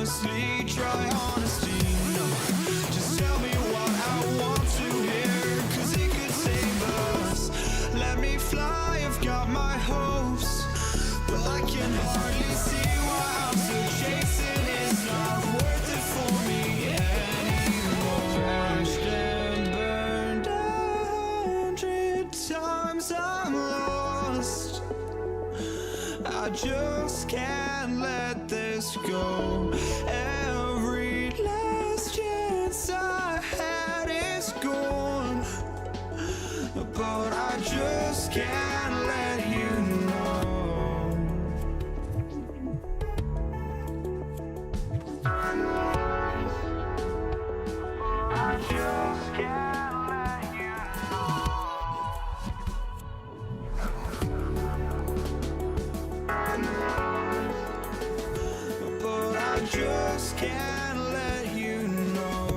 honestly, try honesty. No, just tell me what I want to hear, 'cause it could save us. Let me fly, I've got my hopes, but I can hardly see why I'm still chasing. It's not worth it for me anymore. Crashed and burned 100 times, I'm lost. I just can't let this go. Every last chance I had is gone, but I just can't let you know. I just can't let you know. But I just can't let you know.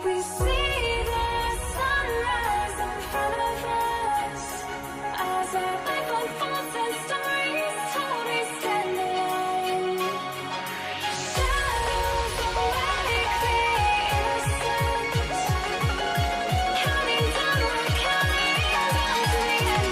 We see the sunrise in front of us as our life unfolds and stories told. We stand alone. Shadows awake the innocent, counting down, we're counting down to the end.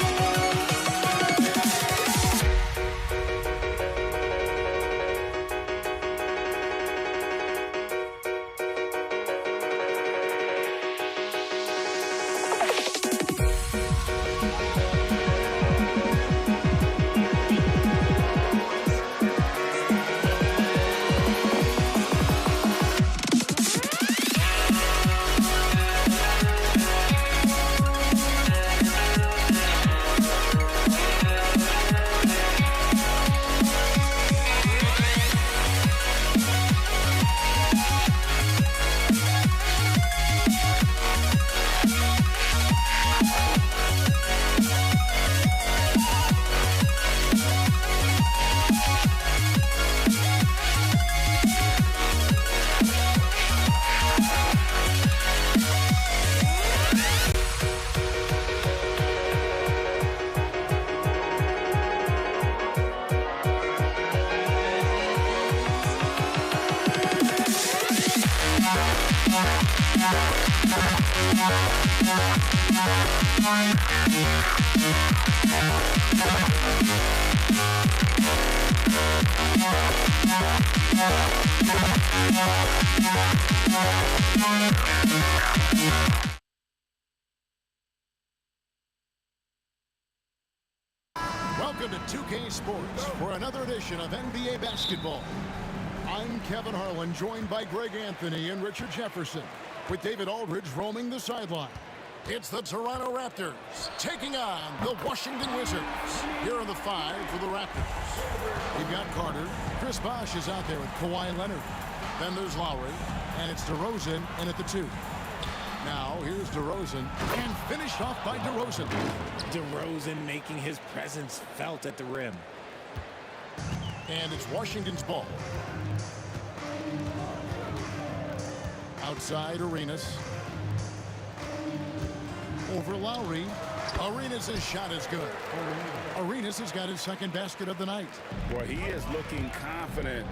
Welcome to 2K Sports for another edition of NBA basketball. I'm Kevin Harlan, joined by Greg Anthony and Richard Jefferson, with David Aldridge roaming the sideline. It's the Toronto Raptors taking on the Washington Wizards. Here are the five for the Raptors. We've got Carter. Chris Bosh is out there with Kawhi Leonard. Then there's Lowry, and it's DeRozan in at the 2. Now, here's DeRozan, and finished off by DeRozan. DeRozan making his presence felt at the rim. And it's Washington's ball. Outside, Arenas. Over Lowry. Arenas' shot is good. Arenas has got his second basket of the night. Well, he is looking confident.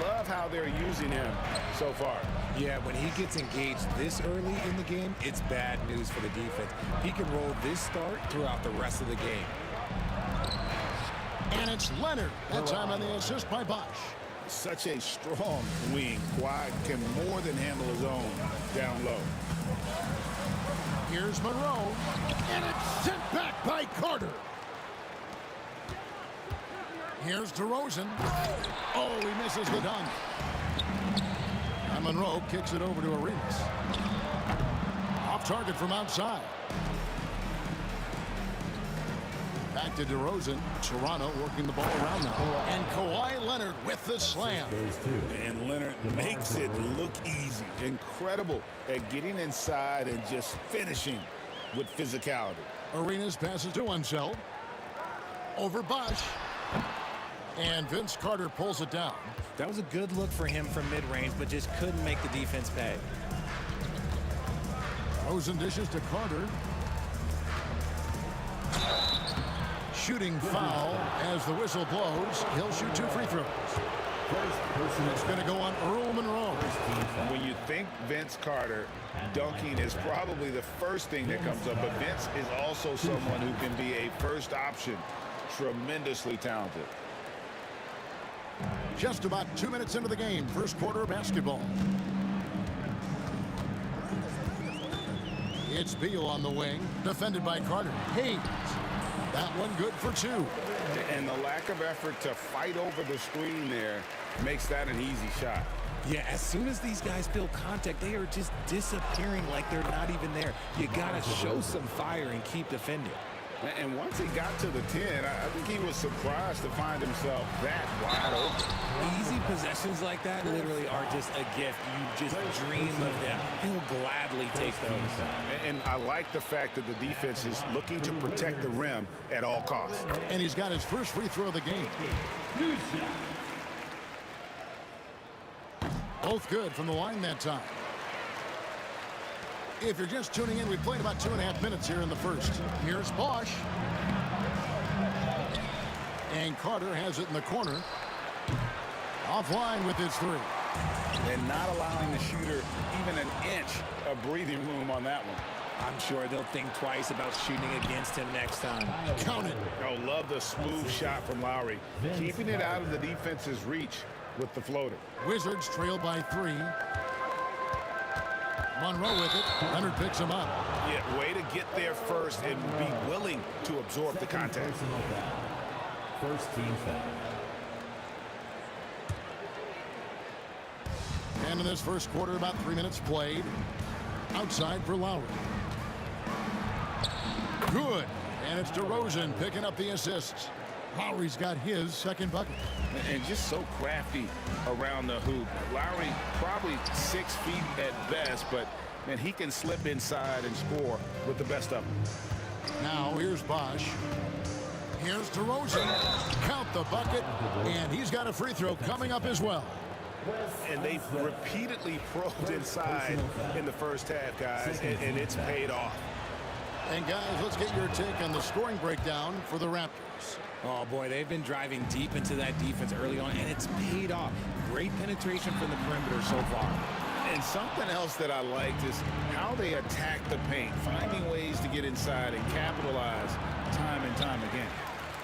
Love how they're using him so far. Yeah, when he gets engaged this early in the game, it's bad news for the defense. He can roll this start throughout the rest of the game. And it's Leonard. That time on the assist by Bosh. Such a strong wing. Kawhi can more than handle his own down low. Here's Monroe. And it's sent back by Carter. Here's DeRozan. Oh, he misses the dunk. And Monroe kicks it over to Arenas. Off target from outside. Back to DeRozan. Toronto working the ball around now. And Kawhi Leonard with the slam. And Leonard makes it look easy. Incredible at getting inside and just finishing with physicality. Arenas passes to Unseld. Over Bosh. And Vince Carter pulls it down. That was a good look for him from mid-range, but just couldn't make the defense pay. Rosen dishes to Carter. Shooting foul as the whistle blows. He'll shoot 2 free throws. It's going to go on Earl Monroe. When you think Vince Carter, dunking is probably the first thing that comes up, but Vince is also someone who can be a first option. Tremendously talented. Just about 2 minutes into the game, first quarter of basketball. It's Beal on the wing, defended by Carter. Hayes. That one good for 2. And the lack of effort to fight over the screen there makes that an easy shot. Yeah, as soon as these guys feel contact, they are just disappearing like they're not even there. You got to show some fire and keep defending. And once he got to the 10, I think he was surprised to find himself that wide open. Easy possessions like that literally are just a gift. You just dream of them. He'll gladly take those. And I like the fact that the defense is looking to protect the rim at all costs. And he's got his first free throw of the game. Both good from the line that time. If you're just tuning in, we've played about 2.5 minutes here in the first. Here's Bosch. And Carter has it in the corner. Offline with his three. And not allowing the shooter even an inch of breathing room on that one. I'm sure they'll think twice about shooting against him next time. Count it. Oh, love the smooth shot from Lowry. Keeping it out of the defense's reach with the floater. Wizards trail by 3. Monroe with it. Leonard picks him up. Yeah, way to get there first and be willing to absorb the contact. First team foul. And in this first quarter, about 3 minutes played. Outside for Lowry. Good. And it's DeRozan picking up the assists. Lowry's got his second bucket. And just so crafty around the hoop. Lowry probably 6 feet at best, but man, he can slip inside and score with the best of them. Now here's Bosch. Here's DeRozan. Count the bucket. And he's got a free throw coming up as well. And they've repeatedly probed inside in the first half, guys, and it's paid off. And guys, let's get your take on the scoring breakdown for the Raptors. Oh, boy, they've been driving deep into that defense early on, and it's paid off. Great penetration from the perimeter so far. And something else that I liked is how they attack the paint, finding ways to get inside and capitalize time and time again.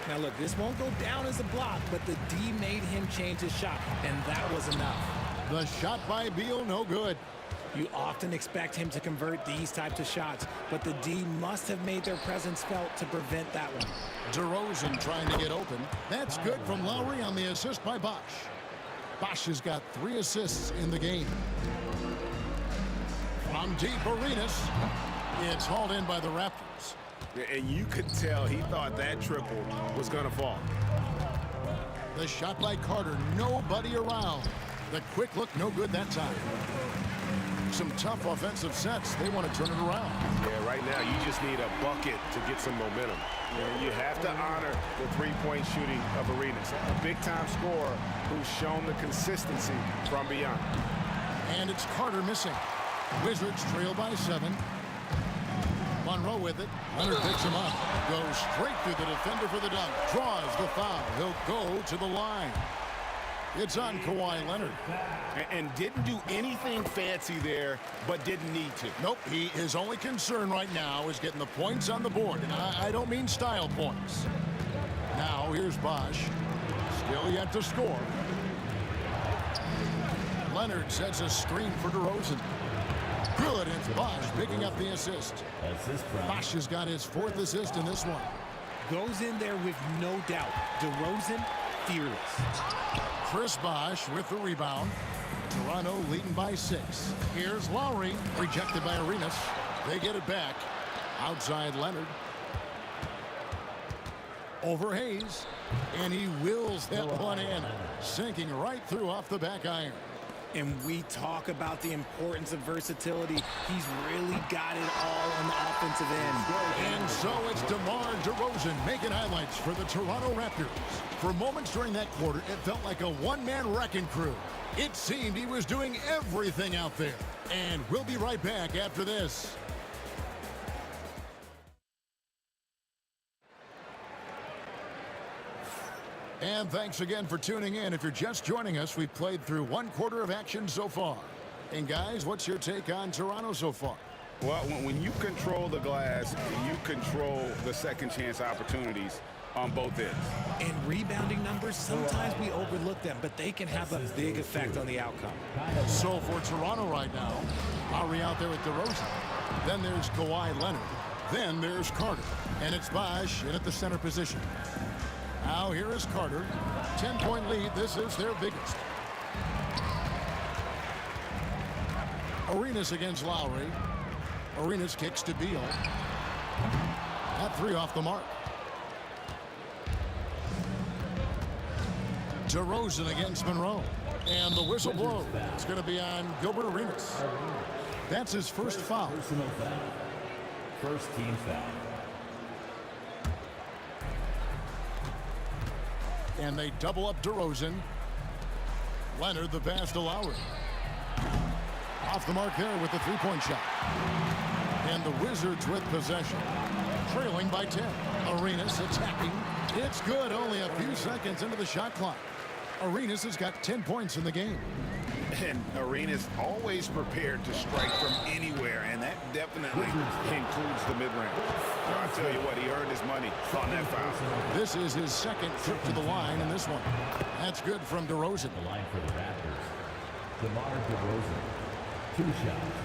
Now, look, this won't go down as a block, but the D made him change his shot, and that was enough. The shot by Beal, no good. You often expect him to convert these types of shots, but the D must have made their presence felt to prevent that one. DeRozan trying to get open. That's good from Lowry on the assist by Bosch. Bosch has got 3 assists in the game. From deep, Arenas. It's hauled in by the Raptors. And you could tell he thought that triple was going to fall. The shot by Carter, nobody around. The quick look, no good that time. Some tough offensive sets. They want to turn it around. Yeah, right now you just need a bucket to get some momentum. You have to honor the three-point shooting of Arenas, a big-time scorer who's shown the consistency from beyond. And it's Carter missing. Wizards trail by 7. Monroe with it. Leonard picks him up. Goes straight through the defender for the dunk. Draws the foul. He'll go to the line. It's on Kawhi Leonard. And didn't do anything fancy there, but didn't need to. Nope, his only concern right now is getting the points on the board. And I don't mean style points. Now here's Bosch. Still yet to score. Leonard sets a screen for DeRozan. Good, it's Bosch picking up the assist. Bosch has got his 4th assist in this one. Goes in there with no doubt. DeRozan, fearless. Chris Bosch with the rebound. Toronto leading by 6. Here's Lowry, rejected by Arenas. They get it back. Outside Leonard. Over Hayes. And he wills that one in. Sinking right through off the back iron. And we talk about the importance of versatility. He's really got it all on the offensive end. And so it's DeMar DeRozan making highlights for the Toronto Raptors. For moments during that quarter, it felt like a one-man wrecking crew. It seemed he was doing everything out there. And we'll be right back after this. And thanks again for tuning in. If you're just joining us, we've played through 1 quarter of action so far. And guys, what's your take on Toronto so far? Well, when you control the glass, you control the second chance opportunities on both ends. And rebounding numbers, sometimes we overlook them, but they can have a big effect on the outcome. So for Toronto right now, Lowry out there with DeRozan. Then there's Kawhi Leonard. Then there's Carter. And it's Bosch in at the center position. Now here is Carter. 10-point lead. This is their biggest. Arenas against Lowry. Arenas kicks to Beal. That 3 off the mark. DeRozan against Monroe. And the whistle blows. It's going to be on Gilbert Arenas. That's his first foul. Personal foul. First team foul. And they double up DeRozan. Leonard the pass to Lowry. Off the mark there with the 3-point shot. And the Wizards with possession. Trailing by 10. Arenas attacking. It's good, only a few seconds into the shot clock. Arenas has got 10 points in the game. And Arenas always prepared to strike from anywhere, and that definitely includes the mid-range. I'll tell you what, he earned his money on that foul. This is his second trip to the line in this one. That's good from DeRozan. The line for the Raptors. DeMar DeRozan. 2 shots.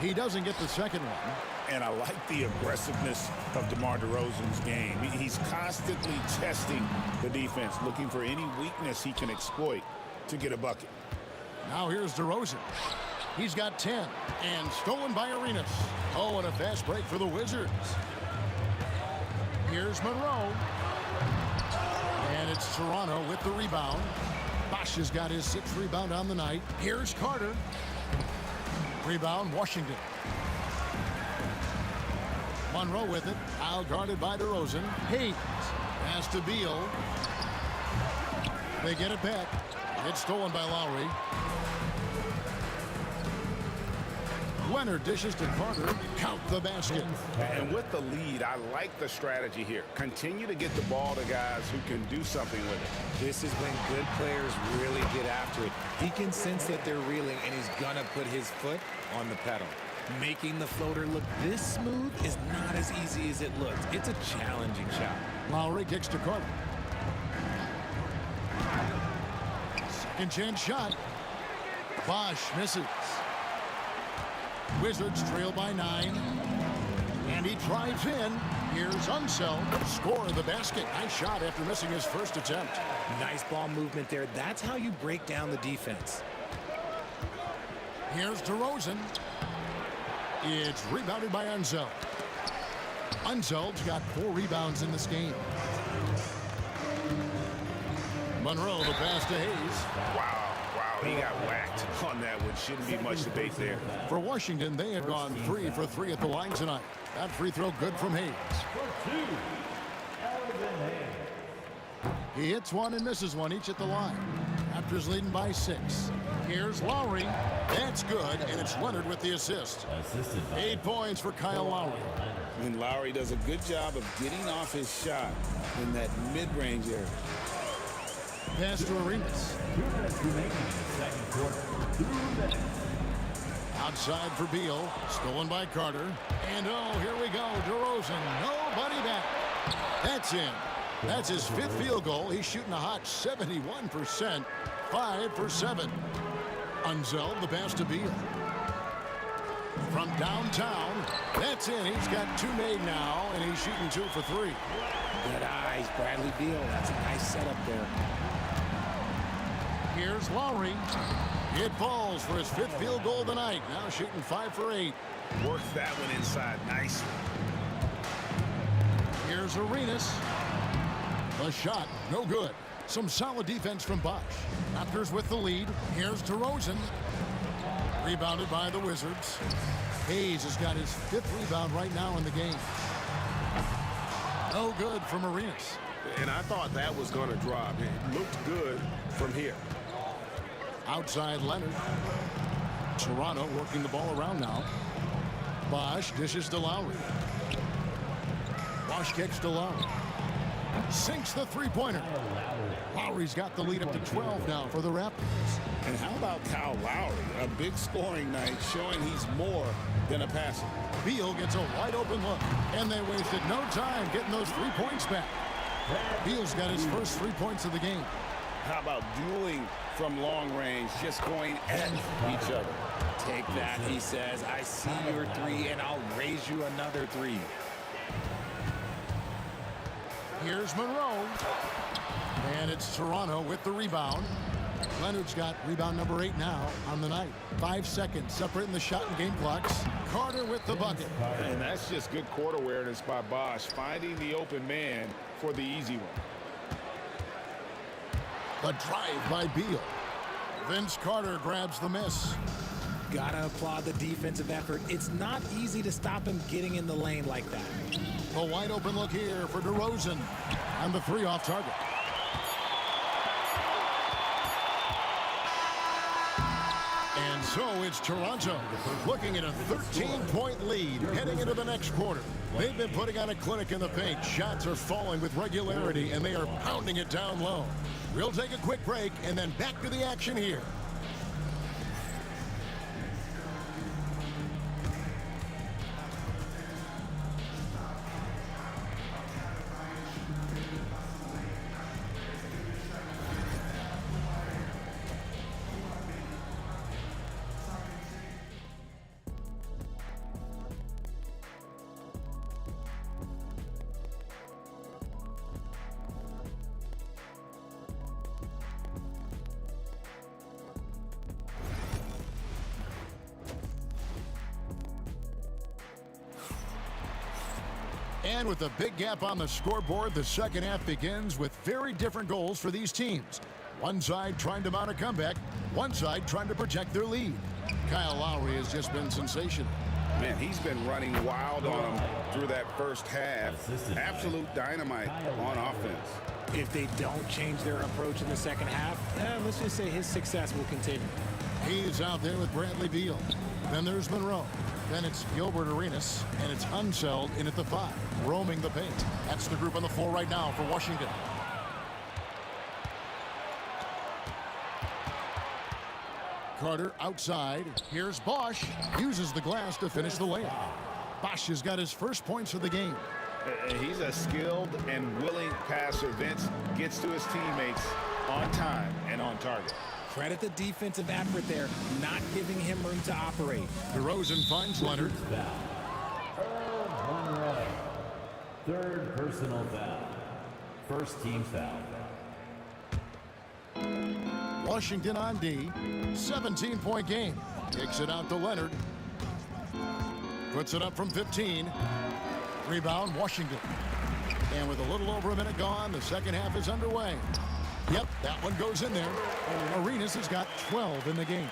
He doesn't get the second one. And I like the aggressiveness of DeMar DeRozan's game. He's constantly testing the defense, looking for any weakness he can exploit to get a bucket. Now here's DeRozan. He's got 10 and stolen by Arenas. Oh, and a fast break for the Wizards. Here's Monroe. And it's Toronto with the rebound. Bosch has got his 6th rebound on the night. Here's Carter. Rebound, Washington. Monroe with it. Foul guarded by DeRozan. Hayes. Pass to Beal. They get it back. It's stolen by Lowry. Leonard dishes to Carter. Count the basket. And with the lead, I like the strategy here. Continue to get the ball to guys who can do something with it. This is when good players really get after it. He can sense that they're reeling, and he's going to put his foot on the pedal. Making the floater look this smooth is not as easy as it looks. It's a challenging shot. Lowry kicks to Carter. Second chance shot. Bosch misses. Wizards trail by 9. And he drives in. Here's Unseld. Score of the basket. Nice shot after missing his first attempt. Nice ball movement there. That's how you break down the defense. Here's DeRozan. It's rebounded by Unseld. Unseld's got 4 rebounds in this game. Monroe, the pass to Hayes. Wow, he got whacked on that one. Shouldn't be much debate there. For Washington, they have gone 3 for 3 at the line tonight. That free throw good from Hayes. He hits one and misses one each at the line. Raptors leading by 6. Here's Lowry. That's good, and it's Leonard with the assist. 8 points for Kyle Lowry. And Lowry does a good job of getting off his shot in that mid-range area. Pass to Arenas. 2 minutes remaining in the second quarter. 2 minutes. Outside for Beal. Stolen by Carter. And oh, here we go. DeRozan. Nobody back. That's in. That's his 5th field goal. He's shooting a hot 71%. 5 for 7. Unseld, the pass to Beal. From downtown. That's in. He's got 2 made now, and he's shooting 2 for 3. Good eyes, Bradley Beal. That's a nice setup there. Here's Lowry. It falls for his 5th field goal tonight. Now shooting 5 for 8. Worked that one inside nicely. Here's Arenas. The shot, no good. Some solid defense from Bosch. Raptors with the lead. Here's DeRozan. Rebounded by the Wizards. Hayes has got his 5th rebound right now in the game. No good from Arenas. And I thought that was going to drop. It looked good from here. Outside Leonard. Toronto working the ball around now. Bosch dishes to Lowry. Bosch kicks to Lowry. Sinks the 3-pointer. Lowry's got the lead up to 12 now for the Raptors. And how about Kyle Lowry? A big scoring night showing he's more than a passer. Beal gets a wide open look. And they wasted no time getting those 3 points back. Beal's got his first 3 points of the game. How about dueling from long range, just going at each other? Take that, he says. I see your 3, and I'll raise you another 3. Here's Monroe. And it's Toronto with the rebound. Leonard's got rebound number 8 now on the night. 5 seconds separating the shot and game clocks. Carter with the bucket. And that's just good court awareness by Bosch, finding the open man for the easy one. The drive by Beal. Vince Carter grabs the miss. Gotta applaud the defensive effort. It's not easy to stop him getting in the lane like that. A wide open look here for DeRozan. And the 3 off target. And so it's Toronto looking at a 13-point lead heading into the next quarter. They've been putting on a clinic in the paint. Shots are falling with regularity, and they are pounding it down low. We'll take a quick break and then back to the action here. And with a big gap on the scoreboard, the second half begins with very different goals for these teams. One side trying to mount a comeback, one side trying to protect their lead. Kyle Lowry has just been sensational. Man, he's been running wild on them through that first half. Absolute dynamite on offense. If they don't change their approach in the second half, let's just say his success will continue. He's out there with Bradley Beal. Then there's Monroe. Then it's Gilbert Arenas, and it's Unseld in at the 5, roaming the paint. That's the group on the floor right now for Washington. Carter outside. Here's Bosch. Uses the glass to finish the layup. Bosch has got his first points of the game. He's a skilled and willing passer. Vince gets to his teammates on time and on target. Credit the defensive effort there, not giving him room to operate. DeRozan finds Leonard. Monroe. Third personal foul. First team foul. Washington on D. 17-point game. Kicks it out to Leonard. Puts it up from 15. Rebound, Washington. And with a little over a minute gone, the second half is underway. Yep, that one goes in there. Arenas has got 12 in the game.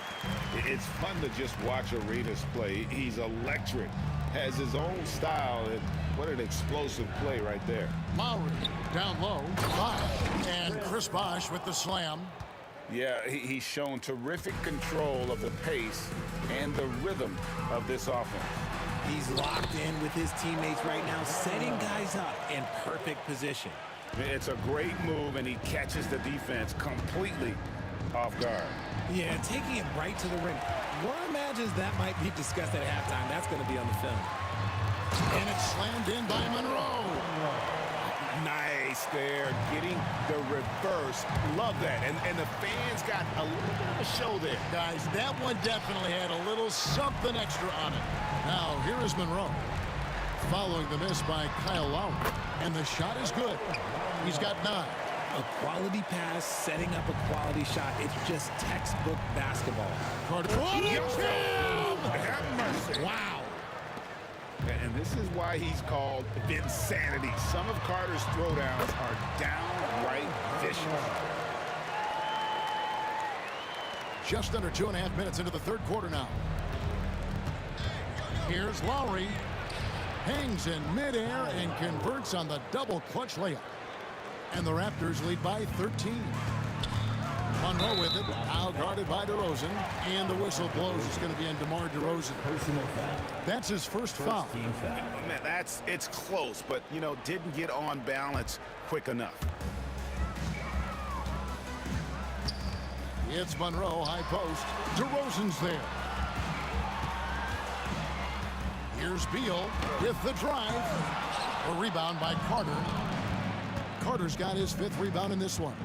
It's fun to just watch Arenas play. He's electric, has his own style, and what an explosive play right there. Lowry down low, Bosch, and Chris Bosch with the slam. Yeah, he's shown terrific control of the pace and the rhythm of this offense. He's locked in with his teammates right now, setting guys up in perfect position. It's a great move, and he catches the defense completely off guard. Yeah, taking it right to the rim. One imagines that might be discussed at halftime. That's going to be on the film. And it's slammed in by Monroe. Nice there, getting the reverse. Love that. And the fans got a little bit of a show there. Guys, that one definitely had a little something extra on it. Now, here is Monroe. Following the miss by Kyle Lowry. And the shot is good. He's got 9. A quality pass, setting up a quality shot. It's just textbook basketball. Carter. Have mercy. Wow. And this is why he's called Vinsanity. Some of Carter's throwdowns are downright vicious. Just under 2.5 minutes into the third quarter now. Here's Lowry. Hangs in midair and converts on the double clutch layup. And the Raptors lead by 13. Monroe with it, now guarded by DeRozan. And the whistle blows. It's going to be on DeMar DeRozan. Personal foul. That's his first foul. First team foul. Man, it's close, but, didn't get on balance quick enough. It's Monroe, high post. DeRozan's there. Here's Beal with the drive. A rebound by Carter. Carter's got his 5th rebound in this one.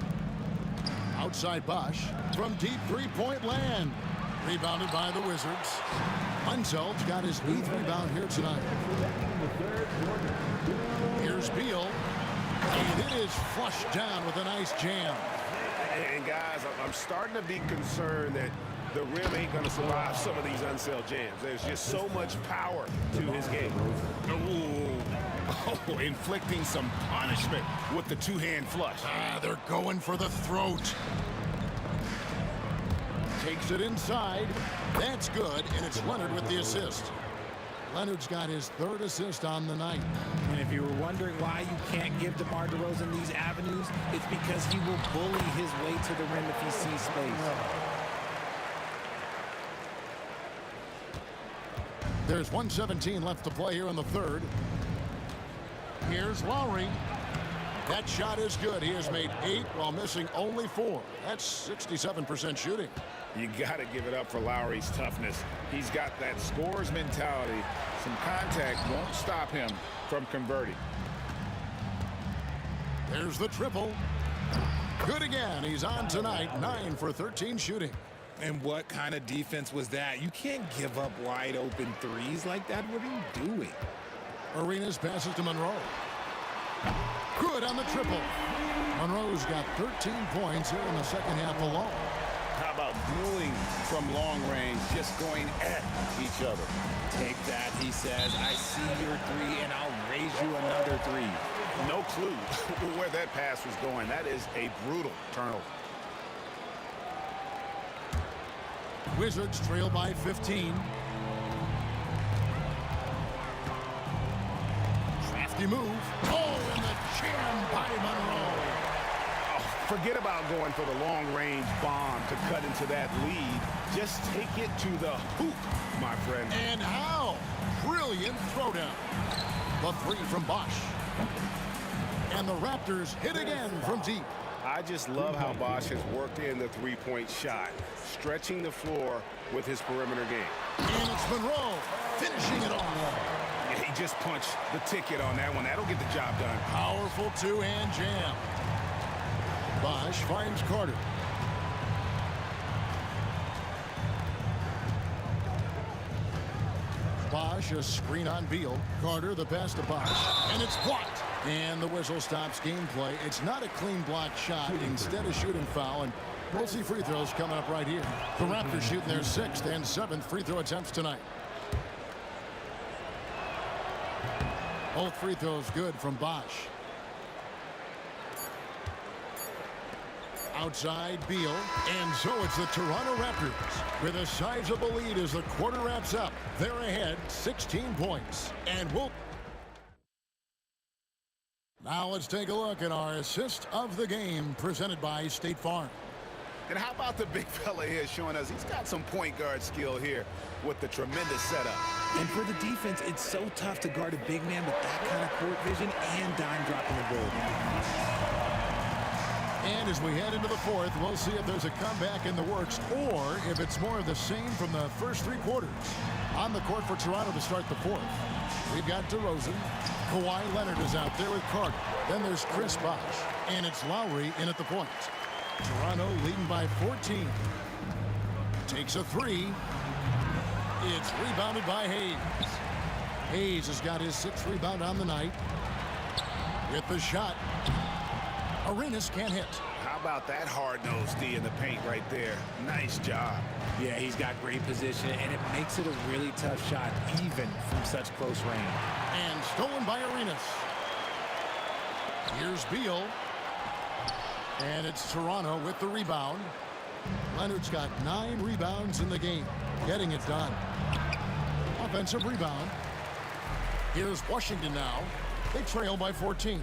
Outside Bosch from deep three-point land. Rebounded by the Wizards. Unseld's got his 8th rebound here tonight. Here's Beal. And it is flushed down with a nice jam. And guys, I'm starting to be concerned that the rim ain't going to survive some of these Unseld jams. There's just so much power to his game. Oh, inflicting some punishment with the two-hand flush. They're going for the throat. Takes it inside. That's good, and it's Leonard with the assist. Leonard's got his 3rd assist on the night. And if you were wondering why you can't give DeMar DeRozan these avenues, it's because he will bully his way to the rim if he sees space. There's 1:17 left to play here in the third. Here's Lowry. That shot is good. He has made 8 while missing only 4. That's 67% shooting. You got to give it up for Lowry's toughness. He's got that scorer's mentality. Some contact won't stop him from converting. There's the triple. Good again. He's on tonight. 9 for 13 shooting. And what kind of defense was that? You can't give up wide open threes like that. What are you doing? Arenas passes to Monroe. Good on the triple. Monroe's got 13 points here in the second half alone. How about dueling from long range, just going at each other? Take that, he says. I see your 3, and I'll raise you another 3. No clue where that pass was going. That is a brutal turnover. Wizards trail by 15. Crafty move. Oh, and the jam by Monroe. Forget about going for the long-range bomb to cut into that lead. Just take it to the hoop, my friend. And how? Brilliant throwdown. The 3 from Bosch. And the Raptors hit again from deep. I just love how Bosch has worked in the three-point shot, stretching the floor with his perimeter game. And it's Monroe finishing it off. Yeah, he just punched the ticket on that one. That'll get the job done. Powerful two-hand jam. Bosch finds Carter. Bosch, a screen on Beal. Carter, the pass to Bosch. And it's blocked. And the whistle stops gameplay. It's not a clean block shot. Instead, a shooting foul. And we'll see free throws coming up right here. The Raptors shooting their 6th and 7th free throw attempts tonight. Both free throws good from Bosch. Outside Beal, and so it's the Toronto Raptors with a sizable lead as the quarter wraps up. They're ahead 16 points, and now let's take a look at our assist of the game presented by State Farm. And how about the big fella here showing us he's got some point guard skill here with the tremendous setup. And for the defense, it's so tough to guard a big man with that kind of court vision and dime dropping ability. And as we head into the fourth, we'll see if there's a comeback in the works or if it's more of the same from the first 3 quarters. On the court for Toronto to start the fourth, we've got DeRozan. Kawhi Leonard is out there with Carter. Then there's Chris Bosh. And it's Lowry in at the point. Toronto leading by 14. Takes a 3. It's rebounded by Hayes. Hayes has got his 6th rebound on the night. With the shot. Arenas can't hit. How about that hard-nosed D in the paint right there? Nice job. Yeah, he's got great position, and it makes it a really tough shot, even from such close range. And stolen by Arenas. Here's Beal. And it's Toronto with the rebound. Leonard's got 9 rebounds in the game. Getting it done. Offensive rebound. Here's Washington now. They trail by 14.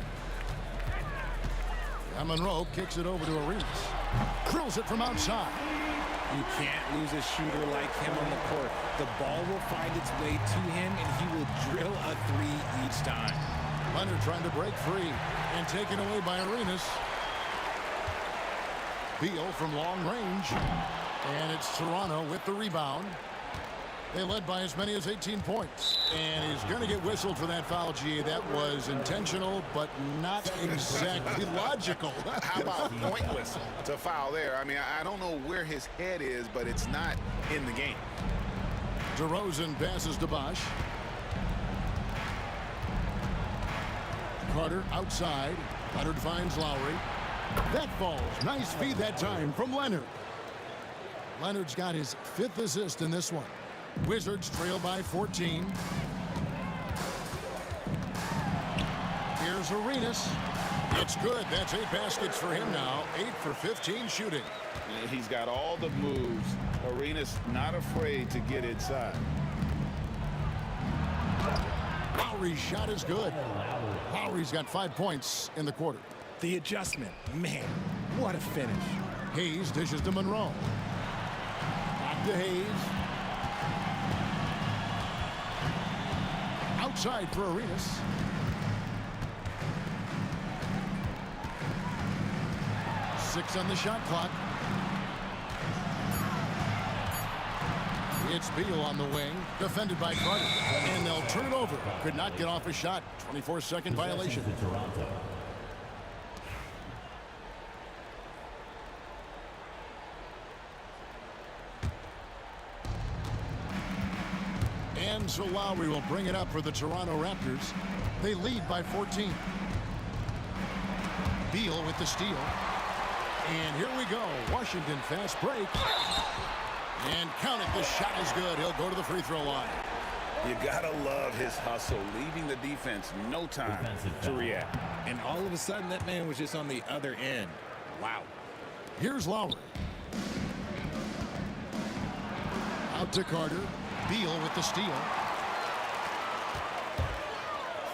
And Monroe kicks it over to Arenas. Drills it from outside. You can't lose a shooter like him on the court. The ball will find its way to him, and he will drill a 3 each time. Leonard trying to break free and taken away by Arenas. Beal from long range. And it's Toronto with the rebound. They led by as many as 18 points. And he's going to get whistled for that foul, G. That was intentional, but not exactly logical. How about pointless to foul there? I mean, I don't know where his head is, but it's not in the game. DeRozan passes to Bosh. Carter outside. Leonard finds Lowry. That falls. Nice feed that time from Leonard. Leonard's got his 5th assist in this one. Wizards trail by 14. Here's Arenas. It's good. That's 8 baskets for him now. 8 for 15 shooting. He's got all the moves. Arenas not afraid to get inside. Lowry's shot is good. Lowry's got 5 points in the quarter. The adjustment. Man, what a finish. Hayes dishes to Monroe. Back to Hayes. outside for Arenas. Six on the shot clock. It's Beal on the wing, defended by Carter, and they'll turn it over. Could not get off a shot. 24-second violation. To Toronto. And so Lowry will bring it up for the Toronto Raptors. They lead by 14. Beal with the steal. And here we go. Washington fast break. And count it. The shot is good. He'll go to the free throw line. You gotta love his hustle, leaving the defense no time to react. And all of a sudden, that man was just on the other end. Wow. Here's Lowry. Out to Carter. Beal with the steal.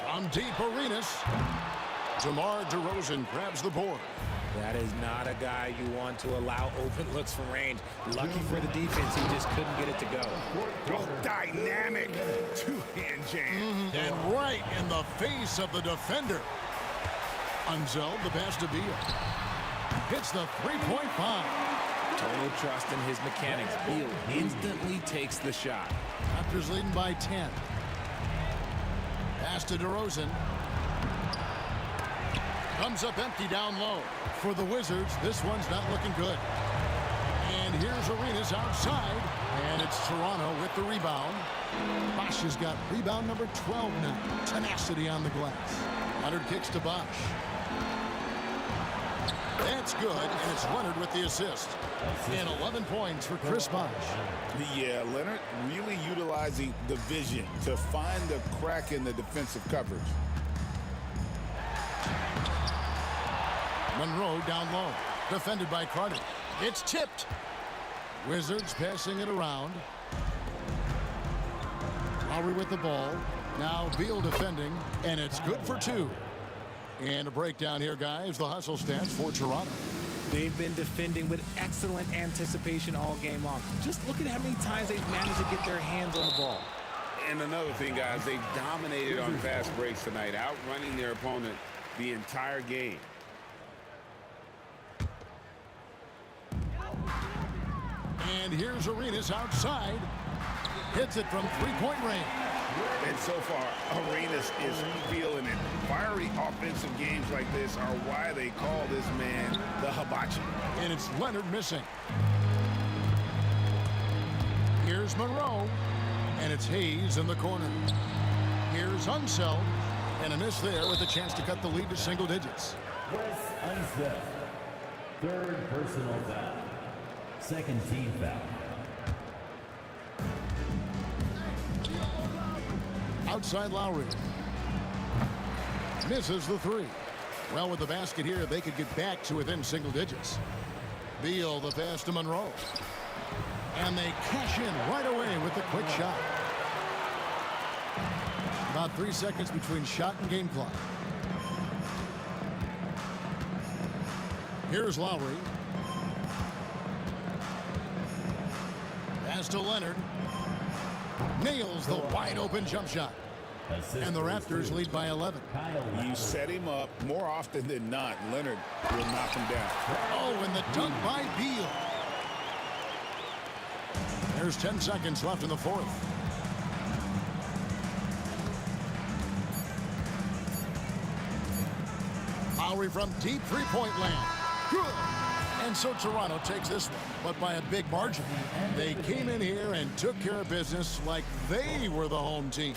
From deep, Arenas. DeMar DeRozan grabs the board. That is not a guy you want to allow open looks from range. Lucky for the defense, he just couldn't get it to go. Oh, dynamic two-hand jam. And right in the face of the defender. Unzeld the pass to Beal. Hits the three-point bomb. Total trust in his mechanics. Beal instantly takes the shot. Raptors leading by 10. Pass to DeRozan. Comes up empty down low. For the Wizards, this one's not looking good. And here's Arenas outside. And it's Toronto with the rebound. Bosch has got rebound number 12 now. Tenacity on the glass. Leonard kicks to Bosch. That's good, and it's Leonard with the assist. And 11 points for Chris Bosch. Yeah, Leonard really utilizing the vision to find the crack in the defensive coverage. Monroe down low. Defended by Carter. It's tipped. Wizards passing it around. Lowry with the ball. Now Beal defending, and it's good for two. And a breakdown here, guys. The hustle stats for Toronto. They've been defending with excellent anticipation all game long. Just look at how many times they've managed to get their hands on the ball. And another thing, guys, they dominated on fast breaks tonight, outrunning their opponent the entire game. And here's Arenas outside. Hits it from three-point range. And so far, Arenas is feeling it. Fiery offensive games like this are why they call this man the hibachi. And it's Leonard missing. Here's Monroe. And it's Hayes in the corner. Here's Unseld. And a miss there with a chance to cut the lead to single digits. Wes Unseld. Third personal foul. Second team foul. Outside Lowry. Misses the three. Well, with the basket here, they could get back to within single digits. Beal the pass to Monroe. And they cash in right away with the quick shot. About 3 seconds between shot and game clock. Here's Lowry. Pass to Leonard. Nails the wide open jump shot. And the Raptors lead by 11. You set him up more often than not. Leonard will knock him down. Oh, and the dunk by Beal. There's 10 seconds left in the fourth. Lowry from deep three-point land. Good. And so Toronto takes this one, but by a big margin. They came in here and took care of business like they were the home team.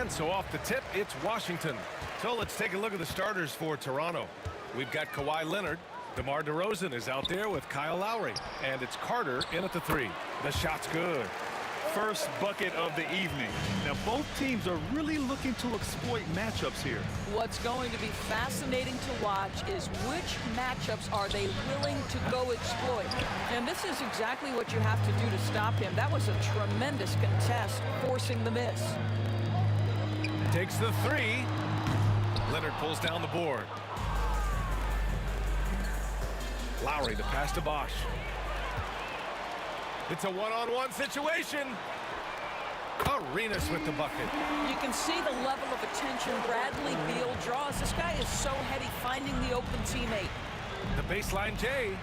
And so off the tip, it's Washington. So let's take a look at the starters for Toronto. We've got Kawhi Leonard. DeMar DeRozan is out there with Kyle Lowry. And it's Carter in at the 3. The shot's good. First bucket of the evening. Now, both teams are really looking to exploit matchups here. What's going to be fascinating to watch is which matchups are they willing to go exploit. And this is exactly what you have to do to stop him. That was a tremendous contest, forcing the miss. Takes the 3. Leonard pulls down the board. Lowry, the pass to Bosch. It's a one-on-one situation. Arenas with the bucket. You can see the level of attention Bradley Beal draws. This guy is so heady finding the open teammate. The baseline J.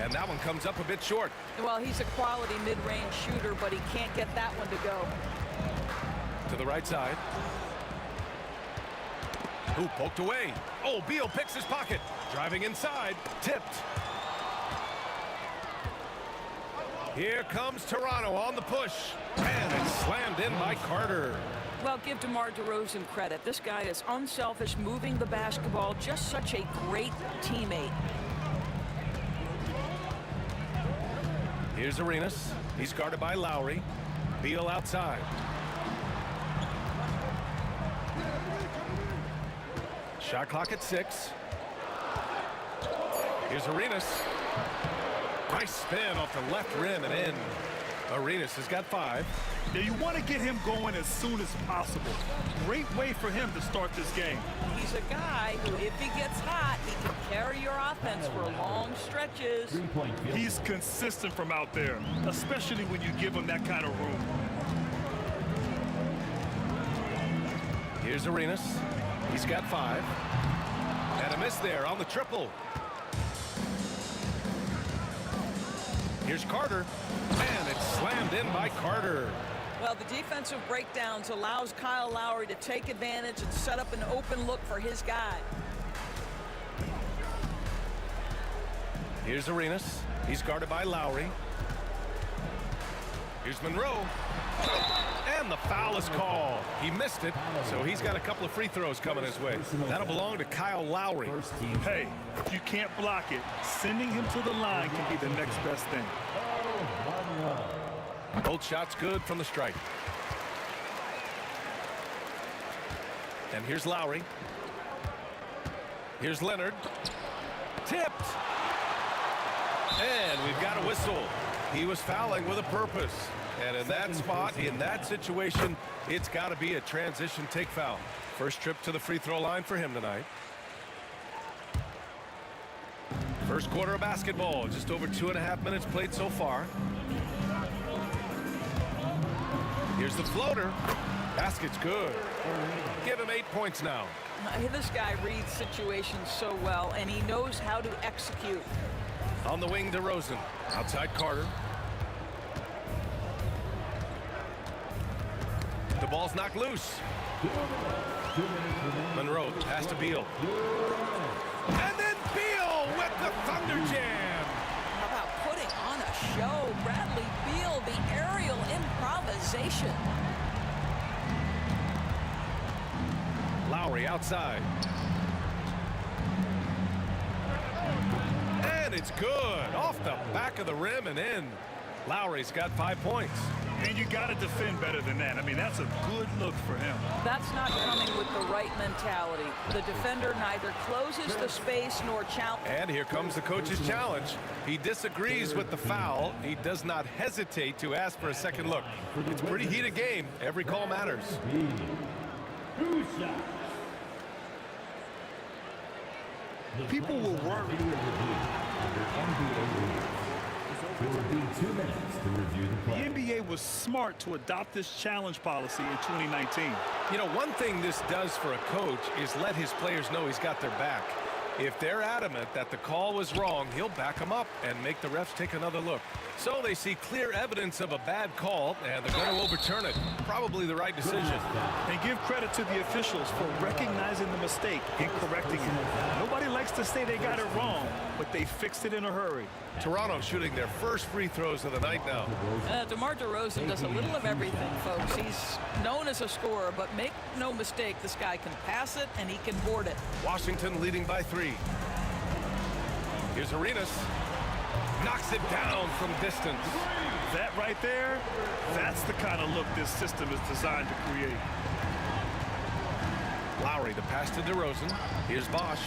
And that one comes up a bit short. Well, he's a quality mid-range shooter, but he can't get that one to go. To the right side. Ooh, poked away. Oh, Beal picks his pocket. Driving inside. Tipped. Here comes Toronto on the push. And it's slammed in by Carter. Well, give DeMar DeRozan credit. This guy is unselfish, moving the basketball. Just such a great teammate. Here's Arenas. He's guarded by Lowry. Beal outside. Shot clock at 6. Here's Arenas. Nice spin off the left rim and in. Arenas has got 5. Now, you want to get him going as soon as possible. Great way for him to start this game. He's a guy who, if he gets hot, he can carry your offense for long stretches. He's consistent from out there, especially when you give him that kind of room. Here's Arenas. He's got 5. And a miss there on the triple. Here's Carter. And it's slammed in by Carter. Well, the defensive breakdowns allows Kyle Lowry to take advantage and set up an open look for his guy. Here's Arenas. He's guarded by Lowry. Here's Monroe. And the foul is called. He missed it, so he's got a couple of free throws coming his way. That'll belong to Kyle Lowry. Hey, if you can't block it, sending him to the line can be the next best thing. Both shots good from the stripe. And here's Lowry. Here's Leonard. Tipped. And we've got a whistle. He was fouling with a purpose. And in that spot, in that situation, it's got to be a transition take foul. First trip to the free throw line for him tonight. First quarter of basketball, just over 2.5 minutes played so far. Here's the floater. Basket's good. Give him 8 points now. This guy reads situations so well, and he knows how to execute. On the wing, DeRozan. Outside Carter. The ball's knocked loose. Monroe, pass to Beal. And then Beal with the thunder jam. How about putting on a show? Bradley Beal, the aerial improvisation. Lowry outside. And it's good. Off the back of the rim and in. Lowry's got 5 points. And you got to defend better than that. I mean, that's a good look for him. That's not coming with the right mentality. The defender neither closes the space nor challenges. And here comes the coach's challenge. He disagrees with the foul. He does not hesitate to ask for a second look. It's a pretty heated game. Every call matters. People will worry. There will be 2 minutes to review the play. The NBA was smart to adopt this challenge policy in 2019. You know, one thing this does for a coach is let his players know he's got their back. If they're adamant that the call was wrong, he'll back them up and make the refs take another look. So they see clear evidence of a bad call, and they're going to overturn it. Probably the right decision. And give credit to the officials for recognizing the mistake and correcting it. Nobody likes to say they got it wrong, but they fixed it in a hurry. Toronto shooting their first free throws of the night now. DeMar DeRozan does a little of everything, folks. He's known as a scorer, but make no mistake, this guy can pass it and he can board it. Washington leading by 3. Here's Arenas. Knocks it down from distance. That right there, that's the kind of look this system is designed to create. Lowry to pass to DeRozan. Here's Bosch.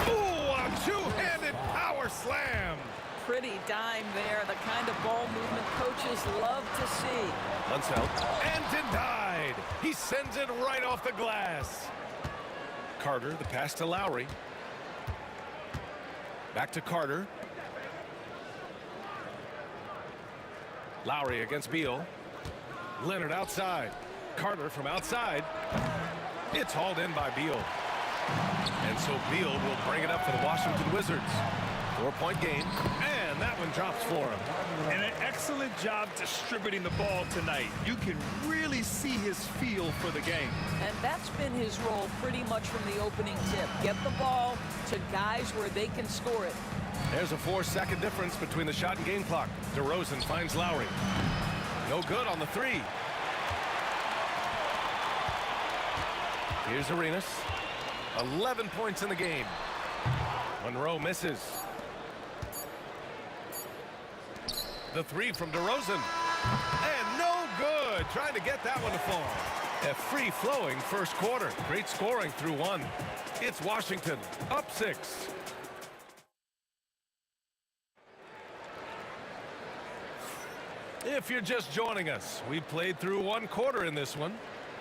Ooh, a two-handed power slam. Pretty dime there, the kind of ball movement coaches love to see. Unseld and denied. He sends it right off the glass. Carter, the pass to Lowry. Back to Carter. Lowry against Beal. Leonard outside. Carter from outside. It's hauled in by Beal. And so Beal will bring it up for the Washington Wizards. 4-point game, and that one drops for him. And an excellent job distributing the ball tonight. You can really see his feel for the game. And that's been his role pretty much from the opening tip. Get the ball to guys where they can score it. There's a 4-second difference between the shot and game clock. DeRozan finds Lowry. No good on the 3. Here's Arenas. 11 points in the game. Monroe misses. The 3 from DeRozan. And no good. Trying to get that one to fall. A free-flowing first quarter. Great scoring through 1. It's Washington up 6. If you're just joining us, we played through 1 quarter in this one.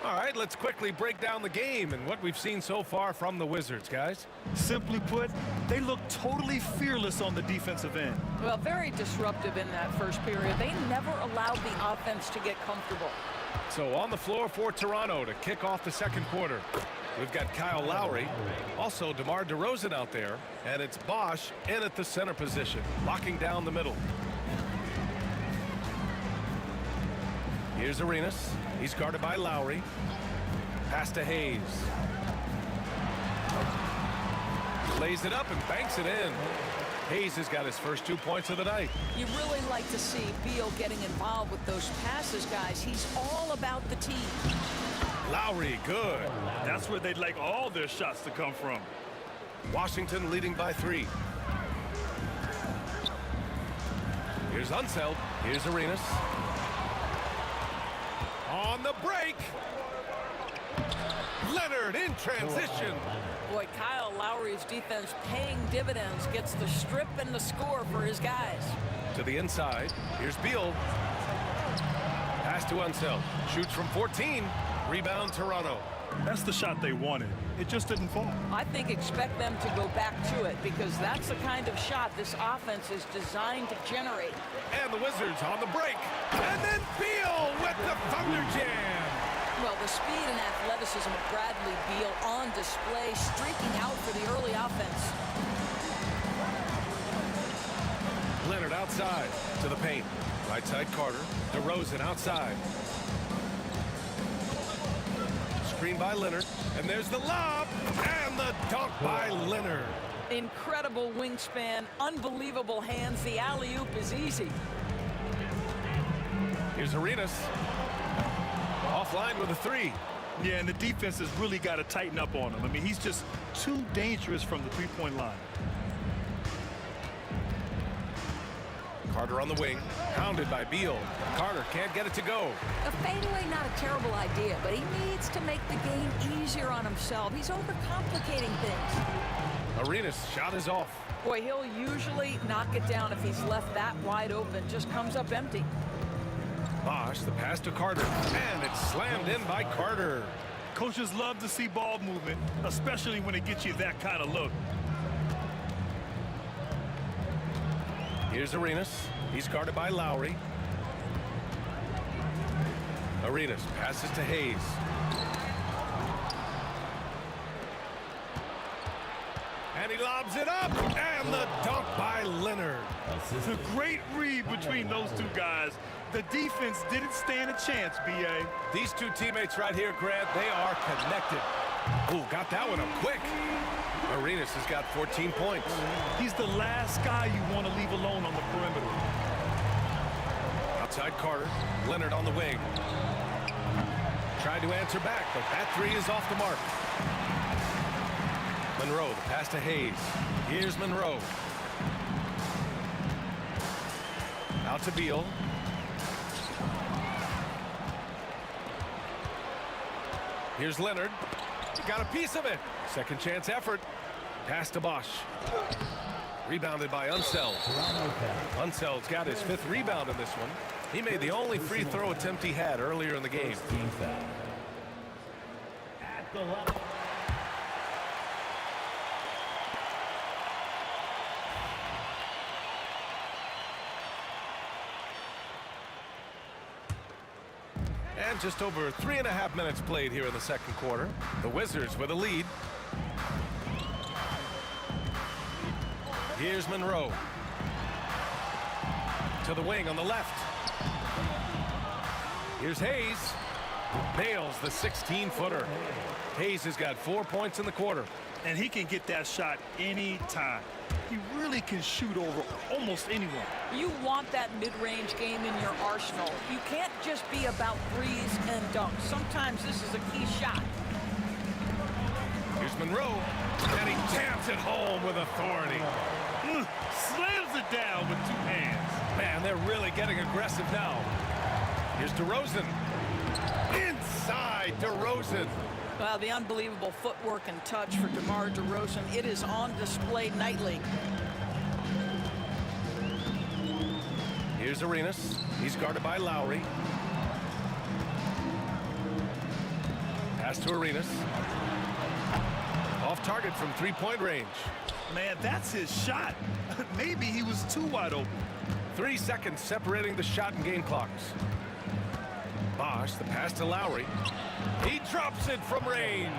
All right, let's quickly break down the game and what we've seen so far from the Wizards, guys. Simply put, they look totally fearless on the defensive end. Well, very disruptive in that first period. They never allowed the offense to get comfortable. So on the floor for Toronto to kick off the second quarter. We've got Kyle Lowry, also DeMar DeRozan out there, and it's Bosch in at the center position, locking down the middle. Here's Arenas. He's guarded by Lowry. Pass to Hayes. Lays it up and banks it in. Hayes has got his first 2 points of the night. You really like to see Beal getting involved with those passes, guys. He's all about the team. Lowry, good. That's where they'd like all their shots to come from. Washington leading by 3. Here's Unseld. Here's Arenas. On the break. Leonard in transition. Boy, Kyle Lowry's defense paying dividends, gets the strip and the score for his guys. To the inside. Here's Beal. Pass to Unseld. Shoots from 14. Rebound Toronto. That's the shot they wanted. It just didn't fall. I think expect them to go back to it because that's the kind of shot this offense is designed to generate. And the Wizards on the break. And then Beal with the Thunder Jam. Well, the speed and athleticism of Bradley Beal on display, streaking out for the early offense. Leonard outside to the paint. Right side Carter. DeRozan outside. Screen by Leonard. And there's the lob. And the dunk by Leonard. Incredible wingspan, unbelievable hands. The alley-oop is easy. Here's Arenas. Offline with a 3. Yeah, and the defense has really got to tighten up on him. I mean, he's just too dangerous from the three-point line. Carter on the wing, hounded by Beal. Carter can't get it to go. A fadeaway, not a terrible idea, but he needs to make the game easier on himself. He's overcomplicating things. Arenas' shot is off. Boy, he'll usually knock it down if he's left that wide open. Just comes up empty. Bosch, the pass to Carter, and it's slammed in by Carter. Coaches love to see ball movement, especially when it gets you that kind of look. Here's Arenas. He's guarded by Lowry. Arenas passes to Hayes. And he lobs it up, and the dunk by Leonard. It's a great read between those two guys. The defense didn't stand a chance, B.A. These two teammates right here, Grant, they are connected. Ooh, got that one up quick. Arenas has got 14 points. He's the last guy you want to leave alone on the perimeter. Outside Carter, Leonard on the wing. Tried to answer back, but that three is off the mark. Monroe, the pass to Hayes. Here's Monroe. Out to Beal. Here's Leonard. Got a piece of it. Second chance effort. Pass to Bosch. Rebounded by Unseld. Unseld's got his 5th rebound in this one. He made the only free throw attempt he had earlier in the game. At the level. And just over 3.5 minutes played here in the second quarter. The Wizards with a lead. Here's Monroe. To the wing on the left. Here's Hayes. Nails the 16-footer. Hayes has got 4 points in the quarter. And he can get that shot anytime. He really can shoot over almost anyone. You want that mid-range game in your arsenal. You can't just be about threes and dunks. Sometimes this is a key shot. Here's Monroe, and he jams it home with authority. Slams it down with 2 hands. Man, they're really getting aggressive now. Here's DeRozan. Inside DeRozan. Well, the unbelievable footwork and touch for DeMar DeRozan, it is on display nightly. Here's Arenas. He's guarded by Lowry. Pass to Arenas. Off target from 3-point range. Man, that's his shot. Maybe he was too wide open. 3 seconds separating the shot and game clocks. Bosch, the pass to Lowry. He drops it from range.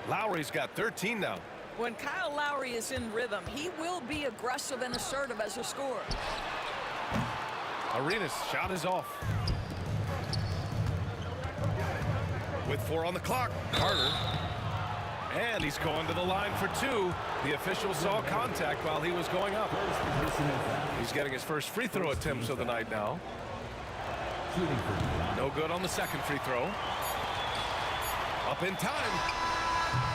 Lowry's got 13 now. When Kyle Lowry is in rhythm, he will be aggressive and assertive as a scorer. Arenas' shot is off. With 4 on the clock, Carter. And he's going to the line for 2. The official saw contact while he was going up. He's getting his first free throw attempts of the night now. No good on the second free throw. Up in time.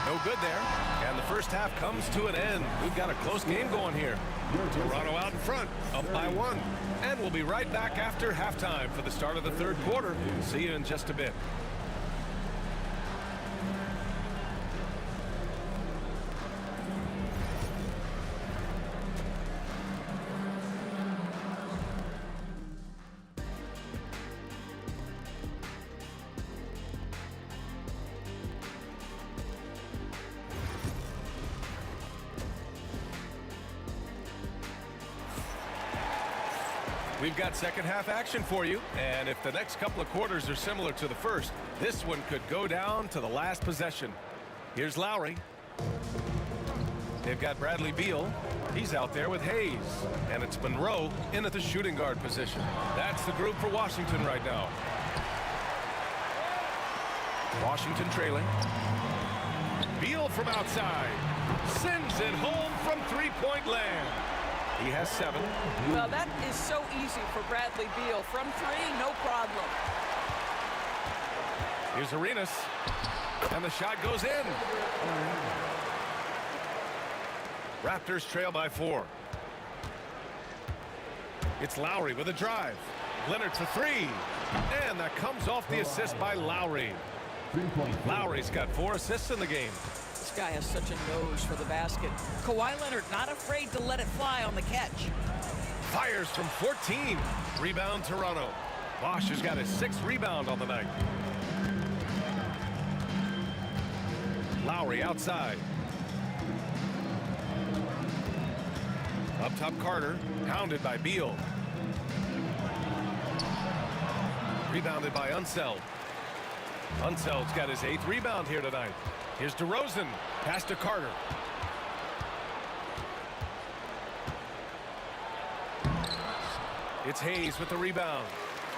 No good there. And the first half comes to an end. We've got a close game going here. Toronto out in front, up by 1. And we'll be right back after halftime for the start of the third quarter. See you in just a bit. We've got second half action for you, and if the next couple of quarters are similar to the first, this one could go down to the last possession. Here's Lowry. They've got Bradley Beal. He's out there with Hayes, and it's Monroe in at the shooting guard position. That's the group for Washington right now. Washington trailing. Beal from outside. Sends it home from 3-point land. He has 7. Well, that is so easy for Bradley Beal. From 3, no problem. Here's Arenas. And the shot goes in. Raptors trail by 4. It's Lowry with a drive. Leonard for 3. And that comes off the assist by Lowry. Lowry's got 4 assists in the game. This guy has such a nose for the basket. Kawhi Leonard not afraid to let it fly on the catch. Fires from 14. Rebound Toronto. Bosch has got his 6th rebound on the night. Lowry outside. Up top Carter, hounded by Beal. Rebounded by Unseld. Unseld's got his 8th rebound here tonight. Here's DeRozan. Pass to Carter. It's Hayes with the rebound.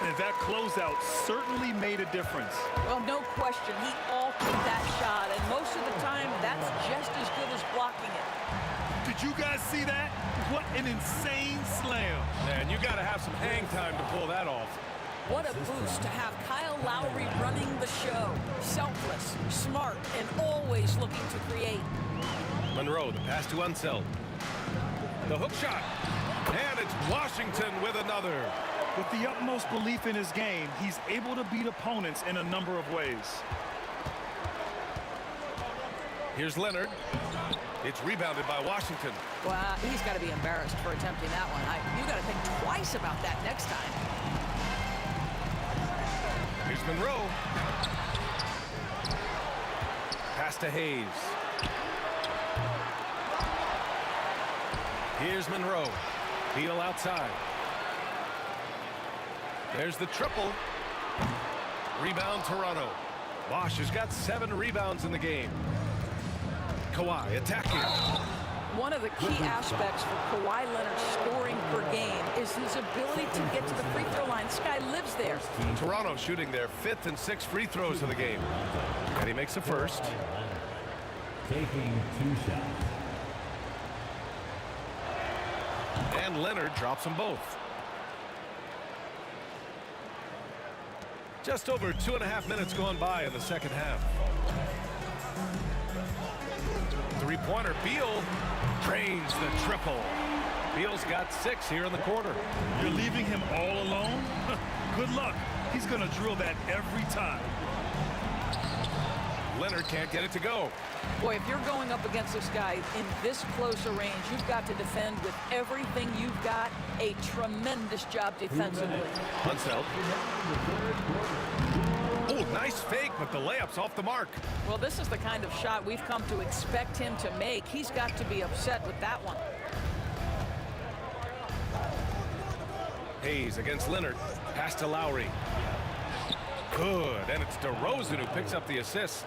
And that closeout certainly made a difference. Well, no question. He altered that shot, and most of the time, that's just as good as blocking it. Did you guys see that? What an insane slam. Man, you got to have some hang time to pull that off. What a boost to have Kyle Lowry running the show. Selfless, smart, and always looking to create. Monroe, the pass to Unseld. The hook shot. And it's Washington with another. With the utmost belief in his game, he's able to beat opponents in a number of ways. Here's Leonard. It's rebounded by Washington. Well, he's got to be embarrassed for attempting that one. You got to think twice about that next time. Here's Monroe. Pass to Hayes. Here's Monroe. Beal outside. There's the triple. Rebound Toronto. Bosch has got 7 rebounds in the game. Kawhi attacking. One of the key aspects for Kawhi Leonard's scoring per game is his ability to get to the free throw line. This guy lives there. Toronto shooting their 5th and 6th free throws of the game. And he makes the first. Taking 2 shots. And Leonard drops them both. Just over 2.5 minutes gone by in the second half. Three-pointer. Beal drains the triple. Beal's got 6 here in the quarter. You're leaving him all alone? Good luck. He's going to drill that every time. Leonard can't get it to go. Boy, if you're going up against this guy in this close a range, you've got to defend with everything you've got. A tremendous job defensively. Unseld. Oh, nice fake, but the layup's off the mark. Well, this is the kind of shot we've come to expect him to make. He's got to be upset with that one. Hayes against Leonard. Pass to Lowry. Good, and it's DeRozan who picks up the assist.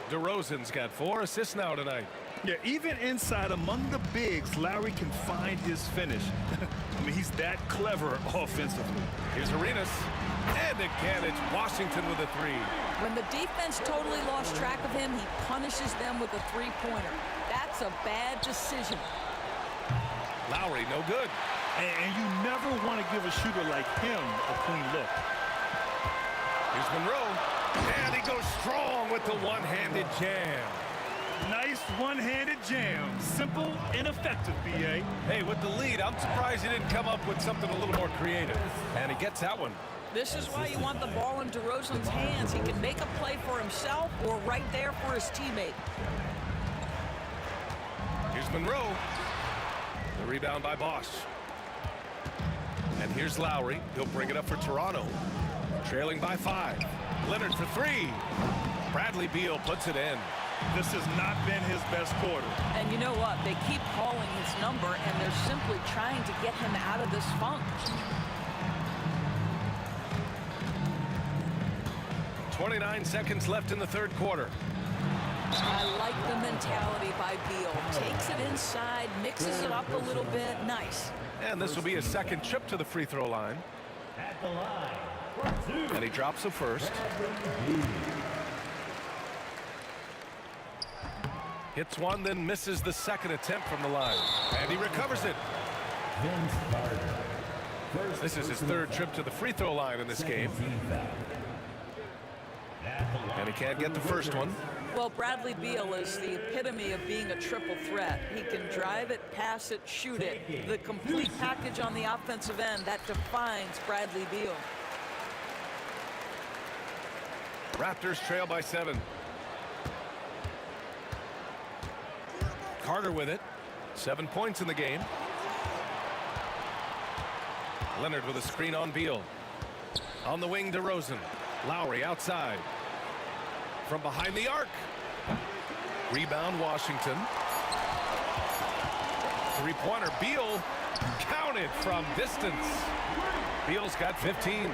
DeRozan's got 4 assists now tonight. Yeah, even inside among the bigs, Lowry can find his finish. I mean, he's that clever offensively. Here's Arenas. And again, it's Washington with a 3. When the defense totally lost track of him, he punishes them with a three-pointer. That's a bad decision. Lowry, no good. And you never want to give a shooter like him a clean look. Here's Monroe. And he goes strong with the one-handed jam. Nice one-handed jam. Simple and effective, B.A. Hey, with the lead, I'm surprised he didn't come up with something a little more creative. And he gets that one. This is why you want the ball in DeRozan's hands. He can make a play for himself or right there for his teammate. Here's Monroe. The rebound by Bosch. And here's Lowry. He'll bring it up for Toronto. Trailing by 5. Leonard for 3. Bradley Beal puts it in. This has not been his best quarter. And you know what? They keep calling his number, and they're simply trying to get him out of this funk. 29 seconds left in the third quarter. I like the mentality by Beal. Takes it inside, mixes it up a little bit. Nice. And this will be his second trip to the free throw line. At the line. And he drops the first. Hits one, then misses the second attempt from the line. And he recovers it. Vince Carter. This is his third trip to the free throw line in this game. And he can't get the first one. Well, Bradley Beal is the epitome of being a triple threat. He can drive it, pass it, shoot it. The complete package on the offensive end, that defines Bradley Beal. Raptors trail by 7. Carter with it. 7 points in the game. Leonard with a screen on Beal. On the wing, DeRozan. Lowry outside. From behind the arc. Rebound, Washington. Three-pointer. Beal Counted from distance. Beal's got 15.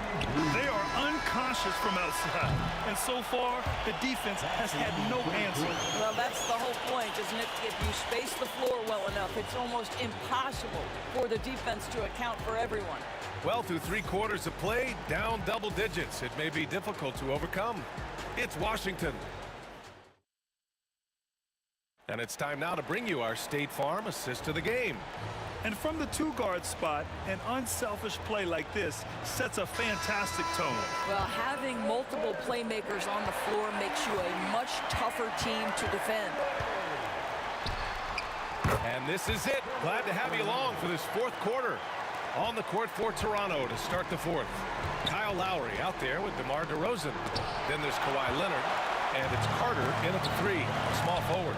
They are unconscious from outside. And so far, the defense has had no answer. Well, that's the whole point, isn't it? If you space the floor well enough, it's almost impossible for the defense to account for everyone. Well, through 3 quarters of play, down double digits. It may be difficult to overcome. It's Washington. And it's time now to bring you our State Farm assist of the game. And from the 2-guard spot, an unselfish play like this sets a fantastic tone. Well, having multiple playmakers on the floor makes you a much tougher team to defend. And this is it. Glad to have you along for this 4th quarter. On the court for Toronto to start the 4th. Kyle Lowry out there with DeMar DeRozan. Then there's Kawhi Leonard. And it's Carter in at the 3, small forward.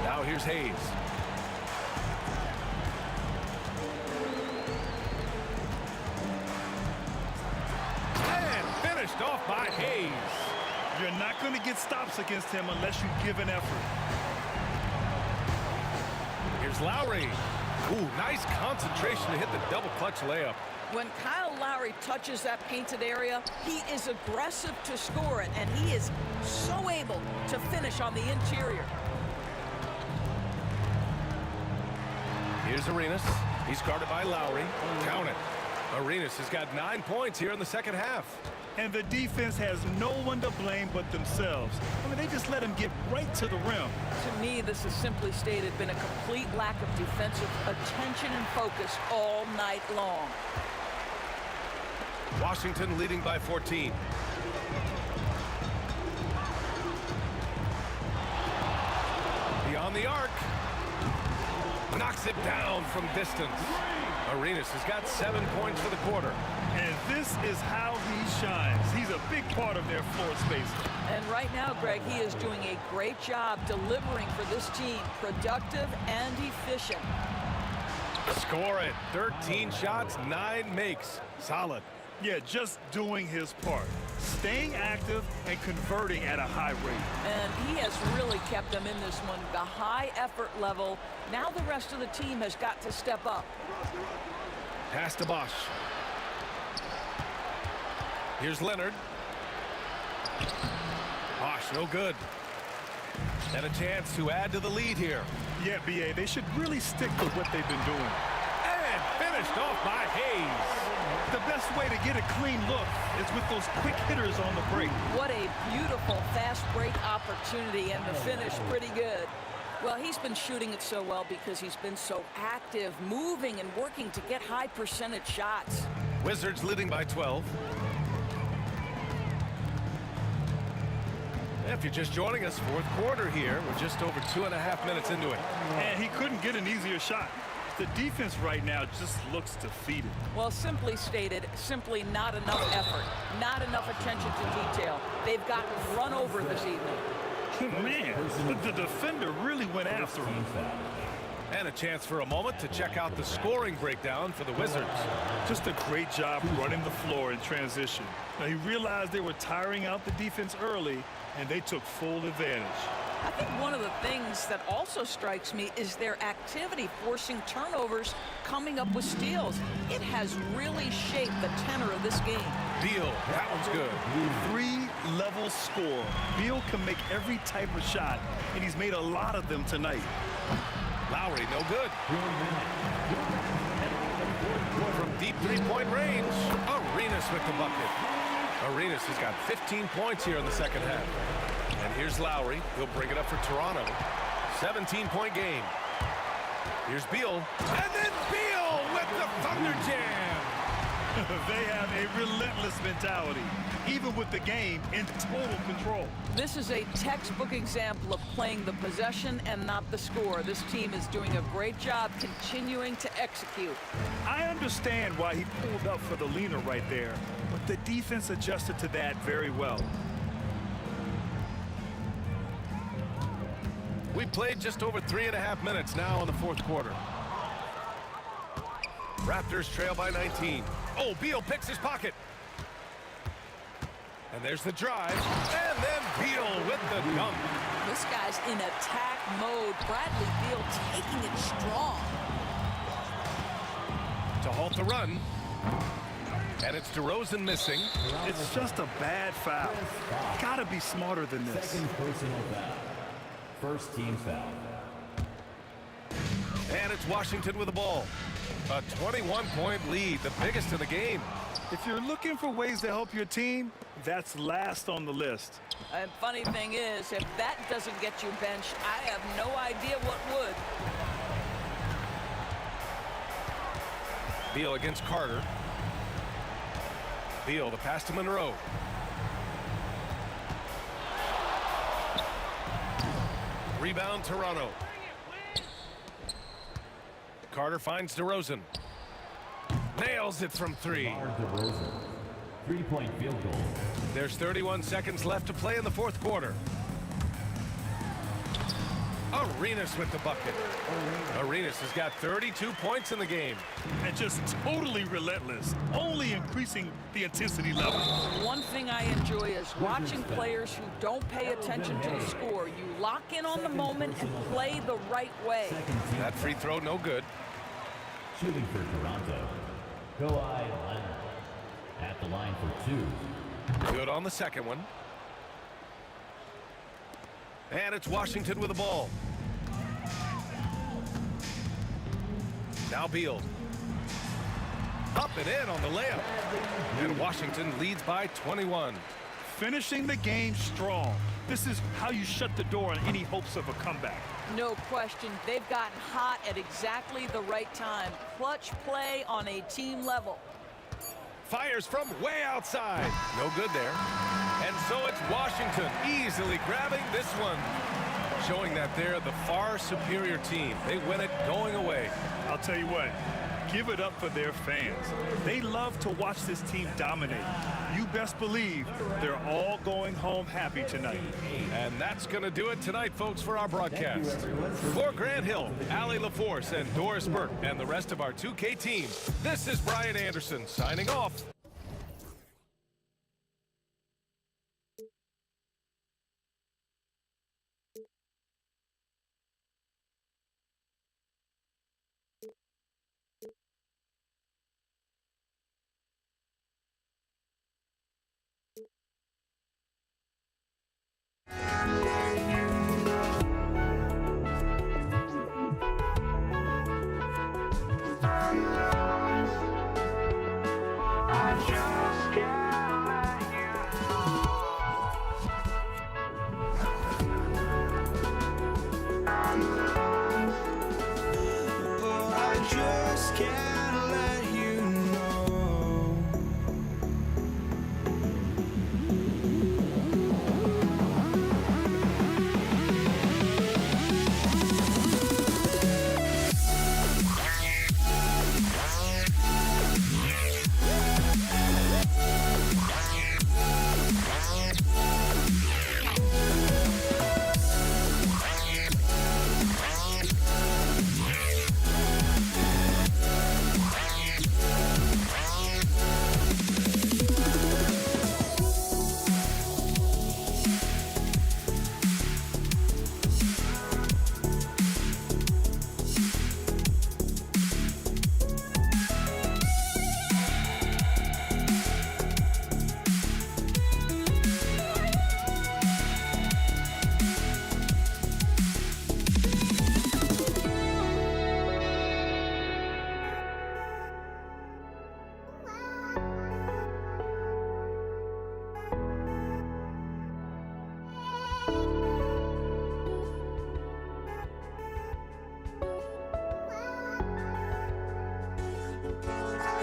Now here's Hayes. And finished off by Hayes. You're not going to get stops against him unless you give an effort. Here's Lowry. Ooh, nice concentration to hit the double clutch layup. When Kyle Lowry touches that painted area, he is aggressive to score it, and he is so able to finish on the interior. Here's Arenas. He's guarded by Lowry. Count it. Arenas has got 9 points here in the second half. And the defense has no one to blame but themselves. I mean, they just let him get right to the rim. To me, this has simply stated been a complete lack of defensive attention and focus all night long. Washington leading by 14. Beyond the arc. Knocks it down from distance. Arenas has got 7 points for the quarter. And this is how he shines. He's a big part of their floor space. And right now, Greg, he is doing a great job delivering for this team. Productive and efficient. Score it. 13 shots, 9 makes. Solid. Yeah, just doing his part. Staying active and converting at a high rate. And he has really kept them in this one. The high effort level. Now the rest of the team has got to step up. Pass to Bosch. Here's Leonard. Bosch, no good. And a chance to add to the lead here. Yeah, B.A., they should really stick with what they've been doing. And finished off by Hayes. The best way to get a clean look is with those quick hitters on the break. What a beautiful fast break opportunity, and the finish pretty good. Well, he's been shooting it so well because he's been so active, moving and working to get high percentage shots. Wizards leading by 12. If you're just joining us, 4th quarter here. We're just over 2.5 minutes into it. And he couldn't get an easier shot. The defense right now just looks defeated. Well, simply stated, simply not enough effort, not enough attention to detail. They've gotten run over this evening. Man, the defender really went after him. And a chance for a moment to check out the scoring breakdown for the Wizards. Just a great job running the floor in transition. Now, he realized they were tiring out the defense early, and they took full advantage. I think one of the things that also strikes me is their activity forcing turnovers, coming up with steals. It has really shaped the tenor of this game. Beal, that one's good. 3-level score. Beal can make every type of shot, and he's made a lot of them tonight. Lowry, no good. From deep 3-point range, Arenas with the bucket. Arenas has got 15 points here in the second half. And here's Lowry. He'll bring it up for Toronto. 17-point game. Here's Beal. And then Beal with the Thunder Jam. They have a relentless mentality, even with the game in total control. This is a textbook example of playing the possession and not the score. This team is doing a great job continuing to execute. I understand why he pulled up for the leaner right there, but the defense adjusted to that very well. We've played just over 3.5 minutes now in the 4th quarter. Raptors trail by 19. Oh, Beal picks his pocket. And there's the drive. And then Beal with the dunk. This guy's in attack mode. Bradley Beal taking it strong. To halt the run. And it's DeRozan missing. It's just a bad foul. Gotta be smarter than this. Second personal foul. First team foul. And it's Washington with the ball. A 21-point lead, the biggest in the game. If you're looking for ways to help your team, that's last on the list. And funny thing is, if that doesn't get you benched, I have no idea what would. Beal against Carter. Beal, the pass to Monroe. Rebound, Toronto. Carter finds DeRozan. Nails it from three. DeRozan. 3-point field goal. There's 31 seconds left to play in the fourth quarter. Arenas with the bucket. Arenas has got 32 points in the game. And just totally relentless, only increasing the intensity level. One thing I enjoy is watching players who don't pay attention to the score. You lock in on the moment and play the right way. That free throw, no good. Shooting for Toronto. Kawhi Leonard. At the line for 2. Good on the second one. And it's Washington with the ball. Now Beal. Up and in on the layup. And Washington leads by 21. Finishing the game strong. This is how you shut the door on any hopes of a comeback. No question. They've gotten hot at exactly the right time. Clutch play on a team level. Fires from way outside. No good there. And so it's Washington easily grabbing this one. Showing that they're the far superior team. They win it going away. I'll tell you what, give it up for their fans. They love to watch this team dominate. You best believe they're all going home happy tonight. And that's going to do it tonight, folks, for our broadcast. For Grant Hill, Allie LaForce, and Doris Burke, and the rest of our 2K team, this is Brian Anderson signing off.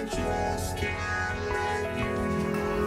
Just can't let you know.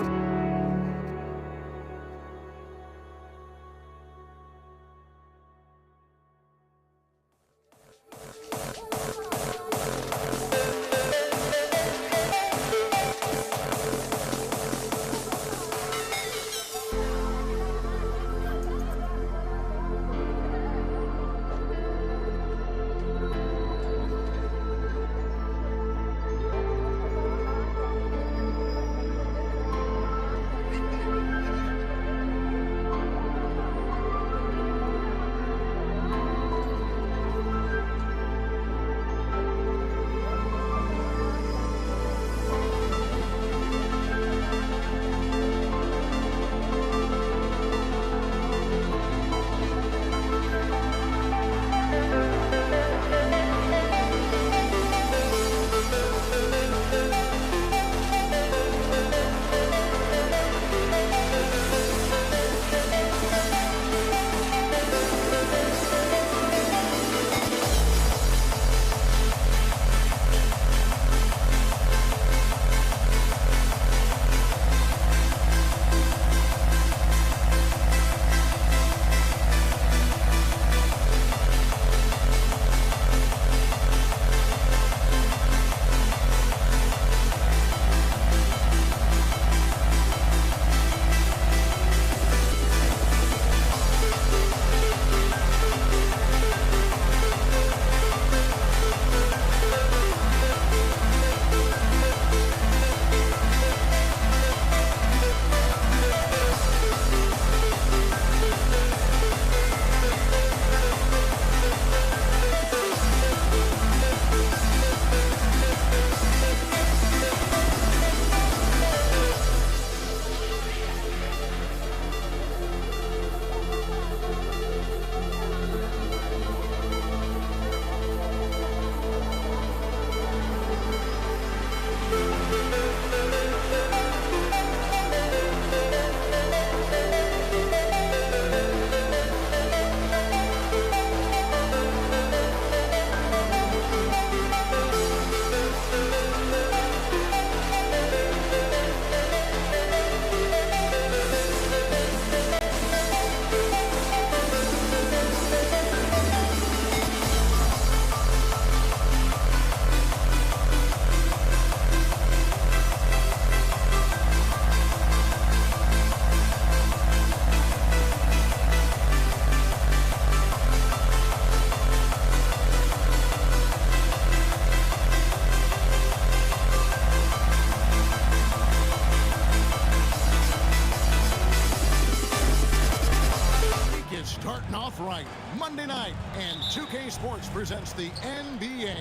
right, Monday night, and 2K Sports presents the NBA.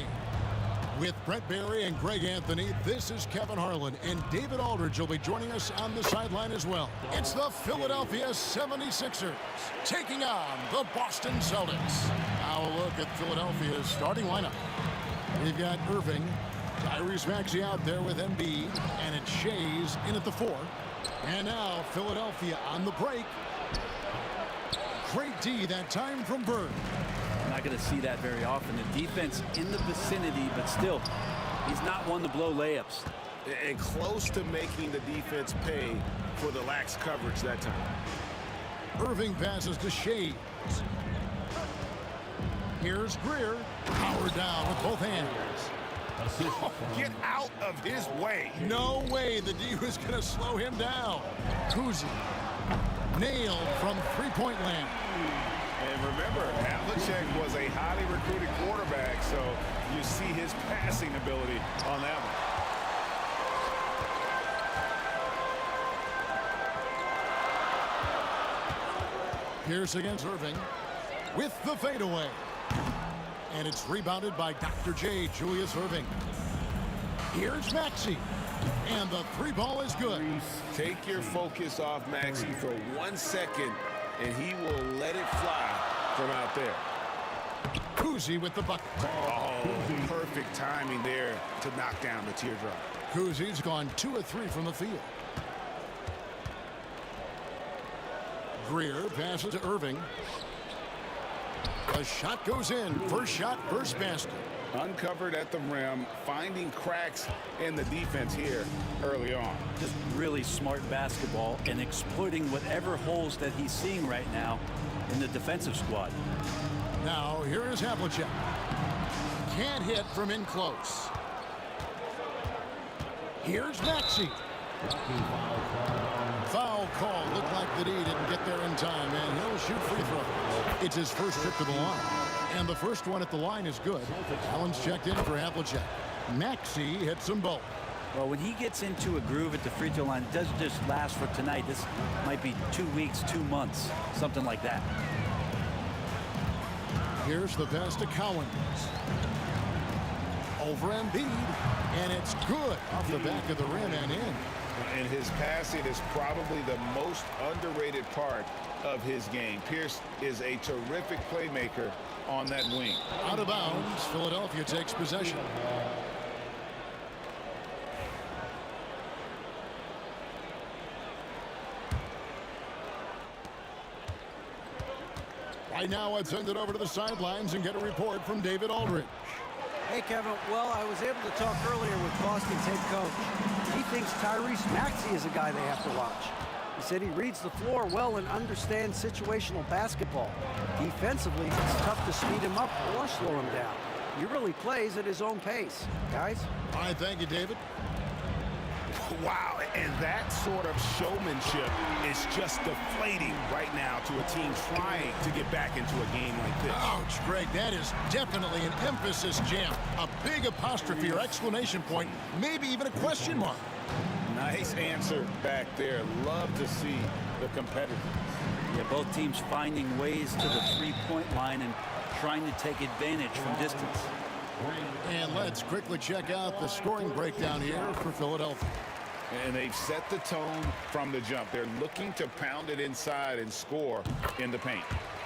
With Brett Barry and Greg Anthony, this is Kevin Harlan, and David Aldridge will be joining us on the sideline as well. It's the Philadelphia 76ers taking on the Boston Celtics. Now a look at Philadelphia's starting lineup. We've got Irving, Tyrese Maxey out there with Embiid, and it's Shays in at the 4. And now Philadelphia on the break. Great D that time from Bird. Not going to see that very often. The defense in the vicinity, but still, he's not one to blow layups. And close to making the defense pay for the lax coverage that time. Irving passes to Shea. Here's Greer. Power down with both hands. Oh, get out of his way. No way the D was going to slow him down. Kuzi nailed from three-point land. And remember, Havlicek was a highly recruited quarterback, so you see his passing ability on that one. Pierce against Irving with the fadeaway. And it's rebounded by Dr. J, Julius Irving. Here's Maxey. And the three ball is good. Take your focus off Maxey for 1 second, and he will let it fly from out there. Kuzi with the bucket. Oh, perfect timing there to knock down the teardrop. Kuzi's gone 2 of 3 from the field. Greer passes to Irving. The shot goes in. First shot, first basket. Uncovered at the rim, finding cracks in the defense here early on. Just really smart basketball and exploiting whatever holes that he's seeing right now in the defensive squad. Now, here is Havlicek. Can't hit from in close. Here's Maxey. Foul call. Looked like the D didn't get there in time, and he'll shoot free throws. It's his first trip to the line. And the first one at the line is good. Allen's checked in for Havlicek. Maxey hits them both. Well, when he gets into a groove at the free throw line, it doesn't just last for tonight. This might be 2 weeks, 2 months, something like that. Here's the pass to Cowan. Over Embiid, and it's good off the back of the rim and in. And his passing is probably the most underrated part of his game. Pierce is a terrific playmaker on that wing. Out of bounds, Philadelphia takes possession. Right now, let's send it over to the sidelines and get a report from David Aldridge. Hey, Kevin. Well, I was able to talk earlier with Boston's head coach. He thinks Tyrese Maxey is a guy they have to watch. He said he reads the floor well and understands situational basketball. Defensively, it's tough to speed him up or slow him down. He really plays at his own pace. Guys? All right, thank you, David. Wow, and that sort of showmanship is just deflating right now to a team trying to get back into a game like this. Ouch, Greg, that is definitely an emphasis jam. A big apostrophe or exclamation point, maybe even a question mark. Nice answer back there. Love to see the competitors. Yeah, both teams finding ways to the three-point line and trying to take advantage from distance. And let's quickly check out the scoring breakdown here for Philadelphia. And they've set the tone from the jump. They're looking to pound it inside and score in the paint.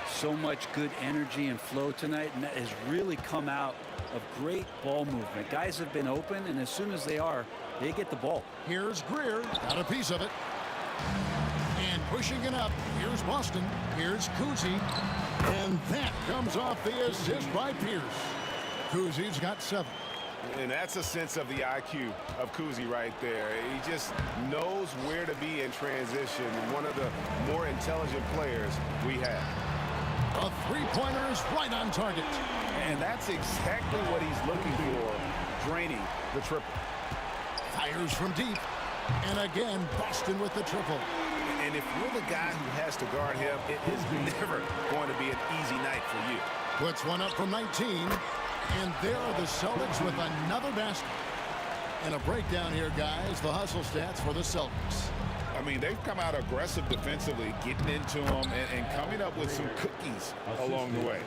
So much good energy and flow tonight, and that has really come out of great ball movement. Guys have been open, and as soon as they are, they get the ball. Here's Greer, got a piece of it. And pushing it up, here's Boston, here's Kuzi. And that comes off the assist by Pierce. Kuzi's got 7. And that's a sense of the IQ of Kuzi right there. He just knows where to be in transition, and one of the more intelligent players we have. A three-pointer is right on target. And that's exactly what he's looking for, draining the triple. Fires from deep. And again, Boston with the triple. And if you're the guy who has to guard him, it is never going to be an easy night for you. Puts one up from 19. And there are the Celtics with another basket. And a breakdown here, guys. The hustle stats for the Celtics. I mean, they've come out aggressive defensively, getting into them and coming up with some cookies along the way.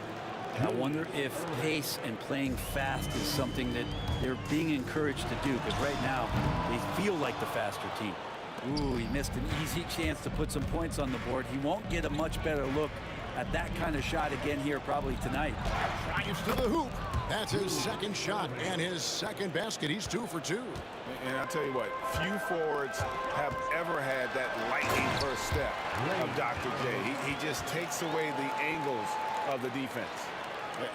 I wonder if pace and playing fast is something that they're being encouraged to do, because right now they feel like the faster team. Ooh, he missed an easy chance to put some points on the board. He won't get a much better look at that kind of shot again here probably tonight. Drives to the hoop. That's his second shot and his second basket. He's 2 for 2. And I'll tell you what, few forwards have ever had that lightning first step of Dr. J. He just takes away the angles of the defense.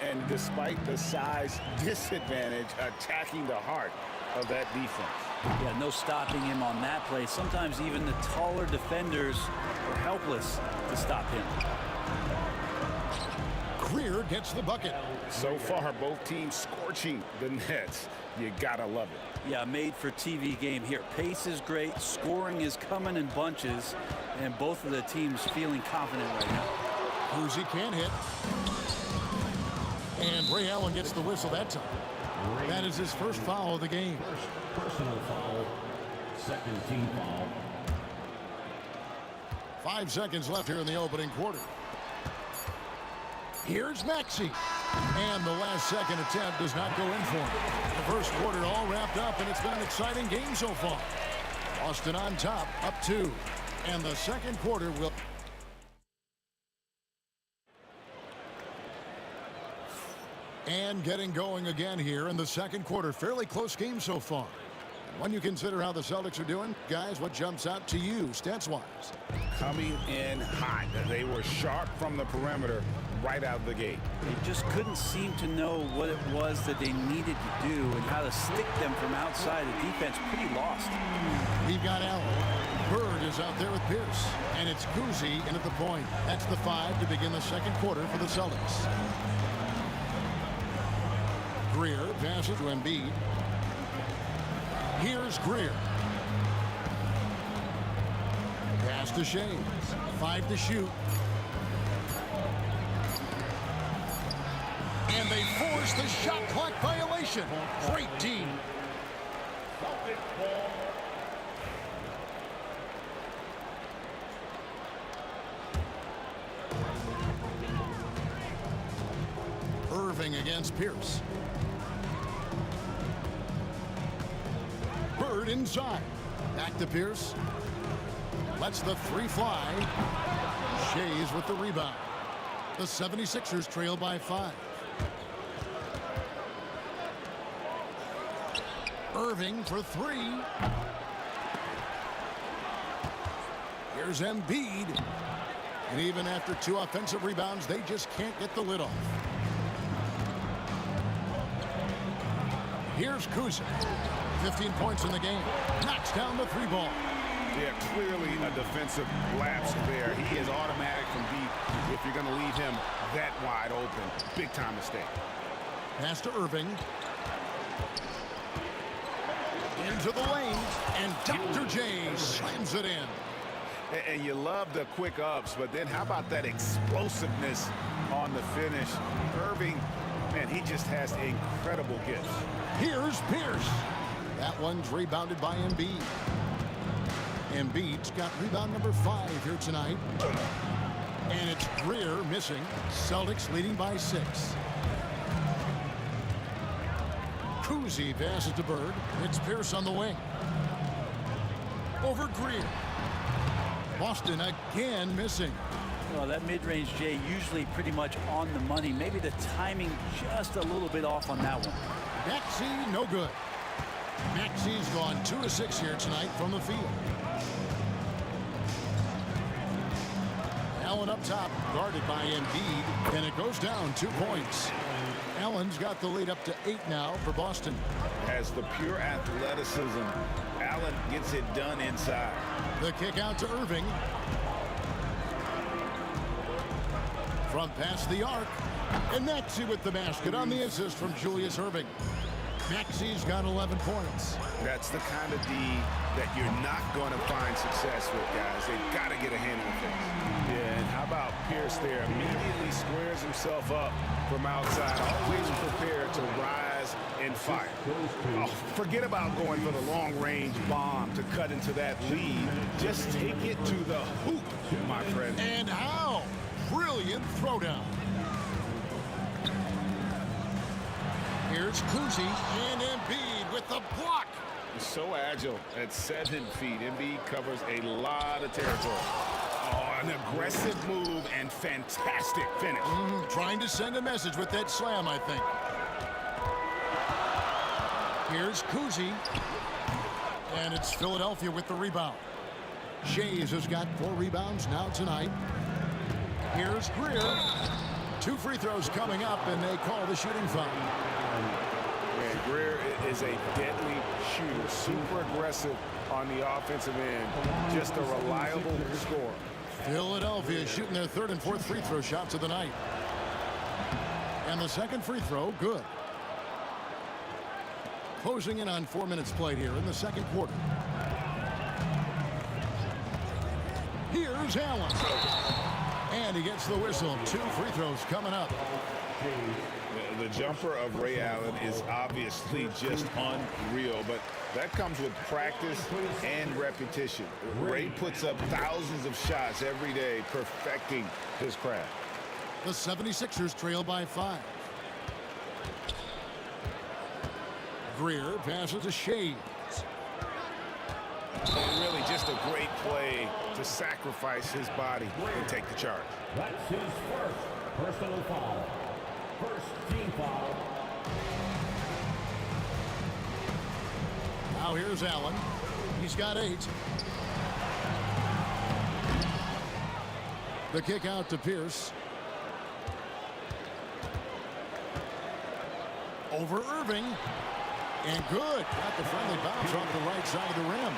And despite the size disadvantage, attacking the heart of that defense. Yeah, no stopping him on that play. Sometimes even the taller defenders are helpless to stop him. Greer gets the bucket. So far, both teams scorching the nets. You gotta love it. Yeah, made for TV game here. Pace is great, scoring is coming in bunches, and both of the teams feeling confident right now. Cousy can't hit. And Ray Allen gets the whistle that time. That is his first foul of the game. First personal foul. Second team foul. 5 seconds left here in the opening quarter. Here's Maxey. And the last second attempt does not go in for him. The first quarter all wrapped up, and it's been an exciting game so far. Boston on top, up 2. And the second quarter will... And getting going again here in the second quarter. Fairly close game so far. When you consider how the Celtics are doing, guys, what jumps out to you stats-wise? Coming in hot. They were sharp from the perimeter right out of the gate. They just couldn't seem to know what it was that they needed to do and how to stick them from outside. The defense pretty lost. We've got Allen. Bird is out there with Pierce. And it's Cousy in at the point. That's the 5 to begin the second quarter for the Celtics. Greer passes to Embiid. Here's Greer. Pass to Shea. 5 to shoot. And they force the shot clock violation. Great team. Irving against Pierce. Bird inside. Back to Pierce. Lets the 3 fly. Shea's with the rebound. The 76ers trail by 5. Irving for 3. Here's Embiid. And even after 2 offensive rebounds, they just can't get the lid off. Here's Kuzma. 15 points in the game. Knocks down the 3 ball. Yeah, clearly a defensive lapse there. He is automatic from deep if you're going to leave him that wide open. Big time mistake. Pass to Irving. Into the lane. And Dr. J slams it in. And you love the quick ups, but then how about that explosiveness on the finish? Irving, man, he just has incredible gifts. Here's Pierce. That one's rebounded by Embiid. Embiid's got rebound number 5 here tonight. And it's Greer missing. Celtics leading by 6. Cousy passes to Bird. It's Pierce on the wing. Over Greer. Boston again missing. Well, that mid-range Jay usually pretty much on the money. Maybe the timing just a little bit off on that one. Maxey, no good. Maxey's gone 2 of 6 here tonight from the field. Allen up top, guarded by Embiid, and it goes down 2 points. Allen's got the lead up to 8 now for Boston. Has the pure athleticism. Allen gets it done inside. The kick out to Irving. From past the arc. And Maxey with the basket on the assist from Julius Irving. Maxey's got 11 points. That's the kind of D that you're not going to find success with, guys. They've got to get a handle of things. Yeah, and how about Pierce there? Immediately squares himself up from outside. Always prepared to rise and fire. Oh, forget about going for the long-range bomb to cut into that lead. Just take it to the hoop, my friend. And how? Brilliant throwdown. Here's Kuzi and Embiid with the block. So agile at 7 feet. Embiid covers a lot of territory. Oh, an aggressive move and fantastic finish. Trying to send a message with that slam, I think. Here's Kuzi. And it's Philadelphia with the rebound. Shays has got 4 rebounds now tonight. Here's Greer. 2 free throws coming up, and they call the shooting foul. And Greer is a deadly shooter. Super aggressive on the offensive end. Just a reliable scorer. Philadelphia shooting their 3rd and 4th free throw shots of the night. And the 2nd free throw, good. Closing in on 4 minutes played here in the 2nd quarter. Here's Allen. And he gets the whistle. 2 free throws coming up. The jumper of Ray Allen is obviously just unreal, but that comes with practice and repetition. Ray puts up thousands of shots every day, perfecting his craft. The 76ers trail by 5. Greer passes to Shea. And really just a great play to sacrifice his body and take the charge. That's his first personal foul. First team foul. Now here's Allen. He's got 8. The kick out to Pierce. Over Irving. And good. Got the friendly bounce off the right side of the rim.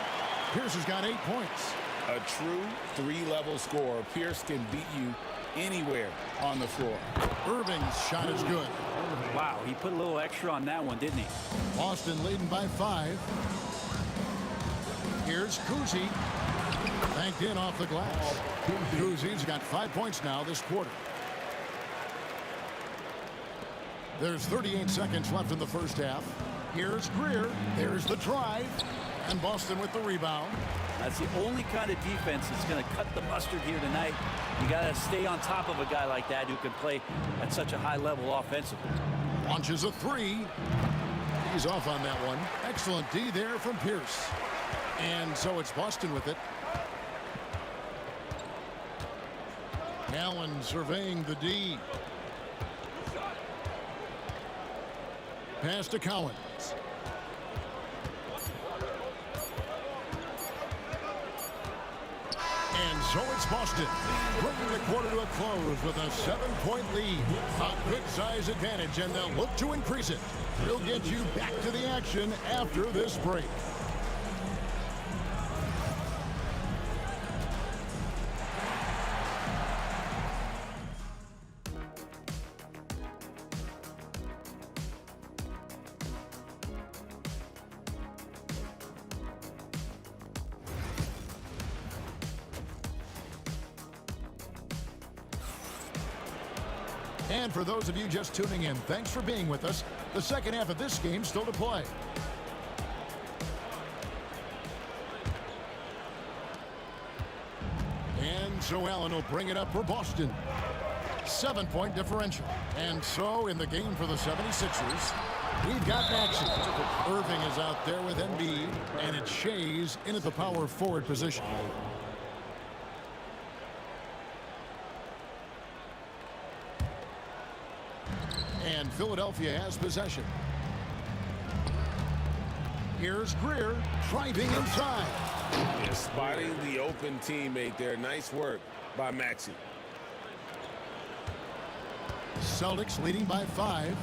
Pierce has got 8 points. A true 3-level scorer. Pierce can beat you anywhere on the floor. Irving's shot is good. Wow, he put a little extra on that one, didn't he? Boston leading by 5. Here's Kuzi. Banked in off the glass. Kuzi's got 5 points now this quarter. There's 38 seconds left in the first half. Here's Greer. There's the drive. And Boston with the rebound. That's the only kind of defense that's going to cut the mustard here tonight. You got to stay on top of a guy like that who can play at such a high level offensively. Launches a 3. He's off on that one. Excellent D there from Pierce. And so it's Boston with it. Allen surveying the D. Pass to Collins. And so it's Boston, bringing the quarter to a close with a 7-point lead. A good size advantage, and they'll look to increase it. We'll get you back to the action after this break. And for those of you just tuning in, thanks for being with us. The second half of this game still to play. And so Allen will bring it up for Boston. 7-point differential. And so in the game for the 76ers, we've got action. Irving is out there with Embiid, and it's Shays in at the power forward position. And Philadelphia has possession. Here's Greer driving inside. Yeah, spotting the open teammate there. Nice work by Maxey. Celtics leading by 5.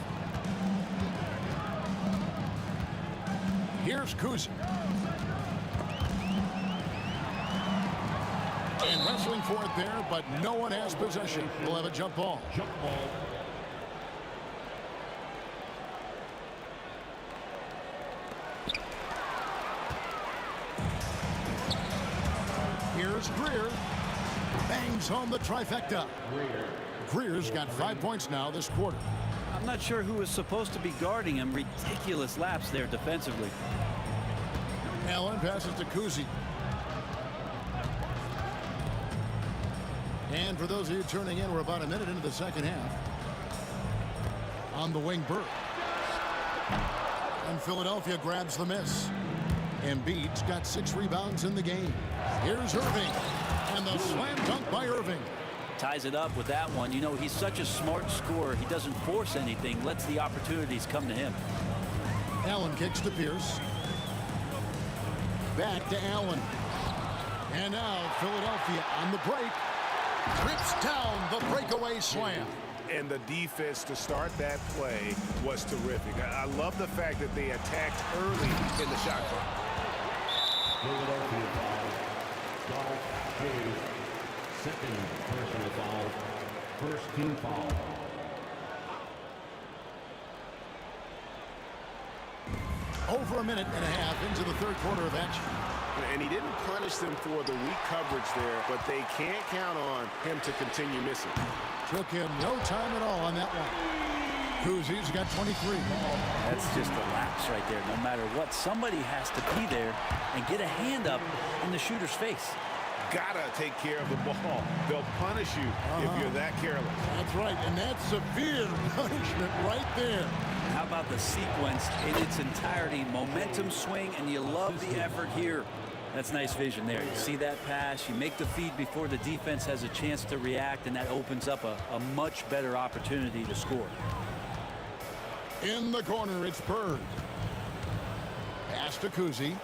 Here's Kuzi. And wrestling for it there, but no one has possession. We'll have a jump ball. Here's Greer. Bangs home the trifecta. Greer's got 5 points now this quarter. not sure who was supposed to be guarding him. Ridiculous lapse there defensively. Allen passes to Kuzi. And for those of you tuning in, we're about a minute into the second half. On the wing, Burke. And Philadelphia grabs the miss. Embiid's got 6 rebounds in the game. Here's Irving. And the slam dunk by Irving. Ties it up with that one. You know, he's such a smart scorer. He doesn't force anything, lets the opportunities come to him. Allen kicks to Pierce. Back to Allen. And now Philadelphia on the break. Trips down the breakaway slam. And the defense to start that play was terrific. I love the fact that they attacked early in the shot clock. Philadelphia foul. Golf, Hayes. Second personal foul. First team foul. Over a minute and a half into the third quarter of action. And he didn't punish them for the weak coverage there, but they can't count on him to continue missing. Took him no time at all on that one. Kuzi's got 23. That's just a lapse right there. No matter what, somebody has to be there and get a hand up in the shooter's face. Gotta take care of the ball. They'll punish you if you're that careless. That's right, and that's severe punishment right there. How about the sequence in its entirety? Momentum swing, and you love the effort here. That's nice vision there. You see that pass, you make the feed before the defense has a chance to react, and that opens up a much better opportunity to score. In the corner, it's Bird. Pass to Kuzi.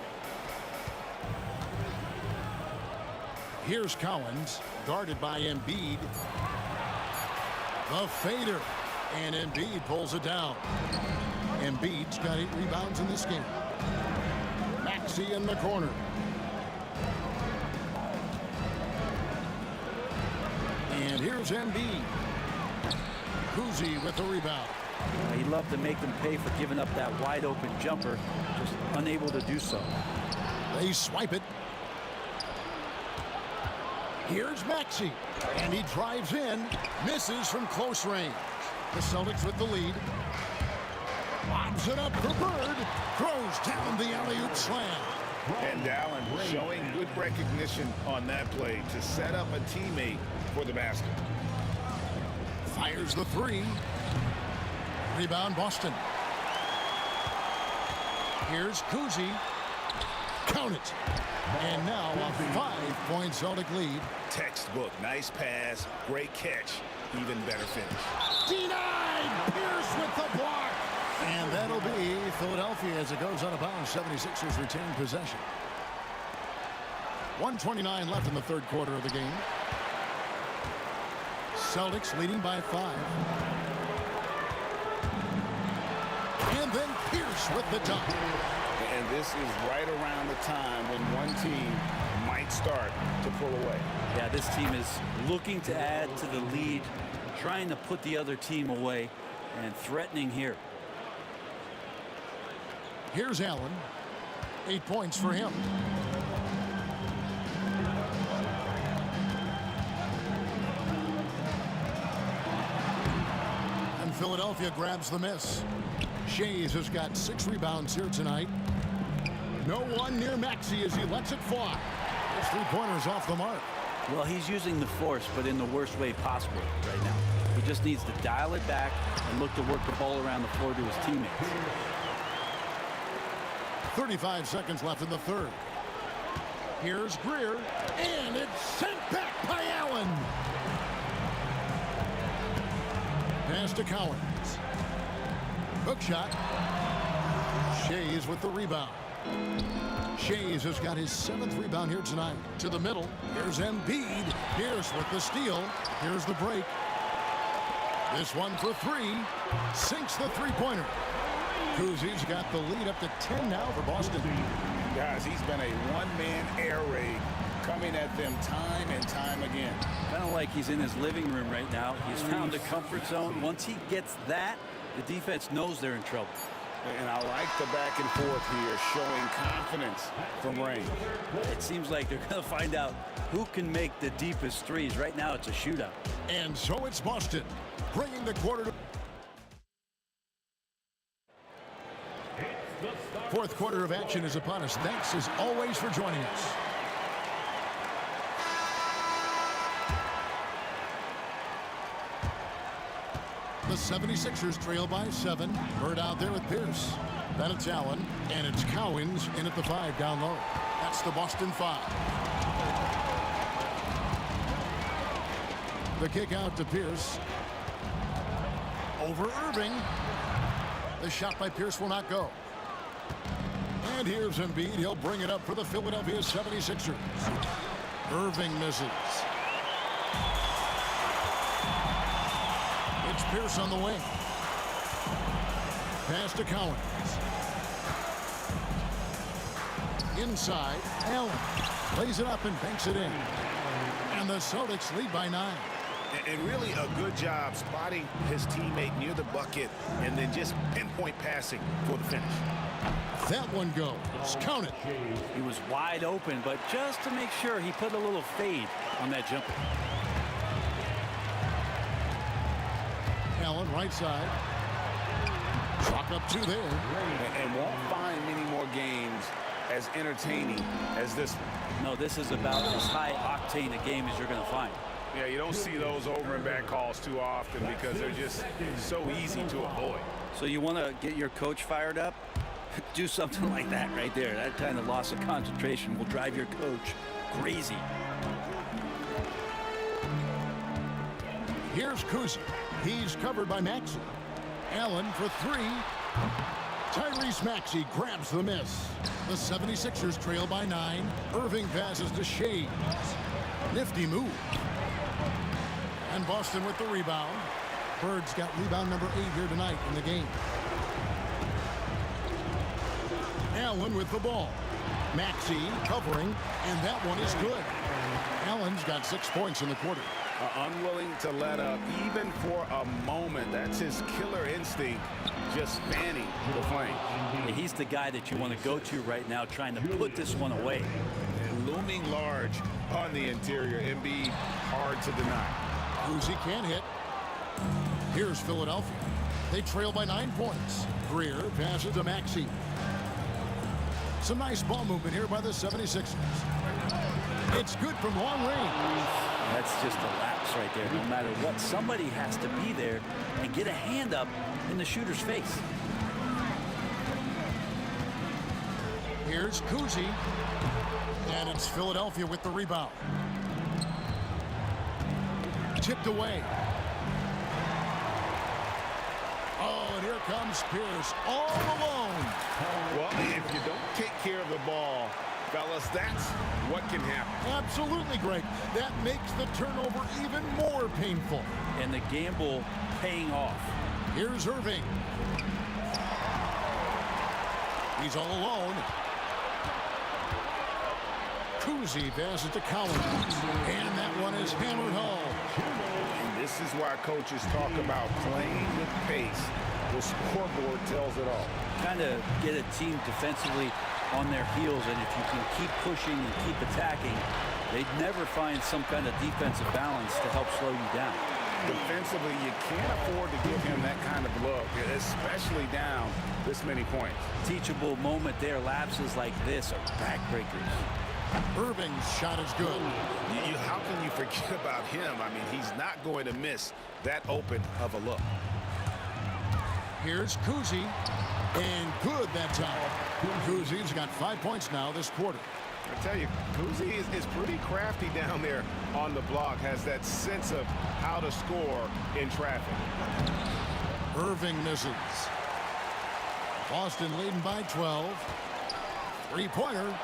Here's Collins, guarded by Embiid. The fader, and Embiid pulls it down. Embiid's got 8 rebounds in this game. Maxey in the corner. And here's Embiid. Kuzi with the rebound. He'd love to make them pay for giving up that wide open jumper, just unable to do so. They swipe it. Here's Maxey, and he drives in, misses from close range. The Celtics with the lead. Lobs it up for Bird, throws down the alley-oop slam. And Allen showing good recognition on that play to set up a teammate for the basket. Fires the 3. Rebound Boston. Here's Kuzi. Count it. And now a 5-point Celtic lead. Textbook, nice pass, great catch, even better finish. Denied! Pierce with the block. And that'll be Philadelphia as it goes out of bounds. 76ers retain possession. 1:29 left in the third quarter of the game. Celtics leading by 5. And then Pierce with the dunk. And this is right around the time when one team might start to pull away. Yeah, this team is looking to add to the lead, trying to put the other team away, and threatening here. Here's Allen. 8 points for him. And Philadelphia grabs the miss. Shays has got 6 rebounds here tonight. No one near Maxey as he lets it fly. His 3-pointers off the mark. Well, he's using the force, but in the worst way possible right now. He just needs to dial it back and look to work the ball around the floor to his teammates. 35 seconds left in the third. Here's Greer, and it's sent back by Allen. Pass to Collins. Hook shot. Shays with the rebound. Shays has got his 7th rebound here tonight. To the middle. Here's Embiid. Pierce with the steal. Here's the break. This one for 3. Sinks the 3-pointer. Kuzi's got the lead up to 10 now for Boston. Guys, he's been a one-man air raid coming at them time and time again. Kind of like he's in his living room right now. He's found a comfort zone. Once he gets that, the defense knows they're in trouble. And I like the back and forth here, showing confidence from Rain. It seems like they're going to find out who can make the deepest threes. Right now, it's a shootout. And so it's Boston, bringing the quarter to Fourth quarter of action is upon us. Thanks as always for joining us. The 76ers trail by 7. Bird out there with Pierce. Then it's Allen, and it's Cowens in at the 5 down low. That's the Boston 5. The kick out to Pierce. Over Irving. The shot by Pierce will not go. And here's Embiid. He'll bring it up for the Philadelphia 76ers. Irving misses. It's Pierce on the wing. Pass to Cowens. Inside, Allen lays it up and banks it in. And the Celtics lead by 9. And really a good job spotting his teammate near the bucket and then just pinpoint passing for the finish. That one goes. Count it. He was wide open, but just to make sure, he put a little fade on that jumper. Allen right side. Chalk up 2 there. And won't find many more games as entertaining as this one. No, this is about as high octane a game as you're going to find. Yeah, you don't see those over and back calls too often because they're just so easy to avoid. So you want to get your coach fired up? Do something like that right there. That kind of loss of concentration will drive your coach crazy. Here's Kuzi. He's covered by Maxey. Allen for 3. Tyrese Maxey grabs the miss. The 76ers trail by 9. Irving passes to Shades. Nifty move. And Boston with the rebound. Bird's got rebound number 8 here tonight in the game. Allen with the ball. Maxey covering, and that one is good. Allen's got 6 points in the quarter. Unwilling to let up even for a moment. That's his killer instinct, just fanning the flame. He's the guy that you want to go to right now, trying to put this one away. And looming large on the interior. Embiid hard to deny. Kuzi can't hit. Here's Philadelphia. They trail by 9 points. Greer passes to Maxey. Some nice ball movement here by the 76ers. It's good from long range. That's just a lapse right there. No matter what, somebody has to be there and get a hand up in the shooter's face. Here's Kuzi. And it's Philadelphia with the rebound. Tipped away. Oh, and here comes Pierce all alone. Well, if you don't take care of the ball, fellas, that's what can happen. Absolutely, Greg. That makes the turnover even more painful. And the gamble paying off. Here's Irving. He's all alone. Kuzi passes to Collins. And that one is hammered home. And this is why coaches talk about playing with pace. The scoreboard tells it all. Kind of get a team defensively on their heels, and if you can keep pushing and keep attacking, they'd never find some kind of defensive balance to help slow you down. Defensively, you can't afford to give him that kind of look, especially down this many points. Teachable moment there. Lapses like this are backbreakers. Irving's shot is good. How can you forget about him? I mean, he's not going to miss that open of a look. Here's Kuzi. And good that time. Kuzi's got 5 points now this quarter. I tell you, Kuzi is pretty crafty down there on the block. Has that sense of how to score in traffic. Irving misses. Boston leading by 12. 3-pointer.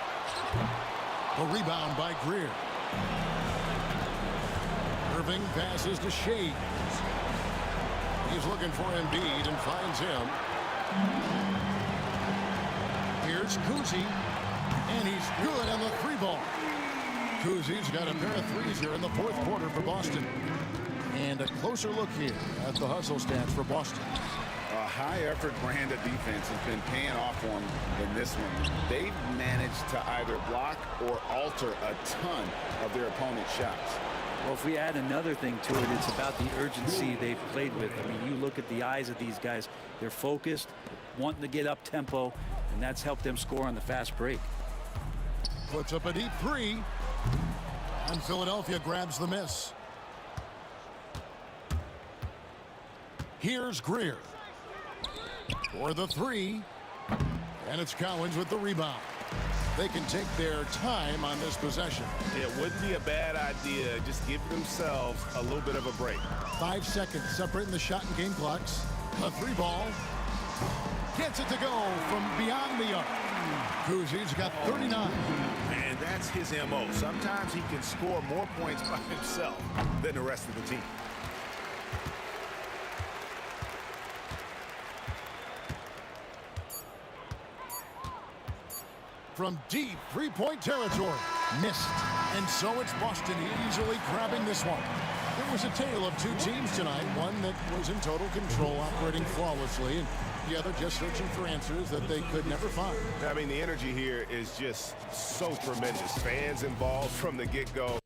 A rebound by Greer. Irving passes to Shades. He's looking for Embiid and finds him. Here's Kuzi. And he's good on the 3-ball. Kuzi's got a pair of threes here in the fourth quarter for Boston. And a closer look here at the hustle stats for Boston. A high-effort brand of defense has been paying off for them in this one. They've managed to either block or alter a ton of their opponent's shots. Well, if we add another thing to it, it's about the urgency they've played with. I mean, you look at the eyes of these guys. They're focused. wanting to get up tempo, and that's helped them score on the fast break. Puts up a deep three, and Philadelphia grabs the miss. Here's Greer for the three, and it's Cowens with the rebound. They can take their time on this possession. It wouldn't be a bad idea. Just give themselves a little bit of a break. 5 seconds separating the shot and game clocks. A three ball. Gets it to go from beyond the arc. Kuzi's got 39. And that's his MO. Sometimes he can score more points by himself than the rest of the team. From deep three-point territory. Missed. And so it's Boston easily grabbing this one. It was a tale of two teams tonight. One that was in total control, operating flawlessly, and the other just searching for answers that they could never find. I mean, the energy here is just so tremendous. Fans involved from the get-go.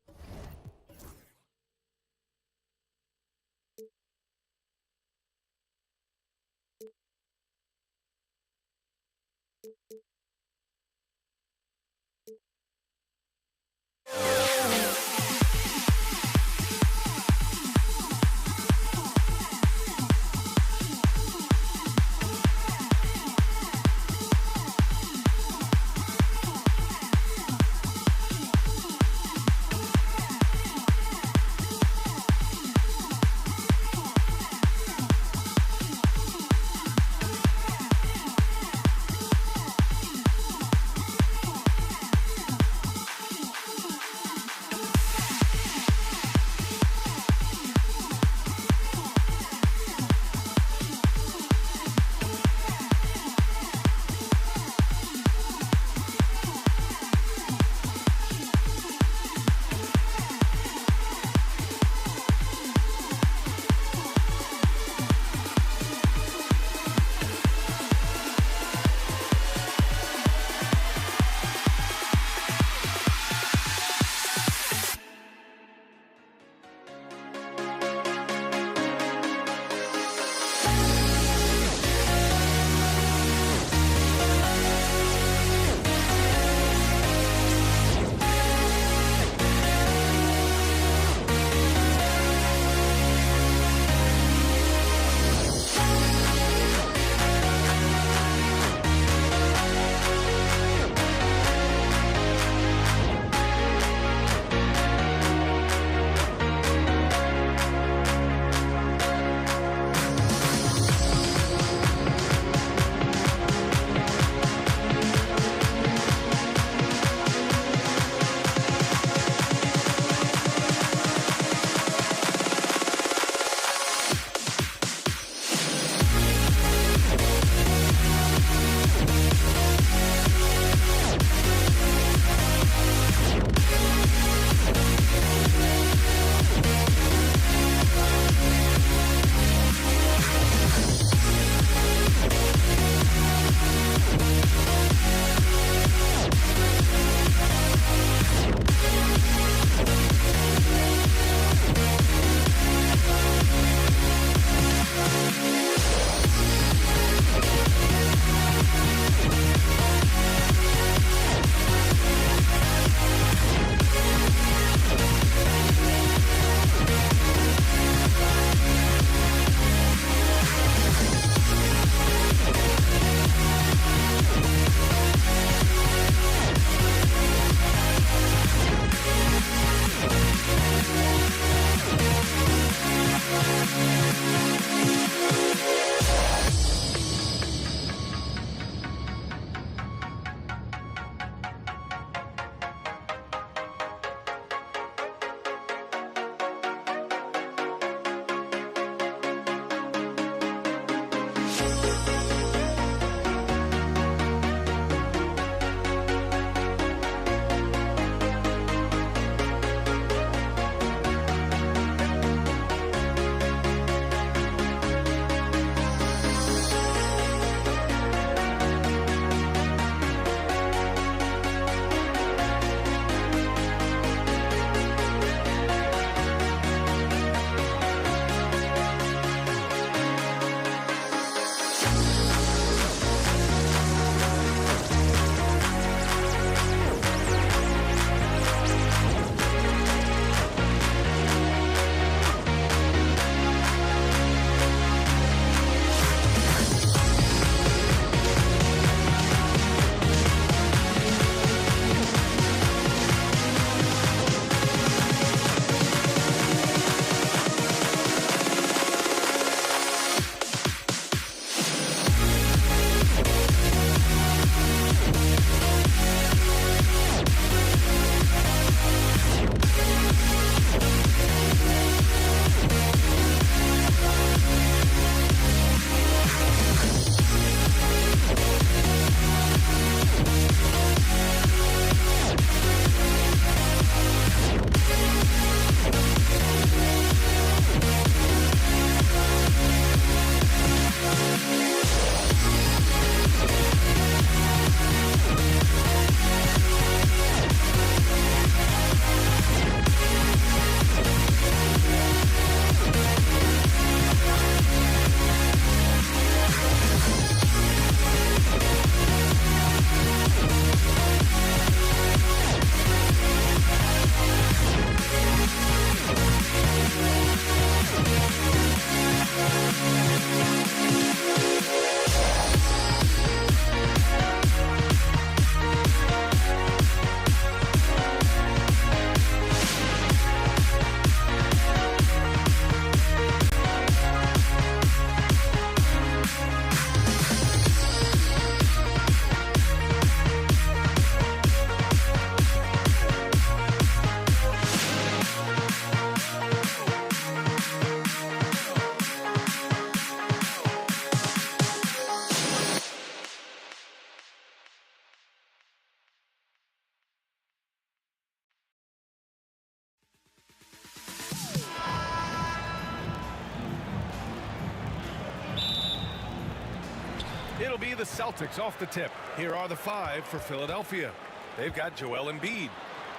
It'll be the Celtics off the tip. Here are the 5 for Philadelphia. They've got Joel Embiid.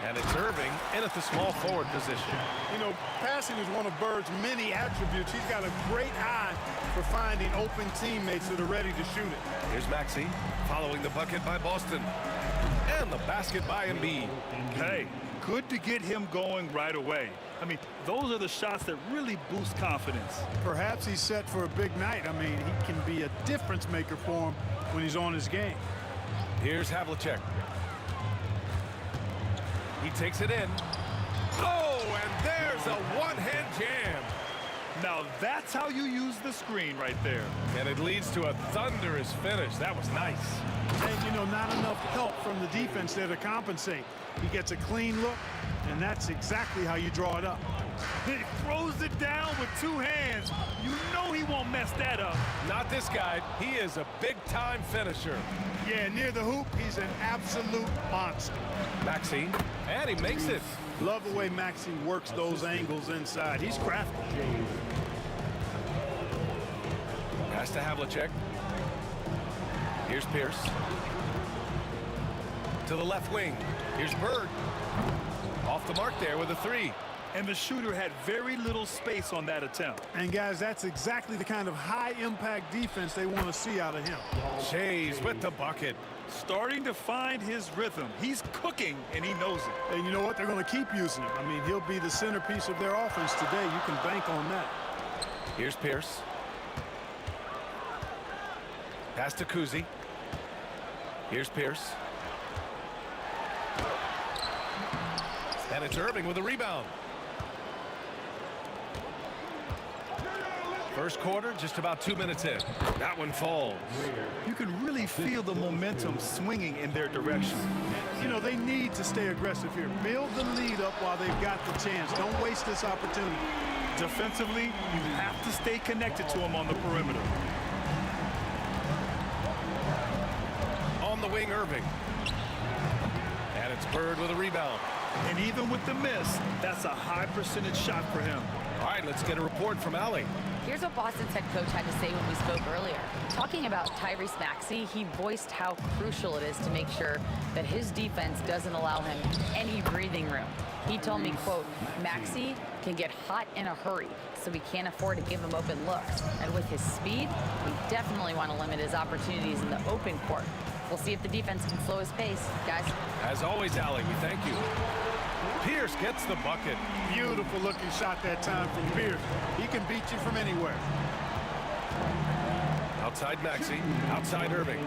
And it's Irving in at the small forward position. You know, passing is one of Bird's many attributes. He's got a great eye for finding open teammates that are ready to shoot it. Here's Maxey following the bucket by Boston. And the basket by Embiid. Hey, good to get him going right away. I mean, those are the shots that really boost confidence. Perhaps he's set for a big night. I mean, he can be a difference maker for him when he's on his game. Here's Havlicek. He takes it in. Oh, and there's a one-hand jam. Now that's how you use the screen right there. And it leads to a thunderous finish. That was nice. And, you know, not enough help from the defense there to compensate. He gets a clean look, and that's exactly how you draw it up. He throws it down with 2 hands. You know he won't mess that up. Not this guy. He is a big-time finisher. Yeah, near the hoop, he's an absolute monster. Maxey, and he makes it. Love the way Maxey works those angles inside. He's crafty. Pass to Havlicek. Here's Pierce. To the left wing. Here's Bird. Off the mark there with a 3. And the shooter had very little space on that attempt. And, guys, that's exactly the kind of high-impact defense they want to see out of him. Shays with the bucket. Starting to find his rhythm. He's cooking, and he knows it. And you know what? They're going to keep using him. I mean, he'll be the centerpiece of their offense today. You can bank on that. Here's Pierce. Pass to Kuzi. Here's Pierce. And it's Irving with a rebound. First quarter, just about 2 minutes in. That one falls. You can really feel the momentum swinging in their direction. You know, they need to stay aggressive here. Build the lead up while they've got the chance. Don't waste this opportunity. Defensively, you have to stay connected to him on the perimeter. On the wing, Irving. And it's Bird with a rebound. And even with the miss, that's a high percentage shot for him. All right, let's get a report from Allie. Here's what Boston's head coach had to say when we spoke earlier. Talking about Tyrese Maxey, he voiced how crucial it is to make sure that his defense doesn't allow him any breathing room. He told me, quote, Maxey can get hot in a hurry, so we can't afford to give him open looks. And with his speed, we definitely want to limit his opportunities in the open court. We'll see if the defense can slow his pace, guys. As always, Allie, we thank you. Pierce gets the bucket. Beautiful looking shot that time from Pierce. He can beat you from anywhere. Outside Maxey, outside Irving.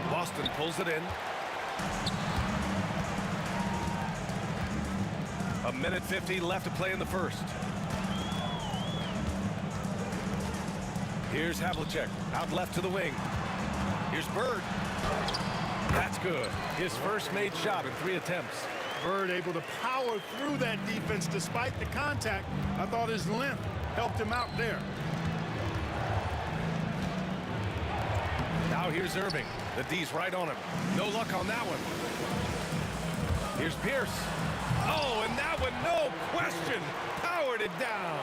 Boston pulls it in. A minute 50 left to play in the first. Here's Havlicek, out left to the wing. Here's Bird. That's good. His first made shot in 3 attempts. Bird able to power through that defense despite the contact. I thought his length helped him out there. Now here's Irving. The D's right on him. No luck on that one. Here's Pierce. Oh, and that one, no question, powered it down.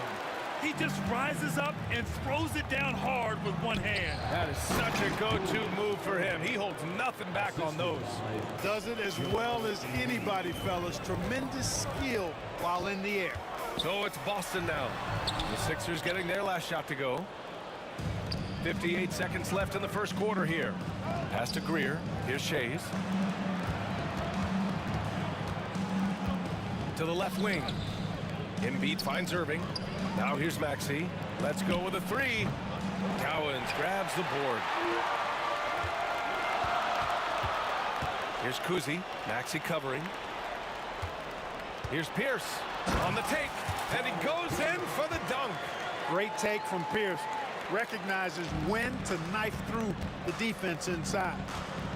He just rises up and throws it down hard with 1 hand. That is such a go-to move for him. He holds nothing back on those. Does it as well as anybody, fellas. Tremendous skill while in the air. So it's Boston now. The Sixers getting their last shot to go. 58 seconds left in the first quarter here. Pass to Greer. Here's Shays. To the left wing. Embiid finds Irving. Now here's Maxey. Let's go with a 3. Cowens grabs the board. Here's Kuzi. Maxey covering. Here's Pierce on the take. And he goes in for the dunk. Great take from Pierce. Recognizes when to knife through the defense inside.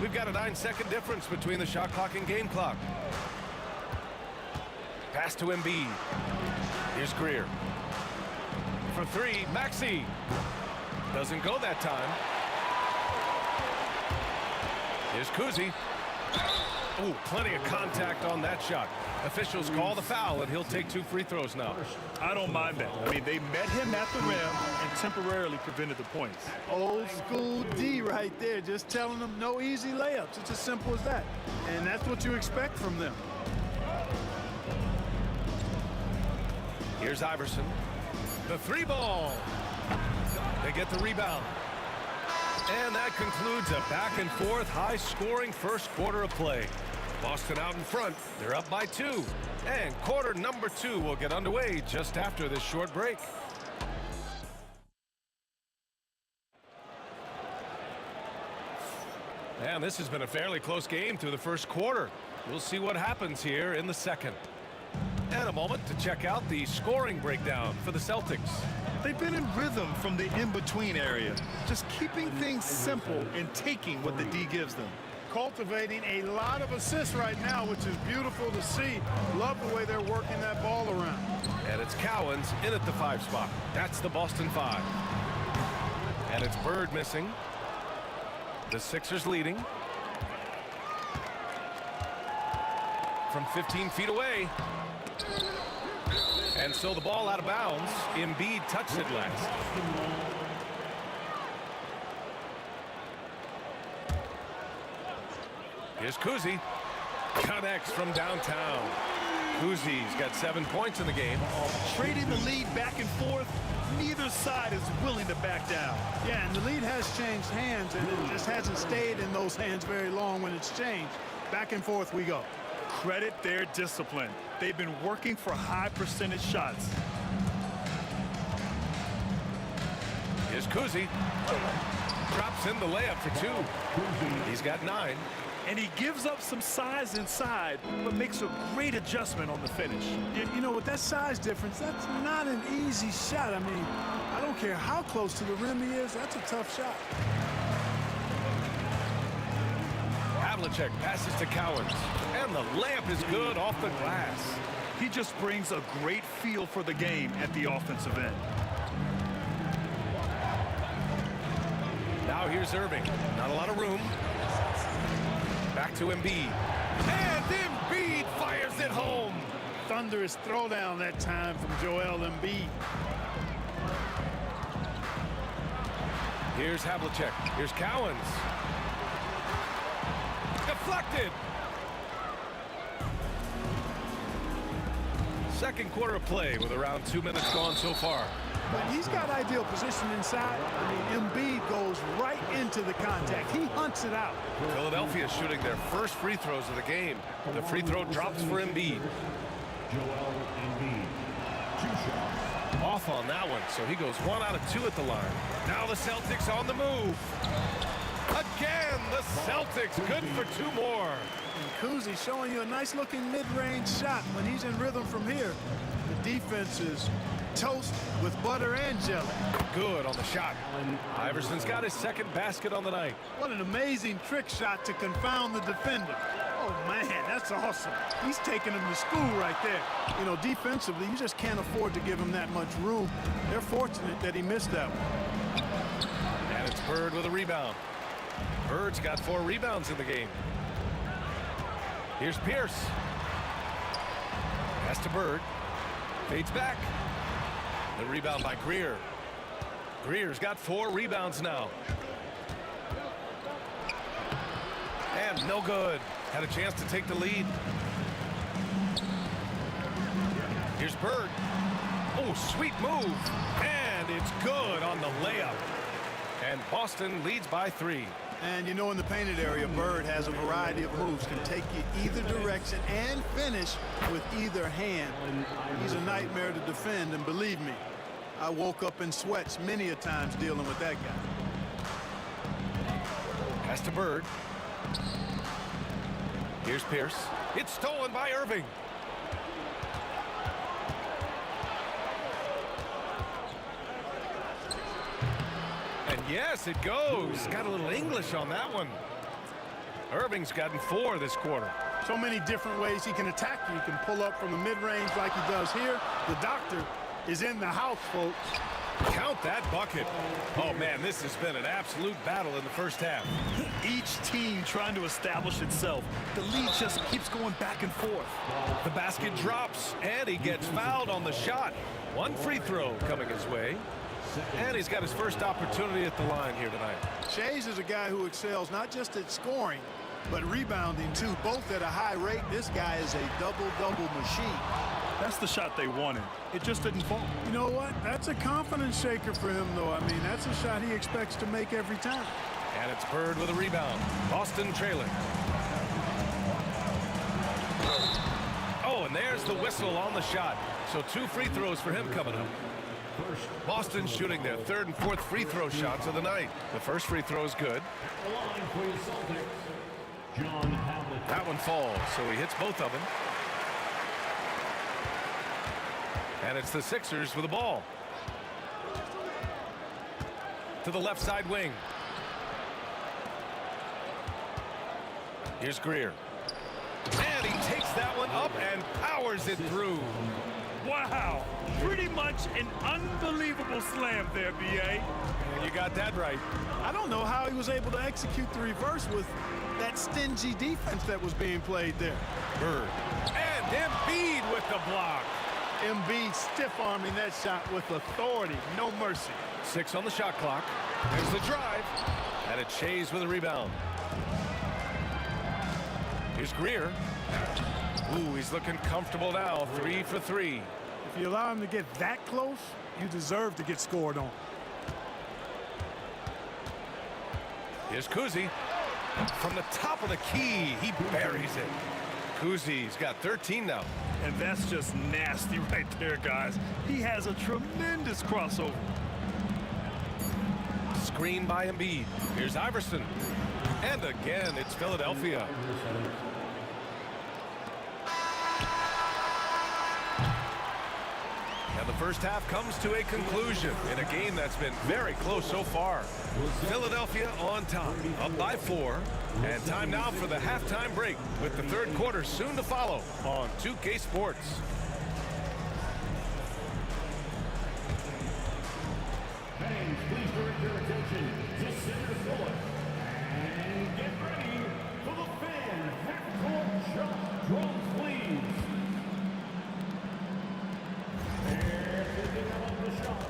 We've got a 9-second difference between the shot clock and game clock. Pass to Embiid. Here's Greer. For 3, Maxey. Doesn't go that time. Here's Kuzi. Ooh, plenty of contact on that shot. Officials call the foul, and he'll take 2 free throws now. I don't mind that. I mean, they met him at the rim and temporarily prevented the points. Old school D right there, just telling them no easy layups. It's as simple as that. And that's what you expect from them. Here's Iverson. The 3 ball. They get the rebound. And that concludes a back-and-forth, high-scoring first quarter of play. Boston out in front. They're up by 2. And quarter number 2 will get underway just after this short break. And this has been a fairly close game through the first quarter. We'll see what happens here in the second. And a moment to check out the scoring breakdown for the Celtics. They've been in rhythm from the in-between area, just keeping things simple and taking what the D gives them. Cultivating a lot of assists right now, which is beautiful to see. Love the way they're working that ball around. And it's Cowens in at the 5 spot. That's the Boston 5. And it's Bird missing. The Sixers leading. From 15 feet away. And so the ball out of bounds. Embiid touched it last. Here's Kuzi. Connects from downtown. Kuzi's got 7 points in the game. Trading the lead back and forth, neither side is willing to back down. Yeah, and the lead has changed hands, and it just hasn't stayed in those hands very long when it's changed. Back and forth we go. Credit their discipline. They've been working for high percentage shots. Here's Kuzi. Drops in the layup for 2. He's got 9. And he gives up some size inside, but makes a great adjustment on the finish. You know, with that size difference, that's not an easy shot. I mean, I don't care how close to the rim he is, that's a tough shot. Havlicek passes to Cowens. And the layup is good off the glass. He just brings a great feel for the game at the offensive end. Now here's Irving. Not a lot of room. Back to Embiid. And Embiid fires it home. Thunderous throwdown that time from Joel Embiid. Here's Havlicek. Here's Cowens. Deflected. Second quarter of play with around 2 minutes gone so far. But he's got ideal position inside. I mean, Embiid goes right into the contact. He hunts it out. Philadelphia shooting their first free throws of the game. The free throw drops for Embiid. Joel Embiid, 2 shots. Off on that one, so he goes 1 out of 2 at the line. Now the Celtics on the move. Again, the Celtics good for 2 more. And Kuzi showing you a nice looking mid-range shot when he's in rhythm from here. The defense is toast with butter and jelly. Good on the shot. Iverson's got his second basket on the night. What an amazing trick shot to confound the defender. Oh man, that's awesome. He's taking him to school right there. You know, defensively, you just can't afford to give him that much room. They're fortunate that he missed that one. And it's Bird with a rebound. Bird's got 4 rebounds in the game. Here's Pierce. Pass to Bird. Fades back. The rebound by Greer. Greer's got 4 rebounds now. And no good. Had a chance to take the lead. Here's Bird. Oh, sweet move. And it's good on the layup. And Boston leads by 3. And you know, in the painted area, Bird has a variety of moves, can take you either direction and finish with either hand. He's a nightmare to defend, and believe me, I woke up in sweats many a times dealing with that guy. Pass to Bird. Here's Pierce. It's stolen by Irving. And yes, it goes. Got a little English on that one. Irving's gotten 4 this quarter. So many different ways he can attack you. You can pull up from the mid-range like he does here. The doctor is in the house, folks. Count that bucket. Oh, man, this has been an absolute battle in the first half. Each team trying to establish itself. The lead just keeps going back and forth. The basket drops, and he gets fouled on the shot. One free throw coming his way. And he's got his first opportunity at the line here tonight. Shays is a guy who excels not just at scoring, but rebounding too, both at a high rate. This guy is a double-double machine. That's the shot they wanted. It just didn't fall. You know what? That's a confidence shaker for him, though. I mean, that's a shot he expects to make every time. And it's Bird with a rebound. Boston trailing. Oh, and there's the whistle on the shot. So 2 free throws for him coming up. Boston shooting their 3rd and 4th free throw shots of the night. The first free throw is good. That one falls, so he hits both of them. And it's the Sixers with the ball. To the left side wing. Here's Greer. And he takes that one up and powers it through. Wow. Pretty much an unbelievable slam there, B.A. And you got that right. I don't know how he was able to execute the reverse with that stingy defense that was being played there. Bird. And Embiid with the block. Embiid stiff-arming that shot with authority. No mercy. 6 on the shot clock. There's the drive. And it's Shays with a rebound. Here's Greer. Ooh, he's looking comfortable now. 3 for 3. If you allow him to get that close, you deserve to get scored on. Here's Kuzi. From the top of the key, he buries it. Kuzi's got 13 now. And that's just nasty right there, guys. He has a tremendous crossover. Screen by Embiid. Here's Iverson. And again, it's Philadelphia. And the first half comes to a conclusion in a game that's been very close so far. Philadelphia on top, up by 4. And time now for the halftime break with the 3rd quarter soon to follow on 2K Sports. Fans, please direct your attention to center court. And get ready for the fan half-court shot. Drums, please. They're picking up the shot.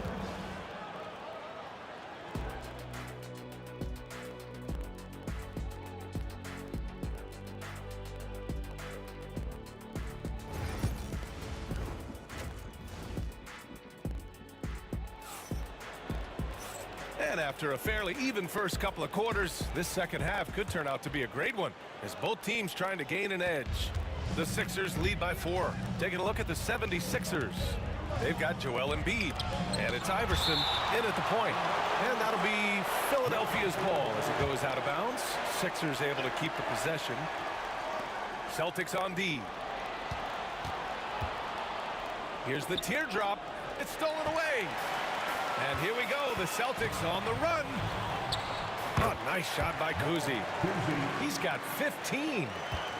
And after a fairly even first couple of quarters, this second half could turn out to be a great one as both teams trying to gain an edge. The Sixers lead by 4. Taking a look at the 76ers. They've got Joel Embiid, and it's Iverson in at the point. And that'll be Philadelphia's ball as it goes out of bounds. Sixers able to keep the possession. Celtics on D. Here's the teardrop. It's stolen away. And here we go, the Celtics on the run. Oh, nice shot by Kuzi. He's got 15.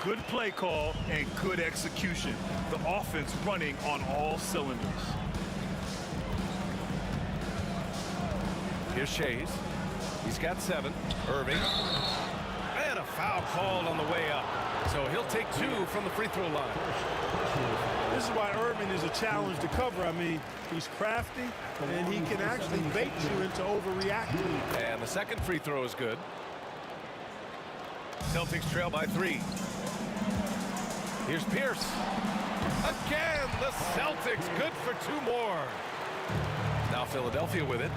Good play call and good execution. The offense running on all cylinders. Here's Shays. He's got 7. Irving. And a foul called on the way up. So he'll take 2 from the free throw line. This is why Irving is a challenge to cover. I mean, he's crafty, and he can actually bait you into overreacting. And the second free throw is good. Celtics trail by 3. Here's Pierce. Again, the Celtics good for 2 more. Now Philadelphia with it.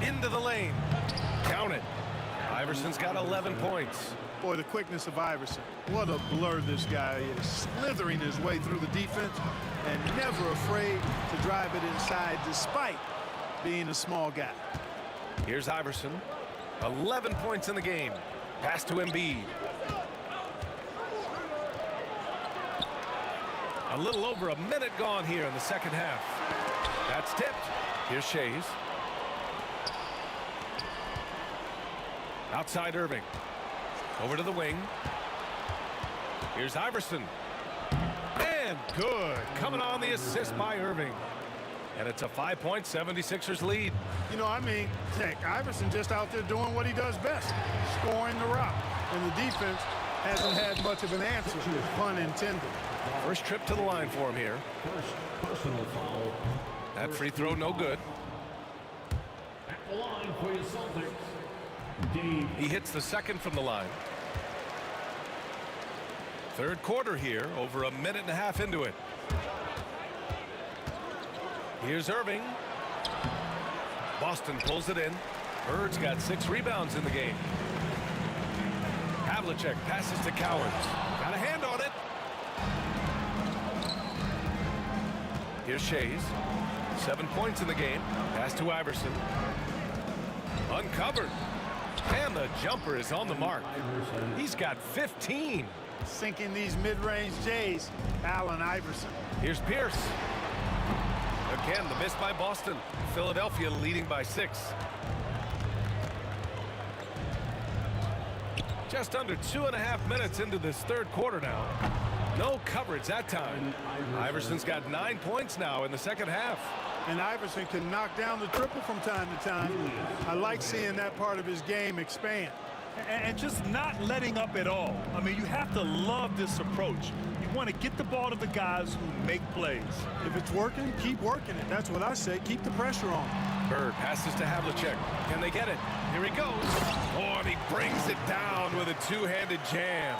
Into the lane. Count it. Iverson's got 11 points. Boy, the quickness of Iverson. What a blur this guy is. Slithering his way through the defense and never afraid to drive it inside despite being a small guy. Here's Iverson. 11 points in the game. Pass to Embiid. A little over a minute gone here in the second half. That's tipped. Here's Shays. Outside Irving. Over to the wing. Here's Iverson. And good. Coming on the assist by Irving. And it's a 5-point 76ers lead. You know, I mean, heck, Iverson just out there doing what he does best, scoring the rock. And the defense hasn't had much of an answer, pun intended. First trip to the line for him here. First personal foul. That free throw no good. At the line for your Celtics. He hits the second from the line. Third quarter here, over a minute and a half into it. Here's Irving. Boston pulls it in. Bird's got 6 rebounds in the game. Havlicek passes to Cowards. Got a hand on it. Here's Shays. 7 points in the game. Pass to Iverson. Uncovered. And the jumper is on the mark. He's got 15. Sinking these mid-range Jays, Allen Iverson. Here's Pierce. Again, the miss by Boston. Philadelphia leading by 6. Just under 2.5 minutes into this third quarter now. No coverage that time. Iverson's got 9 points now in the second half. And Iverson can knock down the triple from time to time. I like seeing that part of his game expand. And just not letting up at all. I mean, you have to love this approach. You want to get the ball to the guys who make plays. If it's working, keep working it. That's what I say. Keep the pressure on. Bird passes to Havlicek. Can they get it? Here he goes. Oh, and he brings it down with a two-handed jam.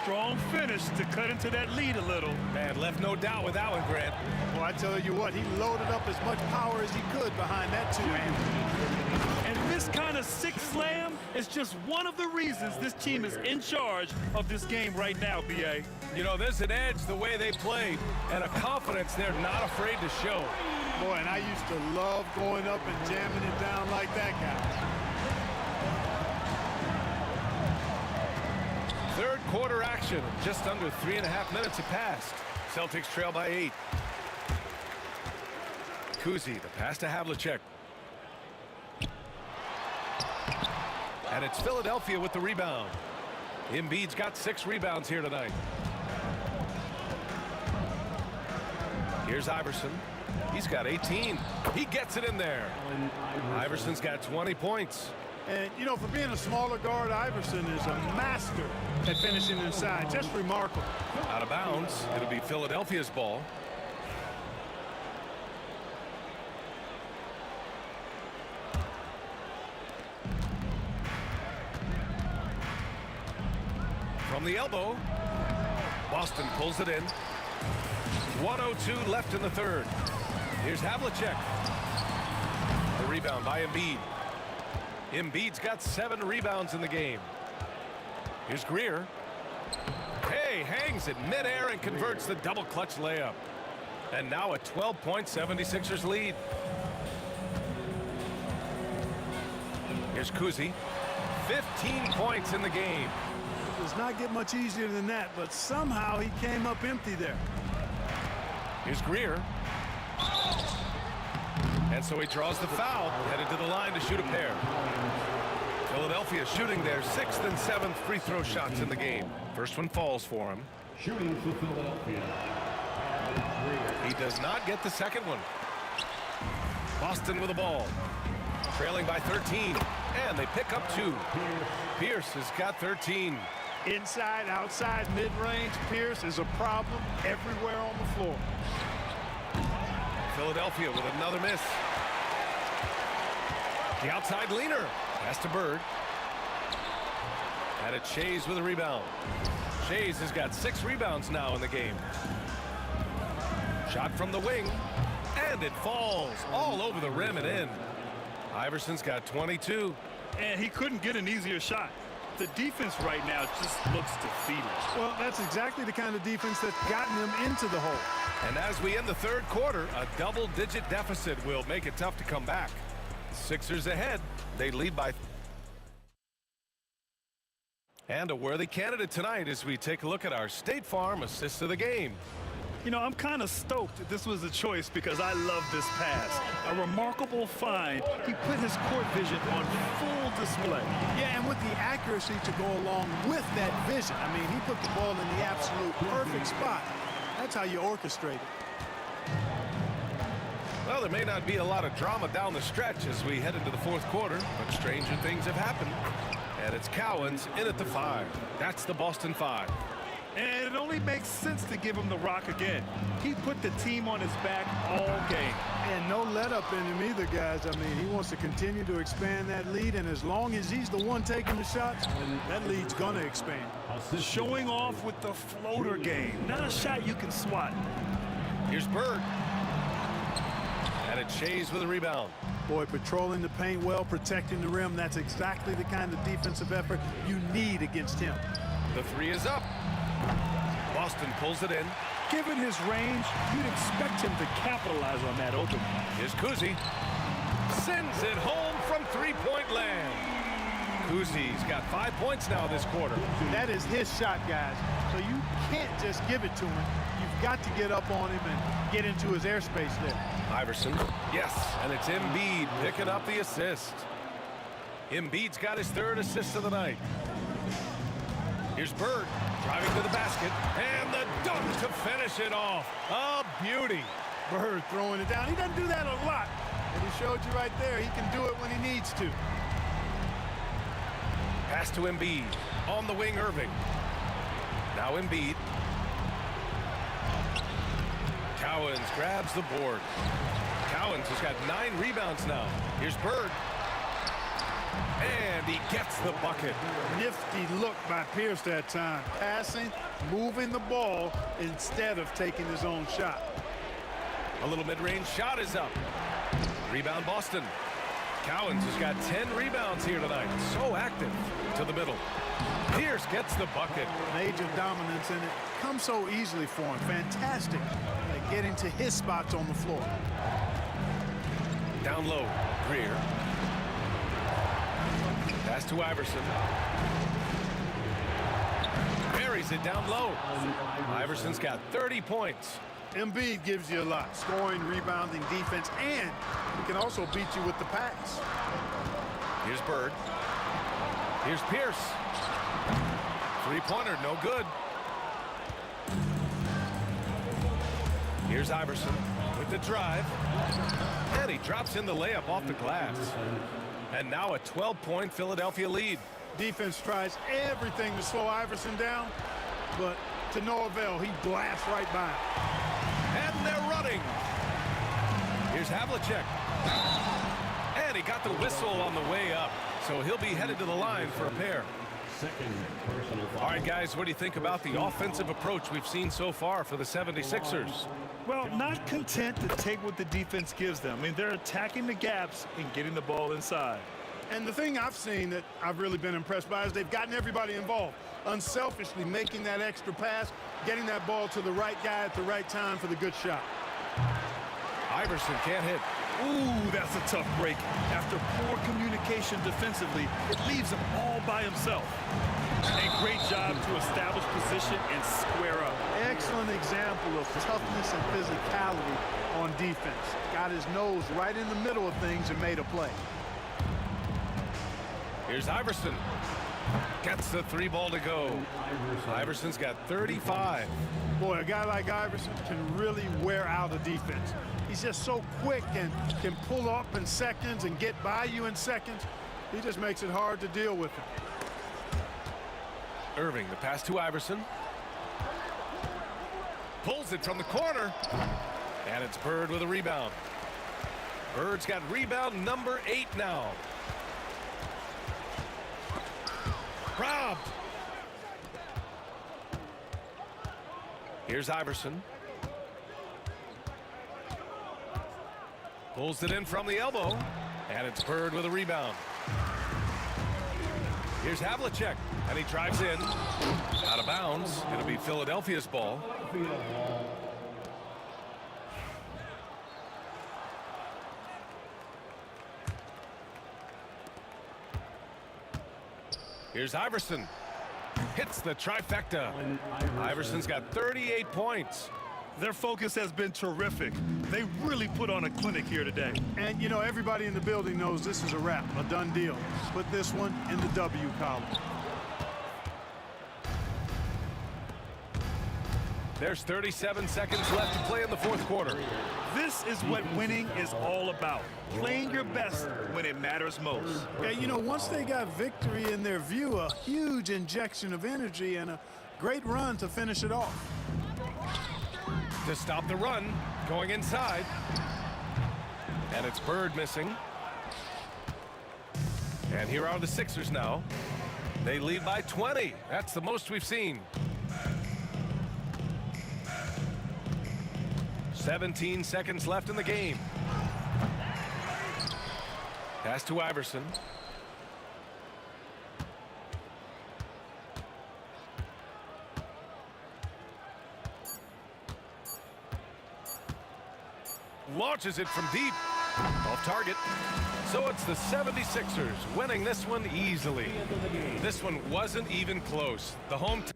Strong finish to cut into that lead a little. Man, left no doubt with that one, Grant. Well, I tell you what, he loaded up as much power as he could behind that two-handed. And this kind of six slam is just one of the reasons this team is in charge of this game right now, B.A. You know, there's an edge the way they play and a confidence they're not afraid to show. Boy, and I used to love going up and jamming it down like that guy. Third quarter action. Just under 3.5 minutes have passed. Celtics trail by 8. Kuzi, the pass to Havlicek. And it's Philadelphia with the rebound. Embiid's got 6 rebounds here tonight. Here's Iverson. He's got 18. He gets it in there. Iverson's got 20 points. And, you know, for being a smaller guard, Iverson is a master at finishing inside. Just remarkable. Out of bounds. It'll be Philadelphia's ball. From the elbow. Boston pulls it in. 1:02 left in the third. Here's Havlicek. The rebound by Embiid. Embiid's got 7 rebounds in the game. Here's Greer. Hey, hangs it midair and converts the double clutch layup. And now a 12-point 76ers lead. Here's Kuzi. 15 points in the game. It does not get much easier than that, but somehow he came up empty there. Here's Greer. And so he draws the foul, headed to the line to shoot a pair. Philadelphia shooting their 6th and 7th free throw shots in the game. First one falls for him. Shooting for Philadelphia. He does not get the second one. Boston with the ball. Trailing by 13. And they pick up 2. Pierce has got 13. Inside, outside, mid-range, Pierce is a problem everywhere on the floor. Philadelphia with another miss. The outside leaner. Pass to Bird. And it's Shays with a rebound. Shays has got 6 rebounds now in the game. Shot from the wing. And it falls all over the rim and in. Iverson's got 22. And he couldn't get an easier shot. The defense right now just looks defeated. Well, that's exactly the kind of defense that's gotten them into the hole. And as we end the third quarter, a double-digit deficit will make it tough to come back. Sixers ahead. They lead by. And a worthy candidate tonight as we take a look at our State Farm assist of the game. You know, I'm kind of stoked that this was a choice because I love this pass. A remarkable find. He put his court vision on full display. Yeah, and with the accuracy to go along with that vision. I mean, he put the ball in the absolute perfect spot. That's how you orchestrate it. Well, there may not be a lot of drama down the stretch as we head into the fourth quarter, but stranger things have happened. And it's Cowens in at the 5. That's the Boston 5. And it only makes sense to give him the rock again. He put the team on his back all game. And no let up in him either, guys. I mean, he wants to continue to expand that lead, and as long as he's the one taking the shots, that lead's going to expand. Showing off with the floater game. Not a shot you can swat. Here's Bird. And it's Shays with a rebound. Boy, patrolling the paint well, protecting the rim, that's exactly the kind of defensive effort you need against him. The 3 is up. Boston pulls it in. Given his range, you'd expect him to capitalize on that opening. Here's Kuzi. Sends it home from three-point land. Kuzi's got 5 points now this quarter. That is his shot, guys. So you can't just give it to him. You've got to get up on him and get into his airspace there. Iverson. Yes, and it's Embiid picking up the assist. Embiid's got his 3rd assist of the night. Here's Bird driving to the basket, and the dunk to finish it off. A beauty. Bird throwing it down. He doesn't do that a lot, and he showed you right there. He can do it when he needs to. Pass to Embiid. On the wing, Irving. Now Embiid. Cowens grabs the board. Cowens has got 9 rebounds now. Here's Bird. And he gets the bucket. Nifty look by Pierce that time. Passing, moving the ball instead of taking his own shot. A little mid-range shot is up. Rebound Boston. Cowens has got 10 rebounds here tonight. So active to the middle. Pierce gets the bucket. Major dominance, and it comes so easily for him. Fantastic at getting to his spots on the floor. Down low, Greer. Pass to Iverson. Buries it down low. Iverson's got 30 points. Embiid gives you a lot. Scoring, rebounding, defense, and he can also beat you with the pass. Here's Bird. Here's Pierce. Three-pointer, no good. Here's Iverson with the drive. And he drops in the layup off the glass. And now a 12-point Philadelphia lead. Defense tries everything to slow Iverson down, but to no avail. He blasts right by him. And they're running. Here's Havlicek. And he got the whistle on the way up. So he'll be headed to the line for a pair. All right, guys, what do you think about the offensive approach we've seen so far for the 76ers? Well, not content to take what the defense gives them. I mean, they're attacking the gaps and getting the ball inside. And the thing I've seen that I've really been impressed by is they've gotten everybody involved. Unselfishly making that extra pass, getting that ball to the right guy at the right time for the good shot. Iverson can't hit. Ooh, that's a tough break. After poor communication defensively, it leaves him all by himself. A great job to establish position and square up. Excellent example of toughness and physicality on defense. Got his nose right in the middle of things and made a play. Here's Iverson. Gets the 3 ball to go. Iverson's got 35. Boy, a guy like Iverson can really wear out a defense. He's just so quick and can pull up in seconds and get by you in seconds. He just makes it hard to deal with him. Irving, the pass to Iverson. Pulls it from the corner. And it's Bird with a rebound. Bird's got rebound number 8 now. Robbed. Here's Iverson. Pulls it in from the elbow. And it's Bird with a rebound. Here's Havlicek. And he drives in. Out of bounds. It'll be Philadelphia's ball. Here's Iverson. Hits the trifecta. Iverson's got 38 points. Their focus has been terrific. They really put on a clinic here today. And, you know, everybody in the building knows this is a wrap, a done deal. Put this one in the W column. There's 37 seconds left to play in the fourth quarter. This is what winning is all about. Playing your best when it matters most. Yeah, you know, once they got victory in their view, a huge injection of energy and a great run to finish it off. To stop the run, going inside. And it's Bird missing. And here are the Sixers now. They lead by 20. That's the most we've seen. 17 seconds left in the game. Pass to Iverson. Launches it from deep. Off target. So it's the 76ers winning this one easily. This one wasn't even close. The home team.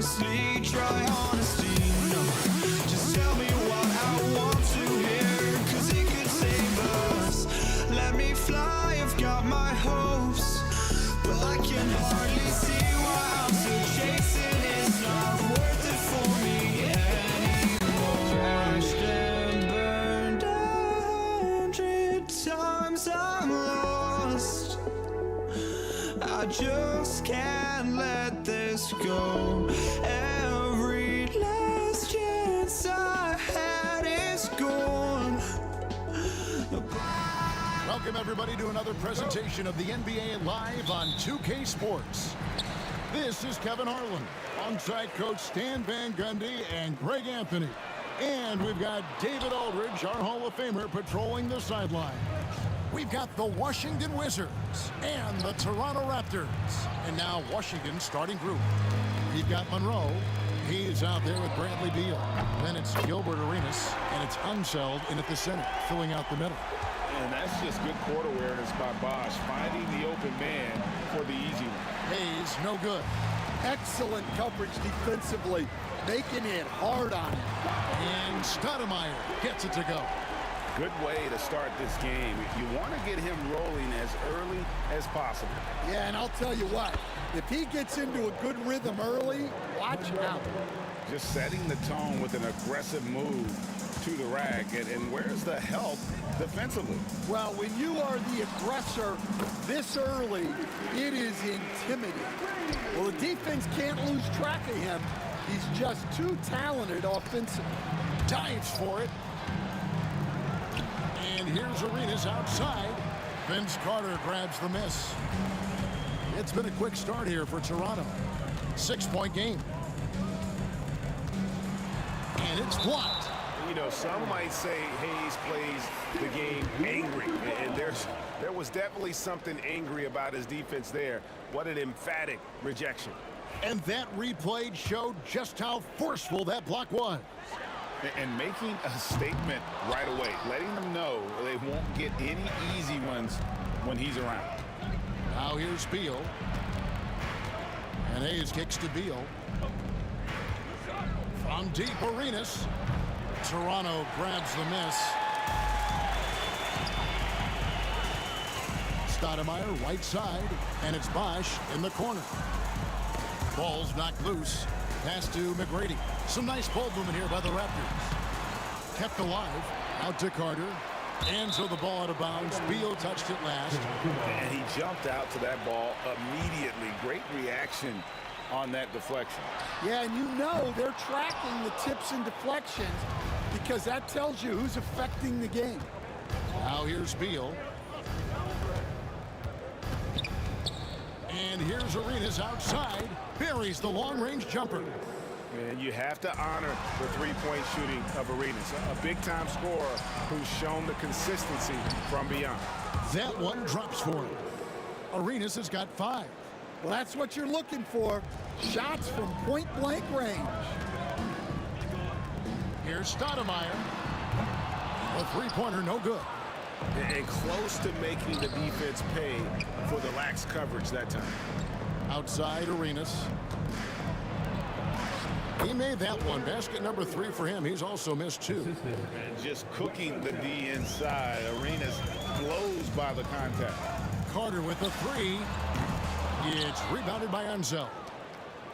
honestly, try honesty. No, just tell me what I want to hear, 'cause it could save us. Let me fly, I've got my hopes, but I can hardly see why I'm still chasing. It's not worth it for me anymore. Crashed and burned 100 times, I'm lost. I just can't let this go. Every last chance I had is gone. Welcome, everybody, to another presentation of the NBA Live on 2K Sports. This is Kevin Harlan, alongside Coach Stan Van Gundy and Greg Anthony. And we've got David Aldridge, our Hall of Famer, patrolling the sideline. We've got the Washington Wizards and the Toronto Raptors. And now Washington's starting group. We've got Monroe. He's out there with Bradley Beal. Then it's Gilbert Arenas, and it's Unseld in at the center, filling out the middle. And that's just good court awareness by Bosch, finding the open man for the easy one. Hayes, no good. Excellent coverage defensively, making it hard on him. And Stoudemire gets it to go. Good way to start this game. You want to get him rolling as early as possible. Yeah, and I'll tell you what, if he gets into a good rhythm early, watch out. Just setting the tone with an aggressive move to the rack. And where's the help defensively? Well, when you are the aggressor this early, it is intimidating. Well, the defense can't lose track of him. He's just too talented offensively. Dives for it. And here's Arenas outside. Vince Carter grabs the miss. It's been a quick start here for Toronto. 6-point game. And it's blocked. You know, some might say Hayes plays the game angry. And there was definitely something angry about his defense there. What an emphatic rejection. And that replay showed just how forceful that block was. And making a statement right away, letting them know they won't get any easy ones when he's around. Now here's Beal. And Hayes kicks to Beal. From deep, Arenas. Toronto grabs the miss. Stoudemire right side, and it's Bosch in the corner. Ball's knocked loose. Pass to McGrady. Some nice ball movement here by the Raptors. Kept alive. Out to Carter. And so the ball out of bounds. Beal touched it last. And he jumped out to that ball immediately. Great reaction on that deflection. Yeah, and you know they're tracking the tips and deflections because that tells you who's affecting the game. Now here's Beal. And here's Arenas outside. Buries the long-range jumper. And you have to honor the three-point shooting of Arenas. A big-time scorer who's shown the consistency from beyond. That one drops for him. Arenas has got 5. Well, that's what you're looking for. Shots from point-blank range. Here's Stoudemire. A three-pointer, no good. And close to making the defense pay for the lax coverage that time. Outside Arenas. He made that one. Basket number 3 for him. He's also missed 2. And just cooking the D inside. Arenas blows by the contact. Carter with a 3. It's rebounded by Unseld.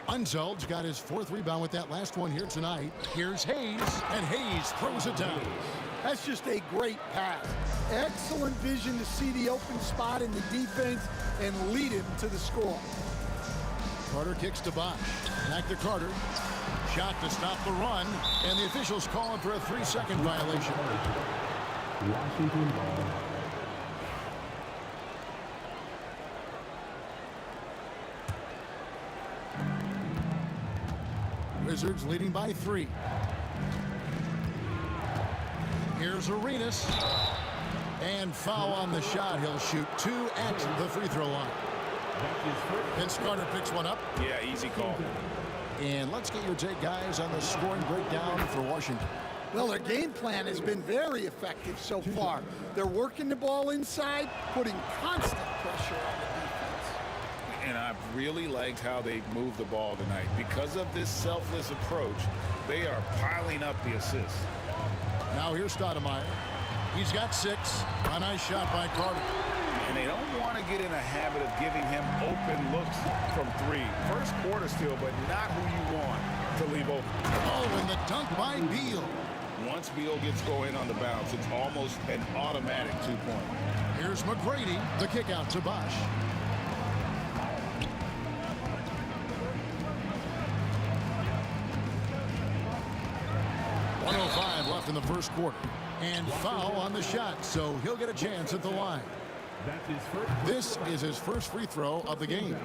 Unseld's got his 4th rebound with that last one here tonight. Here's Hayes, and Hayes throws it down. That's just a great pass. Excellent vision to see the open spot in the defense and lead him to the score. Carter kicks to Bosch. Back to Carter. Shot to stop the run, and the officials calling for a 3-second violation. Washington ball. Wizards leading by 3. Here's Arenas. And foul on the shot. He'll shoot 2 at the free throw line. Vince Carter picks one up. Yeah, easy call. And let's get your take, guys, on the scoring breakdown for Washington. Well, their game plan has been very effective so far. They're working the ball inside, putting constant pressure on the defense. And I've really liked how they've moved the ball tonight. Because of this selfless approach, they are piling up the assists. Now here's Stoudemire. He's got 6. A nice shot by Carter. And they don't want to get in a habit of giving him open looks from 3. First quarter still, but not who you want to leave open. Oh, and the dunk by Beal. Once Beal gets going on the bounce, it's almost an automatic 2-point. Here's McGrady. The kick out to Bosch. .105 left in the first quarter. And foul on the shot, so he'll get a chance at the line. This is his first free throw of the game.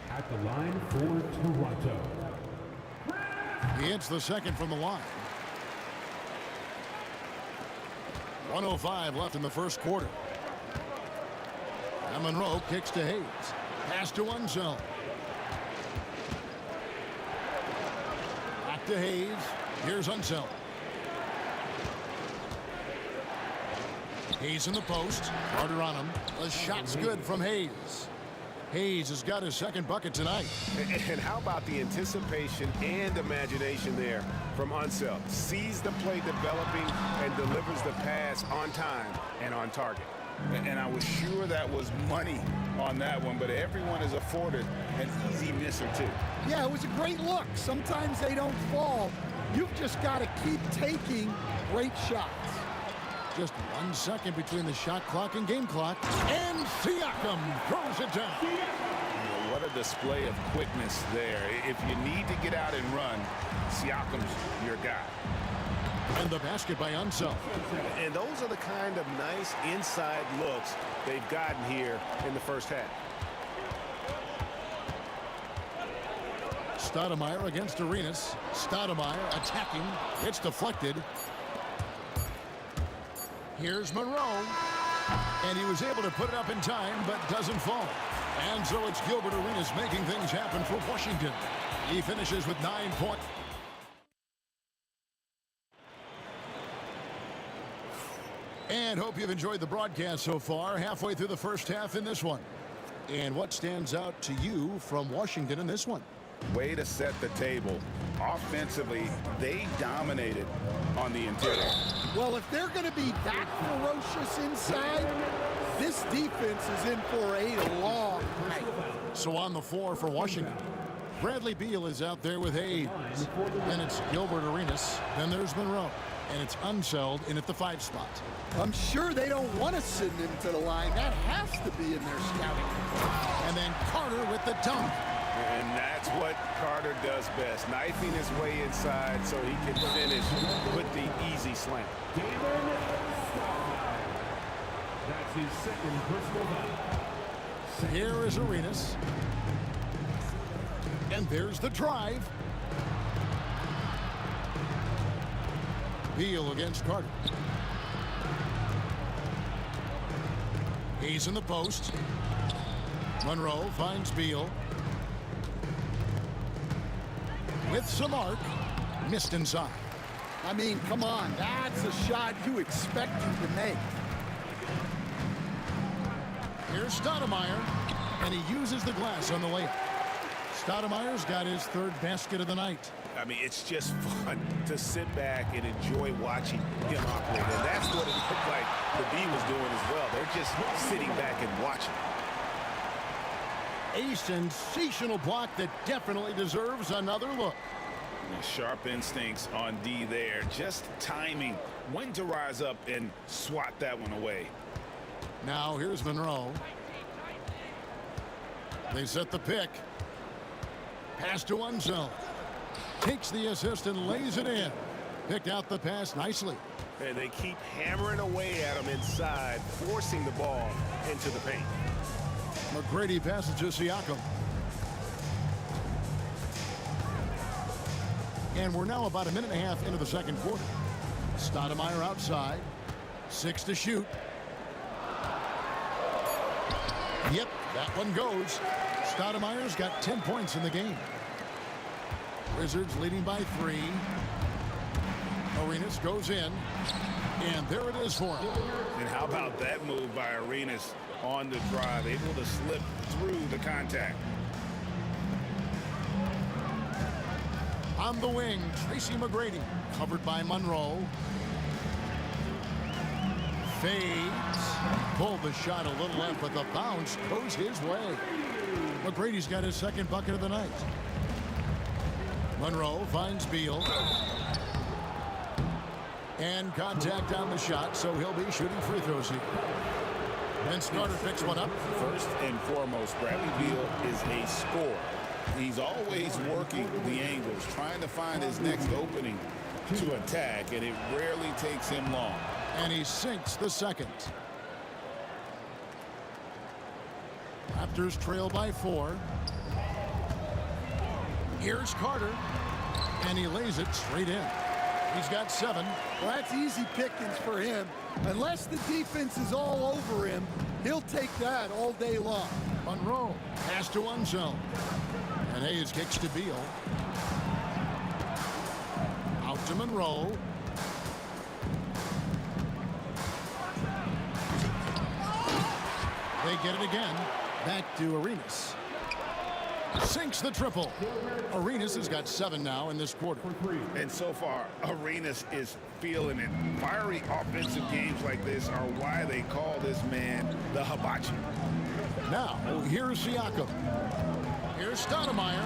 At the line for Toronto. He hits the second from the line. 1:05 left in the first quarter. And Monroe kicks to Hayes. Pass to Unseld. Back to Hayes. Here's Unseld. Hayes in the post. Carter on him. The shot's good from Hayes. Hayes has got his second bucket tonight. And how about the anticipation and imagination there from Unseld? Sees the play developing and delivers the pass on time and on target. And I was sure that was money on that one, but everyone is afforded an easy miss or 2. Yeah, it was a great look. Sometimes they don't fall. You've just got to keep taking great shots. Just 1 second between the shot clock and game clock. And Siakam throws it down. What a display of quickness there. If you need to get out and run, Siakam's your guy. And the basket by Unseld. And those are the kind of nice inside looks they've gotten here in the first half. Stoudemire against Arenas. Stoudemire attacking. It's deflected. Here's Monroe. And he was able to put it up in time, but doesn't fall. And so it's Gilbert Arenas making things happen for Washington. He finishes with 9 points. And hope you've enjoyed the broadcast so far. Halfway through the first half in this one. And what stands out to you from Washington in this one? Way to set the table. Offensively, they dominated on the interior. Well, if they're going to be that ferocious inside, this defense is in for a long night. So on the floor for Washington, Bradley Beal is out there with Hayes. Then it's Gilbert Arenas. Then there's Monroe. And it's Unseld in at the 5 spot. I'm sure they don't want to send him to the line. That has to be in their scouting. And then Carter with the dunk. And that's what Carter does best, knifing his way inside so he can finish with the easy slam. That's his second personal foul. Here is Arenas. And there's the drive. Beal against Carter. He's in the post. Monroe finds Beal. With some arc. Missed inside. I mean, come on. That's a shot you expect him to make. Here's Stoudemire. And he uses the glass on the layup. Stoudemire's got his 3rd basket of the night. I mean, it's just fun to sit back and enjoy watching him operate. And that's what it looked like the B was doing as well. They're just sitting back and watching. A sensational block that definitely deserves another look. Sharp instincts on D there. Just timing when to rise up and swat that one away. Now here's Monroe. They set the pick. Pass to Unseld. Takes the assist and lays it in. Picked out the pass nicely. And they keep hammering away at him inside, forcing the ball into the paint. McGrady passes to Siakam. And we're now about a minute and a half into the second quarter. Stoudemire outside. 6 to shoot. Yep, that one goes. Stoudemire's got 10 points in the game. Wizards leading by 3. Arenas goes in. And there it is for him. And how about that move by Arenas on the drive, able to slip through the contact. On the wing, Tracy McGrady, covered by Monroe. Fades. Pulled the shot a little left, but the bounce goes his way. McGrady's got his second bucket of the night. Monroe finds Beal. And contact on the shot, so he'll be shooting free throws here. Vince Carter picks one up. First and foremost, Bradley Beal is a scorer. He's always working the angles, trying to find his next opening to attack, and it rarely takes him long. And he sinks the second. Raptors trail by 4. Here's Carter, and he lays it straight in. He's got 7. Well, that's easy pickings for him. Unless the defense is all over him, he'll take that all day long. Monroe pass to Unzel. And Hayes kicks to Beal. Out to Monroe. They get it again. Back to Arenas. Sinks the triple. Arenas has got 7 now in this quarter. And so far, Arenas is feeling it. Fiery offensive games like this are why they call this man the hibachi. Now, here's Siakam. Here's Stoudemire.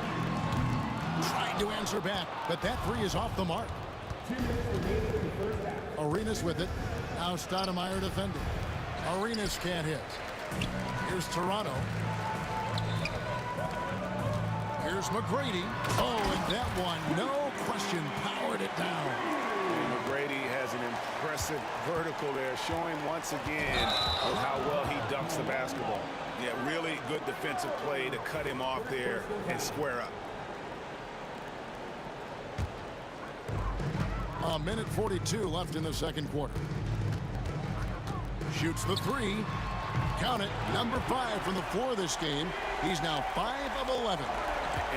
Trying to answer back, but that 3 is off the mark. Arenas with it. Now Stoudemire defending. Arenas can't hit. Here's Toronto. Here's McGrady. Oh, and that one, no question, powered it down. And McGrady has an impressive vertical there, showing once again of how well he dunks the basketball. Yeah, really good defensive play to cut him off there and square up. A minute 42 left in the second quarter. Shoots the 3. Count it, number 5 from the floor this game. He's now 5 of 11.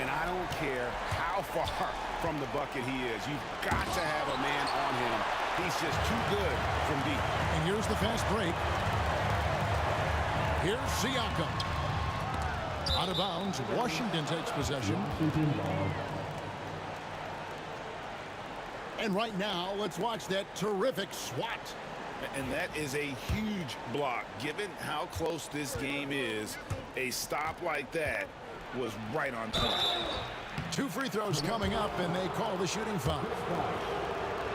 And I don't care how far from the bucket he is. You've got to have a man on him. He's just too good from deep. And here's the fast break. Here's Siakam. Out of bounds. Washington takes possession. And right now, let's watch that terrific swat. And that is a huge block. Given how close this game is, a stop like that was right on time. 2 free throws coming up, and they call the shooting foul.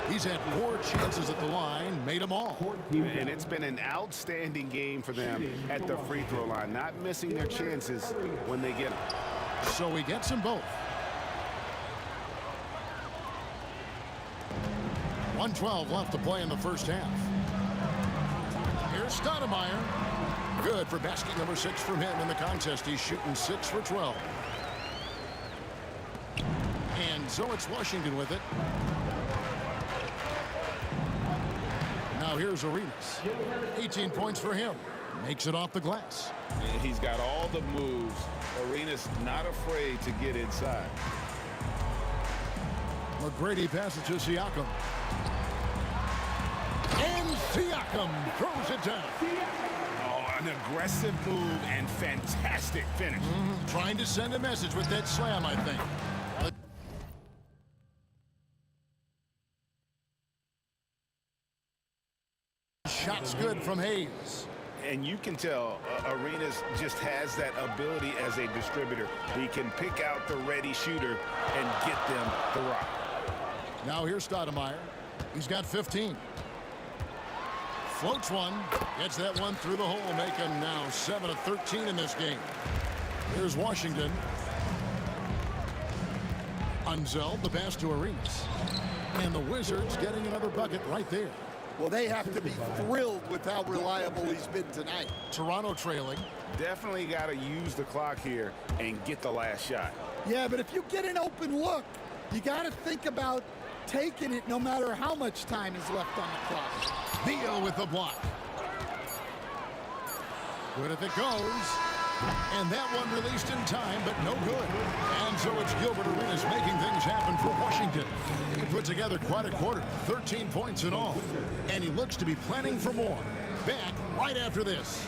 He's had 4 chances at the line, made them all. And it's been an outstanding game for them at the free throw line, not missing their chances when they get them. So he gets them both. 1:12 left to play in the first half. Here's Stoudemire. Good for basket number 6 from him in the contest. He's shooting 6 for 12. And so it's Washington with it. Now here's Arenas. 18 points for him. Makes it off the glass. And he's got all the moves. Arenas not afraid to get inside. McGrady passes to Siakam. And Siakam throws it down. Oh, an aggressive move and fantastic finish. Trying to send a message with that slam, I think. Shot's good from Hayes. And you can tell Arenas just has that ability as a distributor. He can pick out the ready shooter and get them the rock. Now here's Stoudemire. He's got 15. Floats one. Gets that one through the hole, make him now 7 of 13 in this game. Here's Washington. Unzel, the pass to Arenas. And the Wizards getting another bucket right there. Well, they have to be thrilled with how reliable he's been tonight. Toronto trailing. Definitely got to use the clock here and get the last shot. Yeah, but if you get an open look, you got to think about taking it no matter how much time is left on the clock. Beal with the block. Good if it goes. And that one released in time, but no good. And so it's Gilbert Arenas making things happen for Washington. He put together quite a quarter, 13 points in all. And he looks to be planning for more. Back right after this.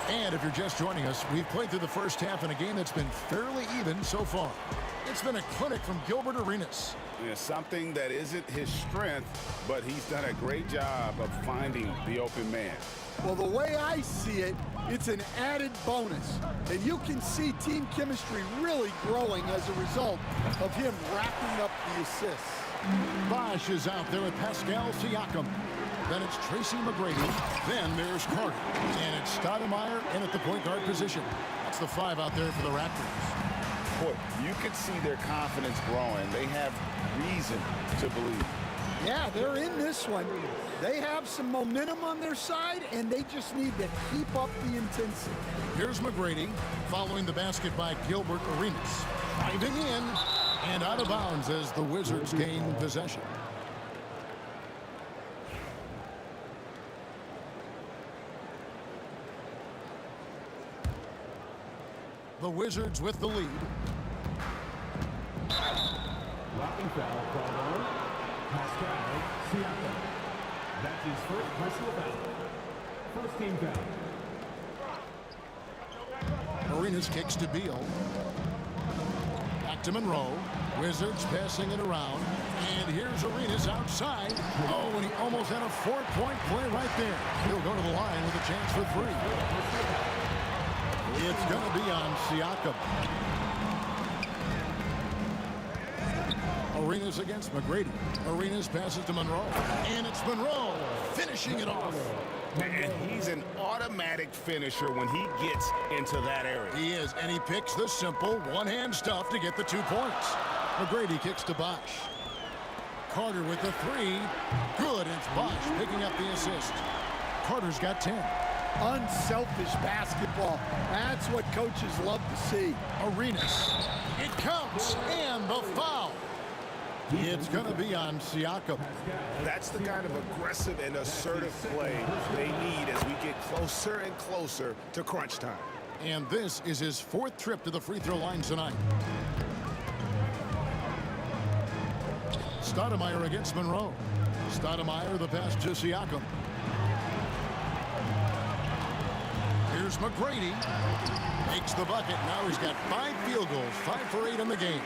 And if you're just joining us, we've played through the first half in a game that's been fairly even so far. It's been a clinic from Gilbert Arenas. Yeah, something that isn't his strength, but he's done a great job of finding the open man. Well, the way I see it, it's an added bonus. And you can see team chemistry really growing as a result of him racking up the assists. Bosch is out there with Pascal Siakam. Then it's Tracy McGrady. Then there's Carter. And it's Stoudemire in at the point guard position. That's the 5 out there for the Raptors. Boy, you can see their confidence growing. They have reason to believe. Yeah, they're in this one. They have some momentum on their side, and they just need to keep up the intensity. Here's McGrady following the basket by Gilbert Arenas. Driving in and out of bounds as the Wizards gain possession. The Wizards with the lead. Blocking foul called on Pascal Siakam. That's his first personal foul. First team foul. Arenas kicks to Beal. Back to Monroe. Wizards passing it around. And here's Arenas outside. Oh, and he almost had a 4-point play right there. He'll go to the line with a chance for 3. It's going to be on Siakam. Arenas against McGrady. Arenas passes to Monroe. And it's Monroe finishing it off. And he's an automatic finisher when he gets into that area. He is, and he picks the simple one-hand stuff to get the 2 points. McGrady kicks to Bosch. Carter with the 3. Good, it's Bosch picking up the assist. Carter's got 10. Unselfish basketball. That's what coaches love to see. Arenas. It counts, and the foul. It's going to be on Siakam. That's the kind of aggressive and assertive play they need as we get closer and closer to crunch time. And this is his 4th trip to the free throw line tonight. Stoudemire against Monroe. Stoudemire the pass to Siakam. Here's McGrady. Makes the bucket. Now he's got 5 field goals, 5 for 8 in the game.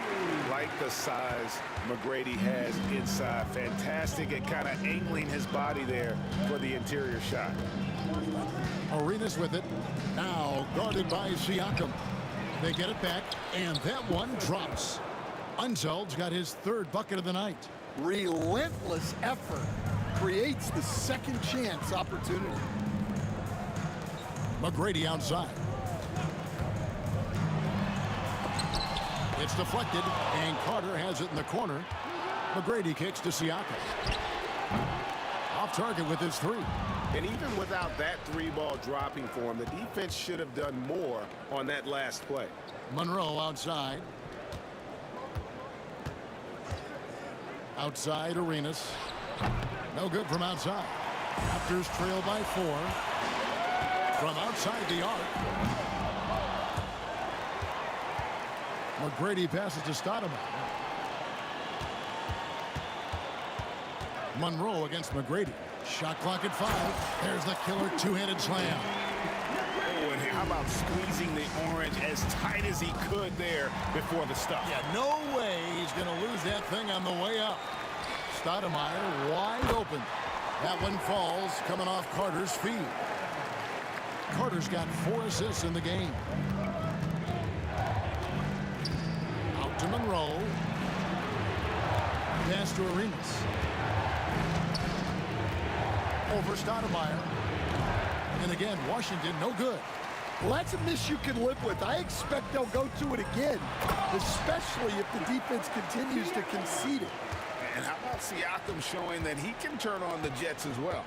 Like the size McGrady has inside. Fantastic at kind of angling his body there for the interior shot. Arenas with it. Now guarded by Siakam. They get it back, and that one drops. Unzeld's got his 3rd bucket of the night. Relentless effort creates the second chance opportunity. McGrady outside. It's deflected, and Carter has it in the corner. McGrady kicks to Siakam. Off target with his 3. And even without that 3-ball dropping for him, the defense should have done more on that last play. Monroe outside. Outside Arenas. No good from outside. Raptors trail by 4. From outside the arc. McGrady passes to Stoudemire. Monroe against McGrady. Shot clock at 5. There's the killer 2-handed slam. Oh, and how about squeezing the orange as tight as he could there before the stop? Yeah, no way he's going to lose that thing on the way up. Stoudemire wide open. That one falls coming off Carter's feet. Carter's got 4 assists in the game. Out to Monroe. Pass to Arenas. Over Stoudemire. And again, Washington, no good. Well, that's a miss you can live with. I expect they'll go to it again, especially if the defense continues to concede it. And how about Siakam showing that he can turn on the Jets as well?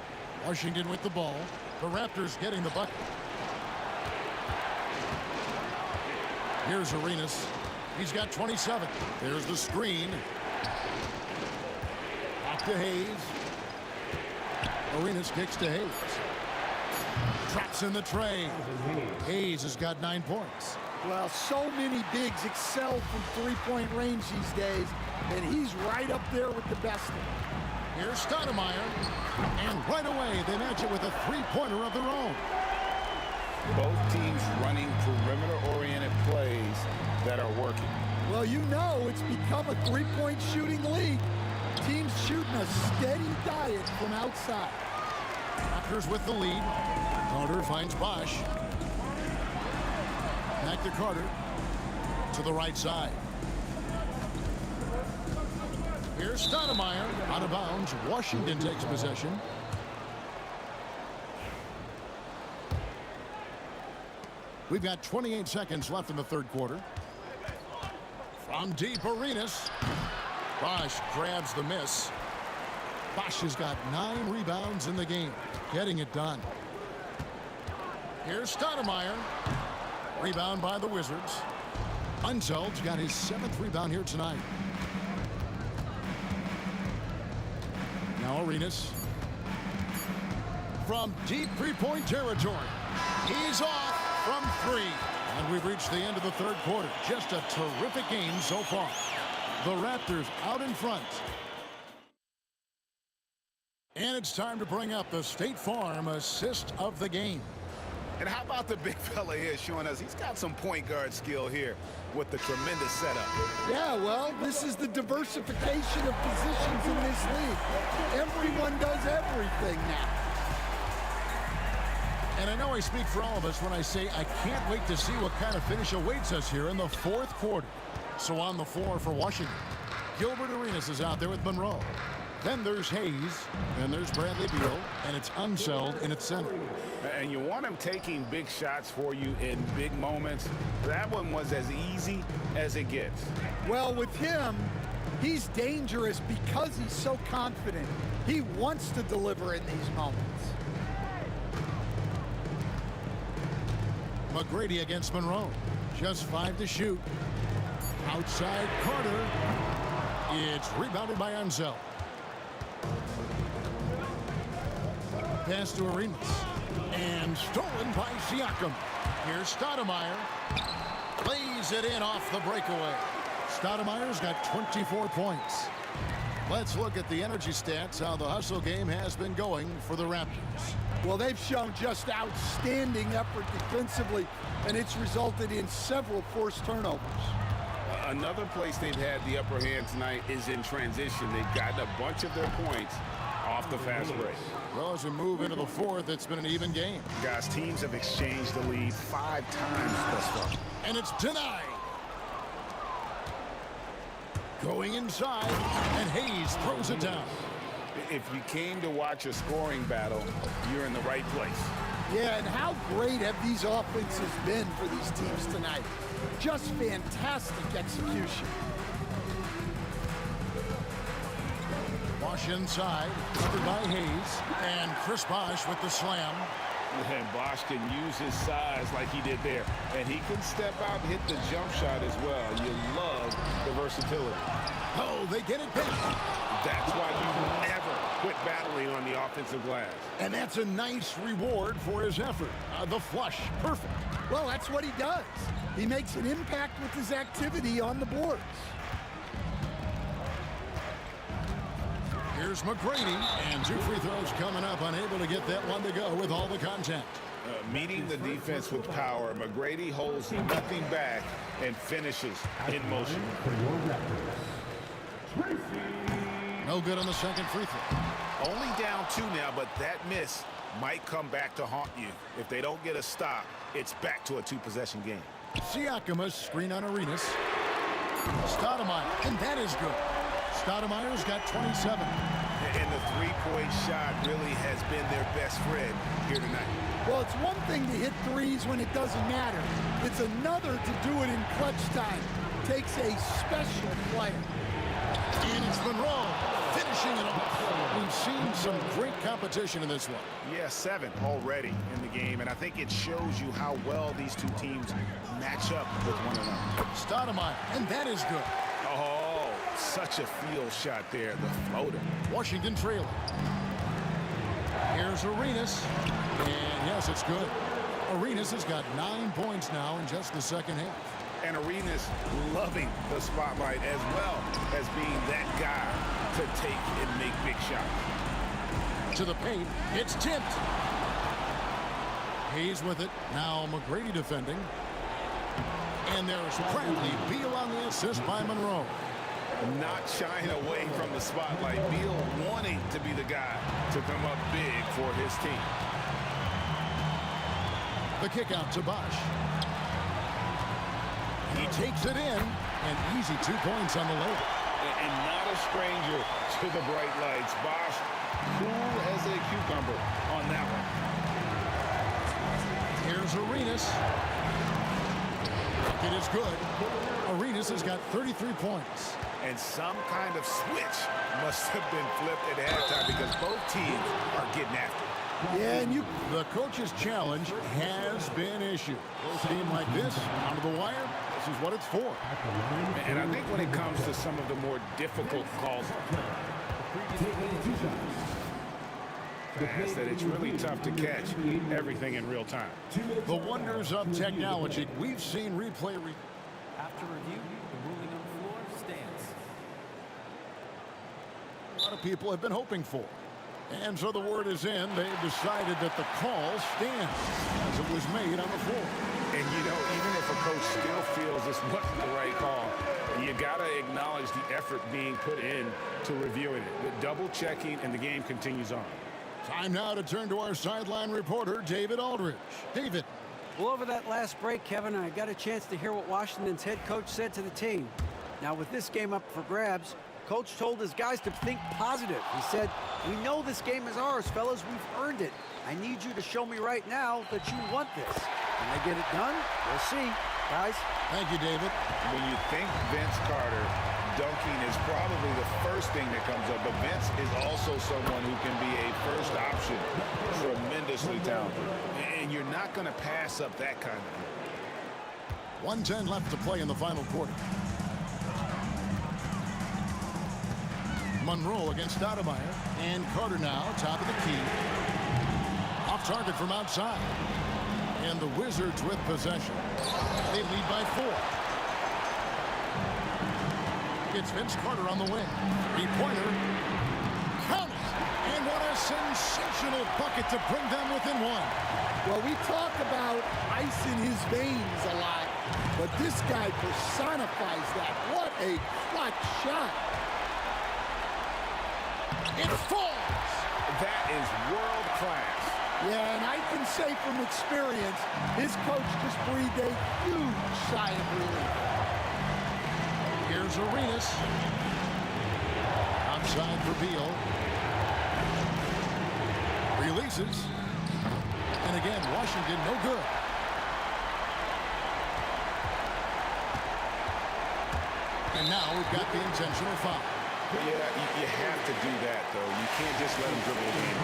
Washington with the ball. The Raptors getting the bucket. Here's Arenas. He's got 27. There's the screen. Off to Hayes. Arenas kicks to Hayes. Traps in the tray. Hayes has got 9 points. Well, so many bigs excel from three-point range these days, and he's right up there with the best of them. Here's Stoudemire, and right away they match it with a three-pointer of their own. Both teams running perimeter-oriented plays that are working. Well, you know it's become a three-point shooting league. Teams shooting a steady diet from outside. Raptors with the lead. Carter finds Bosch. Back to Carter. To the right side. Here's Stoudemire. Out of bounds. Washington takes possession. We've got 28 seconds left in the third quarter. From deep, Arenas. Bosch grabs the miss. Bosch has got 9 rebounds in the game, getting it done. Here's Stoudemire. Rebound by the Wizards. Unseld's got his 7th rebound here tonight. Now Arenas. From deep three-point territory. He's off from 3. And we've reached the end of the third quarter. Just a terrific game so far. The Raptors out in front. And it's time to bring up the State Farm assist of the game. And how about the big fella here showing us he's got some point guard skill here with the tremendous setup. Yeah, well, this is the diversification of positions in this league. Everyone does everything now. And I know I speak for all of us when I say I can't wait to see what kind of finish awaits us here in the fourth quarter. So on the floor for Washington, Gilbert Arenas is out there with Monroe. Then there's Hayes, and there's Bradley Beal, and it's Unseld in its center. And you want him taking big shots for you in big moments. That one was as easy as it gets. Well, with him, he's dangerous because he's so confident. He wants to deliver in these moments. McGrady against Monroe. Just 5 to shoot. Outside Carter. It's rebounded by Unseld. Pass to Arenas. And stolen by Siakam. Here's Stoudemire. Lays it in off the breakaway. Stoudemire's got 24 points. Let's look at the energy stats, how the hustle game has been going for the Raptors. Well, they've shown just outstanding effort defensively, and it's resulted in several forced turnovers. Another place they've had the upper hand tonight is in transition. They've gotten a bunch of their points off the fast break. Well, as we move into the fourth, it's been an even game. Guys, teams have exchanged the lead 5 times thus far. And it's denied. Going inside, and Hayes throws it down. If you came to watch a scoring battle, you're in the right place. Yeah, and how great have these offenses been for these teams tonight? Just fantastic execution. Bosch inside, covered by Hayes, and Chris Bosch with the slam. And Bosch can use his size like he did there. And he can step out and hit the jump shot as well. You love the versatility. Oh, they get it back. That's why you never quit battling on the offensive glass. And that's a nice reward for his effort. The flush, perfect. Well, that's what he does. He makes an impact with his activity on the boards. Here's McGrady, and 2 free throws coming up, unable to get that one to go with all the contact. Meeting the defense with power, McGrady holds nothing back and finishes in motion. No good on the second free throw. Only down 2 now, but that miss might come back to haunt you. If they don't get a stop, it's back to a 2-possession game. Siakam, a screen on Arenas. Stoudemire, and that is good. Stoudemire's got 27. And the three-point shot really has been their best friend here tonight. Well, it's one thing to hit threes when it doesn't matter. It's another to do it in clutch time. Takes a special player. And it's Monroe. some great competition in this one. Yeah, 7 already in the game, and I think it shows you how well these two teams match up with one another. Stoudemire, and that is good. Oh, such a field shot there, the floater. Washington trailing. Here's Arenas, and yes, it's good. Arenas has got 9 points now in just the second half. And Arenas loving the spotlight as well as being that guy to take and make big shots. To the paint, it's tipped. He's with it. Now McGrady defending. And there's Bradley Beal on the assist by Monroe. Not shying away from the spotlight. Beal wanting to be the guy to come up big for his team. The kick out to Bosch. He takes it in, and easy 2 points on the layup. And not a stranger to the bright lights. Bosch, cool as a cucumber on that one. Here's Arenas. It is good. Arenas has got 33 points. And some kind of switch must have been flipped at halftime because both teams are getting after it. Yeah, and the coach's challenge has been issued. A team like this, out of the wire, this is what it's for. And I think when it comes to some of the more difficult calls, that it's really tough to catch everything in real time. The wonders of technology. We've seen replay. After review, the ruling on the floor stands. A lot of people have been hoping for. And so the word is in. They've decided that the call stands as it was made on the floor. And, you know, even if a coach still feels this wasn't the right call, you got to acknowledge the effort being put in to reviewing it. The double checking, and the game continues on. Time now to turn to our sideline reporter, David Aldridge. David. Well, over that last break, Kevin, I got a chance to hear what Washington's head coach said to the team. Now, with this game up for grabs, Coach told his guys to think positive. He said, "We know this game is ours, fellas. We've earned it. I need you to show me right now that you want this. Can they get it done? We'll see. Guys." Thank you, David. When you think Vince Carter, dunking is probably the first thing that comes up, but Vince is also someone who can be a first option, tremendously talented. And you're not going to pass up that kind of thing. 1:10 left to play in the final quarter. Monroe against Stoudemire, and Carter now, top of the key. Off target from outside. And the Wizards with possession. They lead by 4. It's Vince Carter on the wing. 3-pointer. Count it! And what a sensational bucket to bring them within 1. Well, we talk about ice in his veins a lot, but this guy personifies that. What a clutch shot. It falls! That is world class. Yeah, and I can say from experience, his coach just breathed a huge sigh of relief. Here's Arenas. Outside for Beal. Releases. And again, Washington no good. And now we've got the intentional foul. Yeah, you have to do that, though. You can't just let him dribble again.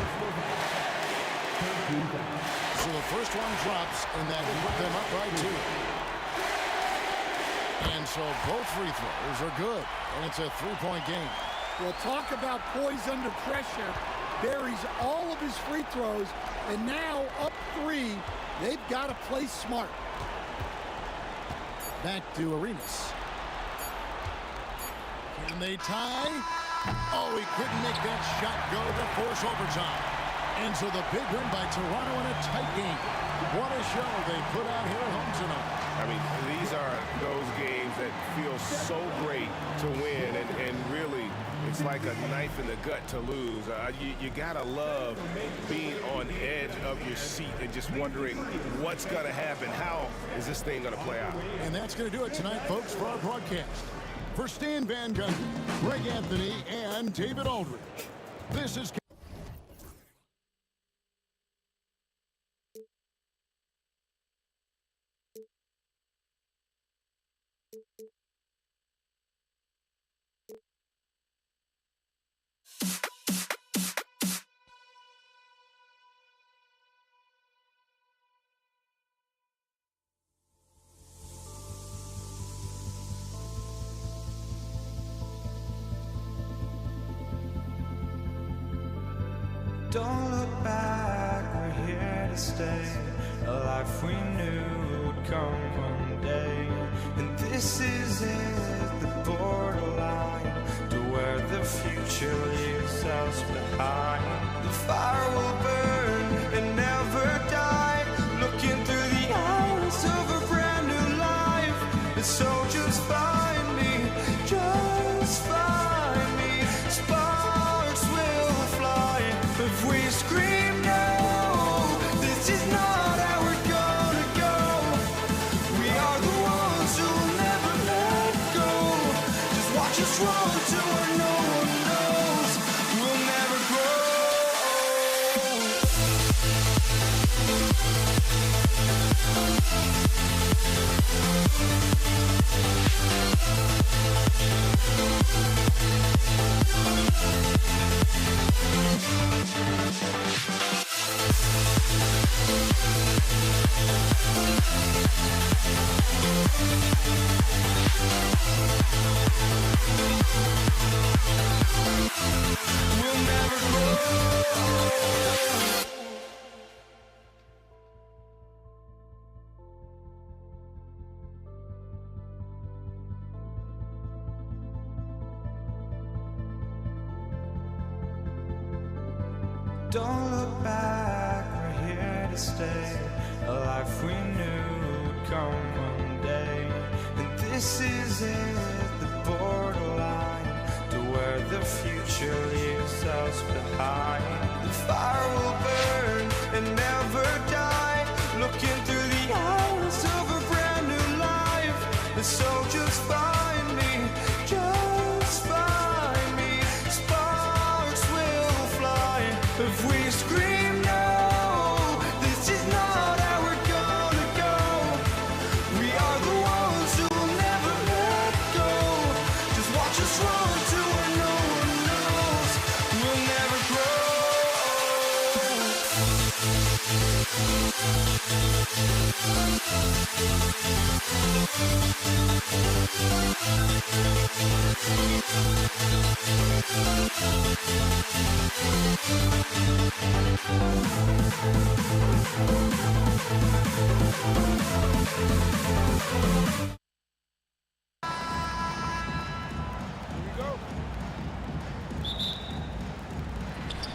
So the first one drops, and that put them up by 2. And so both free throws are good, and it's a 3-point game. Well, talk about poise under pressure. Buries all of his free throws, and now up 3. They've got to play smart. Back to Arenas. Can they tie? Oh, he couldn't make that shot go to force overtime. And so the big win by Toronto in a tight game. What a show they put out here at home tonight. I mean, these are those games that feel so great to win, and really, it's like a knife in the gut to lose. You gotta love being on edge of your seat and just wondering what's gonna happen. How is this thing gonna play out? And that's gonna do it tonight, folks, for our broadcast. For Stan Van Gundy, Greg Anthony, and David Aldridge, this is Don't look back, we're here to stay. A life we knew would come one day. And this is it, the borderline to where the future leaves us behind. The fire will burn and never die, looking through the eyes of a brand new life. And so just find me, just find me. Sparks will fly if we scream no. This is not how we're gonna go. We are the ones who'll never let go. Just watch us run to where no one knows. We'll never grow. We'll never grow. Don't look back, we're here to stay. A life we knew would come one day. And this is it, the borderline to where the future leaves us behind. The fire will burn and never die, looking through the eyes of a brand new life. And so just find me, just find me. Sparks will fly if we scream no. This is not how we're gonna go. We are the ones who will never let go. Just watch us run to where no one knows. We'll never grow.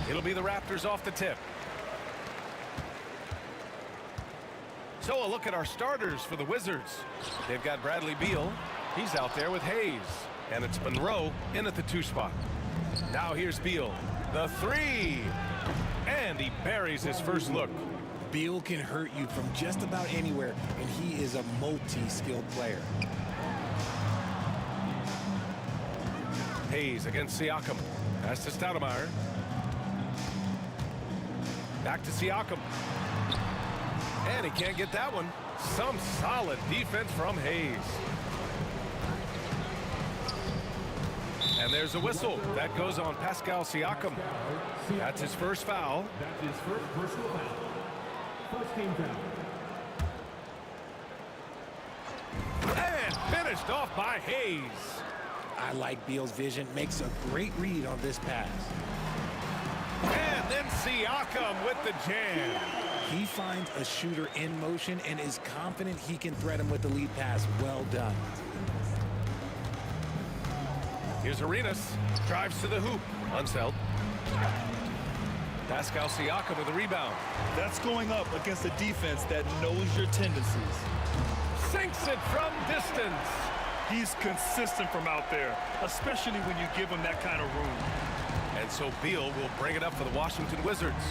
It'll be the Raptors off the tip. So a look at our starters for the Wizards. They've got Bradley Beal. He's out there with Hayes. And it's Monroe in at the 2 spot. Now here's Beal. The 3. And he buries his first look. Beal can hurt you from just about anywhere, and he is a multi-skilled player. Hayes against Siakam. Pass to Stoudemire. Back to Siakam. And he can't get that one. Some solid defense from Hayes. And there's a whistle. That goes on Pascal Siakam. That's his first foul. That's his first personal foul. First team foul. And finished off by Hayes. I like Beal's vision. Makes a great read on this pass. And then Siakam with the jam. He finds a shooter in motion and is confident he can thread him with the lead pass. Well done. Here's Arenas. Drives to the hoop. Unseld. Pascal Siakam with a rebound. That's going up against a defense that knows your tendencies. Sinks it from distance. He's consistent from out there, especially when you give him that kind of room. And so Beal will bring it up for the Washington Wizards.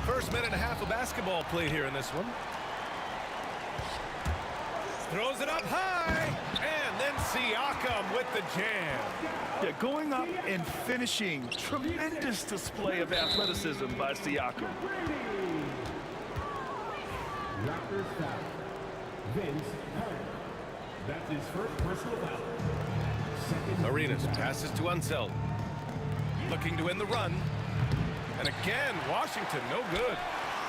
First minute and a half of basketball played here in this one. Throws it up high. And then Siakam with the jam. Yeah, going up and finishing. Tremendous display of athleticism by Siakam. Raptors foul. Vince Carter. That's his first personal foul. Second. Arenas passes to Unseld. Looking to win the run. And again, Washington, no good.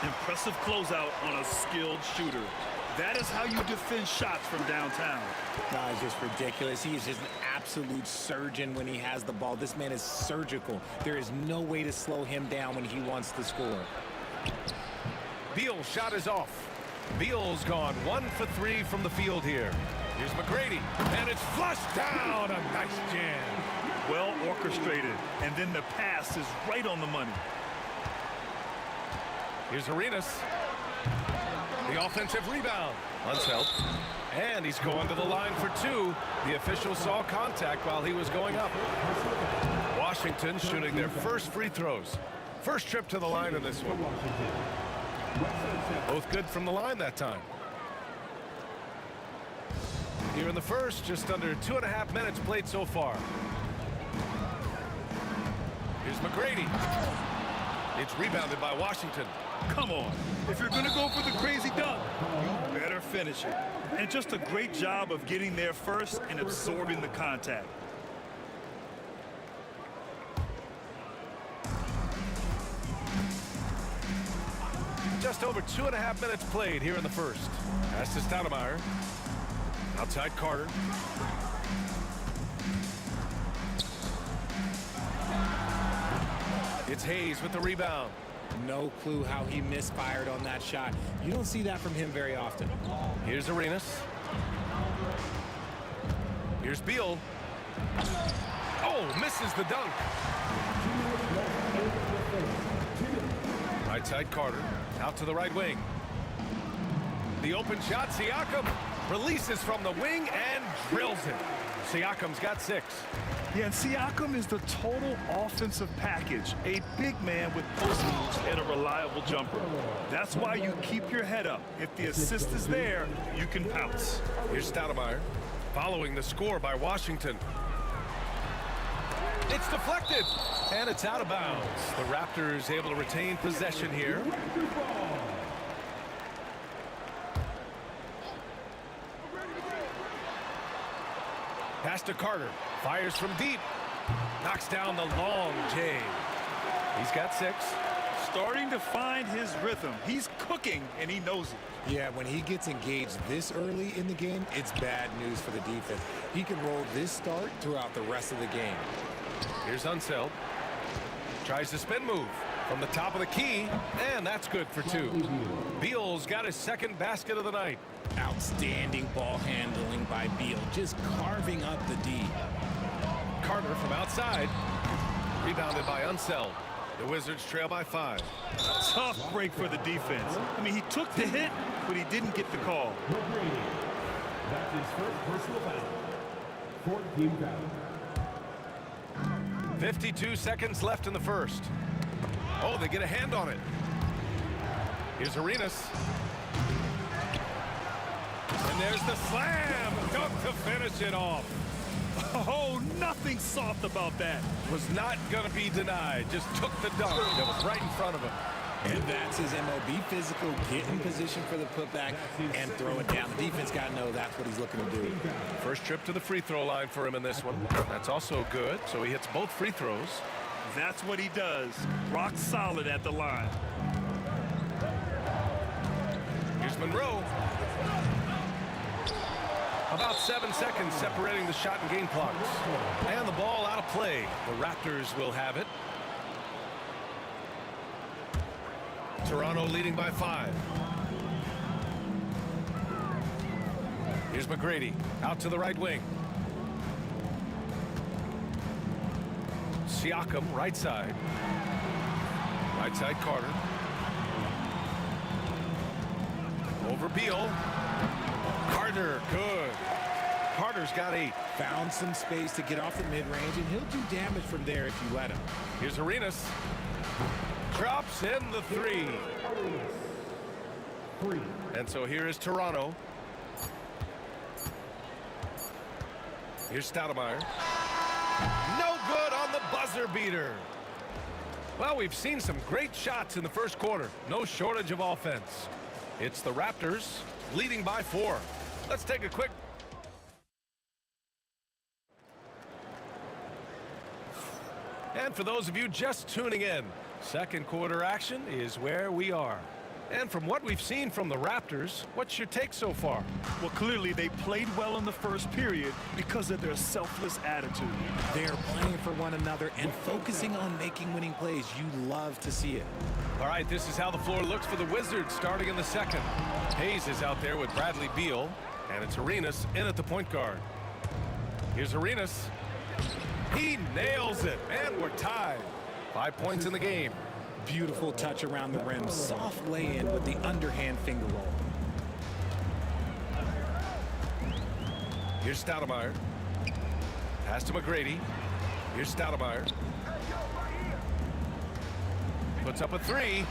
Impressive closeout on a skilled shooter. That is how you defend shots from downtown. No, it's just ridiculous. He is just an absolute surgeon when he has the ball. This man is surgical. There is no way to slow him down when he wants to score. Beal's shot is off. Beal's gone 1 for 3 from the field here. Here's McGrady, and it's flushed down. A nice jam. Well orchestrated, and then the pass is right on the money. Here's Arenas. The offensive rebound. Unseld. And he's going to the line for 2. The official saw contact while he was going up. Washington shooting their first free throws. First trip to the line in this one. Both good from the line that time. Here in the first, just under 2.5 minutes played so far. Here's McGrady. It's rebounded by Washington. Come on. If you're going to go for the crazy dunk, you better finish it. And just a great job of getting there first and absorbing the contact. Just over 2.5 minutes played here in the first. Pass to Stoudemire. Outside Carter. It's Hayes with the rebound. No clue how he misfired on that shot. You don't see that from him very often. Here's Arenas. Here's Beal. Oh, misses the dunk. Right side Carter. Out to the right wing. The open shot, Siakam releases from the wing and drills it. Siakam's got 6. Yeah, and Siakam is the total offensive package. A big man with post moves and a reliable jumper. That's why you keep your head up. If the assist is there, you can pounce. Here's Stoudemire. Following the score by Washington. It's deflected, and it's out of bounds. The Raptors able to retain possession here. Pass to Carter. Fires from deep. Knocks down the long J. He's got 6. Starting to find his rhythm. He's cooking, and he knows it. Yeah, when he gets engaged this early in the game, it's bad news for the defense. He can roll this start throughout the rest of the game. Here's Unseld. Tries the spin move from the top of the key, and that's good for 2. Beal's got his second basket of the night. Outstanding ball handling by Beal, just carving up the D. Carter from outside. Rebounded by Unseld. The Wizards trail by 5. Tough break for the defense. I mean, he took the hit, but he didn't get the call. That's his first personal foul. 14 foul. 52 seconds left in the first. Oh, they get a hand on it. Here's Arenas. And there's the slam. Dunk to finish it off. Oh, nothing soft about that. Was not going to be denied. Just took the dunk that was right in front of him. And that's his MO. Be physical, get in position for the putback, and throw it down. The defense got to know that's what he's looking to do. First trip to the free throw line for him in this one. That's also good. So he hits both free throws. That's what he does. Rock solid at the line. Here's Monroe. About 7 seconds separating the shot and game clocks. And the ball out of play. The Raptors will have it. Toronto leading by 5. Here's McGrady out to the right wing. Siakam right side. Right side Carter. Over Beal. Carter, good. Carter's got 8. Found some space to get off the mid-range, and he'll do damage from there if you let him. Here's Arenas. Drops in the 3. And so here is Toronto. Here's Stoudemire. No good on the buzzer beater. Well, we've seen some great shots in the first quarter. No shortage of offense. It's the Raptors leading by 4. Let's take a quick. And for those of you just tuning in, second quarter action is where we are. And from what we've seen from the Raptors, what's your take so far? Well, clearly they played well in the first period because of their selfless attitude. They're playing for one another and focusing on making winning plays. You love to see it. All right, this is how the floor looks for the Wizards starting in the second. Hayes is out there with Bradley Beal, and it's Arenas in at the point guard. Here's Arenas. He nails it, and we're tied. 5 points in the game. Beautiful touch around the rim. Soft lay-in with the underhand finger roll. Here's Stoudemire. Pass to McGrady. Here's Stoudemire. Puts up a three.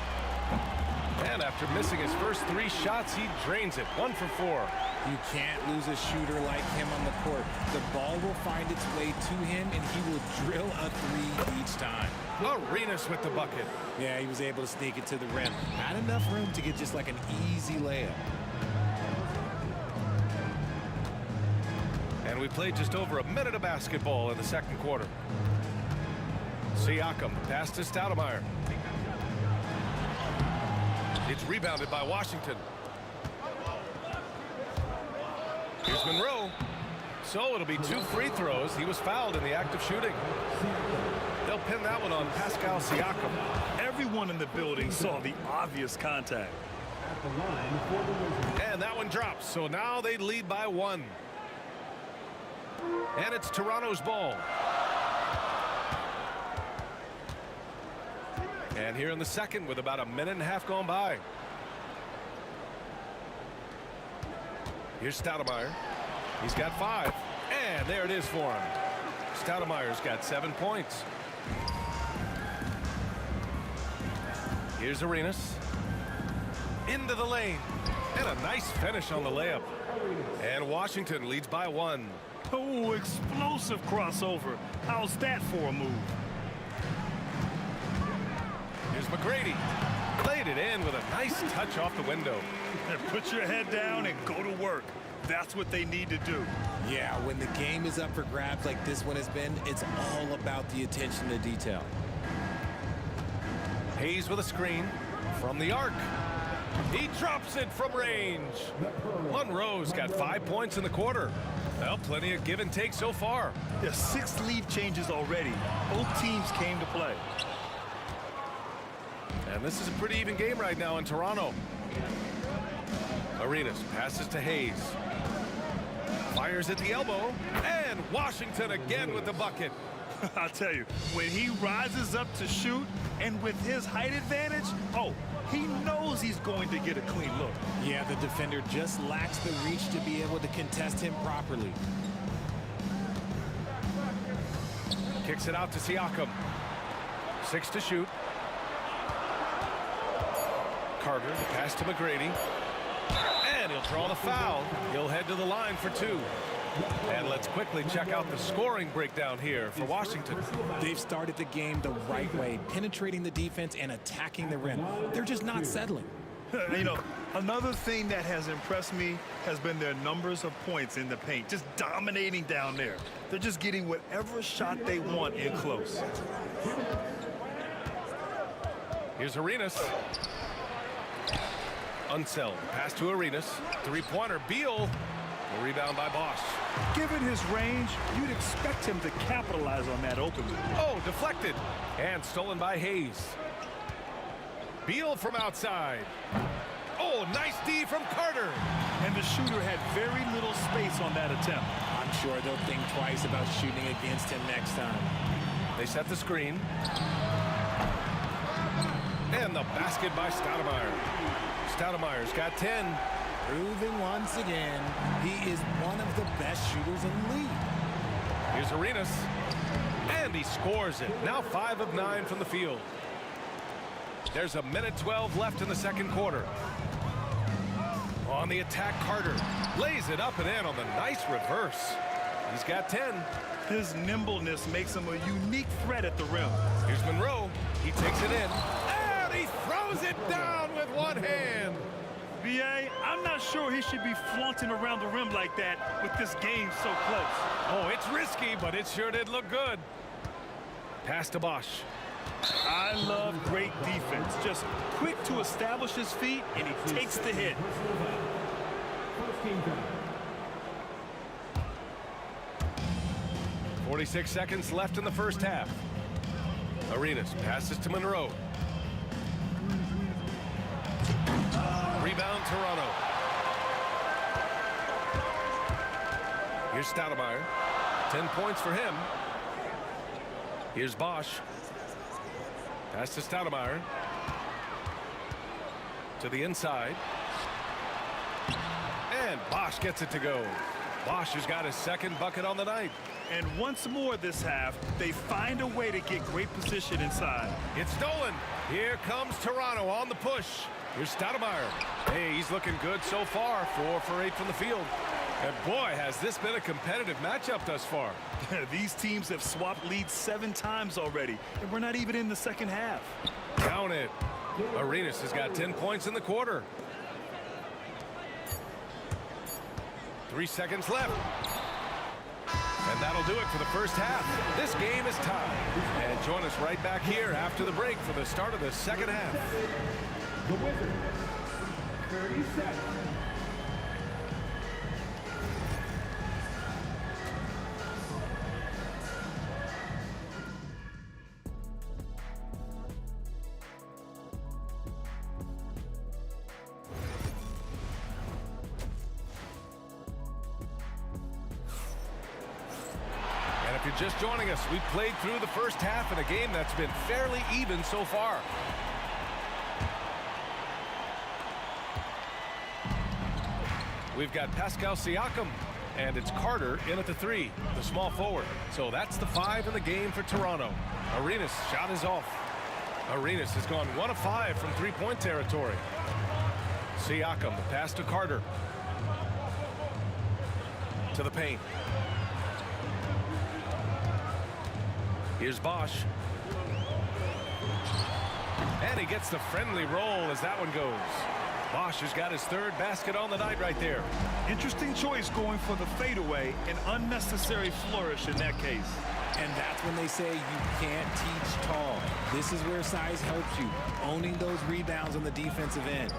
And after missing his first 3 shots, he drains it. 1 for 4. You can't lose a shooter like him on the court. The ball will find its way to him, and he will drill a 3 each time. Arenas with the bucket. Yeah, he was able to sneak it to the rim. Had enough room to get just like an easy layup. And we played just over a minute of basketball in the second quarter. Siakam, pass to Stoudemire. It's rebounded by Washington. Here's Monroe. So it'll be 2 free throws. He was fouled in the act of shooting. They'll pin that one on Pascal Siakam. Everyone in the building saw the obvious contact. And that one drops. So now they lead by 1. And it's Toronto's ball. And here in the second with about a minute and a half gone by. Here's Stoudemire. He's got 5. And there it is for him. Stoudemire's got 7 points. Here's Arenas. Into the lane. And a nice finish on the layup. And Washington leads by 1. Oh, explosive crossover. How's that for a move? Here's McGrady. Played it in with a nice touch off the window. And put your head down and go to work. That's what they need to do. Yeah, when the game is up for grabs like this one has been, it's all about the attention to detail. Hayes with a screen from the arc. He drops it from range. Monroe's got 5 points in the quarter. Well, plenty of give and take so far. There's 6 lead changes already. Both teams came to play. And this is a pretty even game right now in Toronto. Arenas passes to Hayes. Fires at the elbow. And Washington again with the bucket. I'll tell you, when he rises up to shoot and with his height advantage, oh, he knows he's going to get a clean look. Yeah, the defender just lacks the reach to be able to contest him properly. Kicks it out to Siakam. 6 to shoot. Carter, the pass to McGrady. And he'll draw the foul. He'll head to the line for 2. And let's quickly check out the scoring breakdown here for Washington. They've started the game the right way, penetrating the defense and attacking the rim. They're just not settling. You know, another thing that has impressed me has been their numbers of points in the paint, just dominating down there. They're just getting whatever shot they want in close. Here's Arenas. Unseld. Pass to Arenas. 3-pointer. Beal. A rebound by Bosch. Given his range, you'd expect him to capitalize on that opening. Oh, deflected. And stolen by Hayes. Beal from outside. Oh, nice D from Carter. And the shooter had very little space on that attempt. I'm sure they'll think twice about shooting against him next time. They set the screen. And the basket by Stoudemire. Stoudemire's got 10. Proving once again, he is one of the best shooters in the league. Here's Arenas. And he scores it. Now 5 of 9 from the field. There's a minute 12 left in the second quarter. On the attack, Carter lays it up and in on the nice reverse. He's got 10. His nimbleness makes him a unique threat at the rim. Here's Monroe. He takes it in. And he throws it down with one hand. B.A., I'm not sure he should be flaunting around the rim like that with this game so close. Oh, it's risky, but it sure did look good. Pass to Bosch. I love great defense. Just quick to establish his feet, and he takes the hit. 46 seconds left in the first half. Arenas passes to Monroe. Rebound, Toronto. Here's Stoudemire. 10 points for him. Here's Bosch. Pass to Stoudemire. To the inside. And Bosch gets it to go. Bosch has got his second bucket on the night. And once more this half, they find a way to get great position inside. It's stolen. Here comes Toronto on the push. Here's Stoudemire. Hey, he's looking good so far. 4 for 8 from the field. And boy, has this been a competitive matchup thus far. These teams have swapped leads 7 times already, and we're not even in the second half. Count it. Arenas has got 10 points in the quarter. 3 seconds left. And that'll do it for the first half. This game is tied. And join us right back here after the break for the start of the second half. The Wizards, 30 seconds. If you're just joining us, we played through the first half in a game that's been fairly even so far. We've got Pascal Siakam, and it's Carter in at the 3, the small forward. So that's the 5 in the game for Toronto. Arenas' shot is off. Arenas has gone 1 of 5 from three-point territory. Siakam, the pass to Carter. To the paint. Here's Bosch. And he gets the friendly roll as that one goes. Bosch has got his 3rd basket on the night right there. Interesting choice going for the fadeaway, an unnecessary flourish in that case. And that's when they say you can't teach tall. This is where size helps you, owning those rebounds on the defensive end.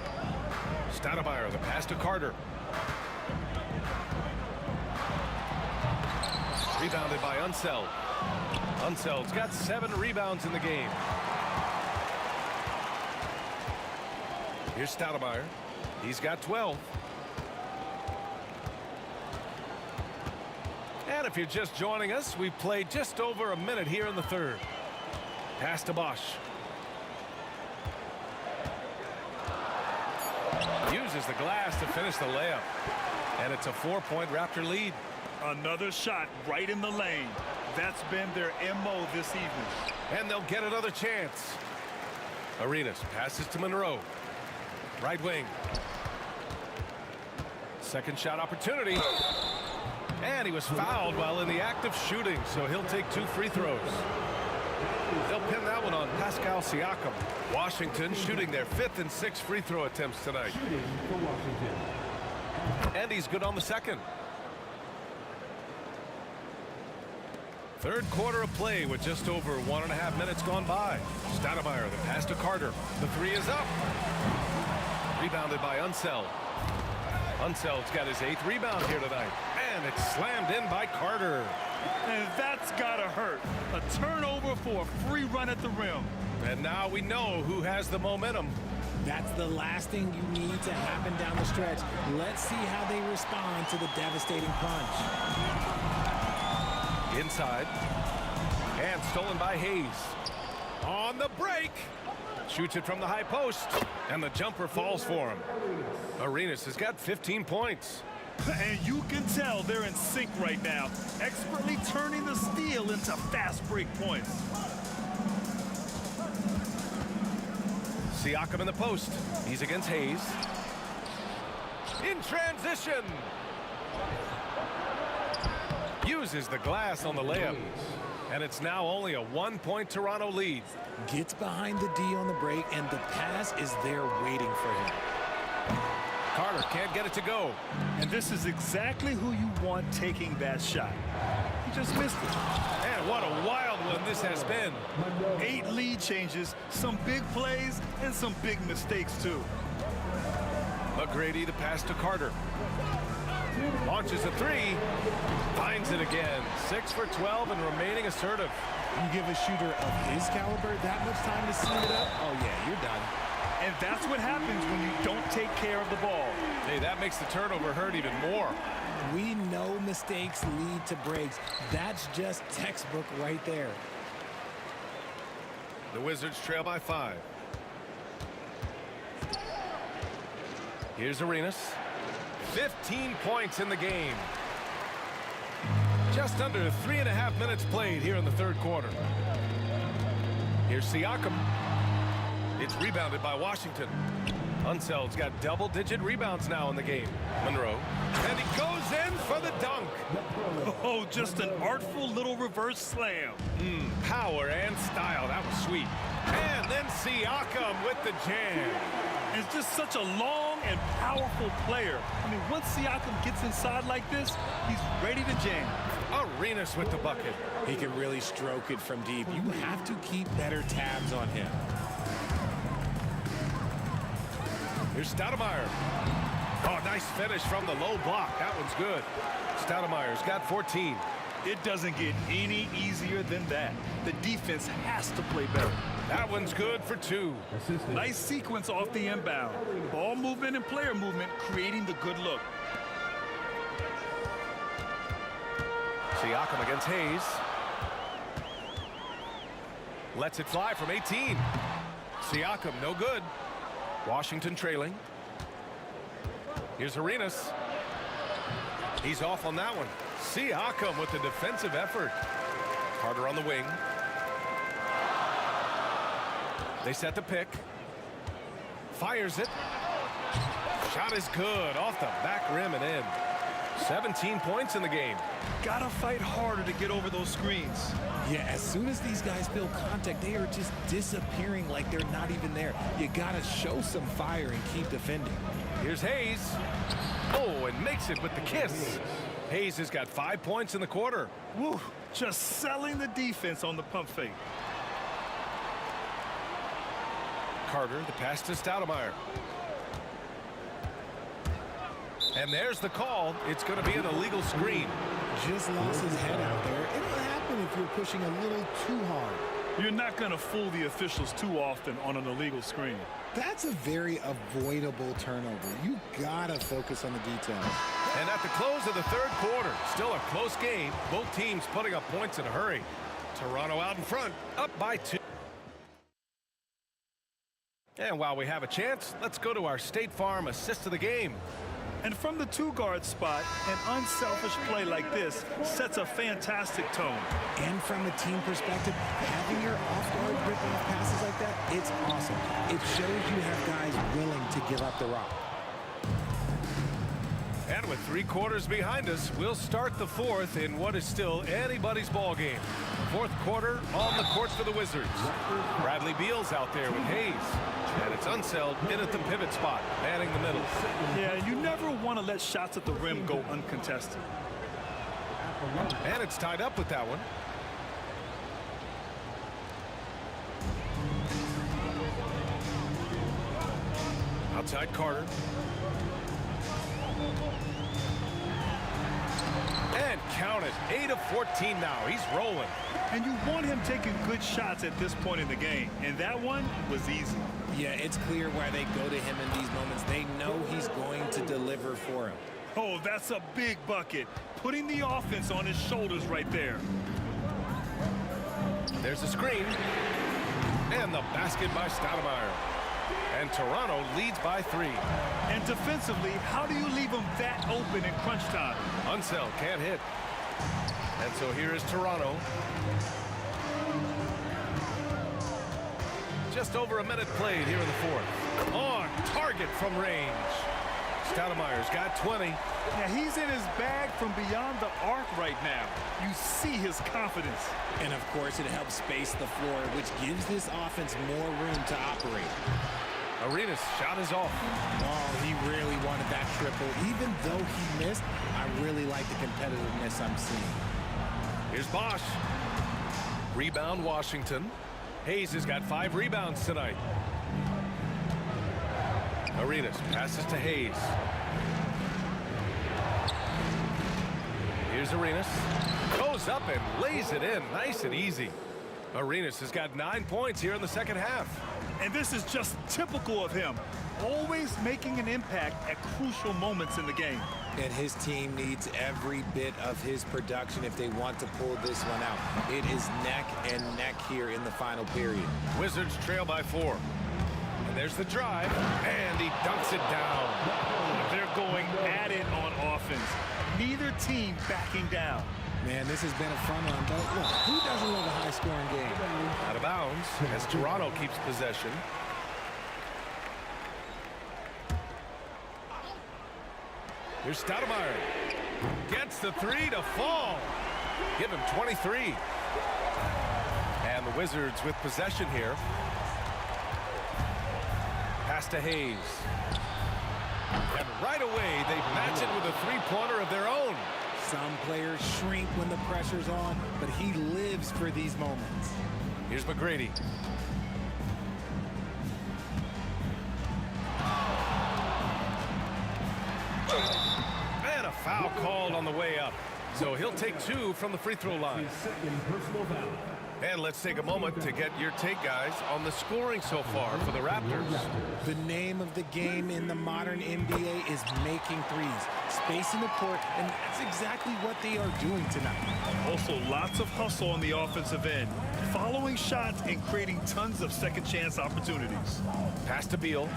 Stoudemire, the pass to Carter. Rebounded by Unseld. Unseld's got 7 rebounds in the game. Here's Stoudemire. He's got 12. And if you're just joining us, we've played just over a minute here in the 3rd. Pass to Bosch. Uses the glass to finish the layup. And it's a 4-point Raptor lead. Another shot right in the lane. That's been their MO this evening. And they'll get another chance. Arenas passes to Monroe. Right wing. Second shot opportunity. And he was fouled while in the act of shooting, so he'll take 2 free throws. They'll pin that one on Pascal Siakam. Washington shooting their 5th and 6th free throw attempts tonight. And he's good on the 2nd. 3rd quarter of play with just over 1.5 minutes gone by. Stoudemire, the pass to Carter. The 3 is up. Rebounded by Unseld. Unseld's got his 8th rebound here tonight. And it's slammed in by Carter. And that's gotta hurt. A turnover for a free run at the rim. And now we know who has the momentum. That's the last thing you need to happen down the stretch. Let's see how they respond to the devastating punch. Inside. And stolen by Hayes. On the break. Shoots it from the high post. And the jumper falls for him. Arenas has got 15 points. And you can tell they're in sync right now, expertly turning the steal into fast break points. Siakam in the post. He's against Hayes. In transition. Uses the glass on the layup. And it's now only a 1-point Toronto lead. Gets behind the D on the break, and the pass is there waiting for him. Carter can't get it to go. And this is exactly who you want taking that shot. He just missed it. And what a wild one this has been. 8 lead changes, some big plays, and some big mistakes, too. McGrady, the pass to Carter. Launches a 3. Finds it again. 6 for 12 and remaining assertive. You give a shooter of his caliber that much time to seal it up, oh yeah, you're done. And that's what happens when you don't take care of the ball. Hey, that makes the turnover hurt even more. We know mistakes lead to breaks. That's just textbook right there. The Wizards trail by 5. Here's Arenas. 15 points in the game. Just under 3.5 minutes played here in the third quarter. Here's Siakam. It's rebounded by Washington. Unseld's got double-digit rebounds now in the game. Monroe. And he goes in for the dunk. Oh, just an artful little reverse slam. Power and style. That was sweet. And then Siakam with the jam. It's just such a long and powerful player. I mean, once Siakam gets inside like this, he's ready to jam. Arenas with the bucket. He can really stroke it from deep. You have to keep better tabs on him. Here's Stoudemire. Oh, nice finish from the low block. That one's good. Stoudemire's got 14. It doesn't get any easier than that. The defense has to play better. That one's good for 2. Nice sequence off the inbound. Ball movement and player movement creating the good look. Siakam against Hayes. Lets it fly from 18. Siakam, no good. Washington trailing. Here's Arenas. He's off on that one. Siakam with the defensive effort. Carter on the wing. They set the pick. Fires it. Shot is good. Off the back rim and in. 17 points in the game. Gotta fight harder to get over those screens. Yeah, as soon as these guys feel contact, they are just disappearing like they're not even there. You gotta show some fire and keep defending. Here's Hayes. Oh, and makes it with the kiss. Hayes has got 5 points in the quarter. Woo, just selling the defense on the pump fake. Carter, the pass to Stoudemire. And there's the call. It's going to be an illegal screen. Just lost his head out there. It'll happen if you're pushing a little too hard. You're not going to fool the officials too often on an illegal screen. That's a very avoidable turnover. You gotta focus on the details. And at the close of the third quarter, still a close game. Both teams putting up points in a hurry. Toronto out in front, up by 2. And while we have a chance, let's go to our State Farm assist of the game. And from the 2-guard spot, an unselfish play like this sets a fantastic tone. And from a team perspective, having your off-guard rip off passes like that, it's awesome. It shows you have guys willing to give up the rock. And with 3 quarters behind us, we'll start the fourth in what is still anybody's ball game. Fourth quarter on the court for the Wizards. Bradley Beal's out there with Hayes. And it's Unseld in at the pivot spot, manning the middle. Yeah, you never want to let shots at the rim go uncontested. And it's tied up with that one. Outside Carter. And count it, 8 of 14 now. He's rolling. And you want him taking good shots at this point in the game. And that one was easy. Yeah, it's clear why they go to him in these moments. They know he's going to deliver for him. Oh, that's a big bucket. Putting the offense on his shoulders right there. There's a screen. And the basket by Stoudemire. And Toronto leads by 3. And defensively, how do you leave them that open in crunch time? Unseld can't hit. And so here is Toronto. Just over a minute played here in the fourth. On target from range. Stoudemire's got 20. Now he's in his bag from beyond the arc right now. You see his confidence. And of course it helps space the floor, which gives this offense more room to operate. Arenas shot is off. Oh, he really wanted that triple. Even though he missed, I really like the competitiveness I'm seeing. Here's Bosch. Rebound, Washington. Hayes has got 5 rebounds tonight. Arenas passes to Hayes. Here's Arenas. Goes up and lays it in. Nice and easy. Arenas has got 9 points here in the second half. And this is just typical of him. Always making an impact at crucial moments in the game. And his team needs every bit of his production if they want to pull this one out. It is neck and neck here in the final period. Wizards trail by 4. And there's the drive, and he dunks it down. They're going at it on offense. Neither team backing down. Man, this has been a fun one, but look, who doesn't love a high-scoring game? Out of bounds as Toronto keeps possession. Here's Stoudemire. Gets the 3 to fall. Give him 23. And the Wizards with possession here. Pass to Hayes. And right away, they match it with a 3-pointer of their own. Some players shrink when the pressure's on, but he lives for these moments. Here's McGrady. And a foul called on the way up. So he'll take 2 from the free throw line. And let's take a moment to get your take, guys, on the scoring so far for the Raptors. The name of the game in the modern NBA is making threes, spacing the court, and that's exactly what they are doing tonight. Also, lots of hustle on the offensive end, following shots and creating tons of second chance opportunities. Pass to Beal.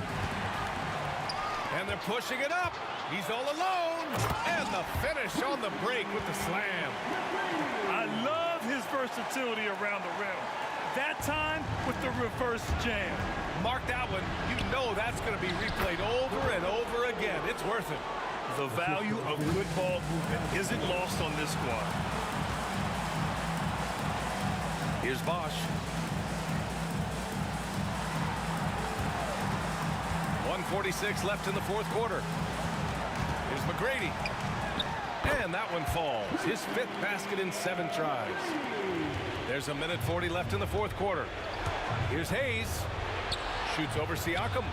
And they're pushing it up. He's all alone. And the finish on the break with the slam. I love his versatility around the rim. That time with the reverse jam. Mark that one. You know that's going to be replayed over and over again. It's worth it. The value of good ball movement isn't lost on this squad. Here's Bosch. 1:46 left in the fourth quarter. Here's McGrady. And that one falls. His 5th basket in 7 tries. There's 1:40 left in the fourth quarter. Here's Hayes. Shoots over Siakam.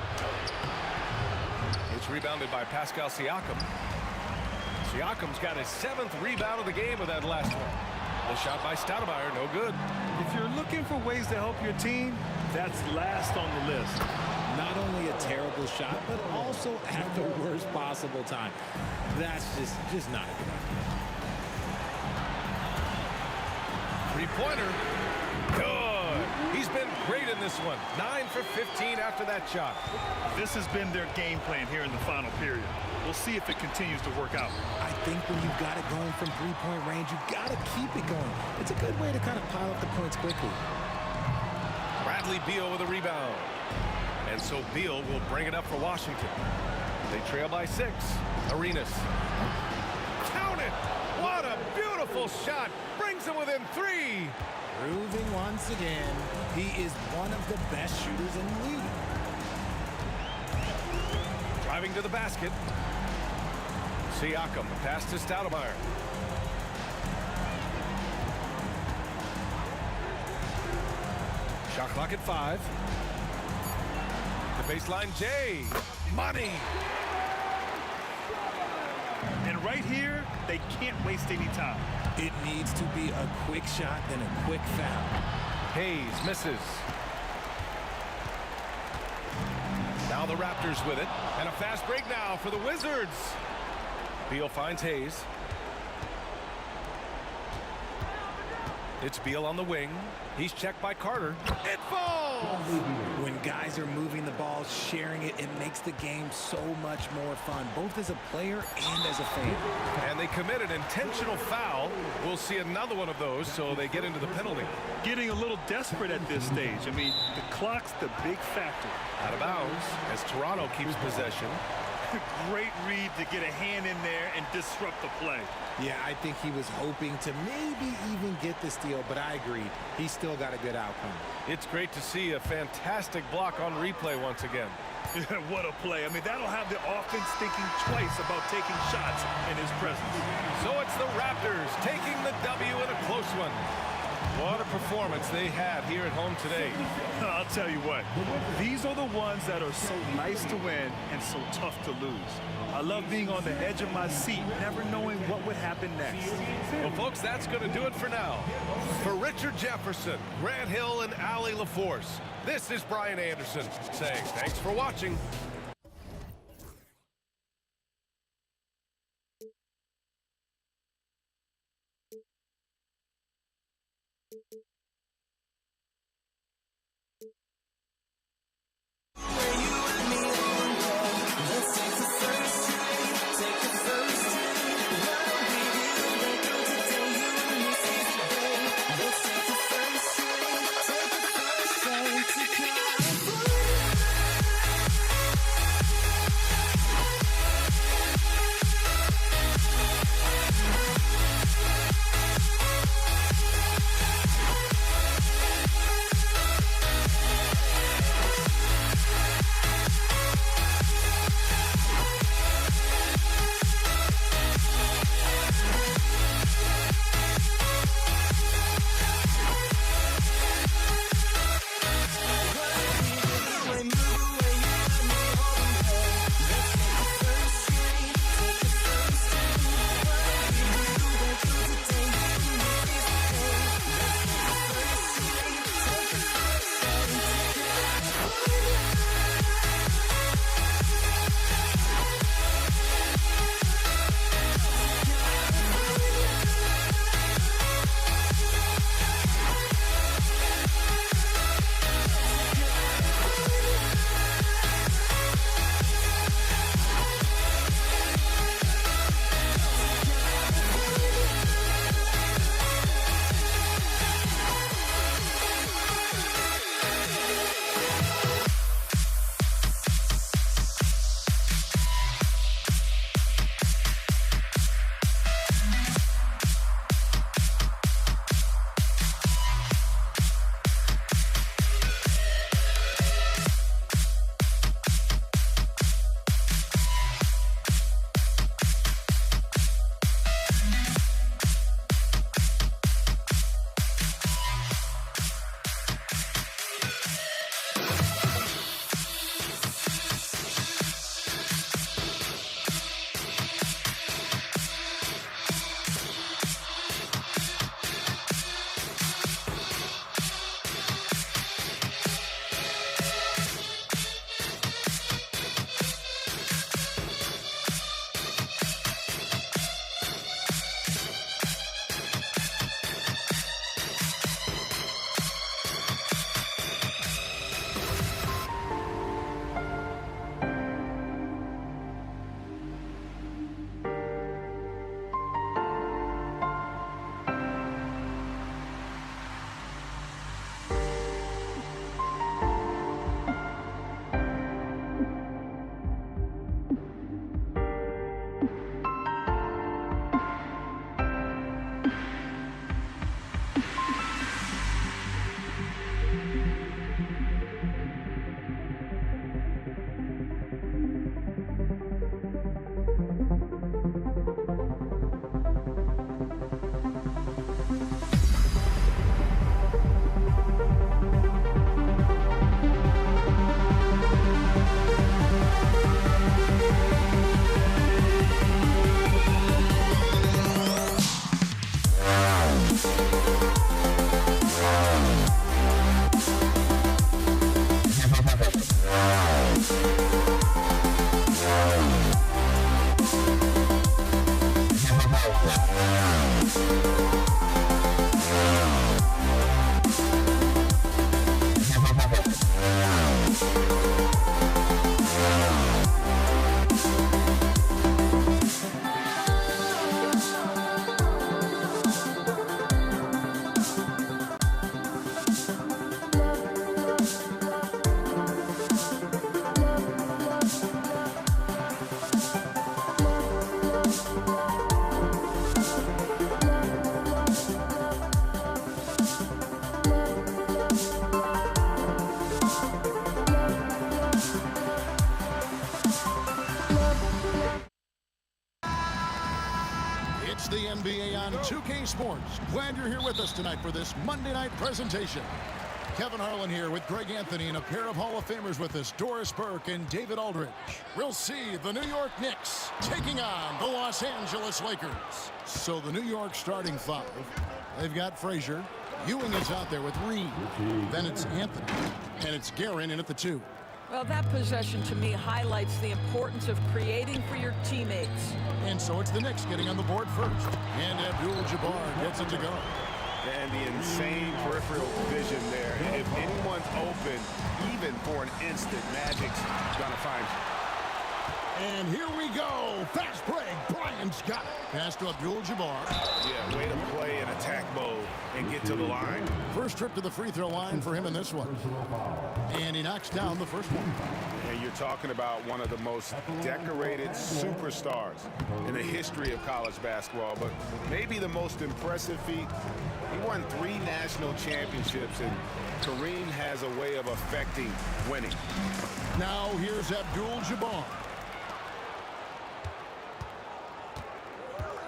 It's rebounded by Pascal Siakam. Siakam's got his 7th rebound of the game with that last one. The shot by Stoudemire, no good. If you're looking for ways to help your team, that's last on the list. Not only a terrible shot, but also at the worst possible time. That's just not a good idea. 3-pointer. Good. He's been great in this one. 9 for 15 after that shot. This has been their game plan here in the final period. We'll see if it continues to work out. I think when you've got it going from 3-point range, you've got to keep it going. It's a good way to kind of pile up the points quickly. Bradley Beal with a rebound. And so Beal will bring it up for Washington. They trail by 6. Arenas. Count it! What a beautiful shot! Brings them within 3. Proving once again, he is one of the best shooters in the league. Driving to the basket. Siakam, pass to Stoudemire. Shot clock at 5. The baseline, Jay. Money. And right here, they can't waste any time. It needs to be a quick shot, then a quick foul. Hayes misses. Now the Raptors with it. And a fast break now for the Wizards. Beal finds Hayes. It's Beal on the wing. He's checked by Carter. It falls! When guys are moving the ball, sharing it, it makes the game so much more fun, both as a player and as a fan. And they commit an intentional foul. We'll see another one of those, so they get into the penalty. Getting a little desperate at this stage. I mean, the clock's the big factor. Out of bounds as Toronto keeps possession. Great read to get a hand in there and disrupt the play. Yeah, I think he was hoping to maybe even get the steal, but I agree. He still got a good outcome. It's great to see a fantastic block on replay once again. What a play. I mean, that'll have the offense thinking twice about taking shots in his presence. So it's the Raptors taking the W in a close one. What a performance they had here at home today. I'll tell you what, these are the ones that are so nice to win and so tough to lose. I love being on the edge of my seat, never knowing what would happen next. Well, folks, that's going to do it for now. For Richard Jefferson, Grant Hill, and Allie LaForce, this is Brian Anderson saying thanks for watching. Sports. Glad you're here with us tonight for this Monday night presentation. Kevin Harlan here with Greg Anthony and a pair of Hall of Famers with us, Doris Burke and David Aldridge. We'll see the New York Knicks taking on the Los Angeles Lakers. So the New York starting five, they've got Frazier. Ewing is out there with Reed. Then it's Anthony. And it's Guerin in at the 2. Well, that possession to me highlights the importance of creating for your teammates. And so it's the Knicks getting on the board first. And Abdul-Jabbar gets it to go. And the insane peripheral vision there. If anyone's open, even for an instant, Magic's gonna find you. And here we go. Fast break. Bryant's got it. Pass to Abdul-Jabbar. Yeah, way to play in attack mode and get to the line. First trip to the free throw line for him in this one. And he knocks down the first one. And you're talking about one of the most decorated superstars in the history of college basketball, but maybe the most impressive feat. He won 3 national championships, and Kareem has a way of affecting winning. Now here's Abdul-Jabbar.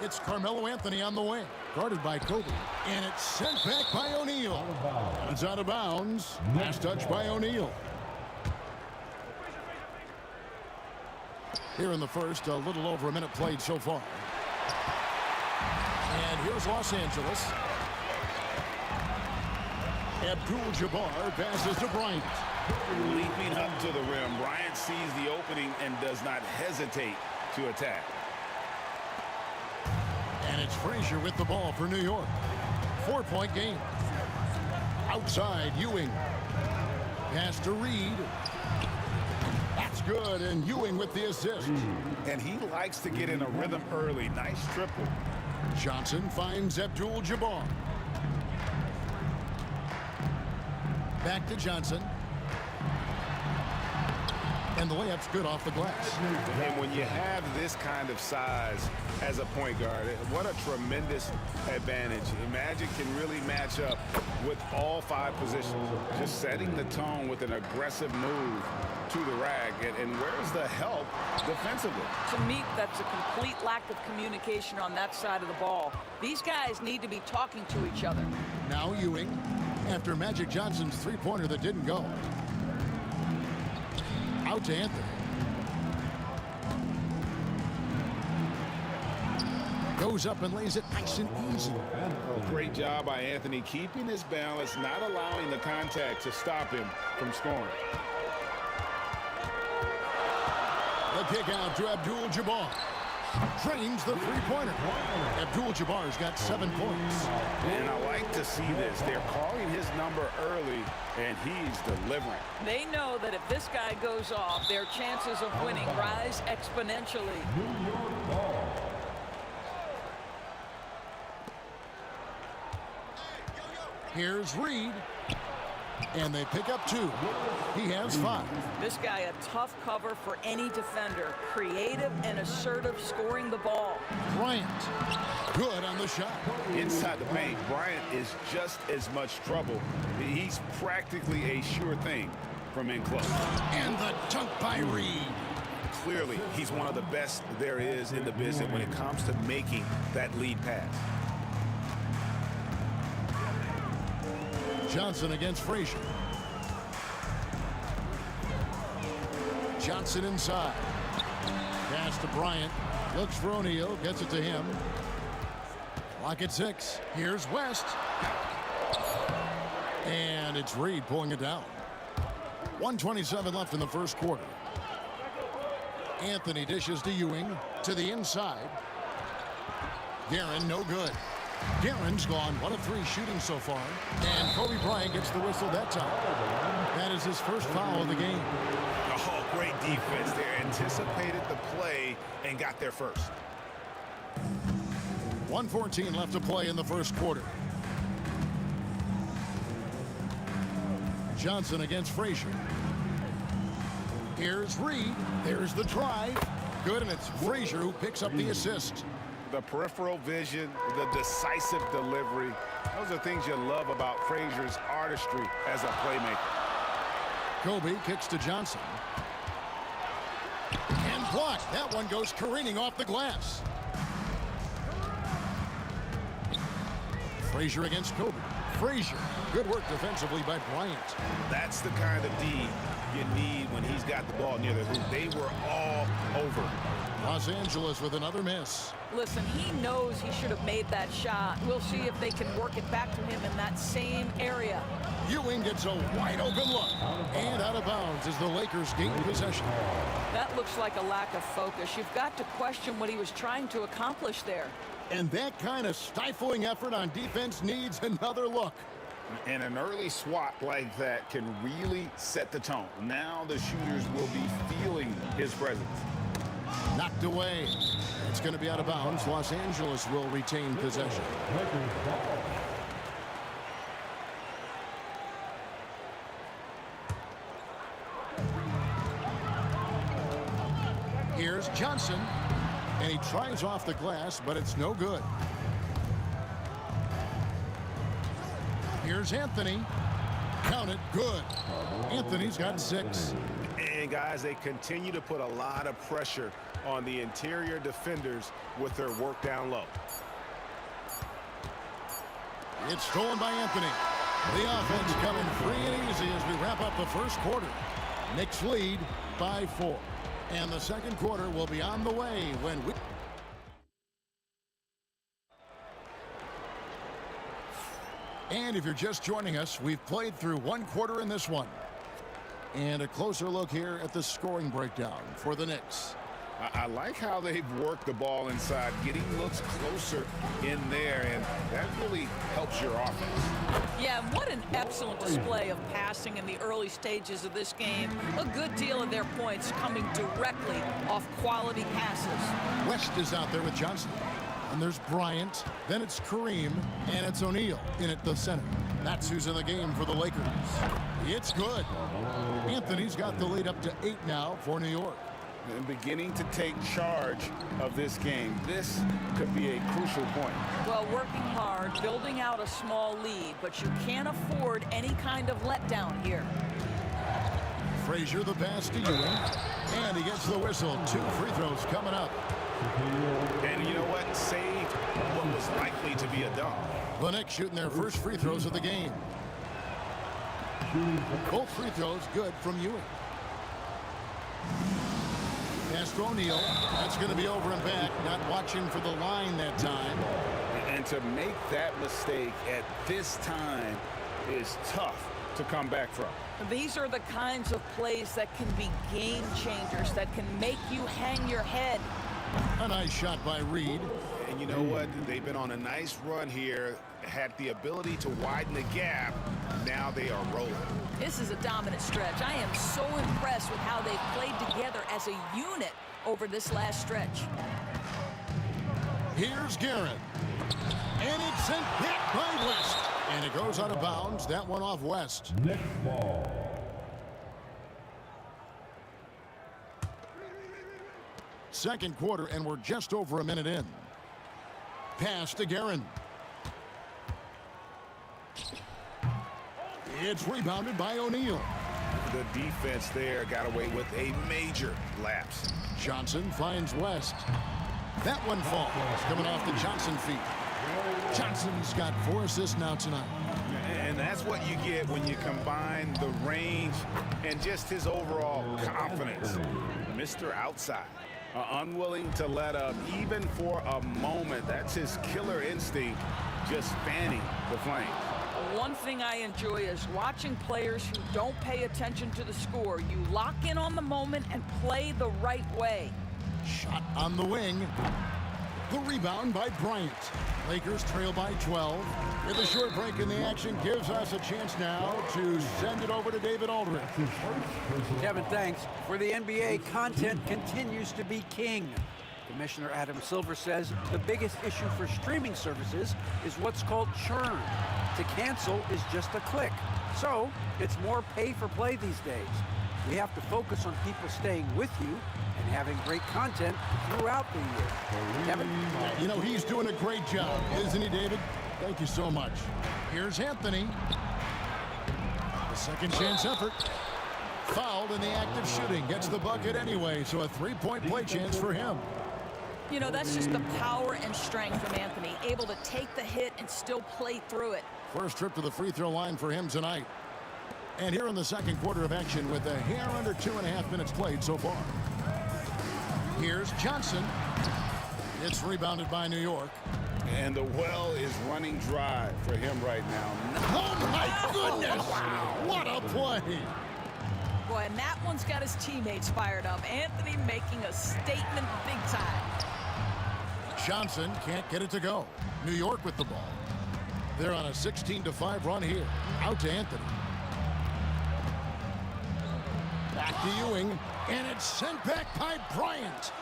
It's Carmelo Anthony on the wing, guarded by Kobe. And it's sent back by O'Neal. It's out of bounds. Last touch by O'Neal. Here in the first, a little over a minute played so far. And here's Los Angeles. Abdul-Jabbar passes to Bryant. Leaping up to the rim, Bryant sees the opening and does not hesitate to attack. And it's Frazier with the ball for New York. 4-point game. Outside, Ewing. Pass to Reed. That's good, and Ewing with the assist. And he likes to get in a rhythm early. Nice triple. Johnson finds Abdul-Jabbar. Back to Johnson. And the layup's good off the glass. And when you have this kind of size as a point guard, what a tremendous advantage. Magic can really match up with all 5 positions. Just setting the tone with an aggressive move to the rack. And where's the help defensively? To me, that's a complete lack of communication on that side of the ball. These guys need to be talking to each other. Now Ewing, after Magic Johnson's three-pointer that didn't go. Out to Anthony. Goes up and lays it nice and easy. Great job by Anthony keeping his balance, not allowing the contact to stop him from scoring. The kick out to Abdul-Jabbar. Drains the three-pointer. Abdul-Jabbar's got 7 points. And I like to see this. They're calling his number early, and he's delivering. They know that if this guy goes off, their chances of winning rise exponentially. Here's Reed. And they pick up 2. He has 5. This guy a tough cover for any defender. Creative and assertive scoring the ball. Bryant, good on the shot. Inside the paint, Bryant is just as much trouble. He's practically a sure thing from in close. And the dunk by Reed. Clearly, he's one of the best there is in the business when it comes to making that lead pass. Johnson against Frazier. Johnson inside. Pass to Bryant. Looks for O'Neal. Gets it to him. Clock at 6. Here's West. And it's Reed pulling it down. 1:27 left in the first quarter. Anthony dishes to Ewing. To the inside. Guerin, no good. Guerin's gone 1 of 3 shooting so far. And Kobe Bryant gets the whistle that time. That is his first foul of the game. Oh, great defense there. Anticipated the play and got there first. 1:14 left to play in the first quarter. Johnson against Frazier. Here's Reed. There's the drive. Good, and it's Frazier who picks up the assist. The peripheral vision, the decisive delivery. Those are things you love about Frazier's artistry as a playmaker. Kobe kicks to Johnson. And blocked. That one goes careening off the glass. Frazier against Kobe. Frazier. Good work defensively by Bryant. That's the kind of D you need when he's got the ball near the hoop. They were all over. Los Angeles with another miss. Listen, he knows he should have made that shot. We'll see if they can work it back to him in that same area. Ewing gets a wide open look. And out of bounds as the Lakers gain possession. That looks like a lack of focus. You've got to question what he was trying to accomplish there. And that kind of stifling effort on defense needs another look. And an early swat like that can really set the tone. Now the shooters will be feeling his presence. Knocked away. It's going to be out of bounds. Los Angeles will retain possession. Here's Johnson. And he tries off the glass, but it's no good. Here's Anthony. Count it. Good. Anthony's got 6. And guys, they continue to put a lot of pressure on the interior defenders with their work down low. It's stolen by Anthony. The offense coming free and easy as we wrap up the first quarter. Knicks lead by 4. And the second quarter will be on the way when we... And if you're just joining us, we've played through one quarter in this one. And a closer look here at the scoring breakdown for the Knicks. I like how they've worked the ball inside, getting looks closer in there, and that really helps your offense. Yeah, what an excellent display of passing in the early stages of this game. A good deal of their points coming directly off quality passes. West is out there with Johnson. And there's Bryant, then it's Kareem, and it's O'Neal in at the center. That's who's in the game for the Lakers. It's good. Anthony's got the lead up to 8 now for New York. And beginning to take charge of this game. This could be a crucial point. Well, working hard, building out a small lead, but you can't afford any kind of letdown here. Frazier the pass to Ewing, and he gets the whistle. 2 free throws coming up. And you know what? Saved what was likely to be a dunk. The Knicks shooting their first free throws of the game. Both free throws good from Ewing. Pass to O'Neal. That's going to be over and back. Not watching for the line that time. And to make that mistake at this time is tough to come back from. These are the kinds of plays that can be game changers, that can make you hang your head. A nice shot by Reed. And you know what? They've been on a nice run here. Had the ability to widen the gap. Now they are rolling. This is a dominant stretch. I am so impressed with how they played together as a unit over this last stretch. Here's Garrett. And it's sent back by West. And it goes out of bounds. That one off West. Next ball. Second quarter, and we're just over a minute in. Pass to Guerin. It's rebounded by O'Neal. The defense there got away with a major lapse. Johnson finds West. That one falls, coming off the Johnson feet. Johnson's got 4 assists now tonight. And that's what you get when you combine the range and just his overall confidence. Mr. Outside. Unwilling to let up even for a moment. That's his killer instinct, just fanning the flames. One thing I enjoy is watching players who don't pay attention to the score. You lock in on the moment and play the right way. Shot on the wing. The rebound by Bryant. Lakers trail by 12. With a short break in the action gives us a chance now to send it over to David Aldridge. Kevin, thanks. For the NBA, content continues to be king. Commissioner Adam Silver says the biggest issue for streaming services is what's called churn. To cancel is just a click. So it's more pay for play these days. We have to focus on people staying with you and having great content throughout the year. Kevin? You know, he's doing a great job, isn't he, David? Thank you so much. Here's Anthony. The second chance effort. Fouled in the act of shooting. Gets the bucket anyway, so a 3-point play chance for him. You know, that's just the power and strength from Anthony, able to take the hit and still play through it. First trip to the free throw line for him tonight. And here in the second quarter of action with a hair under 2.5 minutes played so far. Here's Johnson. It's rebounded by New York. And the well is running dry for him right now. Oh, my goodness! What a play! Boy, and that one's got his teammates fired up. Anthony making a statement big time. Johnson can't get it to go. New York with the ball. They're on a 16-5 run here. Out to Anthony. Back to Ewing, and it's sent back by Bryant.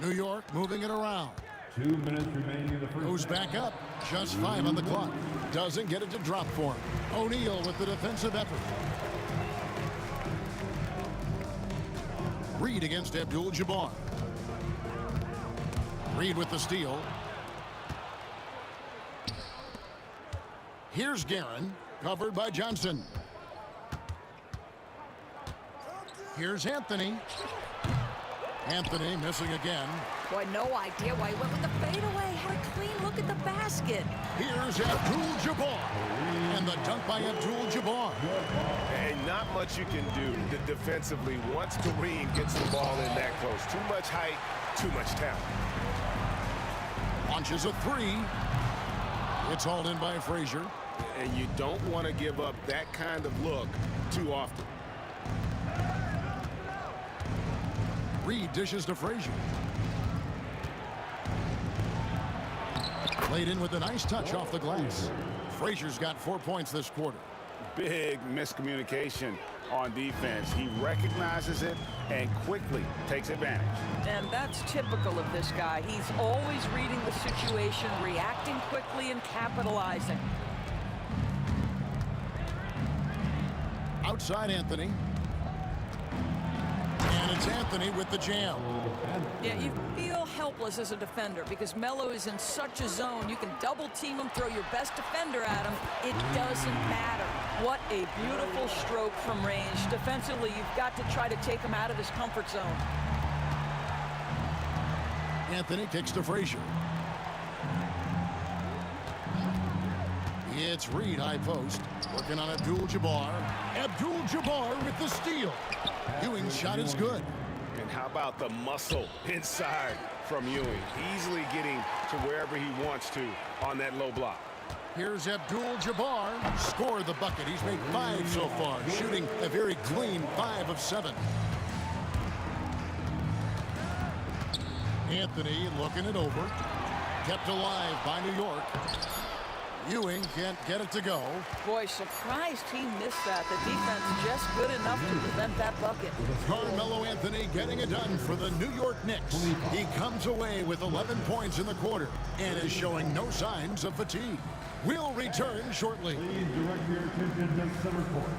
New York moving it around. 2 minutes remaining in the first. Goes back up. Just 5 on the clock. Doesn't get it to drop for him. O'Neal with the defensive effort. Reed against Abdul-Jabbar. Reed with the steal. Here's Guerin, covered by Johnson. Here's Anthony. Anthony missing again. Boy, no idea why he went with the fadeaway. Had a clean look at the basket. Here's Abdul-Jabbar. And the dunk by Abdul-Jabbar. And not much you can do defensively once Kareem gets the ball in that close. Too much height, too much talent. Launches a three. It's hauled in by Frazier. And you don't want to give up that kind of look too often. Reed dishes to Frazier. Played in with a nice touch off the glass. Frazier's got 4 points this quarter. Big miscommunication on defense. He recognizes it and quickly takes advantage. And that's typical of this guy. He's always reading the situation, reacting quickly, and capitalizing. Outside Anthony. And it's Anthony with the jam. Yeah, you feel helpless as a defender because Melo is in such a zone. You can double team him, throw your best defender at him. It doesn't matter. What a beautiful stroke from range. Defensively, you've got to try to take him out of his comfort zone. Anthony kicks to Frazier. It's Reed high post. Working on Abdul-Jabbar. Abdul-Jabbar with the steal. Ewing's shot is good. And how about the muscle inside from Ewing? Easily getting to wherever he wants to on that low block. Here's Abdul-Jabbar. Scored the bucket. He's made 5 so far. Shooting a very clean 5 of 7. Anthony looking it over. Kept alive by New York. Ewing can't get it to go. Boy, surprised he missed that. The defense just good enough to prevent that bucket. Carmelo Anthony getting it done for the New York Knicks. He comes away with 11 points in the quarter and is showing no signs of fatigue. We'll return shortly. Please direct your attention to center court.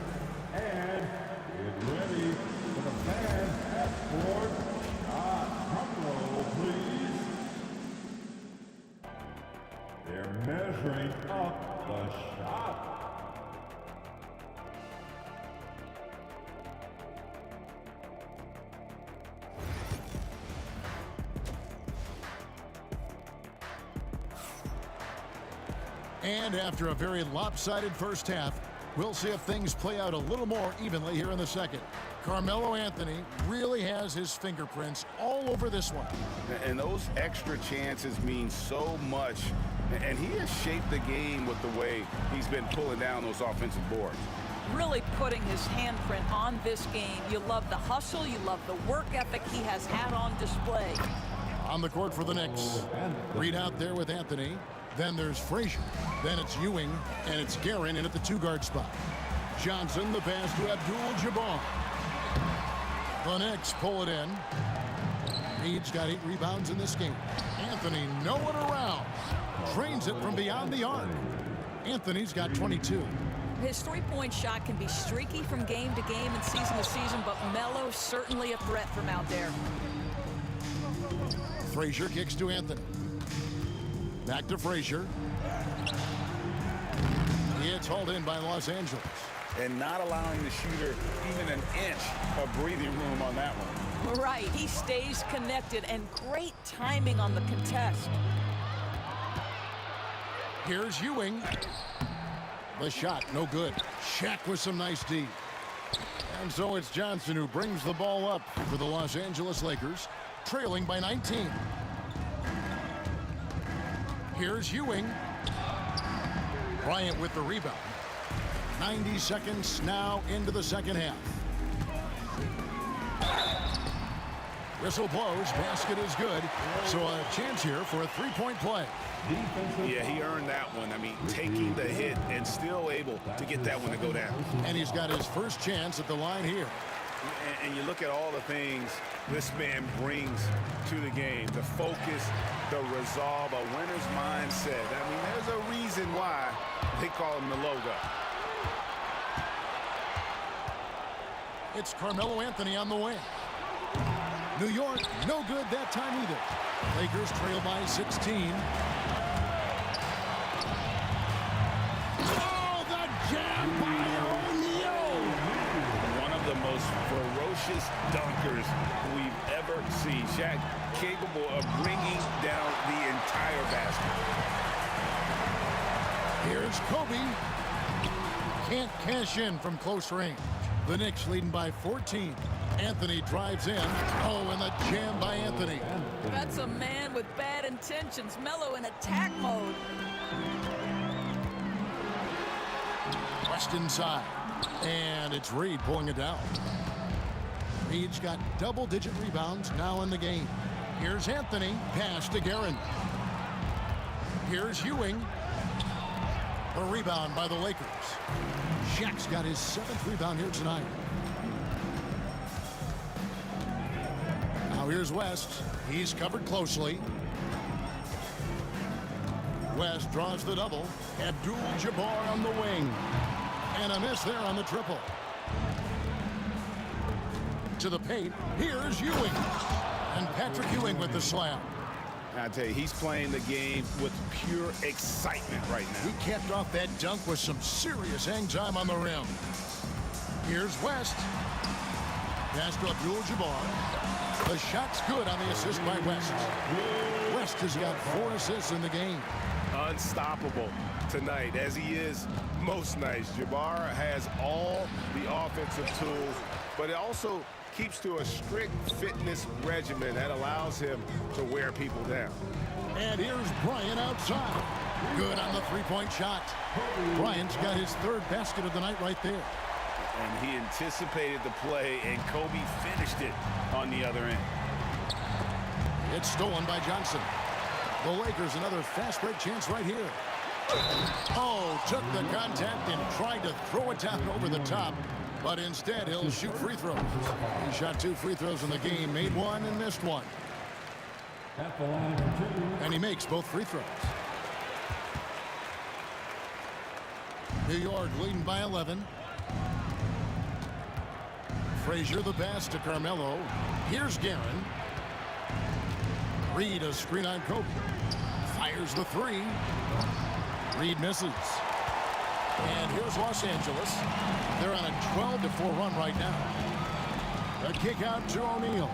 And get ready for the fans at court. Drum roll, please. They're measuring up the shot. And after a very lopsided first half, we'll see if things play out a little more evenly here in the second. Carmelo Anthony really has his fingerprints all over this one. And those extra chances mean so much. And he has shaped the game with the way he's been pulling down those offensive boards. Really putting his handprint on this game. You love the hustle. You love the work ethic he has had on display. On the court for the Knicks. Reed out there with Anthony. Then there's Frazier. Then it's Ewing. And it's Guerin in at the 2-guard spot. Johnson, the pass to Abdul-Jabbar. The Knicks pull it in. Reed's got 8 rebounds in this game. Anthony nowhere around. Drains it from beyond the arc. Anthony's got 22. His three-point shot can be streaky from game to game and season to season, but Melo's certainly a threat from out there. Frazier kicks to Anthony. Back to Frazier. It's hauled in by Los Angeles. and not allowing the shooter even an inch of breathing room on that one. Right, he stays connected, and great timing on the contest. Here's Ewing. The shot, no good. Shaq with some nice D. And so it's Johnson who brings the ball up for the Los Angeles Lakers, trailing by 19. Here's Ewing. Bryant with the rebound. 90 seconds now into the second half. Whistle blows, basket is good. So a chance here for a three-point play. Yeah, he earned that one. I mean, taking the hit and still able to get that one to go down. And he's got his first chance at the line here. And you look at all the things this man brings to the game. The focus, the resolve, a winner's mindset. I mean, there's a reason why they call him the logo. It's Carmelo Anthony on the wing. New York, no good that time either. Lakers trail by 16. Oh, the jam by O'Neal! One of the most ferocious dunkers we've ever seen. Shaq capable of bringing down the entire basket. Here's Kobe. Can't cash in from close range. The Knicks leading by 14. Anthony drives in. Oh, and the jam by Anthony. That's a man with bad intentions. Melo in attack mode. West inside. And it's Reed pulling it down. Reed's got double-digit rebounds now in the game. Here's Anthony. Pass to Guerin. Here's Ewing. A rebound by the Lakers. Shaq's got his 7th rebound here tonight. Now here's West. He's covered closely. West draws the double. Abdul-Jabbar on the wing. And a miss there on the triple. To the paint. Here's Ewing. And Patrick Ewing with the slam. I tell you, he's playing the game with pure excitement right now. He capped off that dunk with some serious hang time on the rim. Here's West. Pass to Abdul-Jabbar. The shot's good on the assist by West. West has got 4 assists in the game. Unstoppable tonight, as he is most nights. Jabbar has all the offensive tools, but it also keeps to a strict fitness regimen that allows him to wear people down. And here's Bryant outside. Good on the three-point shot. Bryant's got his 3rd basket of the night right there. And he anticipated the play, and Kobe finished it on the other end. It's stolen by Johnson. The Lakers another fast break chance right here. Oh, took the contact and tried to throw it down over the top. But instead, he'll shoot free throws. He shot 2 free throws in the game, made 1 and missed 1. And he makes both free throws. New York leading by 11. Frazier the pass to Carmelo. Here's Guerin. Reed a screen on Kobe. Fires the 3. Reed misses. And here's Los Angeles. They're on a 12-4 run right now. A kick out to O'Neal.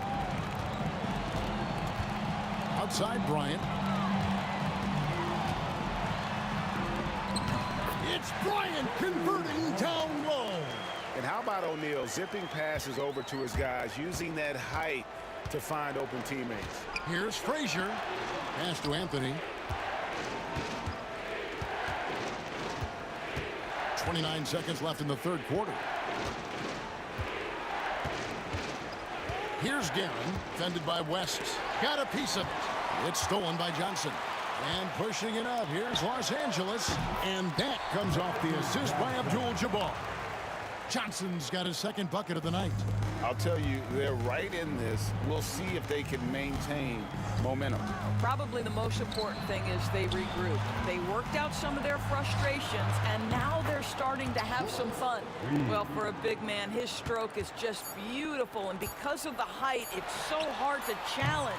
Outside Bryant. It's Bryant converting down low. And how about O'Neal zipping passes over to his guys, using that height to find open teammates. Here's Frazier. Pass to Anthony. 29 seconds left in the 3rd quarter. Here's Guerin, fended by West. Got a piece of it. It's stolen by Johnson. And pushing it up, here's Los Angeles. And that comes off the assist by Abdul-Jabbar. Johnson's got his 2nd bucket of the night. I'll tell you, they're right in this. We'll see if they can maintain momentum. Probably the most important thing is they regrouped. They worked out some of their frustrations, and now they're starting to have some fun. Well, for a big man, his stroke is just beautiful, and because of the height, it's so hard to challenge.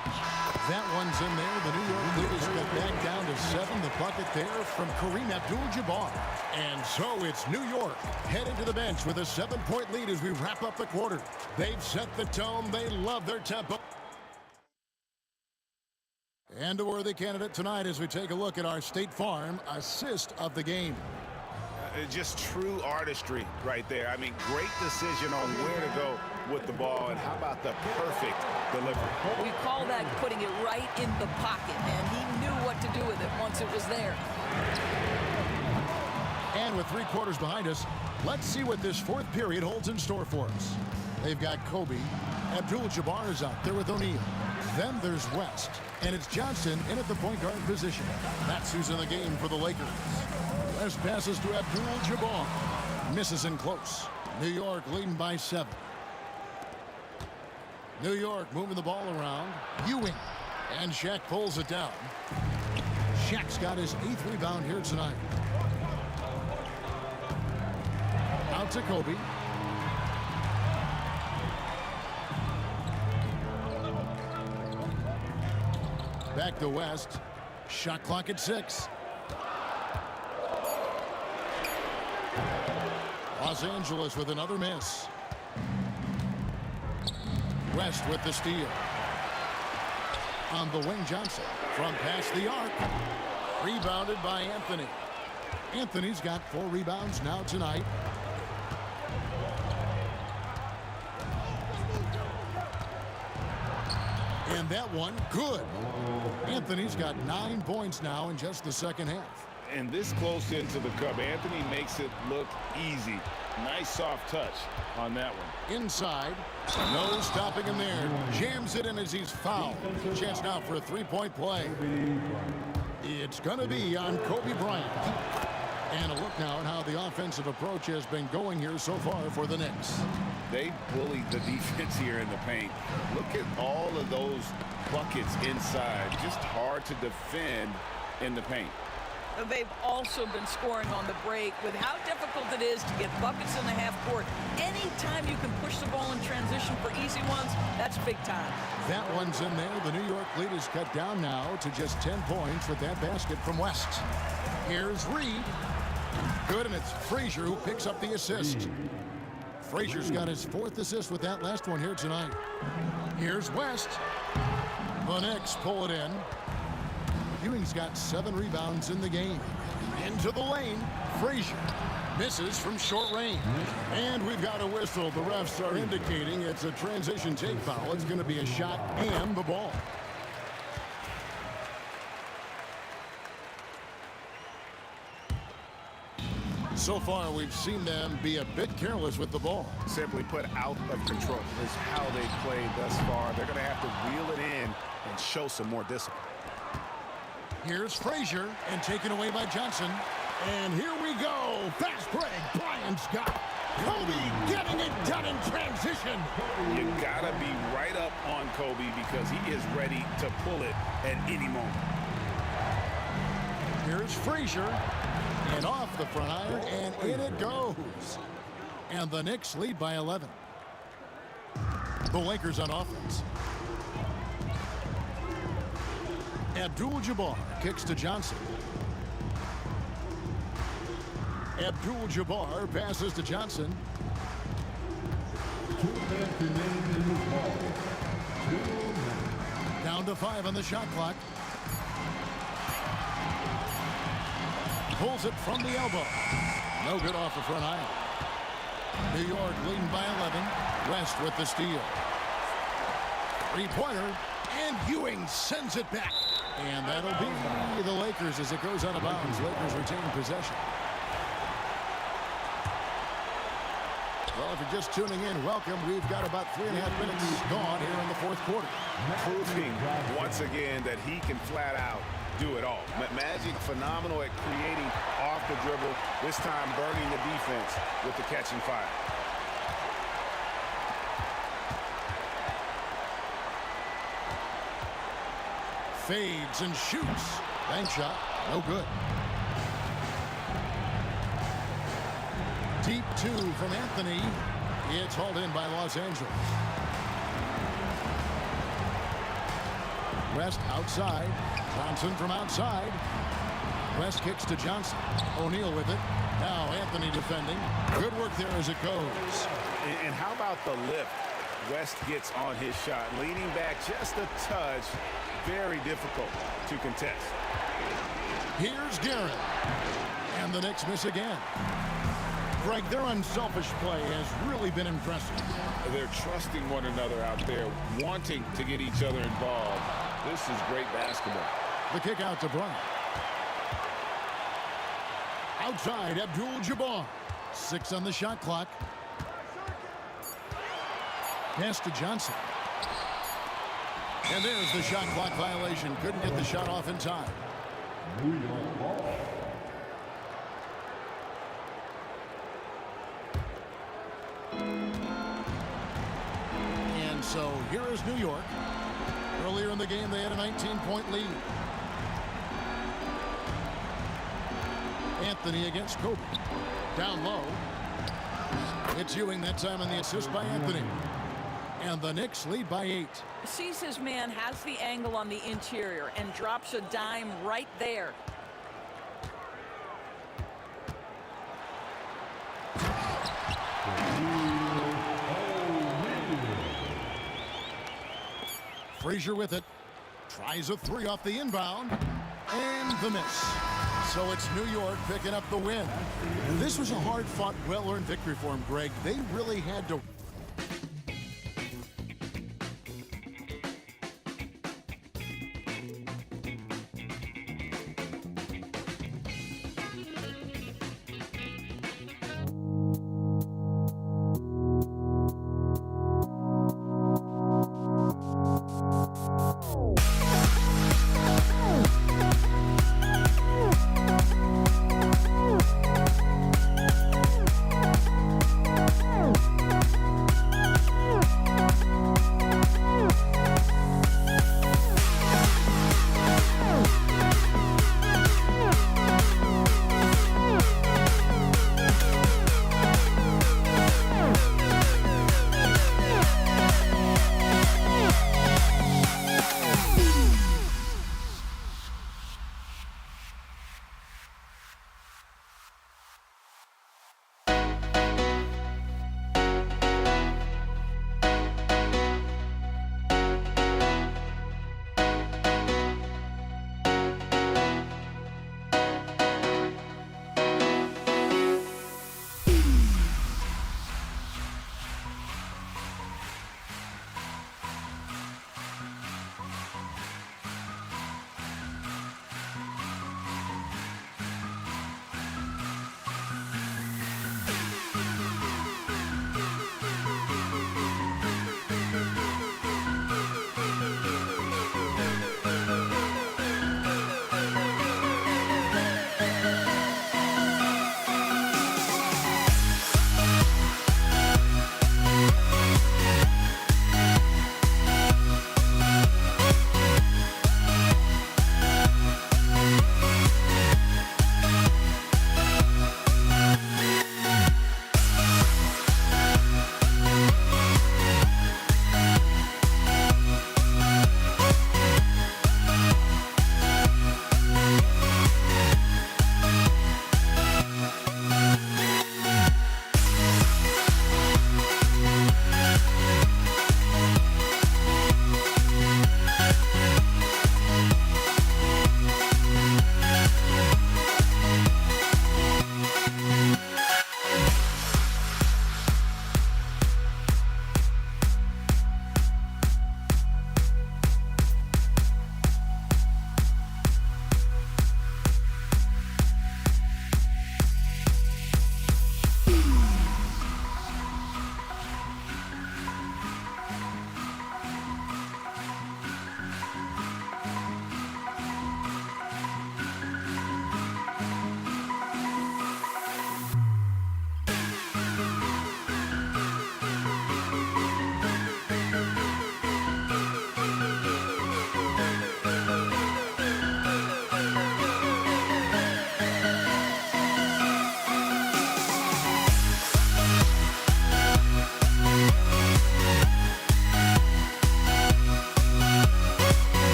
That one's in there. The New York Leaders got back down to 7. The bucket there from Kareem Abdul-Jabbar. And so it's New York heading to the bench with a 7-point lead as we wrap up the quarter. They've set the tone. They love their tempo. And a worthy candidate tonight as we take a look at our State Farm assist of the game. Just true artistry right there. I mean, great decision on where to go with the ball, and how about the perfect delivery? We call that putting it right in the pocket, and he knew what to do with it once it was there. And with 3 quarters behind us, let's see what this 4th period holds in store for us. They've got Kobe. Abdul-Jabbar is out there with O'Neal. Then there's West, and it's Johnson in at the point guard position. That's who's in the game for the Lakers. West passes to Abdul-Jabbar. Misses in close. New York leading by 7. New York moving the ball around. Ewing. And Shaq pulls it down. Shaq's got his 8th rebound here tonight. Out to Kobe. Back to West. Shot clock at 6. Los Angeles with another miss. West with the steal. On the wing, Johnson. From past the arc. Rebounded by Anthony. Anthony's got 4 rebounds now tonight. And that one, good. Anthony's got 9 points now in just the second half. And this close into the cup, Anthony makes it look easy. Nice soft touch on that one. Inside, no stopping him there. Jams it in as he's fouled. Chance now for a 3-point play. It's going to be on Kobe Bryant. And a look now at how the offensive approach has been going here so far for the Knicks. They bullied the defense here in the paint. Look at all of those buckets inside. Just hard to defend in the paint. They've also been scoring on the break with how difficult it is to get buckets in the half court. Anytime you can push the ball in transition for easy ones, that's big time. That one's in there. The New York lead is cut down now to just 10 points with that basket from West. Here's Reed. Good, and it's Frazier who picks up the assist. Frazier's got his 4th assist with that last one here tonight. Here's West. The Knicks pull it in. Ewing's got 7 rebounds in the game. Into the lane. Frazier misses from short range. And we've got a whistle. The refs are indicating it's a transition take foul. It's going to be a shot and the ball. So far, we've seen them be a bit careless with the ball. Simply put, out of control is how they played thus far. They're going to have to wheel it in and show some more discipline. Here's Frazier, and taken away by Johnson. And here we go. Fast break. Bryant's got it. Kobe getting it done in transition. You got to be right up on Kobe because he is ready to pull it at any moment. Here's Frazier. And off the front iron, and in it goes. And the Knicks lead by 11. The Lakers on offense. Abdul-Jabbar kicks to Johnson. Abdul-Jabbar passes to Johnson. Down to 5 on the shot clock. Pulls it from the elbow. No good off the front iron. New York leading by 11. West with the steal. 3-pointer. And Ewing sends it back. And that'll be the Lakers as it goes out of bounds. Lakers retain possession. Well, if you're just tuning in, welcome. We've got about 3.5 minutes gone here in the 4th quarter. Proving once again that he can flat out do it all. Magic phenomenal at creating off the dribble, this time burning the defense with the catching fire. fades and shoots. Bank shot, no good. Deep two from Anthony. It's hauled in by Los Angeles. West outside. Johnson from outside. West kicks to Johnson. O'Neal with it. Now Anthony defending. Good work there as it goes. And how about the lift West gets on his shot? Leaning back just a touch. Very difficult to contest. Here's Garrett. And the Knicks miss again. Greg, their unselfish play has really been impressive. They're trusting one another out there, wanting to get each other involved. This is great basketball. The kick out to Bryant. Outside, Abdul-Jabbar. 6 on the shot clock. Pass to Johnson. And there's the shot clock violation. Couldn't get the shot off in time. And so here is New York. Earlier in the game, they had a 19-point lead. Anthony against Kobe. Down low. It's Ewing that time on the assist by Anthony. And the Knicks lead by 8. Sees his man, has the angle on the interior, and drops a dime right there. Frazier with it. Tries a 3 off the inbound. And the miss. So it's New York picking up the win. And this was a hard-fought, well-earned victory for him, Greg. They really had to...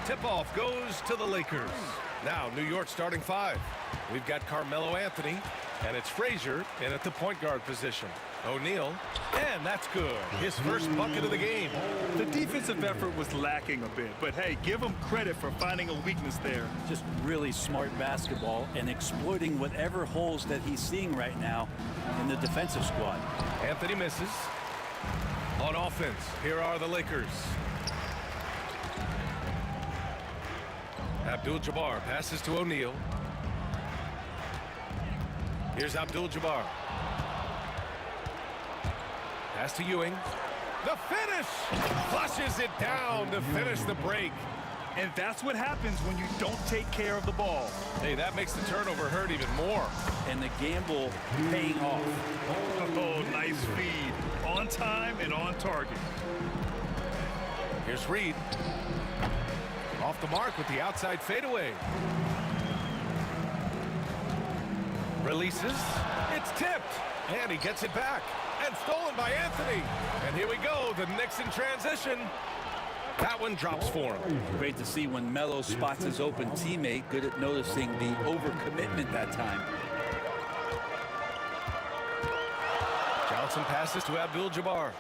Tip-off goes to the Lakers. Now, New York starting five. We've got Carmelo Anthony, and it's Frazier in at the point guard position. O'Neal, and that's good. His first bucket of the game. The defensive effort was lacking a bit, but hey, give him credit for finding a weakness there. Just really smart basketball and exploiting whatever holes that he's seeing right now in the defensive squad. Anthony misses. On offense, here are the Lakers. Abdul-Jabbar passes to O'Neal. Here's Abdul-Jabbar. Pass to Ewing. The finish! Flushes it down to finish the break. And that's what happens when you don't take care of the ball. Hey, that makes the turnover hurt even more. And the gamble paying off. Oh, nice feed. On time and on target. Here's Reed. Off the mark with the outside fadeaway. Releases. It's tipped. And he gets it back. And stolen by Anthony. And here we go. The Knicks in transition. That one drops for him. Great to see when Melo spots his open teammate. Good at noticing the overcommitment that time. Johnson passes to Abdul-Jabbar.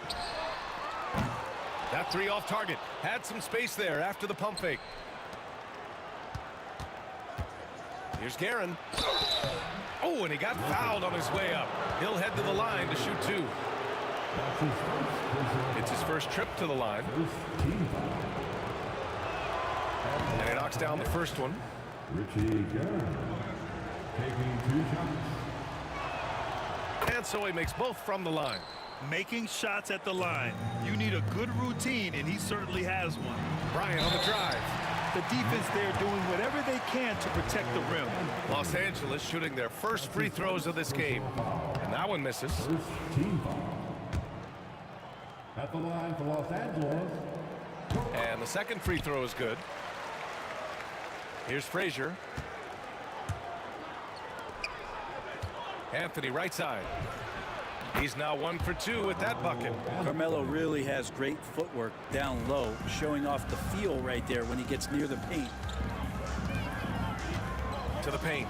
That three off target. Had some space there after the pump fake. Here's Guerin. Oh, and he got fouled on his way up. He'll head to the line to shoot two. It's his first trip to the line. And he knocks down the first one. Richie Guerin taking 2 shots. And so he makes both from the line. Making shots at the line. You need a good routine, and he certainly has one. Bryant on the drive. The defense there doing whatever they can to protect the rim. Los Angeles shooting their first free throws of this game. And that one misses. First team foul. At the line for Los Angeles. And the second free throw is good. Here's Frazier. Anthony right side. He's now 1 for 2 with that bucket. Carmelo really has great footwork down low, showing off the feel right there when he gets near the paint. To the paint.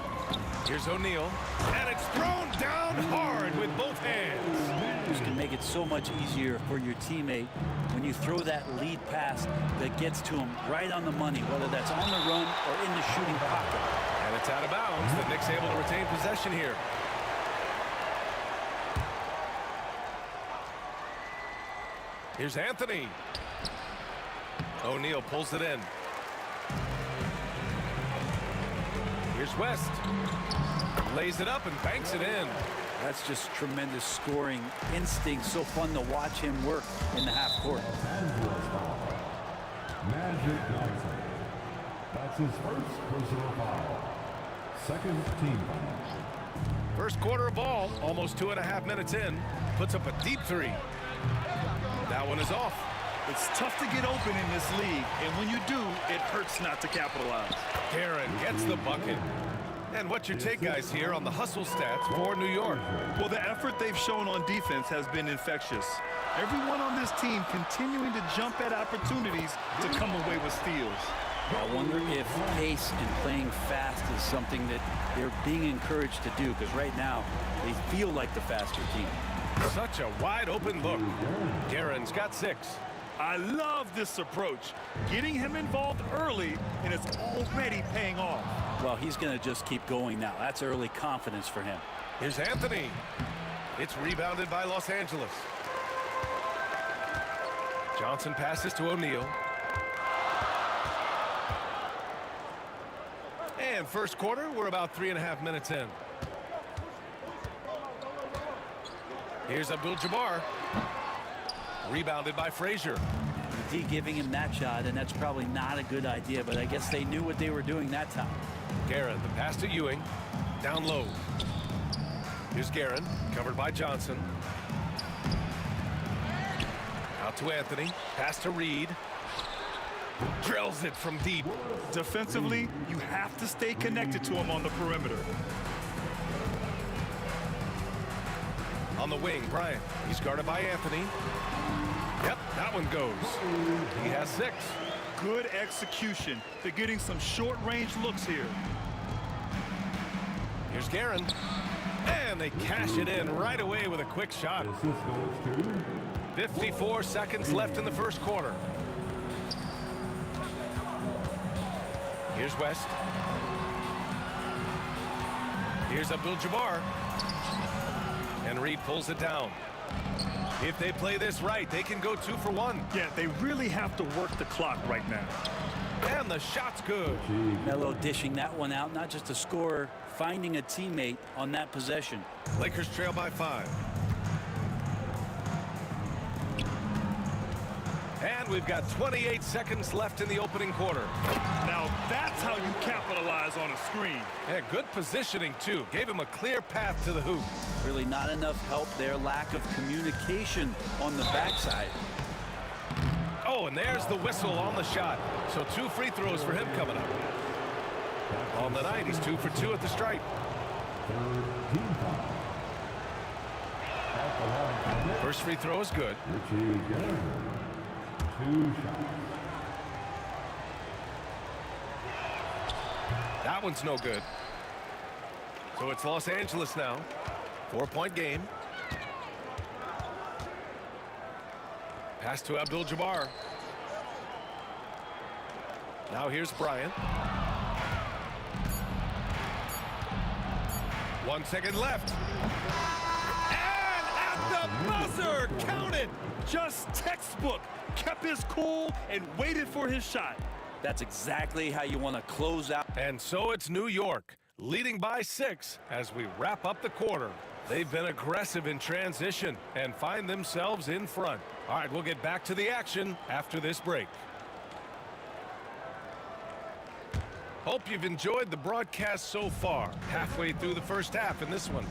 Here's O'Neal. And it's thrown down hard with both hands. This can make it so much easier for your teammate when you throw that lead pass that gets to him right on the money, whether that's on the run or in the shooting pocket. And it's out of bounds. The Knicks able to retain possession here. Here's Anthony. O'Neal pulls it in. Here's West. Lays it up and banks it in. That's just tremendous scoring instinct. So fun to watch him work in the half court. Magic Johnson. That's his first personal foul. Second team foul. First quarter of ball, almost 2.5 minutes in. Puts up a deep three. That one is off. It's tough to get open in this league, and when you do, it hurts not to capitalize. Guerin gets the bucket. And what's your take, guys, here on the hustle stats for New York? Well, the effort they've shown on defense has been infectious. Everyone on this team continuing to jump at opportunities to come away with steals. I wonder if pace and playing fast is something that they're being encouraged to do, because right now they feel like the faster team. Such a wide open look. Guerin's got 6. I love this approach. Getting him involved early, and it's already paying off. Well, he's going to just keep going now. That's early confidence for him. Here's Anthony. It's rebounded by Los Angeles. Johnson passes to O'Neal. And first quarter, we're about 3.5 minutes in. Here's Abdul-Jabbar. Rebounded by Frazier. D giving him that shot, and that's probably not a good idea, but I guess they knew what they were doing that time. Guerin, the pass to Ewing. Down low. Here's Guerin, covered by Johnson. Out to Anthony. Pass to Reed. Drills it from deep. Defensively, you have to stay connected to him on the perimeter. On the wing, Bryant. He's guarded by Anthony. Yep, that one goes. He has 6. Good execution. They're getting some short-range looks here. Here's Guerin. And they cash it in right away with a quick shot. 54 seconds left in the first quarter. Here's West. Here's Abdul-Jabbar. And Reed pulls it down. If they play this right, they can go 2 for 1. Yeah, they really have to work the clock right now. And the shot's good. Melo dishing that one out, not just a scorer, finding a teammate on that possession. Lakers trail by 5. And we've got 28 seconds left in the opening quarter. Now that's how you capitalize on a screen. Yeah, good positioning, too. Gave him a clear path to the hoop. Really not enough help there. Lack of communication on the backside. Oh, and there's the whistle on the shot. So 2 free throws for him coming up. On the night, he's 2 for 2 at the stripe. First free throw is good. That one's no good. So it's Los Angeles now. 4-point game. Pass to Abdul-Jabbar. Now here's Bryant. 1 second left. And at the buzzer, count it. Just textbook. Kept his cool and waited for his shot. That's exactly how you want to close out. And so it's New York, leading by 6 as we wrap up the quarter. They've been aggressive in transition and find themselves in front. All right, we'll get back to the action after this break. Hope you've enjoyed the broadcast so far. Halfway through the first half in this one.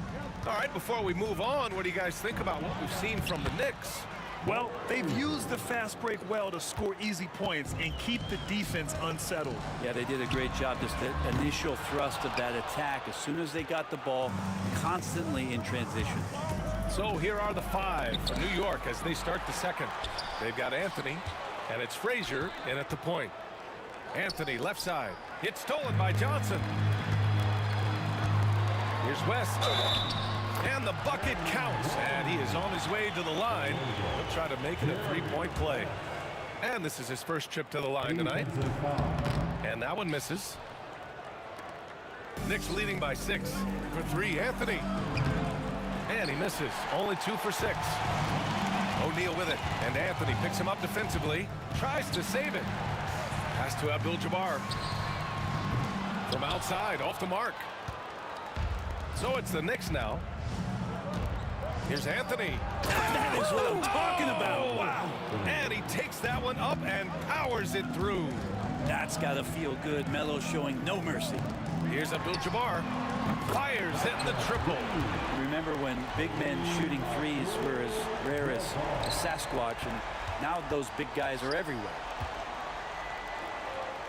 All right, before we move on, what do you guys think about what we've seen from the Knicks? Well, they've used the fast break well to score easy points and keep the defense unsettled. Yeah, they did a great job. Just the initial thrust of that attack as soon as they got the ball, constantly in transition. So here are the 5 for New York as they start the second. They've got Anthony, and it's Frazier in at the point. Anthony, left side. It's stolen by Johnson. Here's West. And the bucket counts, and he is on his way to the line. He'll try to make it a 3-point play. And this is his first trip to the line tonight. And that one misses. Knicks leading by 6 for 3. Anthony. And he misses. Only 2 for 6. O'Neal with it, and Anthony picks him up defensively. Tries to save it. Pass to Abdul-Jabbar. From outside, off the mark. So it's the Knicks now. Here's Anthony. That is what I'm talking about. Wow. And he takes that one up and powers it through. That's got to feel good. Melo showing no mercy. Here's Abdul-Jabbar. Fires in the triple. Remember when big men shooting threes were as rare as a Sasquatch, and now those big guys are everywhere.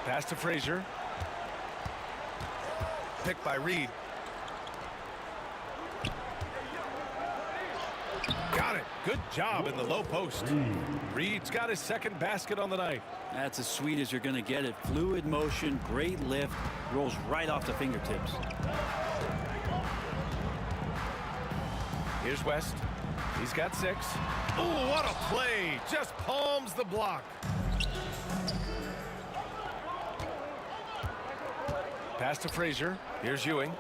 Pass to Frazier. Picked by Reed. Got it. Good job in the low post. Reed's got his second basket on the night. That's as sweet as you're going to get it. Fluid motion, great lift, rolls right off the fingertips. Here's West. He's got 6. Oh, what a play. Just palms the block. Pass to Frazier. Here's Ewing.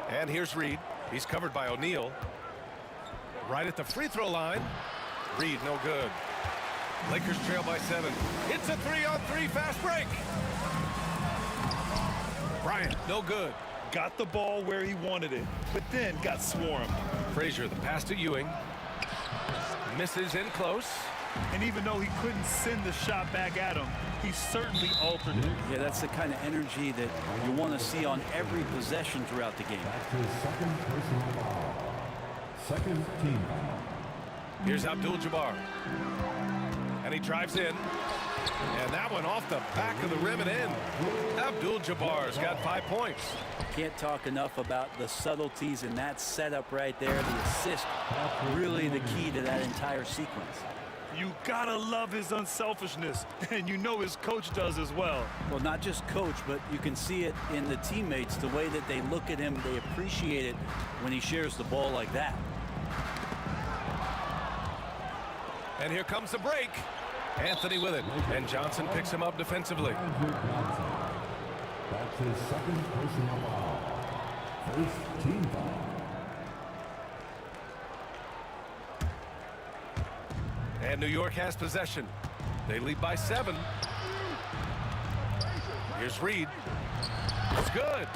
And here's Reed. He's covered by O'Neal. Right at the free throw line. Reed, no good. Lakers trail by 7. It's a 3-on-3 fast break. Bryant, no good. Got the ball where he wanted it, but then got swarmed. Frazier, the pass to Ewing. Misses in close. And even though he couldn't send the shot back at him, he certainly altered it. Yeah, that's the kind of energy that you want to see on every possession throughout the game. That's his second personal foul. Second team foul. Here's Abdul-Jabbar. And he drives in. And that one off the back of the rim and in. Abdul-Jabbar's got 5 points. Can't talk enough about the subtleties in that setup right there. The assist, really the key to that entire sequence. You gotta love his unselfishness, and you know his coach does as well. Well, not just coach, but you can see it in the teammates, the way that they look at him. They appreciate it when he shares the ball like that. And here comes the break. Anthony with it, and Johnson picks him up defensively. That's his second personal foul. First team foul. And New York has possession. They lead by 7. Here's Reed. It's good.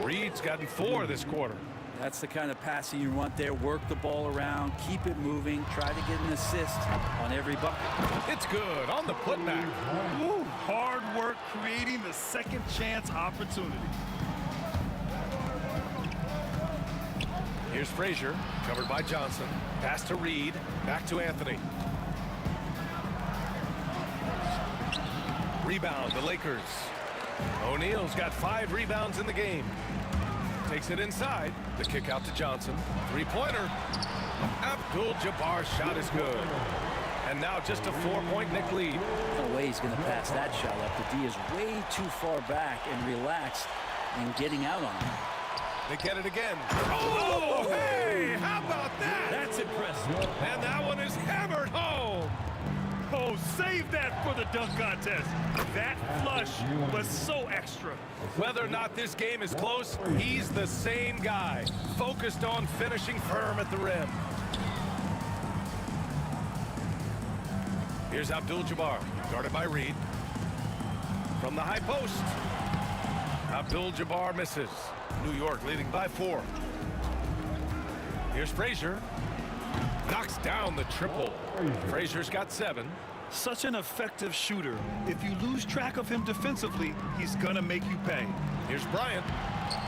Reed's gotten 4 this quarter. That's the kind of passing you want there. Work the ball around, keep it moving, try to get an assist on every bucket. It's good on the putback. Ooh, hard work creating the second chance opportunity. Here's Frazier, covered by Johnson. Pass to Reed, back to Anthony. Rebound, the Lakers. O'Neal's got 5 rebounds in the game. Takes it inside. The kick out to Johnson. 3-pointer. Abdul-Jabbar's shot is good. And now just a 4-point Knick lead. No way he's going to pass that shot up. The D is way too far back and relaxed in getting out on him. They get it again. Oh, hey! How about that? That's impressive. And that one is hammered home. Oh, save that for the dunk contest. That flush was so extra. Whether or not this game is close, he's the same guy, focused on finishing firm at the rim. Here's Abdul-Jabbar, guarded by Reed. From the high post. Abdul-Jabbar misses. New York leading by 4. Here's Frazier. Knocks down the triple. Frazier's got 7. Such an effective shooter. If you lose track of him defensively, he's gonna make you pay. Here's Bryant.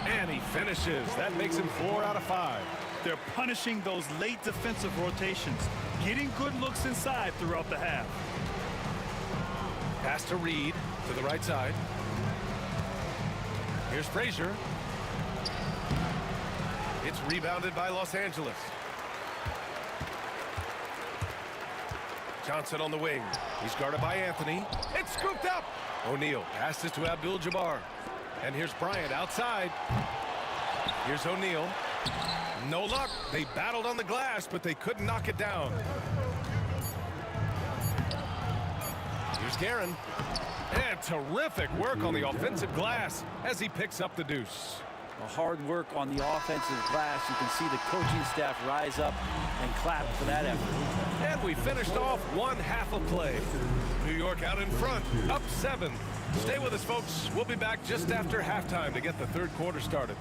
And he finishes. That makes him 4 out of 5. They're punishing those late defensive rotations, getting good looks inside throughout the half. Pass to Reed to the right side. Here's Frazier. It's rebounded by Los Angeles. Johnson on the wing. He's guarded by Anthony. It's scooped up. O'Neal passes to Abdul-Jabbar. And here's Bryant outside. Here's O'Neal. No luck. They battled on the glass, but they couldn't knock it down. Here's Guerin. And terrific work on the offensive glass as he picks up the deuce. Hard work on the offensive glass. You can see the coaching staff rise up and clap for that effort. And we finished off one half of play. New York out in front, up 7. Stay with us, folks. We'll be back just after halftime to get the third quarter started.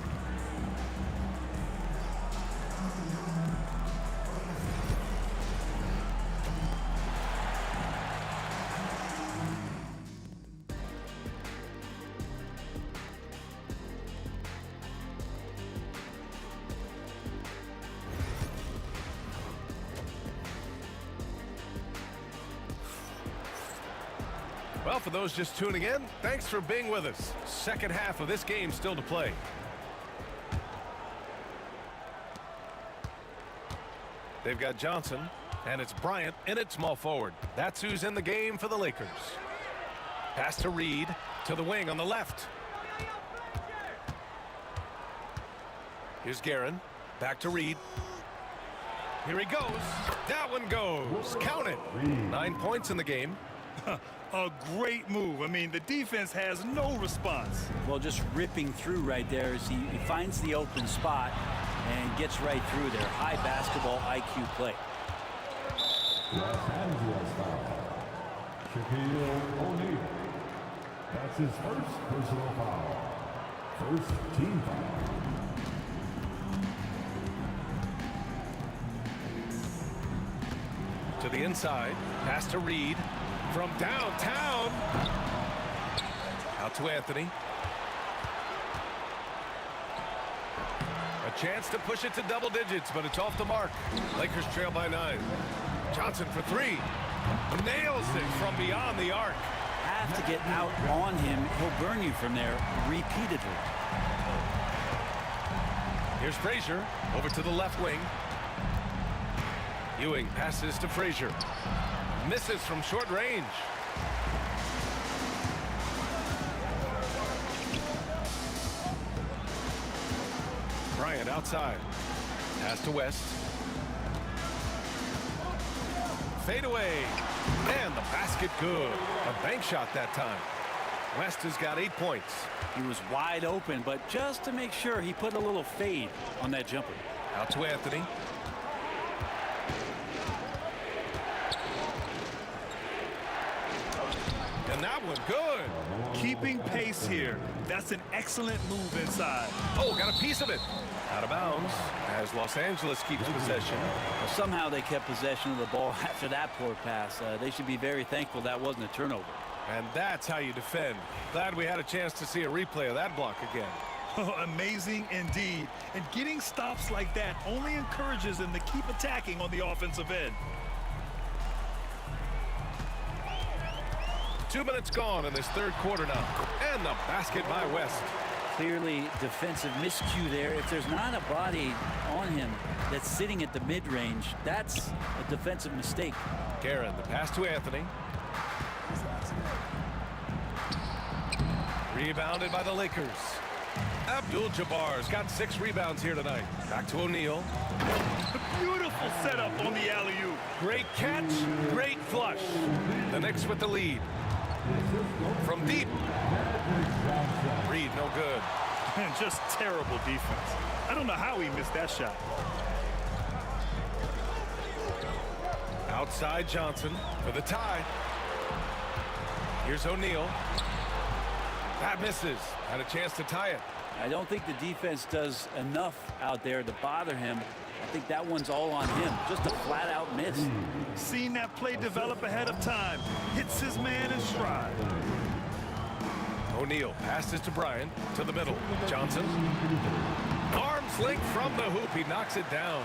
Well, for those just tuning in, thanks for being with us. Second half of this game still to play. They've got Johnson, and it's Bryant in at small forward. That's who's in the game for the Lakers. Pass to Reed, to the wing on the left. Here's Guerin, back to Reed. Here he goes. That one goes. Count it. 9 points in the game. A great move. I mean, the defense has no response. Well, just ripping through right there as he finds the open spot and gets right through there. High basketball IQ play. Los Angeles foul. Shaquille O'Neal. That's his first personal foul. First team foul. To the inside. Pass to Reed. From downtown. Out to Anthony. A chance to push it to double digits, but it's off the mark. Lakers trail by 9. Johnson for 3. Nails it from beyond the arc. Have to get out on him. He'll burn you from there repeatedly. Here's Frazier over to the left wing. Ewing passes to Frazier. Misses from short range. Bryant outside. Pass to West. Fade away. And the basket good. A bank shot that time. West has got 8 points. He was wide open, but just to make sure, he put a little fade on that jumper. Out to Anthony. And that one good. Keeping pace here. That's an excellent move inside. Oh, got a piece of it. Out of bounds as Los Angeles keeps possession. Well, somehow they kept possession of the ball after that poor pass. They should be very thankful that wasn't a turnover. And that's how you defend. Glad we had a chance to see a replay of that block again. Oh, amazing indeed. And getting stops like that only encourages them to keep attacking on the offensive end. 2 minutes gone in this third quarter now. And the basket by West. Clearly defensive miscue there. If there's not a body on him that's sitting at the mid-range, that's a defensive mistake. Guerin, the pass to Anthony. Rebounded by the Lakers. Abdul-Jabbar's got 6 rebounds here tonight. Back to O'Neal. Beautiful setup on the alley-oop. Great catch, great flush. The Knicks with the lead. From deep. Reed, no good. And just terrible defense. I don't know how he missed that shot. Outside Johnson for the tie. Here's O'Neal. That misses. Had a chance to tie it. I don't think the defense does enough out there to bother him. I think that one's all on him. Just a flat-out miss. Seen that play develop ahead of time. Hits his man in stride. O'Neal passes to Bryant. To the middle. Johnson. Arms length from the hoop. He knocks it down.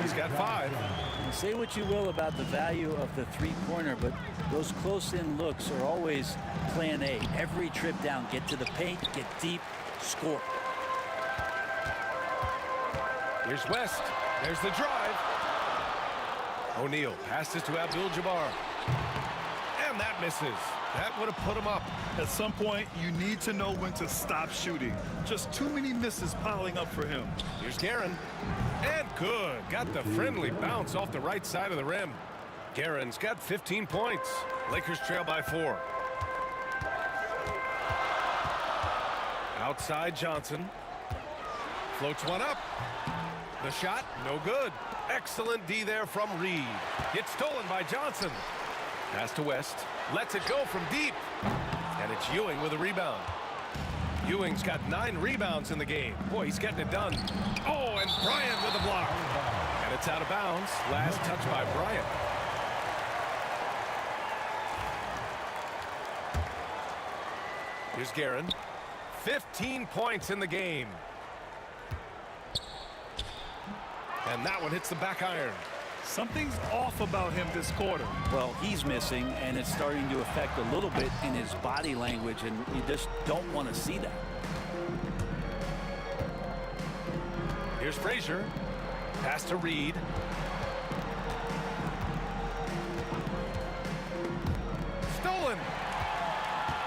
He's got 5. Say what you will about the value of the three-pointer, but those close-in looks are always plan A. Every trip down, get to the paint, get deep, score. Here's West. There's the drive. O'Neal passes to Abdul-Jabbar. And that misses. That would have put him up. At some point, you need to know when to stop shooting. Just too many misses piling up for him. Here's Guerin. And good. Got the friendly bounce off the right side of the rim. Guerin's got 15 points. Lakers trail by 4. Outside Johnson. Floats one up. The shot, no good. Excellent D there from Reed. Gets stolen by Johnson. Pass to West. Lets it go from deep. And it's Ewing with a rebound. Ewing's got 9 rebounds in the game. Boy, he's getting it done. Oh, and Bryant with a block. And it's out of bounds. Last touch by Bryant. Here's Guerin. 15 points in the game. And that one hits the back iron. Something's off about him this quarter. Well, he's missing, and it's starting to affect a little bit in his body language, and you just don't want to see that. Here's Frazier. Pass to Reed. Stolen.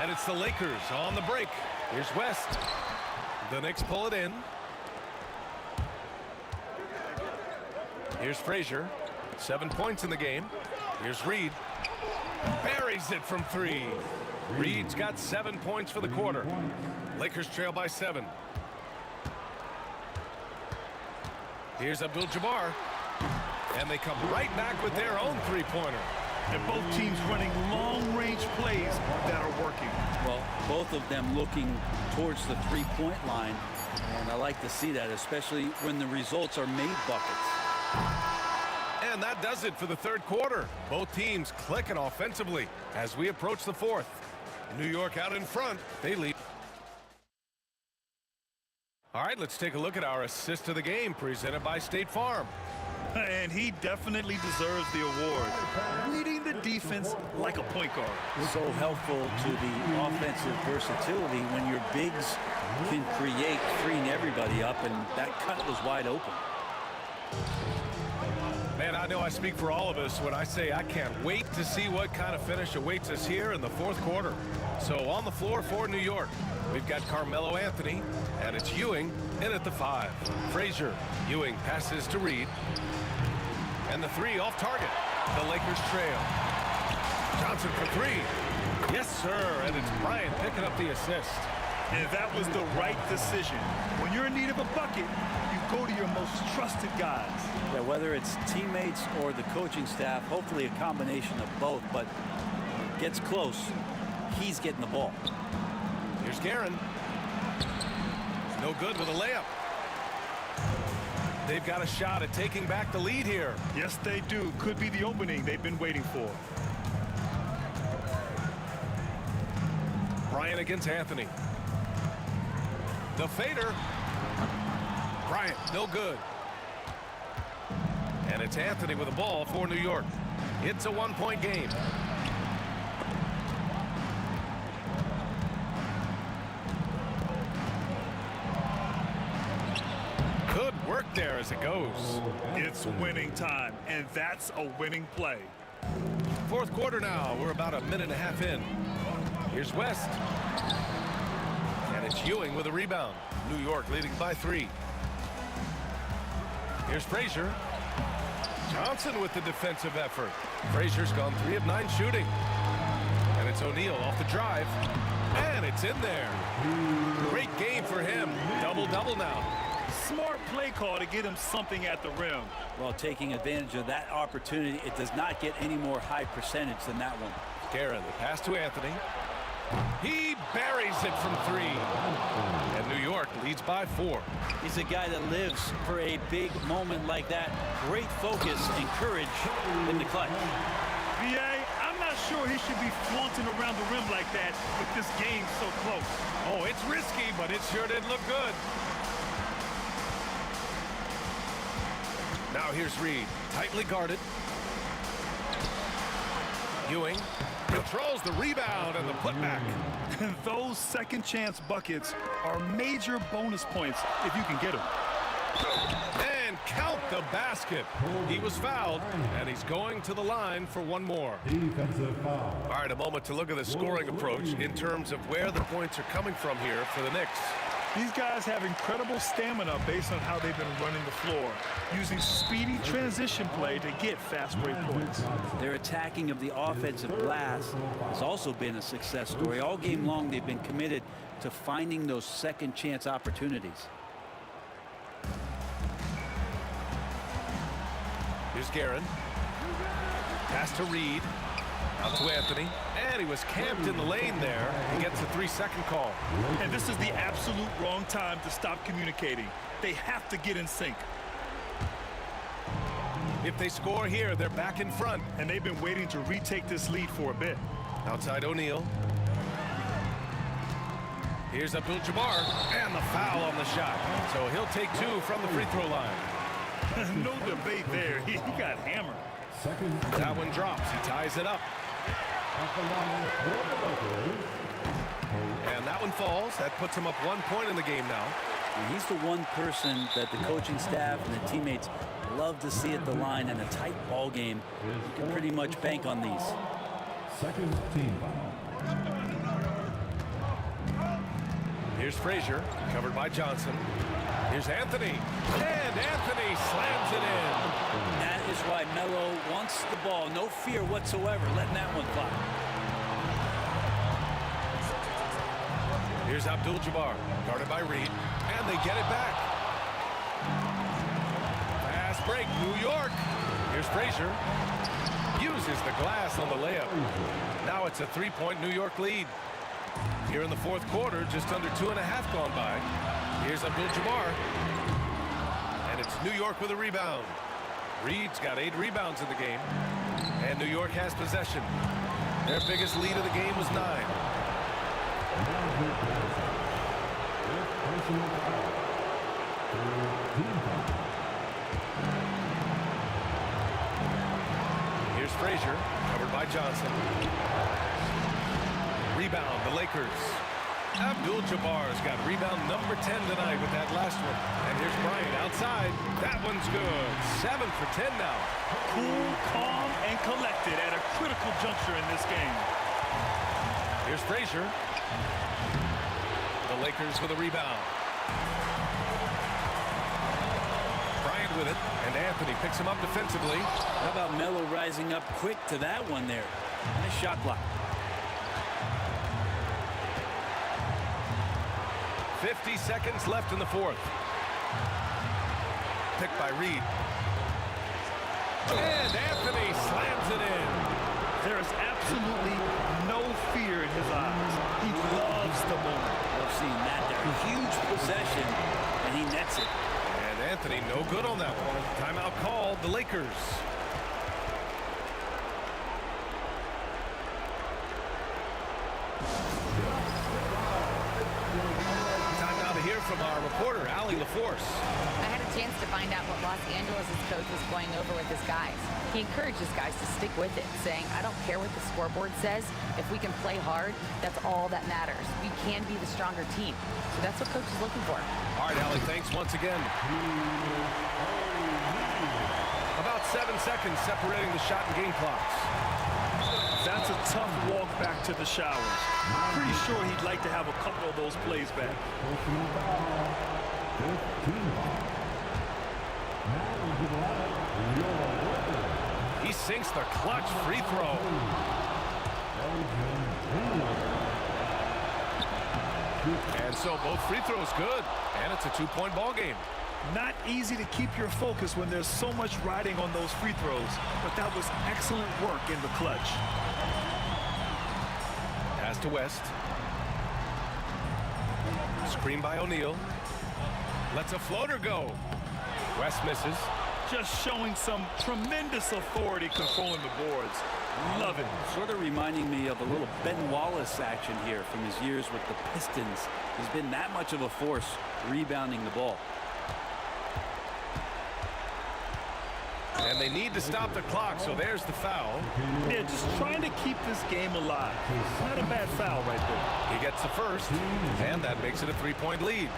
And it's the Lakers on the break. Here's West. The Knicks pull it in. Here's Frazier. 7 points in the game. Here's Reed. Buries it from 3. Reed's got 7 points for the quarter. Lakers trail by 7. Here's Abdul-Jabbar. And they come right back with their own three-pointer. And both teams running long-range plays that are working. Well, both of them looking towards the three-point line. And I like to see that, especially when the results are made buckets. And that does it for the third quarter. Both teams clicking offensively as we approach the fourth. New York out in front. They lead. All right, let's take a look at our assist of the game presented by State Farm. And he definitely deserves the award. Reading the defense like a point guard. So helpful to the offensive versatility when your bigs can create, freeing everybody up, and that cut was wide open. Man, I know I speak for all of us when I say I can't wait to see what kind of finish awaits us here in the fourth quarter. So on the floor for New York, we've got Carmelo Anthony, and it's Ewing in at the 5. Frazier. Ewing passes to Reed. And the 3 off target. The Lakers trail. Johnson for 3. Yes, sir. And it's Bryant picking up the assist. And that was the right decision. When you're in need of a bucket, you go to your most trusted guys. Yeah, whether it's teammates or the coaching staff, hopefully a combination of both, but gets close. He's getting the ball. Here's Guerin. No good with a layup. They've got a shot at taking back the lead here. Yes, they do. Could be the opening they've been waiting for. Bryant against Anthony. The fader. Bryant, no good. And it's Anthony with the ball for New York. It's a one-point game. Good work there as it goes. It's winning time, and that's a winning play. Fourth quarter now. We're about a minute and a half in. Here's West. And it's Ewing with a rebound. New York leading by 3. Here's Frazier. Johnson with the defensive effort. Frazier's gone 3 of 9 shooting. And it's O'Neal off the drive. And it's in there. Great game for him. Double-double now. Smart play call to get him something at the rim. Well, taking advantage of that opportunity, it does not get any more high percentage than that one. Guerin, the pass to Anthony. He buries it from 3. And New York leads by 4. He's a guy that lives for a big moment like that. Great focus and courage in the clutch. B.A., I'm not sure he should be flaunting around the rim like that with this game so close. Oh, it's risky, but it sure did look good. Now here's Reed, tightly guarded. Ewing controls the rebound and the putback. Those second chance buckets are major bonus points if you can get them. And count the basket. He was fouled, and he's going to the line for one more. Defensive foul. All right, a moment to look at the scoring approach in terms of where the points are coming from here for the Knicks. These guys have incredible stamina based on how they've been running the floor, using speedy transition play to get fast break points. Their attacking of the offensive glass has also been a success story. All game long, they've been committed to finding those second chance opportunities. Here's Guerin. Pass to Reed. Out to Anthony. And he was camped in the lane there. He gets a 3-second call. And this is the absolute wrong time to stop communicating. They have to get in sync. If they score here, they're back in front. And they've been waiting to retake this lead for a bit. Outside O'Neal. Here's Abdul-Jabbar. And the foul on the shot. So he'll take 2 from the free throw line. No debate there. He got hammered. That one drops. He ties it up. And that one falls. That puts him up 1 point in the game now. And he's the one person that the coaching staff and the teammates love to see at the line. In a tight ball game, you can pretty much bank on these. Second team foul. Here's Frazier, covered by Johnson. Here's Anthony. And Anthony slams it in. That is why Melo wants the ball. No fear whatsoever letting that one fly. Here's Abdul-Jabbar, guarded by Reed. And they get it back. Fast break, New York. Here's Frazier. Uses the glass on the layup. Now it's a 3-point New York lead. Here in the fourth quarter, just under 2.5 gone by. Here's Abdul-Jabbar. And it's New York with a rebound. Reed's got 8 rebounds in the game. And New York has possession. Their biggest lead of the game was 9. Here's Frazier, covered by Johnson. Rebound, the Lakers. Abdul-Jabbar's got rebound number 10 tonight with that last one. And here's Bryant outside. That one's good. 7 for 10 now. Cool, calm, and collected at a critical juncture in this game. Here's Frazier. The Lakers with a rebound. Bryant with it, and Anthony picks him up defensively. How about Melo rising up quick to that one there? Nice shot block. 50 seconds left in the fourth. Picked by Reed. And Anthony slams it in. There is absolutely no fear in his eyes. He loves the moment. Love seeing that there. Huge possession, and he nets it. And Anthony no good on that one. Timeout called, the Lakers. From our reporter, Allie LaForce. I had a chance to find out what Los Angeles' coach was going over with his guys. He encouraged his guys to stick with it, saying, I don't care what the scoreboard says. If we can play hard, that's all that matters. We can be the stronger team. So that's what coach is looking for. All right, Allie, thanks once again. About 7 seconds separating the shot and game clocks. That's a tough walk back to the showers. Pretty sure he'd like to have a couple of those plays back. He sinks the clutch free throw. And so both free throws good. And it's a 2-point ball game. Not easy to keep your focus when there's so much riding on those free throws, but that was excellent work in the clutch. Pass to West. Screen by O'Neal. Lets a floater go. West misses. Just showing some tremendous authority controlling the boards. Love it. Sort of reminding me of a little Ben Wallace action here from his years with the Pistons. He's been that much of a force rebounding the ball. And they need to stop the clock, so there's the foul. They're just trying to keep this game alive. Not a bad foul right there. He gets the first, and that makes it a 3-point lead.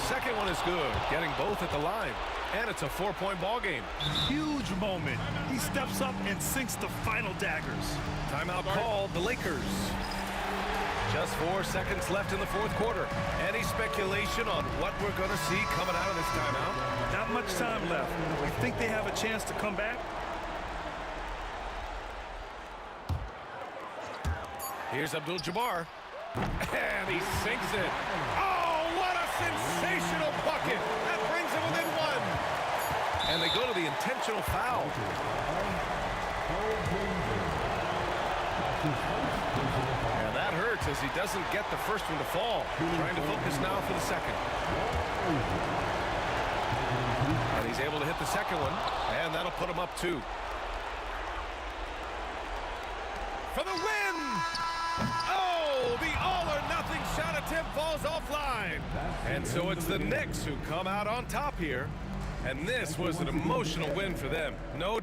Second one is good, getting both at the line. And it's a 4-point ball game. Huge moment. He steps up and sinks the final daggers. Timeout called, the Lakers. Just 4 seconds left in the fourth quarter. Any speculation on what we're going to see coming out of this timeout? Not much time left. You think they have a chance to come back? Here's Abdul-Jabbar. And he sinks it. Oh, what a sensational bucket. That brings him within 1. And they go to the intentional foul. And that hurts as he doesn't get the first one to fall. Trying to focus now for the second. And he's able to hit the second one. And that'll put him up 2. For the win! Oh, the all-or-nothing shot attempt falls offline. And so it's the Knicks who come out on top here. And this was an emotional win for them. No.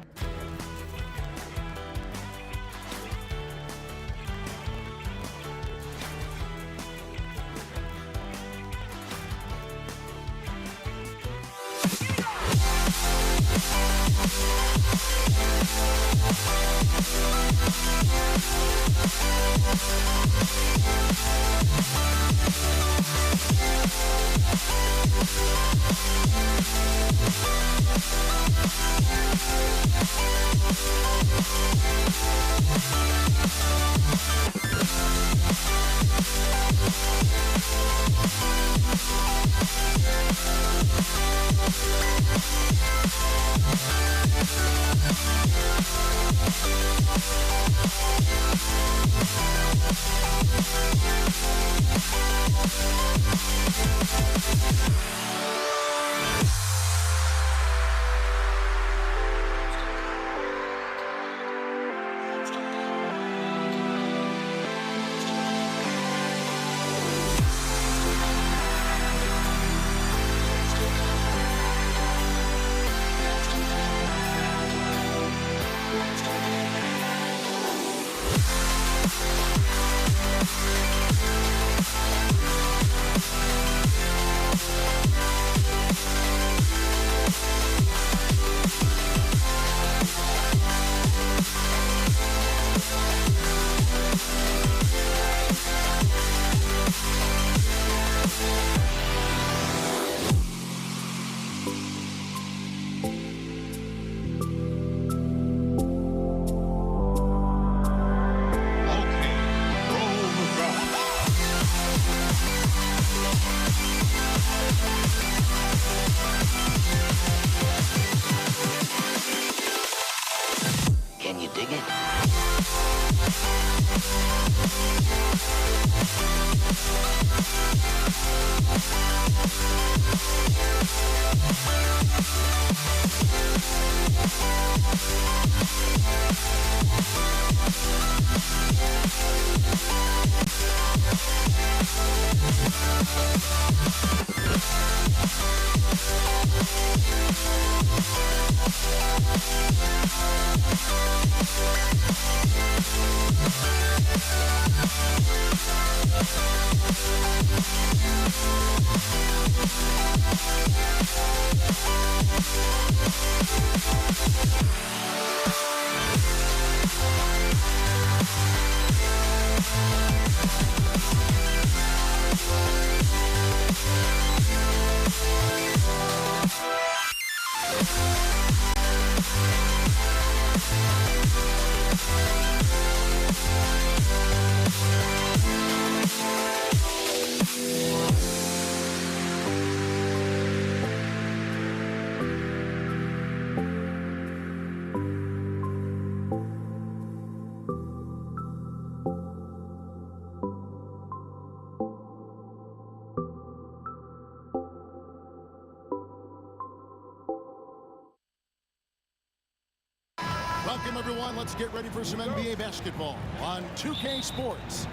Welcome, everyone. Let's get ready for some NBA basketball on 2K Sports.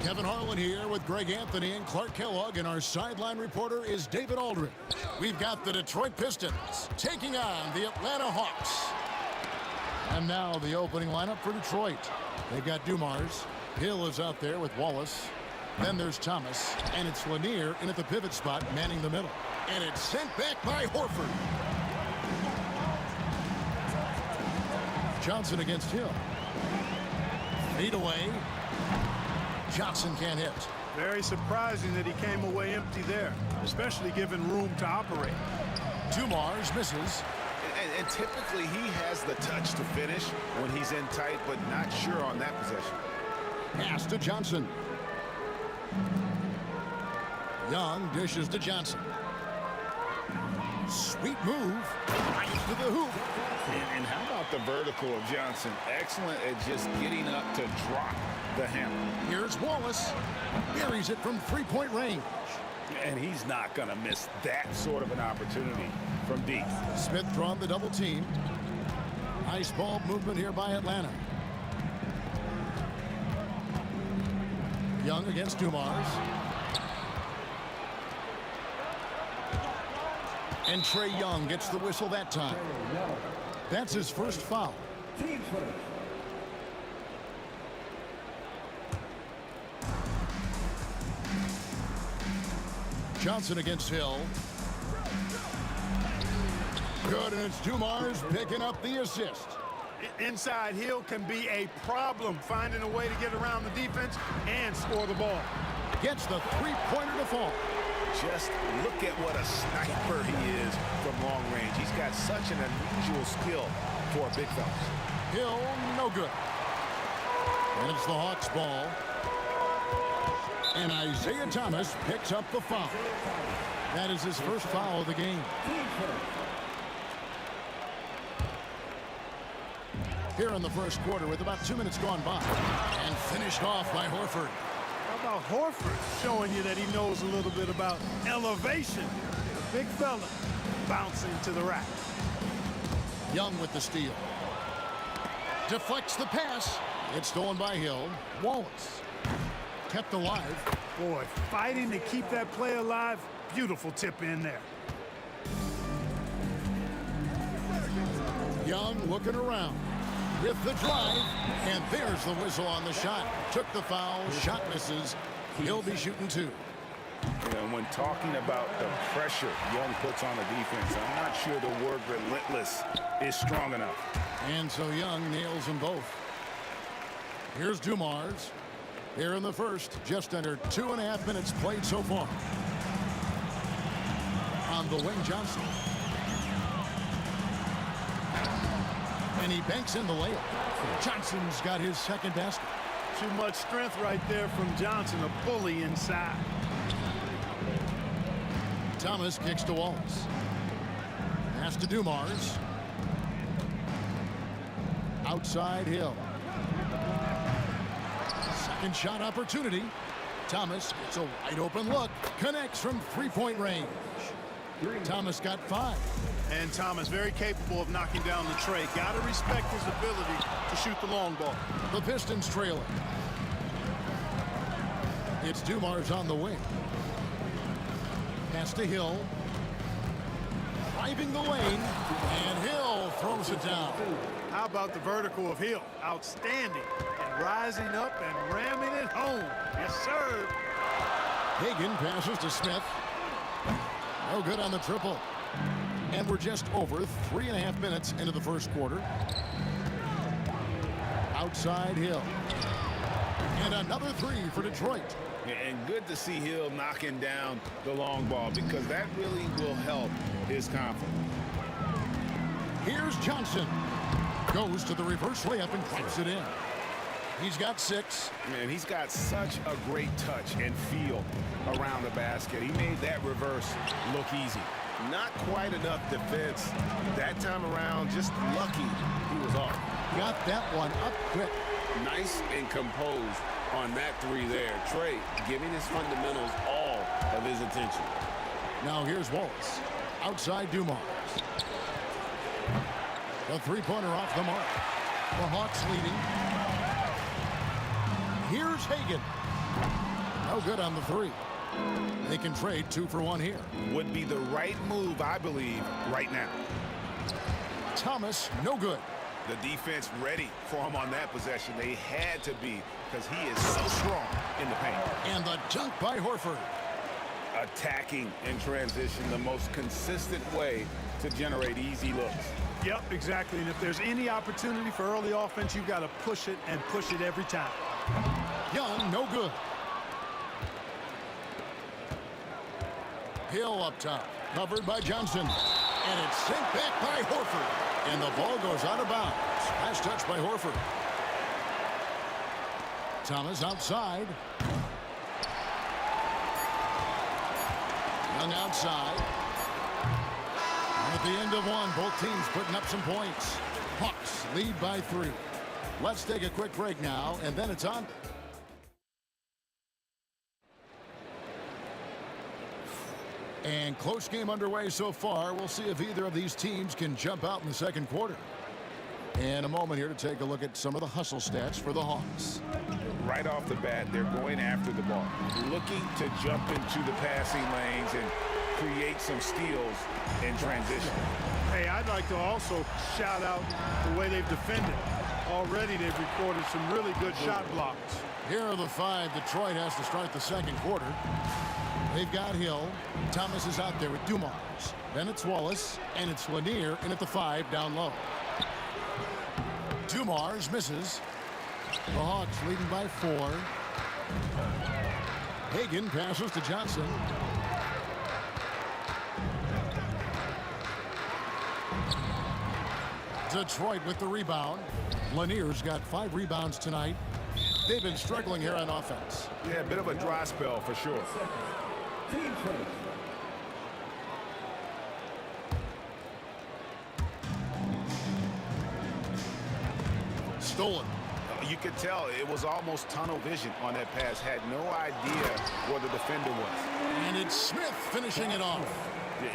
Kevin Harlan here with Greg Anthony and Clark Kellogg, and our sideline reporter is David Aldridge. We've got the Detroit Pistons taking on the Atlanta Hawks. And now the opening lineup for Detroit. They've got Dumars. Hill is out there with Wallace. Then there's Thomas, and it's Lanier in at the pivot spot, manning the middle. And it's sent back by Horford. Johnson against Hill. Feet away. Johnson can't hit. Very surprising that he came away empty there, especially given room to operate. Dumars misses. And typically he has the touch to finish when he's in tight, but not sure on that possession. Pass to Johnson. Young dishes to Johnson. Sweet move. Right to the hoop. And how about the vertical of Johnson? Excellent at just getting up to drop the hammer. Here's Wallace. Buries it from three-point range. And he's not going to miss that sort of an opportunity from deep. Smith drawn the double team. Nice ball movement here by Atlanta. Young against Dumars. And Trae Young gets the whistle that time. That's his first foul. Johnson against Hill. Good, and it's Dumars picking up the assist. Inside, Hill can be a problem finding a way to get around the defense and score the ball. Gets the three-pointer to fall. Just look at what a sniper he is from long range. He's got such an unusual skill for a big fella. Hill, no good. And it's the Hawks' ball. And Isaiah Thomas picks up the foul. That is his first foul of the game. Here in the first quarter with about 2 minutes gone by. And finished off by Horford. How about Horford showing you that he knows a little bit about elevation? Big fella bouncing to the rack. Young with the steal. Deflects the pass. It's stolen by Hill. Wallace kept alive. Boy, fighting to keep that play alive. Beautiful tip in there. Young looking around with the drive, and there's the whistle on the shot. Took the foul, shot misses. He'll be shooting two. And when talking about the pressure Young puts on the defense, I'm not sure the word relentless is strong enough. And so Young nails them both. Here's Dumars. Here in the first, just under 2.5 minutes played so far. On the wing, Johnson. And he banks in the layup. Johnson's got his second basket. Too much strength right there from Johnson, a bully inside. Thomas kicks to Wallace. Pass to Dumars. Outside Hill. Second shot opportunity. Thomas gets a wide open look. Connects from three-point range. Thomas got 5. And Thomas very capable of knocking down the tray. Got to respect his ability to shoot the long ball. The Pistons trailing. It's Dumars on the wing. Pass to Hill. Driving the lane. And Hill throws it down. How about the vertical of Hill? Outstanding. And rising up and ramming it home. Yes, sir. Hagan passes to Smith. No good on the triple. And we're just over 3.5 minutes into the first quarter. Outside Hill. And another three for Detroit. And good to see Hill knocking down the long ball because that really will help his confidence. Here's Johnson. Goes to the reverse layup and drops it in. He's got 6. And he's got such a great touch and feel around the basket. He made that reverse look easy. Not quite enough defense that time around. Just lucky he was off. Got that one up quick. Nice and composed on that three there. Trae giving his fundamentals all of his attention. Now here's Wallace. Outside Dumars. The three-pointer off the mark. The Hawks leading. Here's Hagan. No good on the three. They can trade 2 for 1 here. Would be the right move, I believe, right now. Thomas, no good. The defense ready for him on that possession. They had to be, because he is so strong in the paint. And the dunk by Horford. Attacking in transition, the most consistent way to generate easy looks. Yep, exactly. And if there's any opportunity for early offense, you've got to push it and push it every time. Young, no good. Hill up top, covered by Johnson. And it's sent back by Horford. And the ball goes out of bounds. Last touch by Horford. Thomas outside. Young outside. At the end of one, both teams putting up some points. Hawks lead by 3. Let's take a quick break now, and then it's on. And close game underway so far. We'll see if either of these teams can jump out in the second quarter. And a moment here to take a look at some of the hustle stats for the Hawks. Right off the bat, they're going after the ball, looking to jump into the passing lanes and create some steals in transition. Hey, I'd like to also shout out the way they've defended. Already they've recorded some really good shot blocks. Here are the 5 Detroit has to start the second quarter. They've got Hill. Thomas is out there with Dumars. Then it's Wallace, and it's Lanier in at the 5 down low. Dumars misses. The Hawks leading by 4. Hagan passes to Johnson. Detroit with the rebound. Lanier's got 5 rebounds tonight. They've been struggling here on offense. Yeah, a bit of a dry spell for sure. Stolen. You could tell it was almost tunnel vision on that pass. Had no idea where the defender was. And it's Smith finishing it off.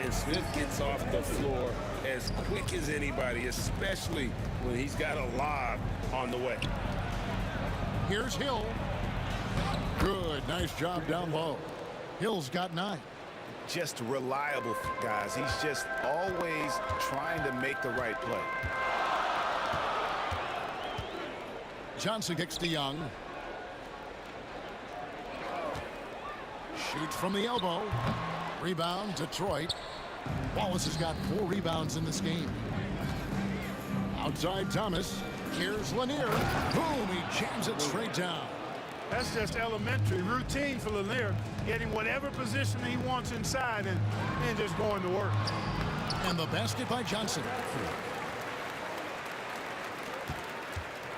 And Smith gets off the floor as quick as anybody, especially when he's got a lob on the way. Here's Hill. Good, nice job down low. Hill's got 9. Just reliable, guys. He's just always trying to make the right play. Johnson kicks to Young. Shoots from the elbow. Rebound, Detroit. Wallace has got 4 rebounds in this game. Outside Thomas. Here's Lanier. Boom, he jams it straight down. That's just elementary routine for Lanier, getting whatever position he wants inside and just going to work. And the basket by Johnson.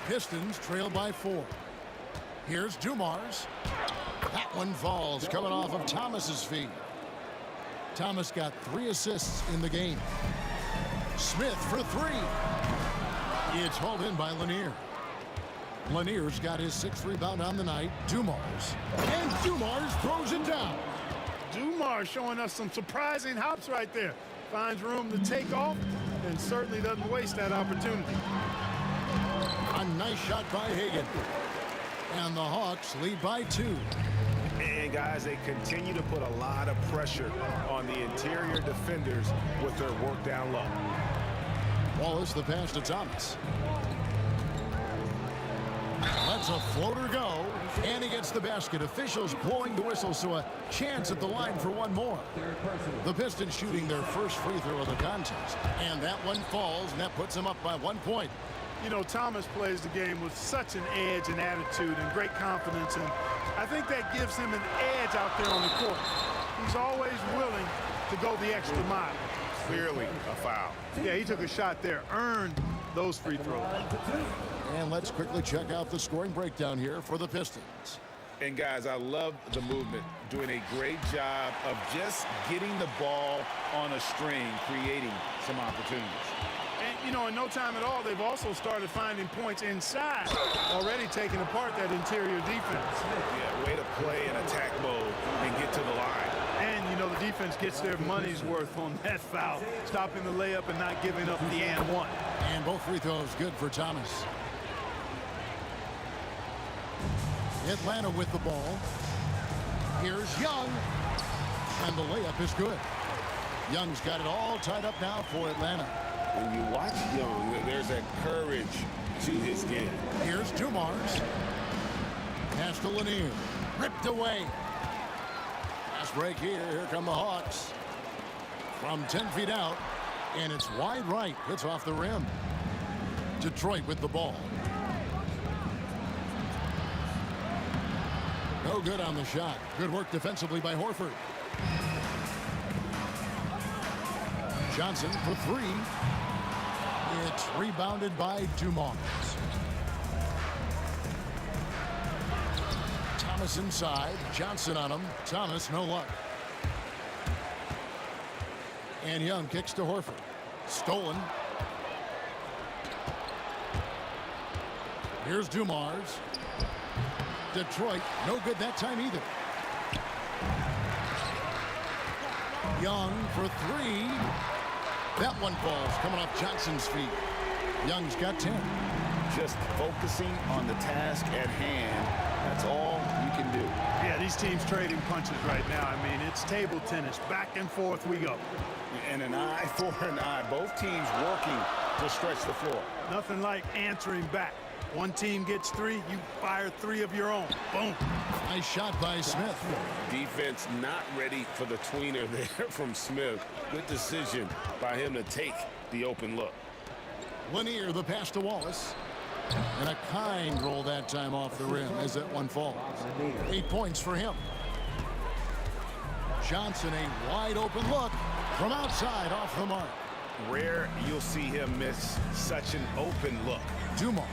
Pistons trail by 4. Here's Dumars. That one falls, coming off of Thomas's feet. Thomas got 3 assists in the game. Smith for 3. It's hauled in by Lanier. Lanier's got his 6th rebound on the night. Dumars. And Dumars throws it down. Dumars showing us some surprising hops right there. Finds room to take off and certainly doesn't waste that opportunity. A nice shot by Hagan. And the Hawks lead by 2. And guys, they continue to put a lot of pressure on the interior defenders with their work down low. Wallace the pass to Thomas. Lets a floater go, and he gets the basket. Officials blowing the whistle, so a chance at the line for one more. The Pistons shooting their first free throw of the contest, and that one falls, and that puts them up by 1 point. You know, Thomas plays the game with such an edge and attitude and great confidence, and I think that gives him an edge out there on the court. He's always willing to go the extra mile. Clearly a foul. Yeah, he took a shot there, earned those free throws. And let's quickly check out the scoring breakdown here for the Pistons. And guys, I love the movement, doing a great job of just getting the ball on a string, creating some opportunities. And, you know, in no time at all, they've also started finding points inside, already taking apart that interior defense. Yeah, way to play in attack mode and get to the line. And, you know, the defense gets their money's worth on that foul, stopping the layup and not giving up the and one. And both free throws good for Thomas. Atlanta with the ball. Here's Young. And the layup is good. Young's got it all tied up now for Atlanta. When you watch Young, there's a courage to his game. Here's Dumars. Pass to Lanier. Ripped away. Pass break here. Here come the Hawks. From 10 feet out. And it's wide right. It's off the rim. Detroit with the ball. No good on the shot. Good work defensively by Horford. Johnson for three. It's rebounded by Dumars. Thomas inside. Johnson on him. Thomas, no luck. And Young kicks to Horford. Stolen. Here's Dumars. Detroit, no good that time either. Young for three. That one falls, coming off Johnson's feet. Young's got 10. Just focusing on the task at hand. That's all you can do. Yeah, these teams trading punches right now. I mean, it's table tennis. Back and forth we go. And an eye for an eye. Both teams working to stretch the floor. Nothing like answering back. One team gets three, you fire three of your own. Boom. Nice shot by Smith. Defense not ready for the tweener there from Smith. Good decision by him to take the open look. Lanier, the pass to Wallace. And a kind roll that time off the rim as that one falls. 8 points for him. Johnson, a wide open look from outside off the mark. Rare you'll see him miss such an open look. Dumars,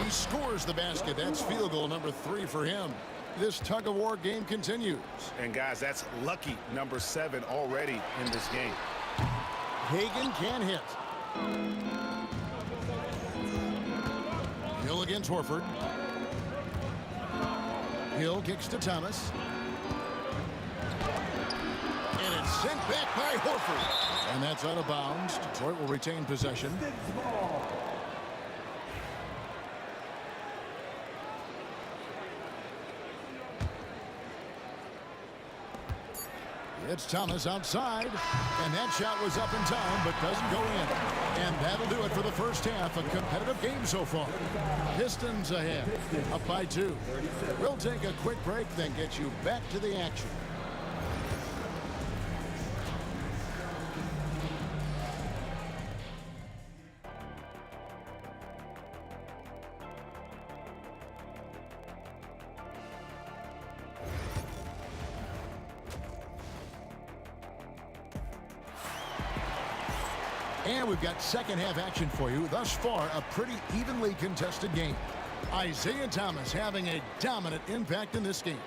he scores the basket. That's field goal number 3 for him. This tug-of-war game continues. And guys, that's lucky number 7 already in this game. Hagan can't hit. Hill against Horford. Hill kicks to Thomas. And it's sent back by Horford. And that's out of bounds. Detroit will retain possession. It's Thomas outside, and that shot was up in time, but doesn't go in. And that'll do it for the first half. A competitive game so far. Pistons ahead, up by 2. We'll take a quick break, then get you back to the action. And we've got second half action for you. Thus far, a pretty evenly contested game. Isaiah Thomas having a dominant impact in this game.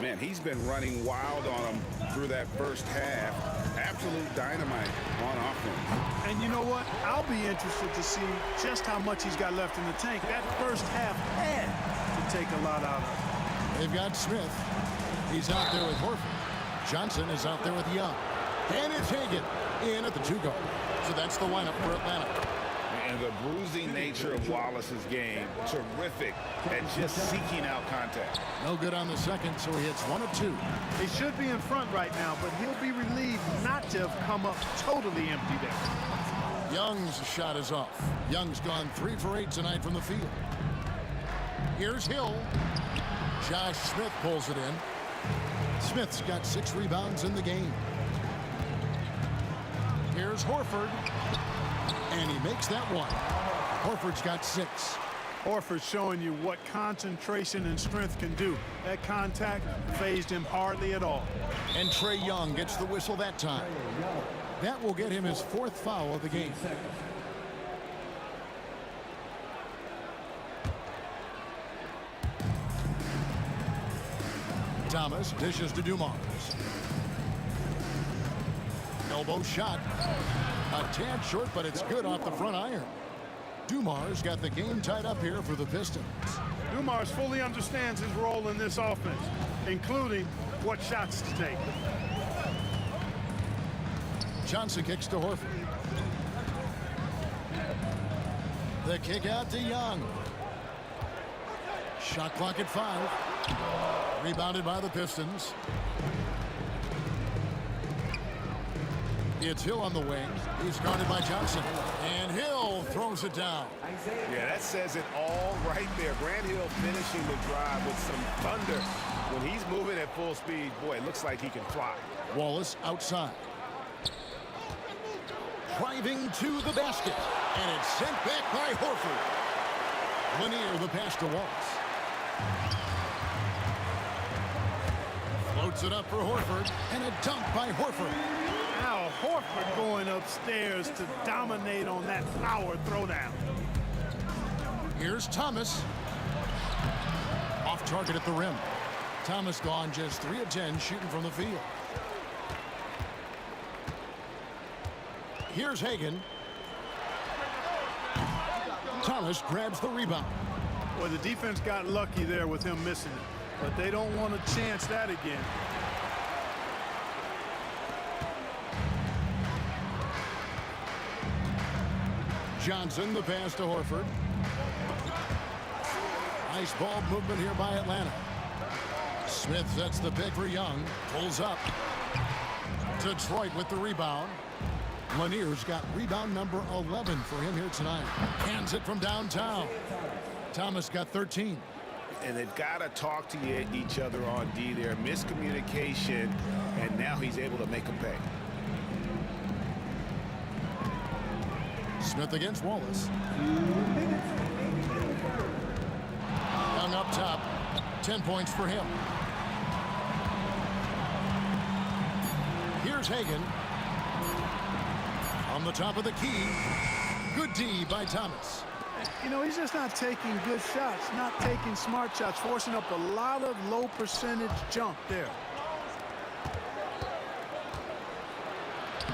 Man, he's been running wild on him through that first half. Absolute dynamite on offense. And you know what? I'll be interested to see just how much he's got left in the tank. That first half had to take a lot out of it. They've got Smith. He's out there with Horford. Johnson is out there with Young. And it's Hagan in at the 2-guard. So that's the lineup for Atlanta. And the bruising nature of Wallace's game, terrific at just seeking out contact. No good on the second, so he hits 1 of 2. He should be in front right now, but he'll be relieved not to have come up totally empty there. Young's shot is off. Young's gone 3 for 8 tonight from the field. Here's Hill. Josh Smith pulls it in. Smith's got 6 rebounds in the game. Here's Horford. And he makes that one. Horford's got 6. Horford showing you what concentration and strength can do. That contact phased him hardly at all. And Trae Young gets the whistle that time. That will get him his 4th foul of the game. Thomas dishes to Dumars. Elbow shot. A tad short, but it's good off the front iron. Dumars got the game tied up here for the Pistons. Dumars fully understands his role in this offense, including what shots to take. Johnson kicks to Horford. The kick out to Young. Shot clock at 5. Rebounded by the Pistons. It's Hill on the wing. He's guarded by Johnson. And Hill throws it down. Yeah, that says it all right there. Grant Hill finishing the drive with some thunder. When he's moving at full speed, boy, it looks like he can fly. Wallace outside. Driving to the basket. And it's sent back by Horford. Lanier the pass to Wallace. Floats it up for Horford. And a dunk by Horford. Now Horford going upstairs to dominate on that power throwdown. Here's Thomas. Off target at the rim. Thomas gone just 3 of 10 shooting from the field. Here's Hagan. Thomas grabs the rebound. Well, the defense got lucky there with him missing it, but they don't want to chance that again. Johnson, the pass to Horford. Nice ball movement here by Atlanta. Smith sets the pick for Young. Pulls up. Detroit with the rebound. Lanier's got rebound number 11 for him here tonight. Hands it from downtown. Thomas got 13. And they've got to talk to each other on D there. Miscommunication, and now he's able to make them pay. Smith against Wallace. Young up top. 10 points for him. Here's Hagan. On the top of the key. Good D by Thomas. You know, he's just not taking good shots, not taking smart shots, forcing up a lot of low percentage jump there.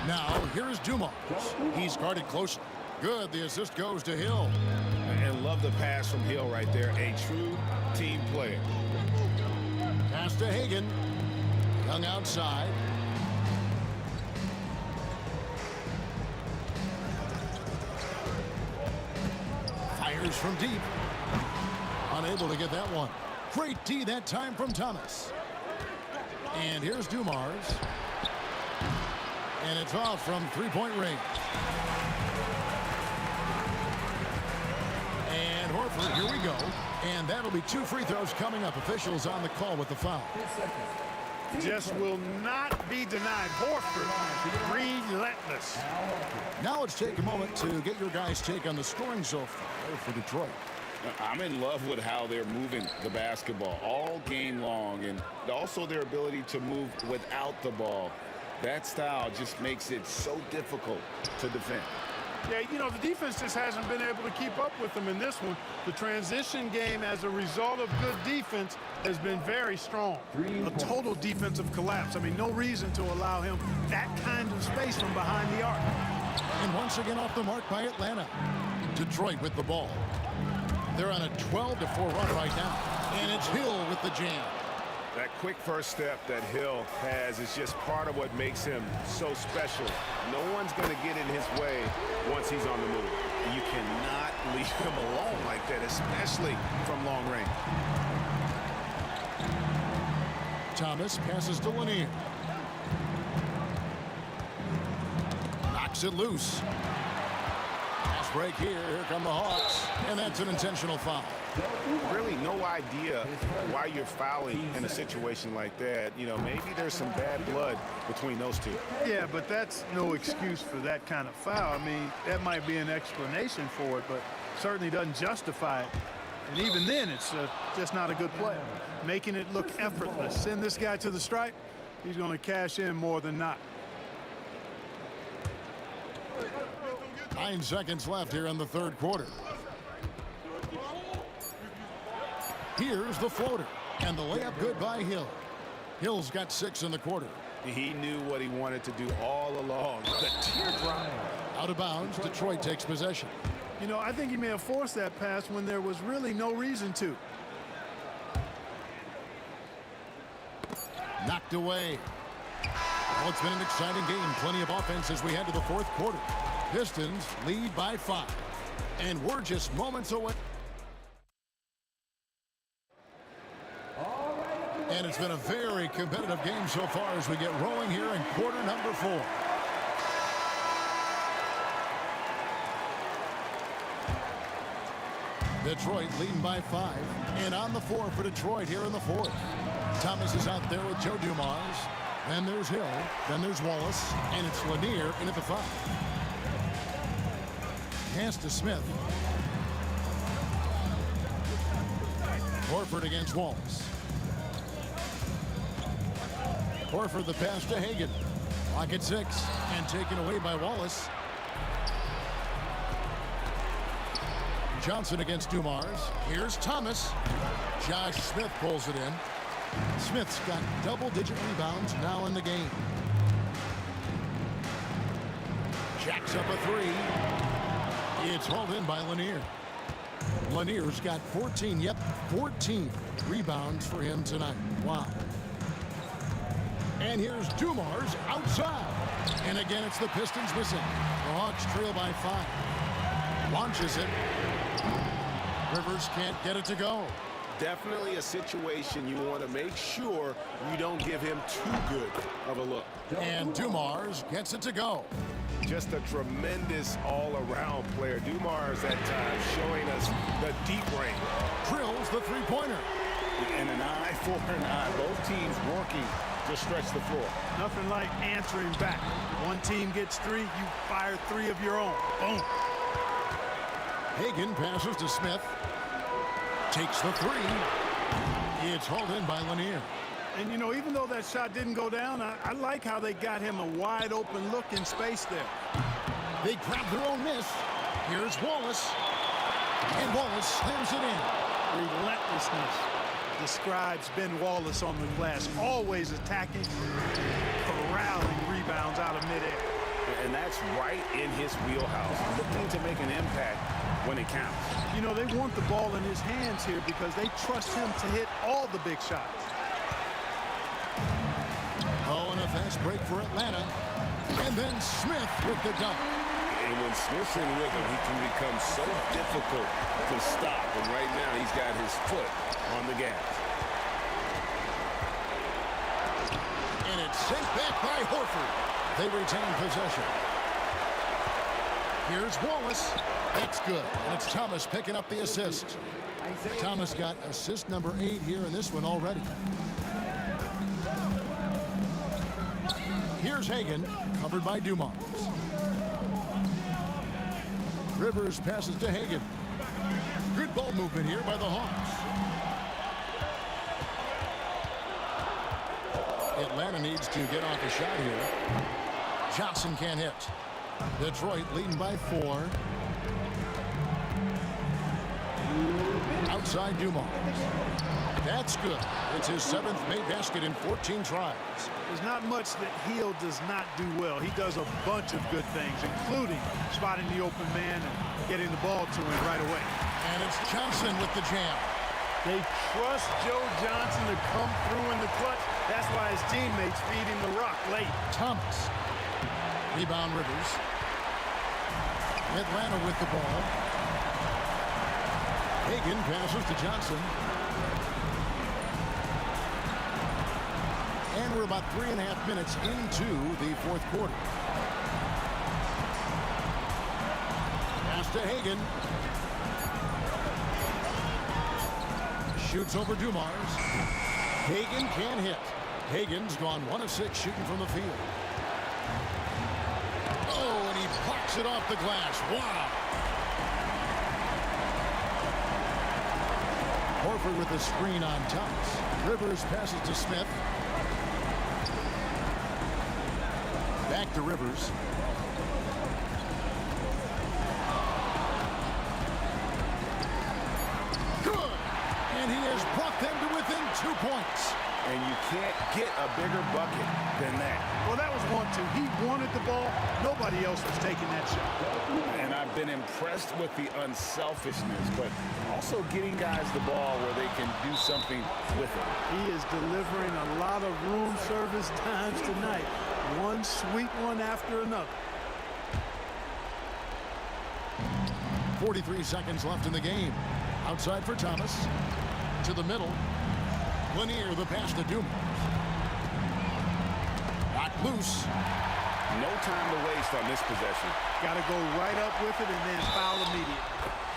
Now, here is Dumars. He's guarded closely. Good. The assist goes to Hill. And love the pass from Hill right there. A true team player. Pass to Hagan. Young outside. Fires from deep. Unable to get that one. Great D that time from Thomas. And here's Dumars. And it's off from three-point range. And Horford, here we go. And that'll be 2 free throws coming up. Officials on the call with the foul. Just will not be denied. Horford, relentless. Now let's take a moment to get your guys' take on the scoring so far for Detroit. I'm in love with how they're moving the basketball all game long, and also their ability to move without the ball. That style just makes it so difficult to defend. Yeah, you know, the defense just hasn't been able to keep up with them in this one. The transition game, as a result of good defense, has been very strong. A total defensive collapse. I mean, no reason to allow him that kind of space from behind the arc. And once again off the mark by Atlanta. Detroit with the ball. They're on a 12-4 run right now. And it's Hill with the jam. That quick first step that Hill has is just part of what makes him so special. No one's going to get in his way once he's on the move. You cannot leave him alone like that, especially from long range. Thomas passes to Lanier. Knocks it loose. Pass break here. Here come the Hawks. And that's an intentional foul. Really no idea why you're fouling in a situation like that. You know, maybe there's some bad blood between those two. Yeah, but that's no excuse for that kind of foul. I mean, that might be an explanation for it, but certainly doesn't justify it. And even then, it's just not a good play. Making it look effortless. Send this guy to the stripe, he's going to cash in more than not. 9 seconds left here in the third quarter. Here's the floater. And the layup good by Hill. Hill's got 6 in the quarter. He knew what he wanted to do all along. The teardrop. Out of bounds. Detroit takes possession. You know, I think he may have forced that pass when there was really no reason to. Knocked away. Well, it's been an exciting game. Plenty of offense as we head to the fourth quarter. Pistons lead by 5. And we're just moments away. And it's been a very competitive game so far as we get rolling here in quarter number 4. Detroit leading by 5. And on the floor for Detroit here in the 4th. Thomas is out there with Joe Dumars. Then there's Hill. Then there's Wallace. And it's Lanier in at the 5. Pass to Smith. Horford against Wallace. Horford the pass to Hagan. Clock at 6. And taken away by Wallace. Johnson against Dumars. Here's Thomas. Josh Smith pulls it in. Smith's got double-digit rebounds now in the game. Jacks up a 3. It's hauled in by Lanier. Lanier's got 14 rebounds for him tonight. Wow. And here's Dumars outside. And again, it's the Pistons missing. The Hawks trail by 5. Launches it. Rivers can't get it to go. Definitely a situation you want to make sure you don't give him too good of a look. And Dumars gets it to go. Just a tremendous all-around player. Dumars at times showing us the deep range. Drills the three-pointer. And an eye for an eye. Both teams working to stretch the floor. Nothing like answering back. One team gets 3, you fire 3 of your own. Boom. Hagan passes to Smith. Takes the 3. It's hauled in by Lanier. And, you know, even though that shot didn't go down, I like how they got him a wide-open look in space there. They grab their own miss. Here's Wallace. And Wallace slams it in. Relentlessness describes Ben Wallace on the glass. Always attacking, corralling rebounds out of midair. And that's right in his wheelhouse. Looking to make an impact when it counts. You know, they want the ball in his hands here because they trust him to hit all the big shots. Oh, and a fast break for Atlanta. And then Smith with the dunk. And when Smith's in rhythm, he can become so difficult to stop. And right now, he's got his foot on the gas. And it's sent back by Horford. They retain possession. Here's Wallace. That's good. And it's Thomas picking up the assist. Thomas got assist number 8 here in this one already. Here's Hagan, covered by Dumars. Rivers passes to Hagan. Good ball movement here by the Hawks. Atlanta needs to get off a shot here. Johnson can't hit. Detroit leading by 4. Outside Dumars. That's good. It's his 7th made basket in 14 tries. There's not much that Hill does not do well. He does a bunch of good things, including spotting the open man and getting the ball to him right away. And it's Johnson with the jam. They trust Joe Johnson to come through in the clutch. That's why his teammates feed him the rock late. Thomas. Rebound Rivers. Atlanta with the ball. Hagan passes to Johnson. And we're about 3.5 minutes into the 4th quarter. Pass to Hagan. Shoots over Dumars. Hagan can't hit. Hagan's gone 1 of 6 shooting from the field. Oh, and he blocks it off the glass. Wow. Horford with the screen on Thomas. Rivers passes to Smith. Back to Rivers. Good. And he has brought them to within 2 points. And you can't get a bigger bucket than that. Well, that was 1-2. He wanted the ball. Nobody else was taking that shot. And I've been impressed with the unselfishness, but also getting guys the ball where they can do something with it. He is delivering a lot of room service times tonight. One sweet one after another. 43 seconds left in the game. Outside for Thomas. To the middle. Lanier, the pass to Dumas. Knocked loose. No time to waste on this possession. Got to go right up with it and then foul immediately.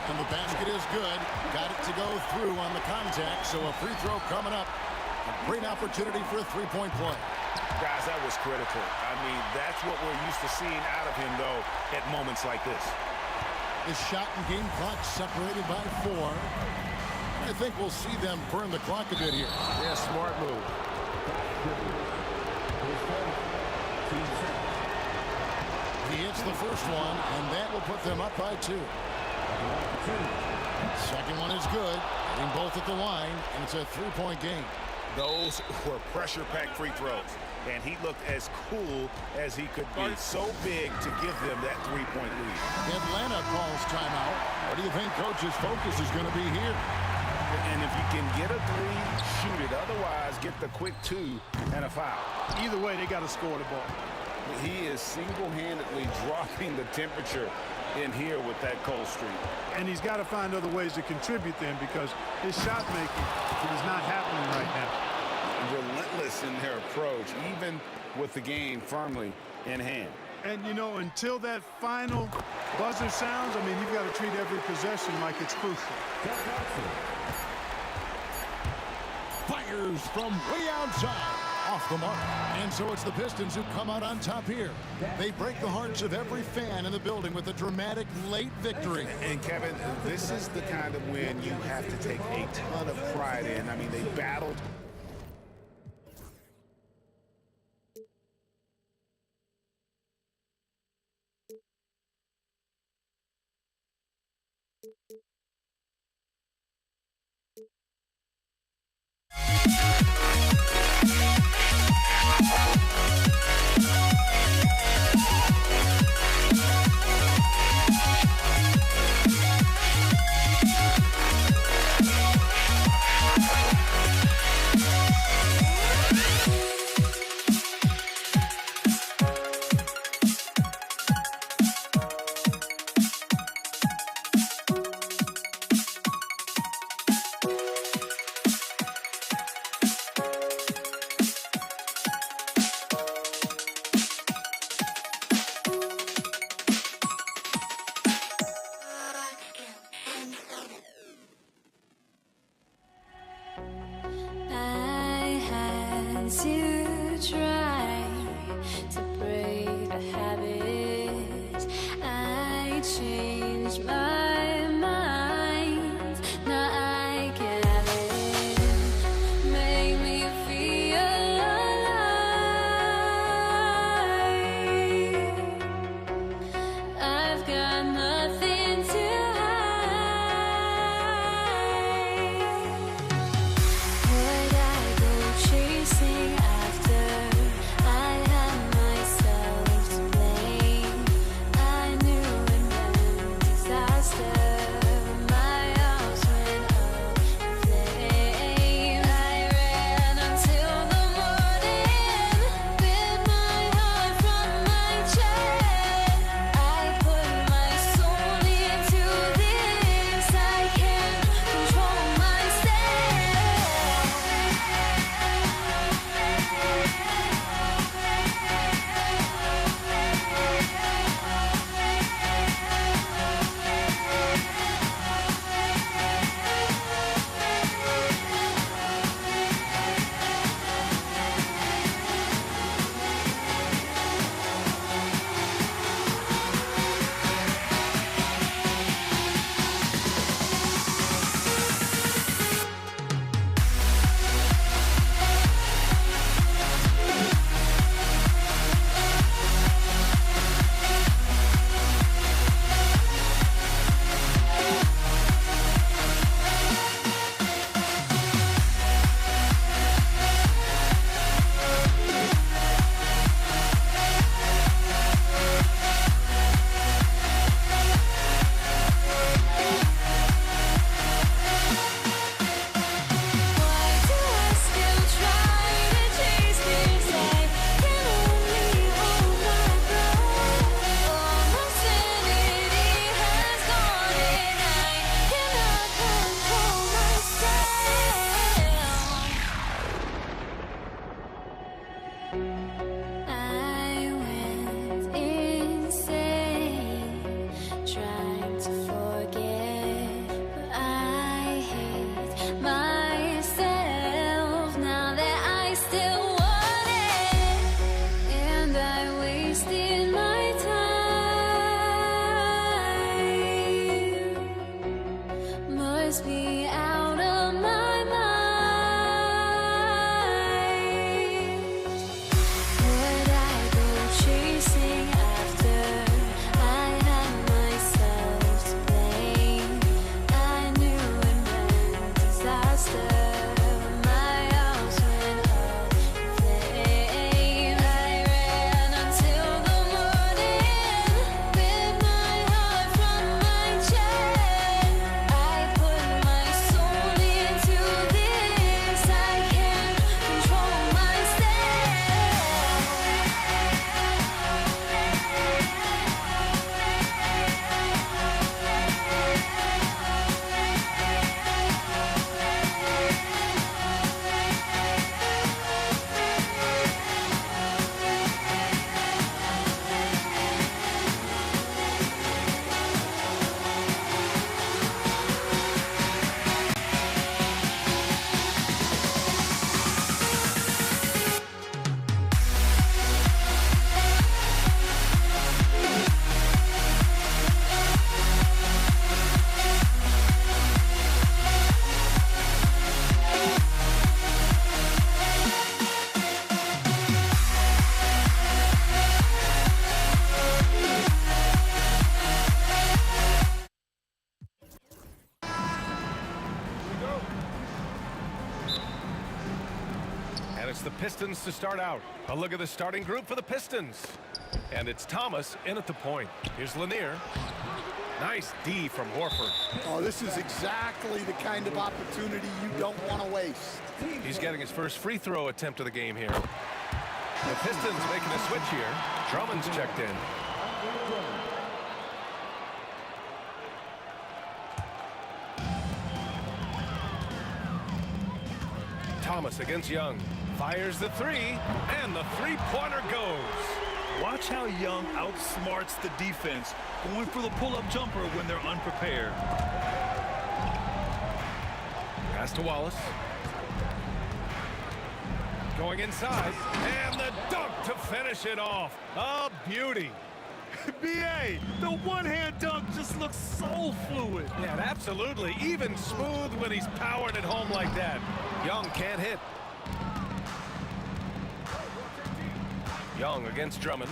And the basket is good. Got it to go through on the contact, so a free throw coming up. A great opportunity for a three-point play. Guys, that was critical. I mean, that's what we're used to seeing out of him, though, at moments like this. The shot and game clock separated by 4. I think we'll see them burn the clock a bit here. Yeah, smart move. He hits the first one, and that will put them up by 2. Second one is good. Hitting both at the line, and it's a 3-point game. Those were pressure-packed free throws, and he looked as cool as he could be. So big to give them that 3-point lead. Atlanta calls timeout. What do you think coach's focus is going to be here? And if you can get a 3, shoot it. Otherwise, get the quick 2 and a foul. Either way, they got to score the ball. He is single-handedly dropping the temperature in here with that cold streak. And he's got to find other ways to contribute then, because his shot making is not happening right now. Relentless in their approach, even with the game firmly in hand. And, you know, until that final buzzer sounds, I mean, you've got to treat every possession like it's crucial. Fires from way outside. Off the mark. And so it's the Pistons who come out on top here. They break the hearts of every fan in the building with a dramatic late victory. And Kevin, this is the kind of win you have to take a ton of pride in. I mean, they battled. To try to break the habit, I changed my mind. Now I can have it. Make me feel alive. I've got nothing to chasing after I have myself to blame. It's the Pistons to start out. A look at the starting group for the Pistons. And it's Thomas in at the point. Here's Lanier. Nice D from Horford. Oh, this is exactly the kind of opportunity you don't want to waste. He's getting his first free throw attempt of the game here. The Pistons making a switch here. Drummond's checked in. Thomas against Young. Fires the three, and the three-pointer goes. Watch how Young outsmarts the defense, going for the pull-up jumper when they're unprepared. Pass to Wallace. Going inside, and the dunk to finish it off. A beauty. B.A., the one-hand dunk just looks so fluid. Yeah, absolutely. Even smooth when he's powered at home like that. Young can't hit. Young against Drummond.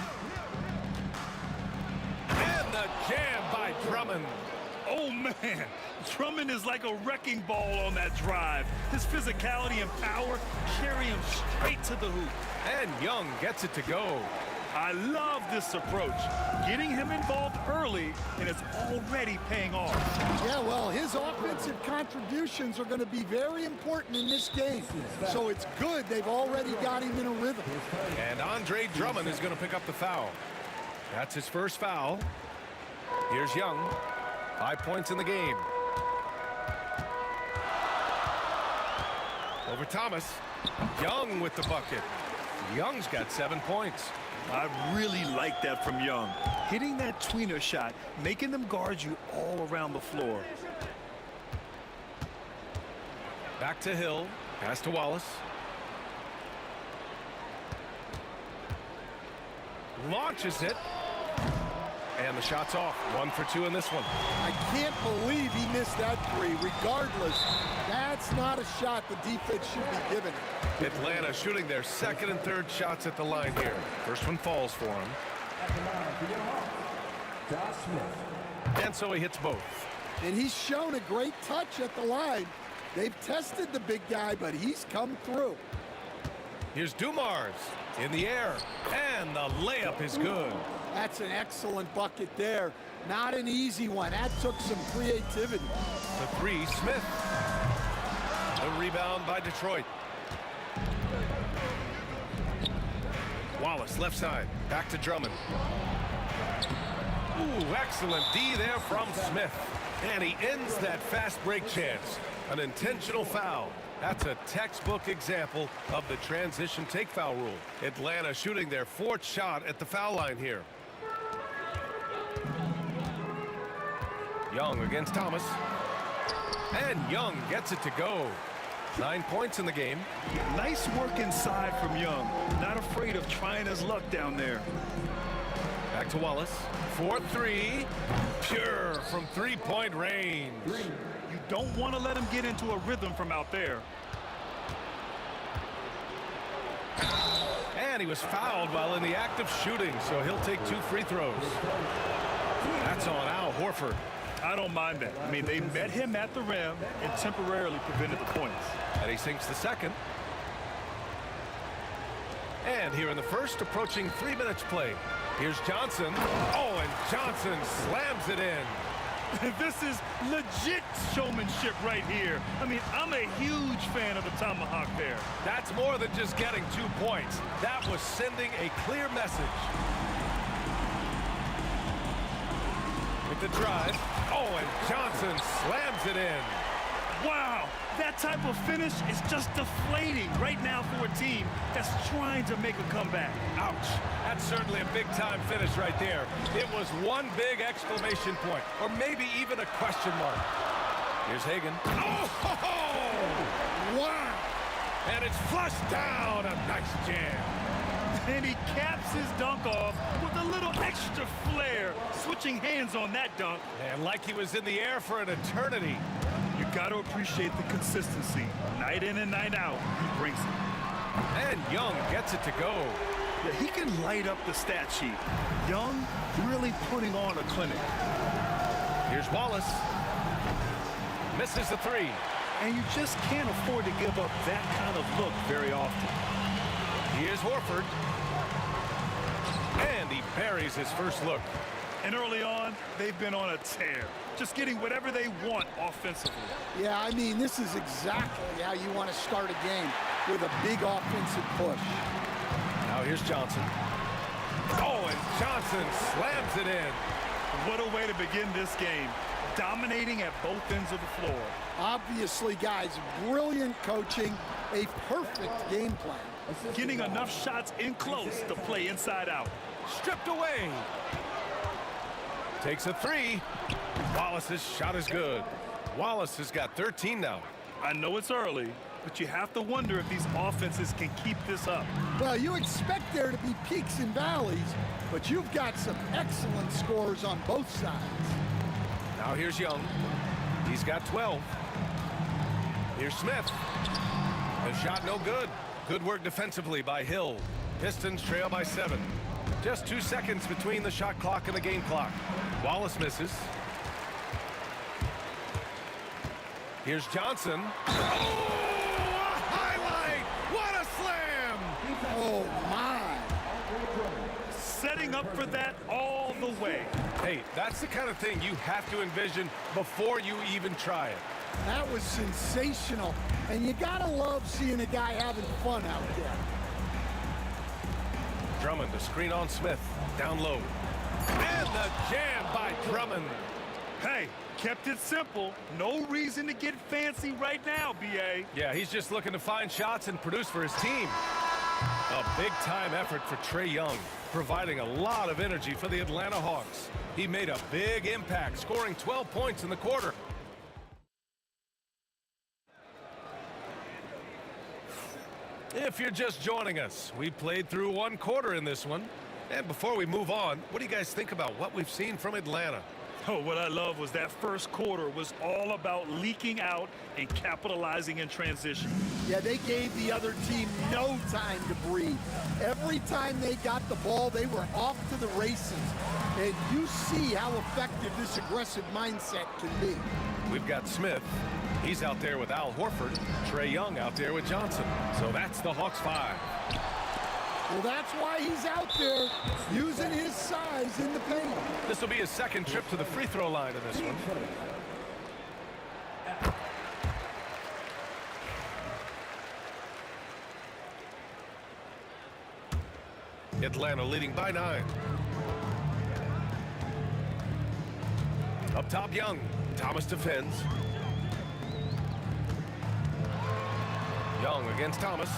And the jam by Drummond. Oh, man. Drummond is like a wrecking ball on that drive. His physicality and power carry him straight to the hoop. And Young gets it to go. I love this approach. Getting him involved early, and it's already paying off. Yeah, well, his offensive contributions are going to be very important in this game. So it's good they've already got him in a rhythm. And Andre Drummond is going to pick up the foul. That's his first foul. Here's Young. 5 points in the game. Over Thomas. Young with the bucket. Young's got 7 points. I really like that from Young. Hitting that tweener shot, making them guard you all around the floor. Back to Hill. Pass to Wallace. Launches it. And the shot's off. 1 for 2 in this one. I can't believe he missed that three. Regardless, that's not a shot the defense should be giving. Atlanta shooting their second and third shots at the line here. First one falls for him. And so he hits both. And he's shown a great touch at the line. They've tested the big guy, but he's come through. Here's Dumars in the air, and the layup is good. That's an excellent bucket there. Not an easy one. That took some creativity. The three, Smith. The rebound by Detroit. Wallace, left side. Back to Drummond. Ooh, excellent D there from Smith. And he ends that fast break chance. An intentional foul. That's a textbook example of the transition take foul rule. Atlanta shooting their 4th shot at the foul line here. Young against Thomas. And Young gets it to go. 9 points in the game. Nice work inside from Young. Not afraid of trying his luck down there. Back to Wallace. 4-3. Pure from three-point range. You don't want to let him get into a rhythm from out there. And he was fouled while in the act of shooting, so he'll take 2 free throws. That's on Al Horford. I don't mind that. I mean, they met him at the rim and temporarily prevented the points. And he sinks the second. And here in the first, approaching 3 minutes play. Here's Johnson. Oh, and Johnson slams it in. This is legit showmanship right here. I mean, I'm a huge fan of the tomahawk there. That's more than just getting 2 points. That was sending a clear message. With the drive. Oh, and Johnson slams it in. Wow, that type of finish is just deflating right now for a team that's trying to make a comeback. Ouch. That's certainly a big-time finish right there. It was one big exclamation point, or maybe even a question mark. Here's Hagan. Oh! Wow! And it's flushed down. A nice jam. And he caps his dunk off with a little extra flair, switching hands on that dunk. And like he was in the air for an eternity. You got to appreciate the consistency. Night in and night out, he brings it. And Young gets it to go. Yeah, he can light up the stat sheet. Young really putting on a clinic. Here's Wallace. Misses the three. And you just can't afford to give up that kind of look very often. Here's Horford. And he buries his first look. And early on, they've been on a tear, just getting whatever they want offensively. Yeah, I mean, this is exactly how you want to start a game, with a big offensive push. Now here's Johnson. Oh, and Johnson slams it in. What a way to begin this game, dominating at both ends of the floor. Obviously, guys, brilliant coaching, a perfect game plan. Getting enough shots in close to play inside out. Stripped away. Takes a three. Wallace's shot is good. Wallace has got 13 now. I know it's early, but you have to wonder if these offenses can keep this up. Well, you expect there to be peaks and valleys, but you've got some excellent scores on both sides. Now here's Young. He's got 12. Here's Smith. The shot no good. Good work defensively by Hill. Pistons trail by 7. Just 2 seconds between the shot clock and the game clock. Wallace misses. Here's Johnson. Oh, a highlight! What a slam! Oh, my. Setting up for that all the way. Hey, that's the kind of thing you have to envision before you even try it. That was sensational, and you gotta love seeing a guy having fun out there. Drummond, the screen on Smith, down low. And the jam by Drummond. Hey, kept it simple. No reason to get fancy right now, B.A. Yeah, he's just looking to find shots and produce for his team. A big-time effort for Trae Young, providing a lot of energy for the Atlanta Hawks. He made a big impact, scoring 12 points in the quarter. If you're just joining us, we played through one quarter in this one. And before we move on, what do you guys think about what we've seen from Atlanta? Oh, what I love was that first quarter was all about leaking out and capitalizing in transition. Yeah, they gave the other team no time to breathe. Every time they got the ball, they were off to the races. And you see how effective this aggressive mindset can be. We've got Smith. He's out there with Al Horford. Trae Young out there with Johnson. So that's the Hawks 5. Well, that's why he's out there using his size in the paint. This will be his second trip to the free throw line in this one. Atlanta leading by 9. Up top, Young. Thomas defends. Young against Thomas.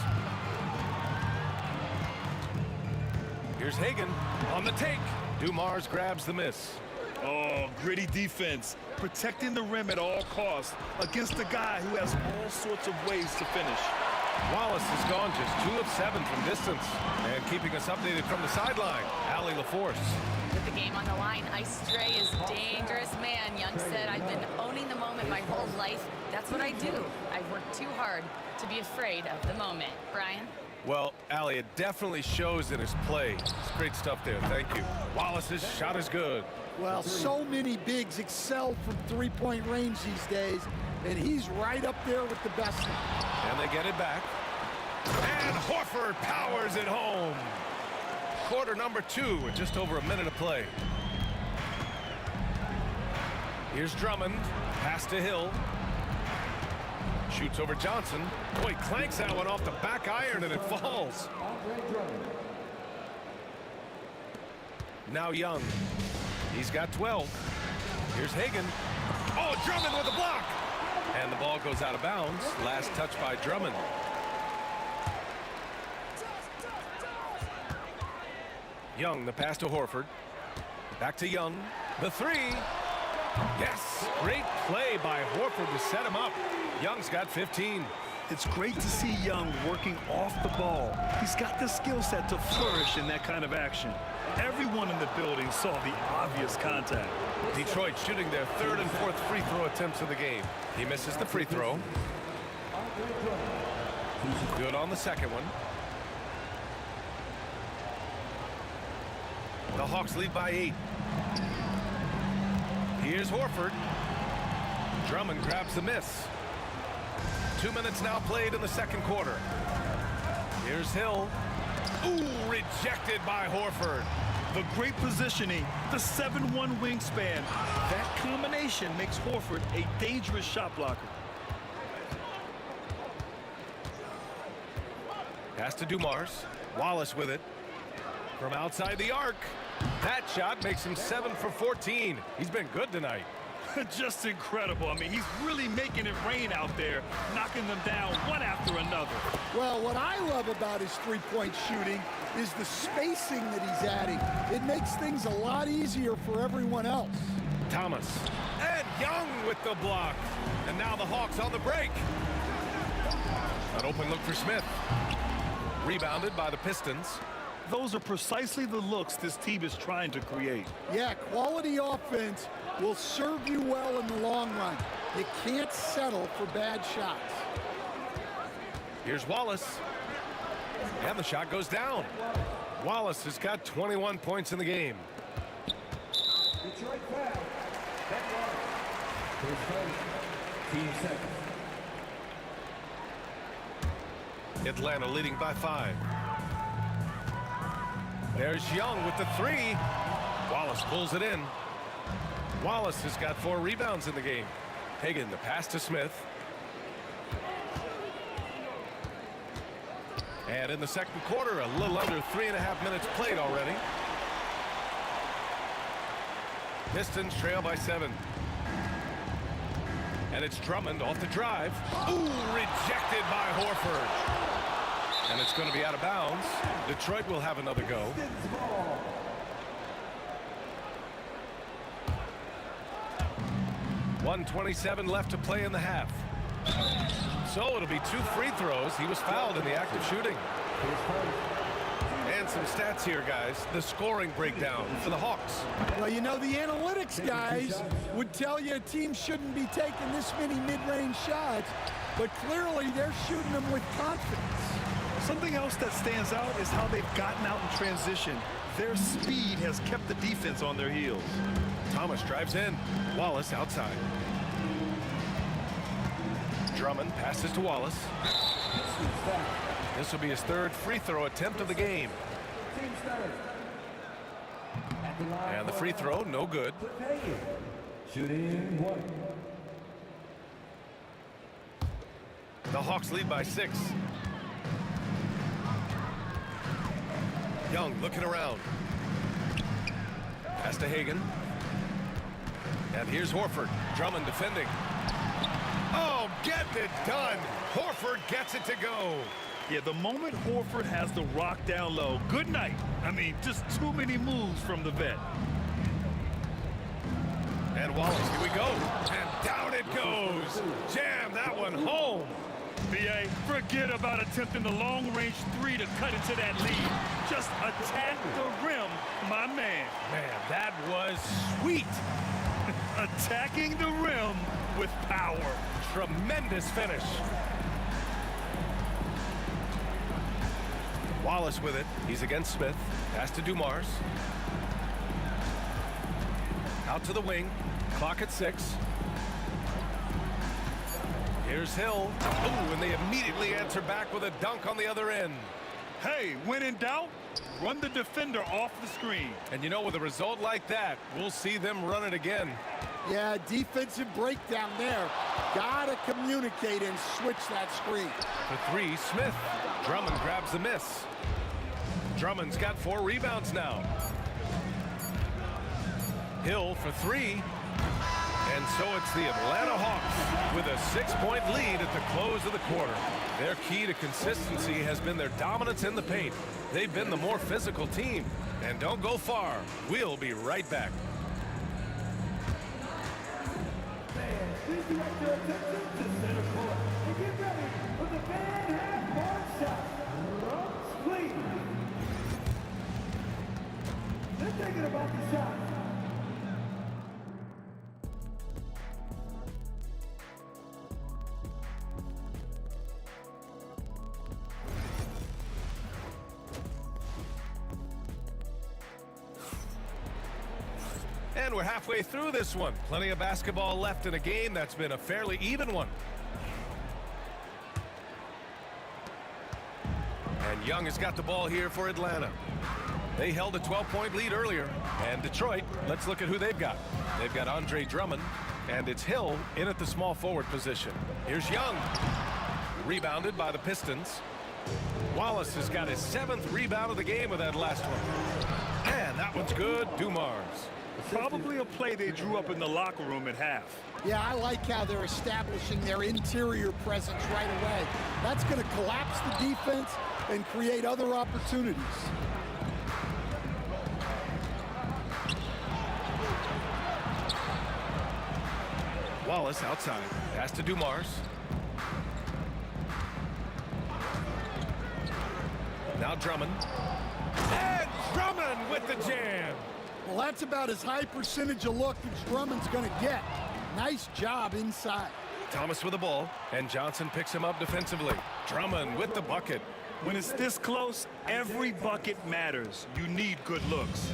Here's Hagan on the take. Dumars grabs the miss. Oh, gritty defense. Protecting the rim at all costs against a guy who has all sorts of ways to finish. Wallace has gone just 2 of 7 from distance. And keeping us updated from the sideline, Allie LaForce. With the game on the line, Ice Stray is dangerous man. Young said, I've been owning the moment my whole life. That's what I do. I've worked too hard to be afraid of the moment. Brian? Well, Allie, it definitely shows in his play. It's great stuff there. Thank you. Wallace's shot is good. Well, so many bigs excel from three-point range these days, and he's right up there with the best of them. And they get it back. And Horford powers it home. Quarter number 2 with just over a minute of play. Here's Drummond. Pass to Hill. Shoots over Johnson. Boy, clanks that one off the back iron and it falls. Now Young. He's got 12. Here's Hagan. Oh, Drummond with a block. And the ball goes out of bounds. Last touch by Drummond. Young, the pass to Horford. Back to Young. The 3. Yes, great play by Horford to set him up. Young's got 15. It's great to see Young working off the ball. He's got the skill set to flourish in that kind of action. Everyone in the building saw the obvious contact. Detroit shooting their 3rd and 4th free throw attempts of the game. He misses the free throw. Good on the second one. The Hawks lead by 8. Here's Horford. Drummond grabs the miss. 2 minutes now played in the second quarter. Here's Hill. Ooh, rejected by Horford. The great positioning, the 7'1" wingspan. That combination makes Horford a dangerous shot blocker. Pass to Dumars. Wallace with it. From outside the arc. That shot makes him 7 for 14. He's been good tonight. Just incredible. I mean, he's really making it rain out there, knocking them down one after another. Well, what I love about his three-point shooting is the spacing that he's adding. It makes things a lot easier for everyone else. Thomas. And Young with the block. And now the Hawks on the break. An open look for Smith. Rebounded by the Pistons. Those are precisely the looks this team is trying to create. Yeah, quality offense will serve you well in the long run. You can't settle for bad shots. Here's Wallace. And the shot goes down. Wallace has got 21 points in the game. Detroit foul. Team second. Atlanta leading by 5. There's Young with the 3. Wallace pulls it in. Wallace has got 4 rebounds in the game. Hagan, the pass to Smith. And in the second quarter, a little under 3.5 minutes played already. Pistons trail by 7. And it's Drummond off the drive. Ooh, rejected by Horford. And it's going to be out of bounds. Detroit will have another go. .127 left to play in the half. So it'll be 2 free throws. He was fouled in the act of shooting. And some stats here, guys. The scoring breakdown for the Hawks. Well, you know, the analytics guys would tell you a team shouldn't be taking this many mid-range shots, but clearly they're shooting them with confidence. Something else that stands out is how they've gotten out in transition. Their speed has kept the defense on their heels. Thomas drives in. Wallace outside. Drummond passes to Wallace. This will be his 3rd free throw attempt of the game. And the free throw, no good. Shooting 1. The Hawks lead by 6. Young looking around. Pass to Hagan. And here's Horford. Drummond defending. Oh, getting it done. Horford gets it to go. Yeah, the moment Horford has the rock down low, good night. I mean, just too many moves from the vet. And Wallace, here we go. And down it goes. Jam that one home. B.A., forget about attempting the long-range 3 to cut into that lead. Just attack the rim, my man. Man, that was sweet. Attacking the rim with power. Tremendous finish. Wallace with it. He's against Smith. Pass to Dumars. Out to the wing. Clock at 6. Here's Hill. Ooh, and they immediately answer back with a dunk on the other end. Hey, when in doubt, run the defender off the screen. And you know, with a result like that, we'll see them run it again. Yeah, defensive breakdown there. Gotta communicate and switch that screen. For 3, Smith. Drummond grabs the miss. Drummond's got 4 rebounds now. Hill for 3. And so it's the Atlanta Hawks with a 6-point lead at the close of the quarter. Their key to consistency has been their dominance in the paint. They've been the more physical team. And don't go far. We'll be right back. Please direct your attention to center court and get ready for the fan half-court shot. Drums, please. They're thinking about the shot. And we're halfway through this one. Plenty of basketball left in a game that's been a fairly even one. And Young has got the ball here for Atlanta. They held a 12-point lead earlier. And Detroit, let's look at who they've got. They've got Andre Drummond, and it's Hill in at the small forward position. Here's Young. Rebounded by the Pistons. Wallace has got his 7th rebound of the game with that last one. And that one's good. Dumars. Probably a play they drew up in the locker room at half. Yeah, I like how they're establishing their interior presence right away. That's going to collapse the defense and create other opportunities. Wallace outside. Pass to Dumars. Now Drummond. And Drummond with the jam. Well, that's about as high percentage of look as Drummond's going to get. Nice job inside. Thomas with the ball, and Johnson picks him up defensively. Drummond with the bucket. When it's this close, every bucket matters. You need good looks.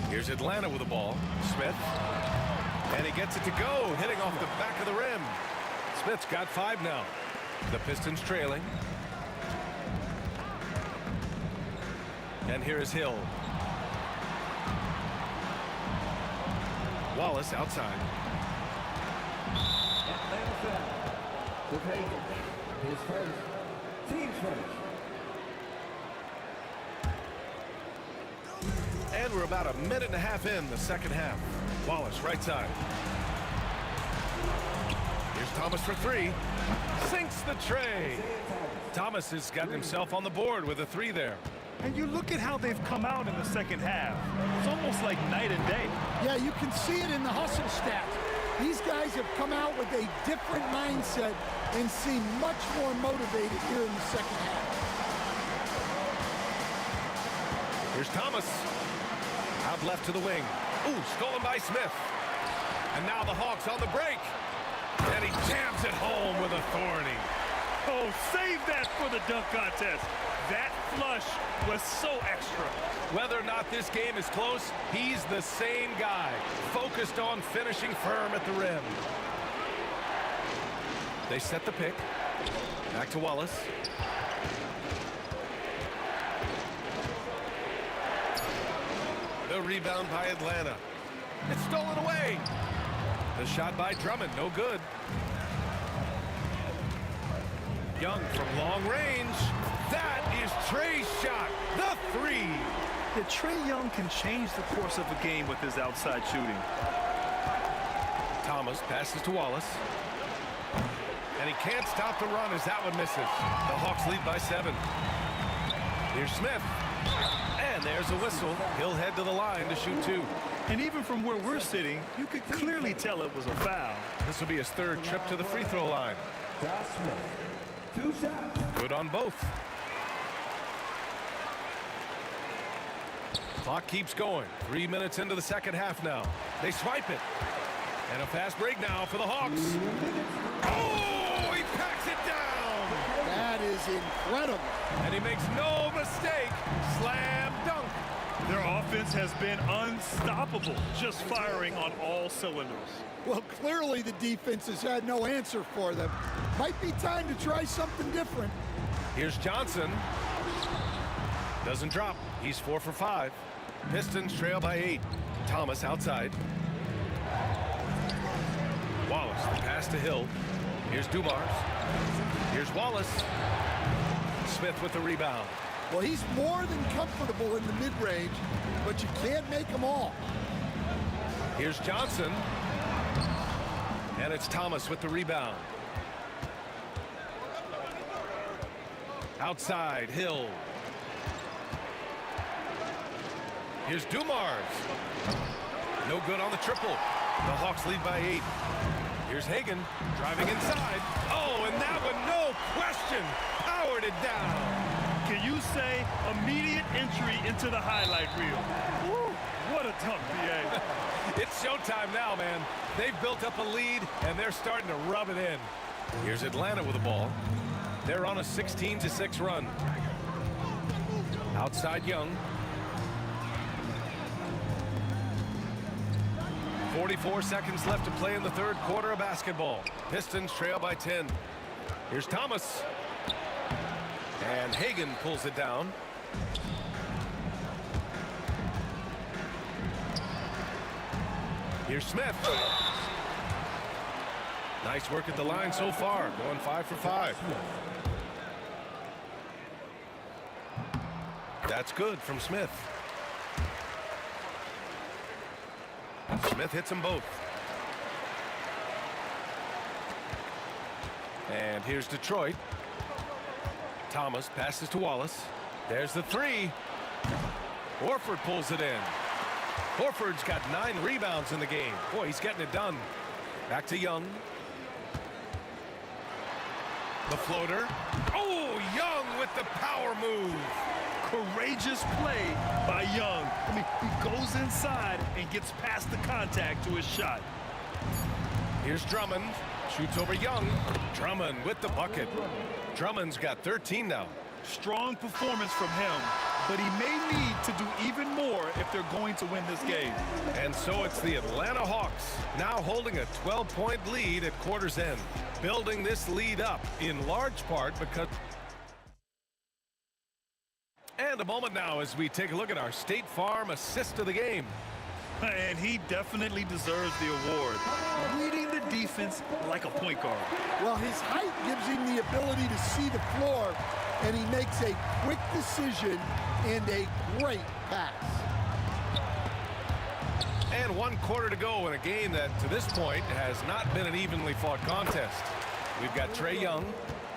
Here's Atlanta with the ball. Smith. And he gets it to go, hitting off the back of the rim. Smith's got 5 now. The Pistons trailing. And here is Hill. Wallace outside. Atlanta foul. With Hagan. His first. Team's first. And we're about a minute and a half in the second half. Wallace right side. Here's Thomas for 3. Sinks the tray. Thomas has gotten himself on the board with a 3 there. And you look at how they've come out in the second half. It's almost like night and day. Yeah, you can see it in the hustle stats. These guys have come out with a different mindset and seem much more motivated here in the second half. Here's Thomas. Out left to the wing. Ooh, stolen by Smith. And now the Hawks on the break. And he jams it home with authority. Oh, save that for the dunk contest. That flush was so extra. Whether or not this game is close, he's the same guy, focused on finishing firm at the rim. They set the pick. Back to Wallace. The rebound by Atlanta. It's stolen away. The shot by Drummond, no good. Young from long range. That is Trey's shot, the 3. Yeah, Trae Young can change the course of a game with his outside shooting. Thomas passes to Wallace. And he can't stop the run as that one misses. The Hawks lead by 7. Here's Smith. And there's a whistle. He'll head to the line to shoot 2. And even from where we're sitting, you could clearly tell it was a foul. This will be his 3rd trip to the free throw line. Good on both. Clock keeps going. 3 minutes into the second half now. They swipe it. And a fast break now for the Hawks. Oh, he packs it down. That is incredible. And he makes no mistake. Slam dunk. Their offense has been unstoppable, just firing on all cylinders. Well, clearly the defense has had no answer for them. Might be time to try something different. Here's Johnson. Doesn't drop. He's 4 for 5. Pistons trail by 8. Thomas outside. Wallace, the pass to Hill. Here's Dumars. Here's Wallace. Smith with the rebound. Well, he's more than comfortable in the mid-range, but you can't make them all. Here's Johnson. And it's Thomas with the rebound. Outside, Hill. Here's Dumars. No good on the triple. The Hawks lead by 8. Here's Hagan driving inside. Oh, and that one, no question, powered it down. Can you say immediate entry into the highlight reel? Woo, what a dunk, BA. It's showtime now, man. They've built up a lead, and they're starting to rub it in. Here's Atlanta with the ball. They're on a 16-6 run. Outside Young. 44 seconds left to play in the 3rd quarter of basketball. Pistons trail by 10. Here's Thomas. And Hagan pulls it down. Here's Smith. Nice work at the line so far, going 5 for 5. That's good from Smith. Smith hits them both. And here's Detroit. Thomas passes to Wallace. There's the three. Horford pulls it in. Horford's got 9 rebounds in the game. Boy, he's getting it done. Back to Young. The floater. Oh, Young with the power move. Courageous play by Young. I mean, he goes inside and gets past the contact to his shot. Here's Drummond. Shoots over Young. Drummond with the bucket. Drummond's got 13 now. Strong performance from him, but he may need to do even more if they're going to win this game. And so it's the Atlanta Hawks now holding a 12-point lead at quarter's end. Building this lead up in large part because... And a moment now as we take a look at our State Farm assist of the game. And he definitely deserves the award. Reading the defense like a point guard. Well, his height gives him the ability to see the floor, and he makes a quick decision and a great pass. And 1 quarter to go in a game that, to this point, has not been an evenly fought contest. We've got Trae Young,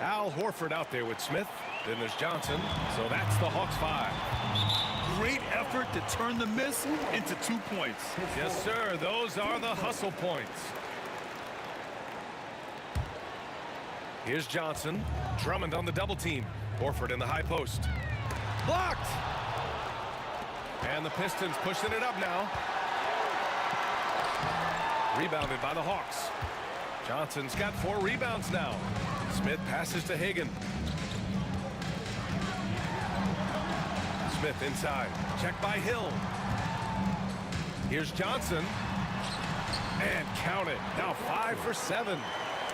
Al Horford out there with Smith. Then there's Johnson. So that's the Hawks 5. Great effort to turn the miss into 2 points. Yes, sir. Those are the hustle points. Here's Johnson. Drummond on the double team. Horford in the high post. Blocked! And the Pistons pushing it up now. Rebounded by the Hawks. Johnson's got 4 rebounds now. Smith passes to Hagan. Smith inside. Check by Hill. Here's Johnson. And count it. Now 5 for 7.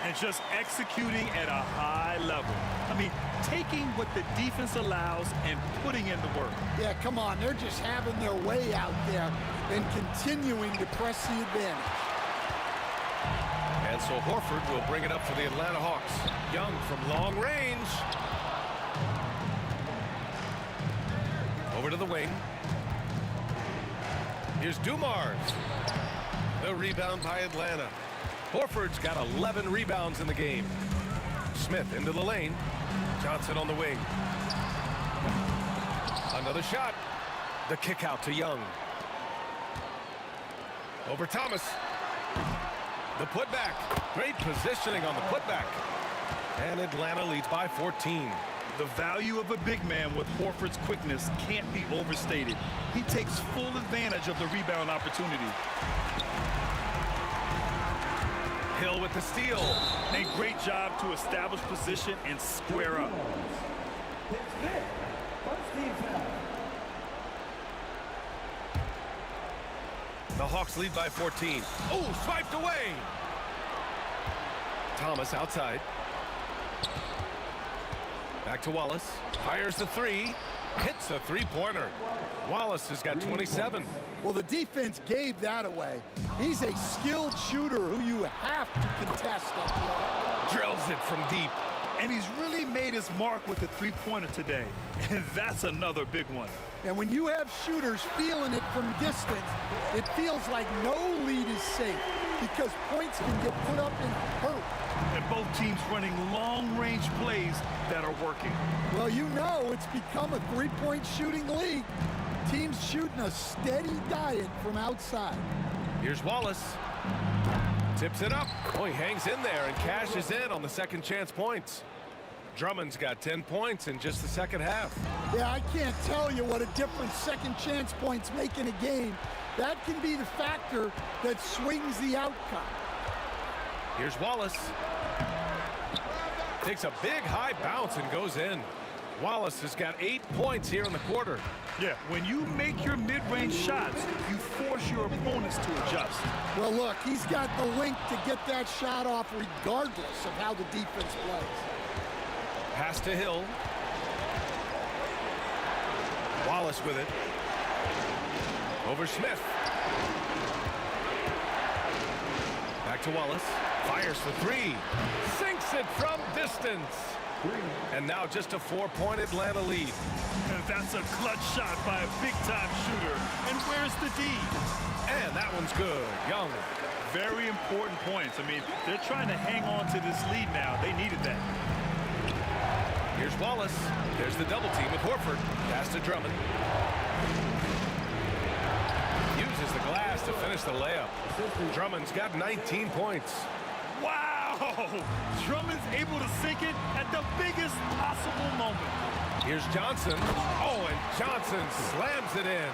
And just executing at a high level. I mean, taking what the defense allows and putting in the work. Yeah, come on. They're just having their way out there and continuing to press the advantage. And so Horford will bring it up for the Atlanta Hawks. Young from long range. Over to the wing. Here's Dumars. The rebound by Atlanta. Horford's got 11 rebounds in the game. Smith into the lane. Johnson on the wing. Another shot. The kick out to Young. Over Thomas. The putback. Great positioning on the putback. And Atlanta leads by 14. The value of a big man with Horford's quickness can't be overstated. He takes full advantage of the rebound opportunity. Hill with the steal. A great job to establish position and square up. The Hawks lead by 14. Oh, swiped away. Thomas outside. Back to Wallace. Fires the three. Hits a three-pointer. Wallace has got 27. Well, the defense gave that away. He's a skilled shooter who you have to contest up the arc. Drills it from deep. And he's really made his mark with the three-pointer today. And that's another big one. And when you have shooters feeling it from distance, it feels like no lead is safe because points can get put up and hurt. And both teams running long-range plays that are working. Well, you know it's become a three-point shooting league. Teams shooting a steady diet from outside. Here's Wallace. Tips it up. Oh, he hangs in there and cashes in on the second chance points. Drummond's got 10 points in just the second half. Yeah, I can't tell you what a difference second chance points make in a game. That can be the factor that swings the outcome. Here's Wallace. Takes a big high bounce and goes in. Wallace has got 8 points here in the quarter. Yeah, when you make your mid-range shots, you force your opponents to adjust. Well, look, he's got the length to get that shot off regardless of how the defense plays. Pass to Hill. Wallace with it. Over Smith. Back to Wallace. Fires for three. Sinks it from distance. And now just a 4-point Atlanta lead. And that's a clutch shot by a big-time shooter. And where's the D? And that one's good. Young. Very important points. I mean, they're trying to hang on to this lead now. They needed that. Here's Wallace. There's the double team with Horford. Pass to Drummond. Uses the glass to finish the layup. Drummond's got 19 points. Wow! Drummond's able to sink it at the biggest possible moment. Here's Johnson. Oh, and Johnson slams it in.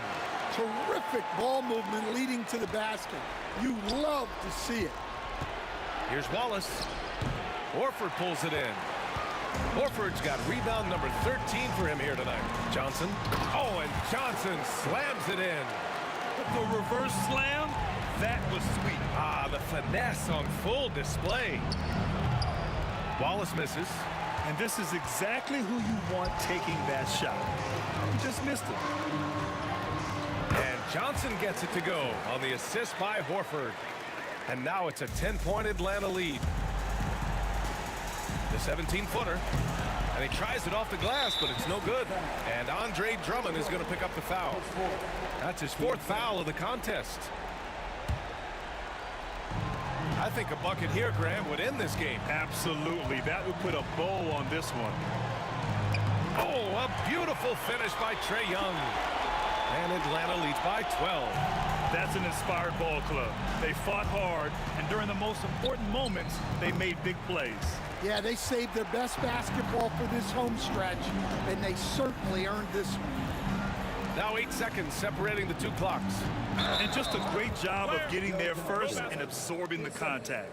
Terrific ball movement leading to the basket. You love to see it. Here's Wallace. Horford pulls it in. Horford's got rebound number 13 for him here tonight. Johnson. Oh, and Johnson slams it in. The reverse slam, that was sweet. Ah, the finesse on full display. Wallace misses. And this is exactly who you want taking that shot. He just missed it. And Johnson gets it to go on the assist by Horford. And now it's a 10-point Atlanta lead. The 17-footer. And he tries it off the glass, but it's no good. And Andre Drummond is going to pick up the foul. That's his 4th foul of the contest. I think a bucket here, Graham, would end this game. Absolutely. That would put a bow on this one. Oh, a beautiful finish by Trae Young. And Atlanta leads by 12. That's an inspired ball club. They fought hard, and during the most important moments, they made big plays. Yeah, they saved their best basketball for this home stretch, and they certainly earned this one. Now 8 seconds separating the two clocks. And just a great job of getting there first and absorbing the contact.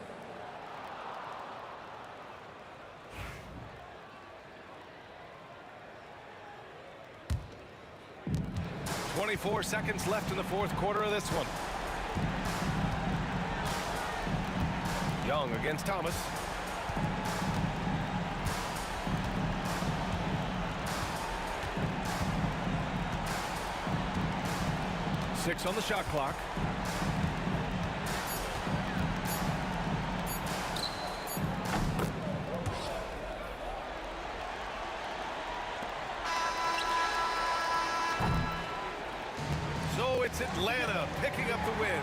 .24 seconds left in the 4th quarter of this one. Young against Thomas. Six on the shot clock. So it's Atlanta picking up the win.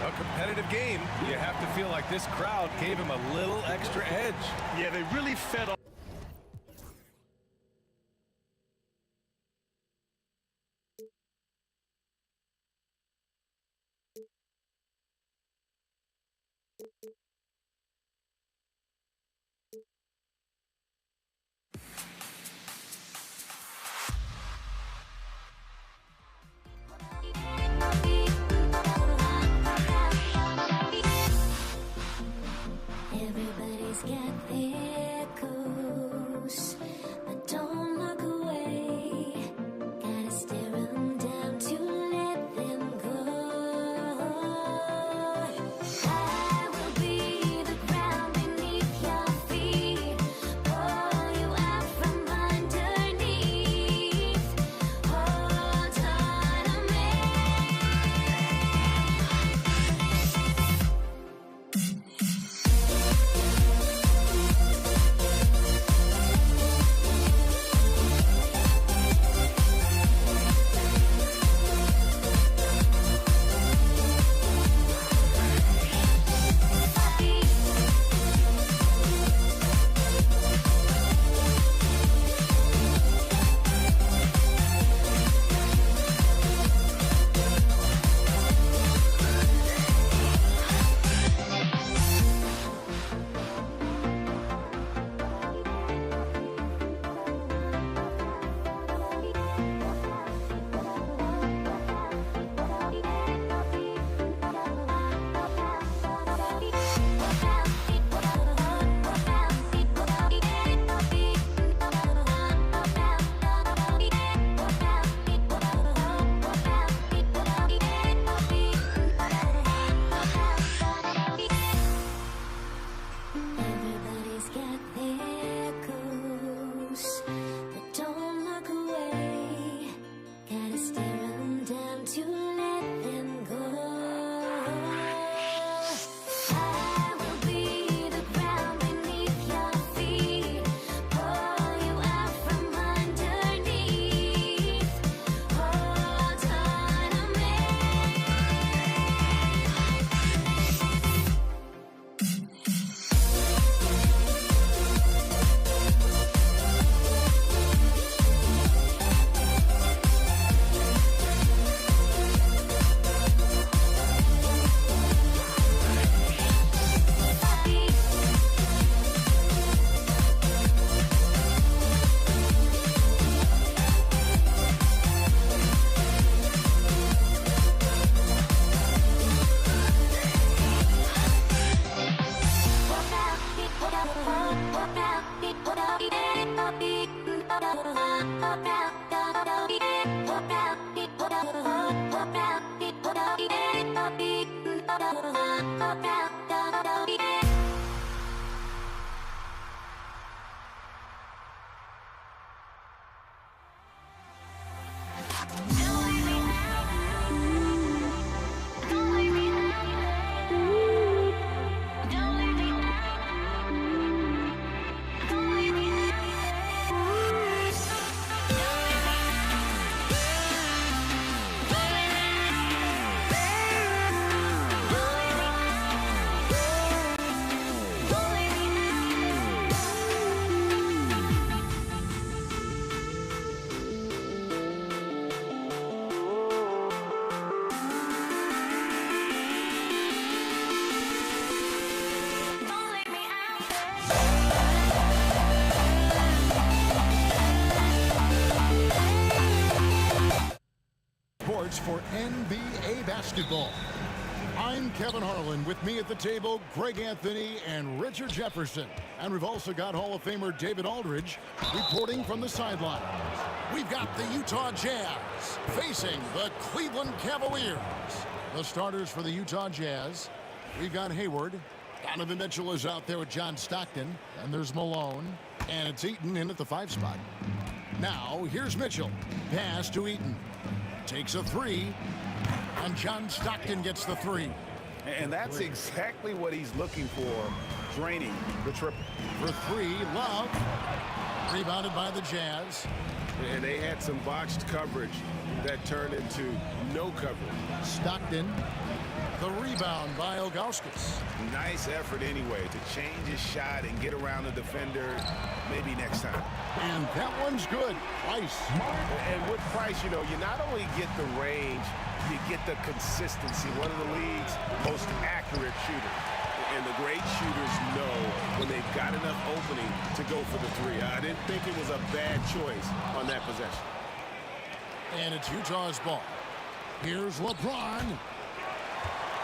A competitive game. You have to feel like this crowd gave him a little extra edge. Yeah, they really fed off. Everybody's got their cool Sports for NBA basketball. I'm Kevin Harlan. With me at the table, Greg Anthony and Richard Jefferson. And we've also got Hall of Famer David Aldridge reporting from the sideline. We've got the Utah Jazz facing the Cleveland Cavaliers. The starters for the Utah Jazz. We've got Hayward. Donovan Mitchell is out there with John Stockton. And there's Malone. And it's Eaton in at the 5 spot. Now, here's Mitchell. Pass to Eaton. Takes a 3. And John Stockton gets the 3. And that's exactly what he's looking for, draining the triple. For 3, Love. Rebounded by the Jazz. And they had some botched coverage that turned into no coverage. Stockton. The rebound by Ilgauskas. Nice effort anyway to change his shot and get around the defender maybe next time. And that one's good. Price. And with Price, you know, you not only get the range, you get the consistency. One of the league's most accurate shooters. And the great shooters know when they've got enough opening to go for the 3. I didn't think it was a bad choice on that possession. And it's Utah's ball. Here's LeBron.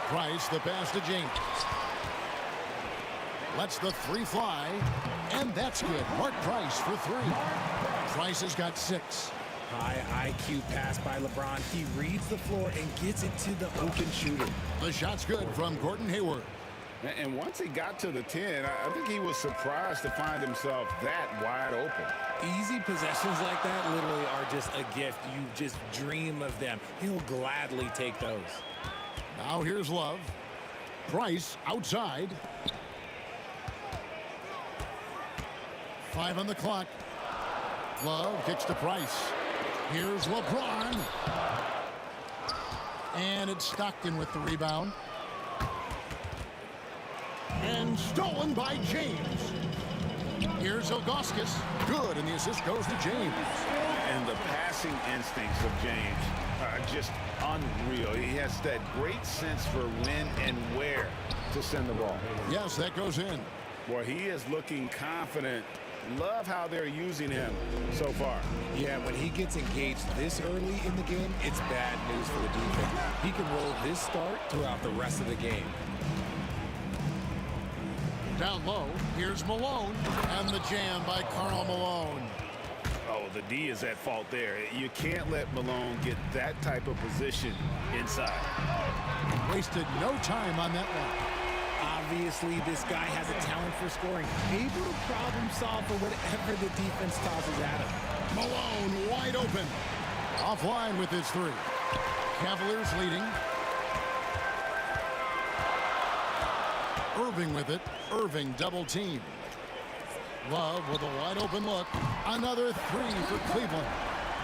Price, the pass to James. Lets the 3 fly. And that's good. Mark Price for 3. Price has got 6. High IQ pass by LeBron. He reads the floor and gets it to the open shooter. The shot's good from Gordon Hayward. And once he got to the 10, I think he was surprised to find himself that wide open. Easy possessions like that literally are just a gift. You just dream of them. He'll gladly take those. Now here's Love. Price outside. 5 on the clock. Love kicks to Price. Here's LeBron. And it's Stockton with the rebound. And stolen by James. Here's Ilgauskas. Good, and the assist goes to James. And the passing instincts of James are just unreal. He has that great sense for when and where to send the ball. Yes, that goes in. Boy, he is looking confident. Love how they're using him so far. Yeah, when he gets engaged this early in the game, it's bad news for the defense. He can roll this start throughout the rest of the game. Down low, here's Malone, and the jam by Karl Malone. Oh, the D is at fault there. You can't let Malone get that type of position inside. Wasted no time on that one. Obviously, this guy has a talent for scoring. Able to problem solve for whatever the defense tosses at him. Malone wide open. Offline with his 3. Cavaliers leading. Irving with it. Irving double team. Love with a wide open look. Another 3 for Cleveland.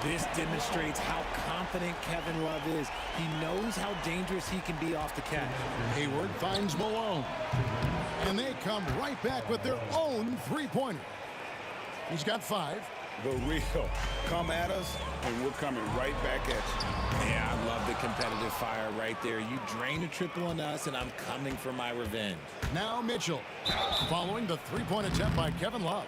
This demonstrates how confident Kevin Love is. He knows how dangerous he can be off the catch. Hayward finds Malone. And they come right back with their own 3-pointer. He's got 5. The real come at us, and we're coming right back at you. Yeah, I love the competitive fire right there. You drain a triple on us, and I'm coming for my revenge. Now Mitchell, following the 3-point attempt by Kevin Love.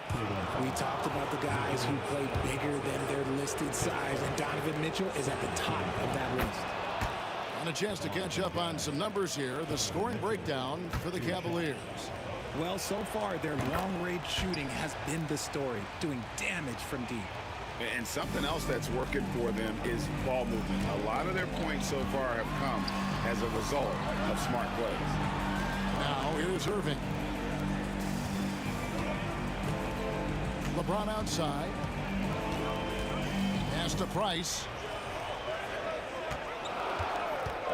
We talked about the guys who play bigger than their listed size, and Donovan Mitchell is at the top of that list. And a chance to catch up on some numbers here. The scoring breakdown for the Cavaliers. Well, so far, their long-range shooting has been the story, doing damage from deep. And something else that's working for them is ball movement. A lot of their points so far have come as a result of smart plays. Now here's Irving. LeBron outside. Pass to Price.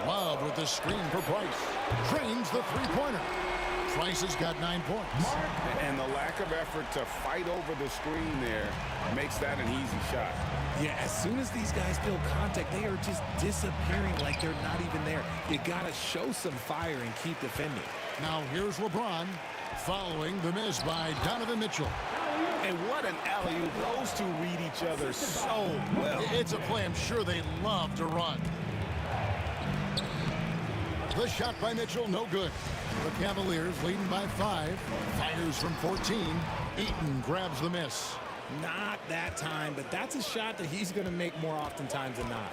Love with the screen for Price. Drains the three-pointer. Price has got 9 points. And the lack of effort to fight over the screen there makes that an easy shot. Yeah, as soon as these guys feel contact, they are just disappearing like they're not even there. You got to show some fire and keep defending. Now here's LeBron following the miss by Donovan Mitchell. And what an alley-oop. Those two read each other so well. It's a play I'm sure they love to run. The shot by Mitchell, no good. The Cavaliers leading by 5. Fires from 14. Eaton grabs the miss. Not that time, but that's a shot that he's going to make more oftentimes than not.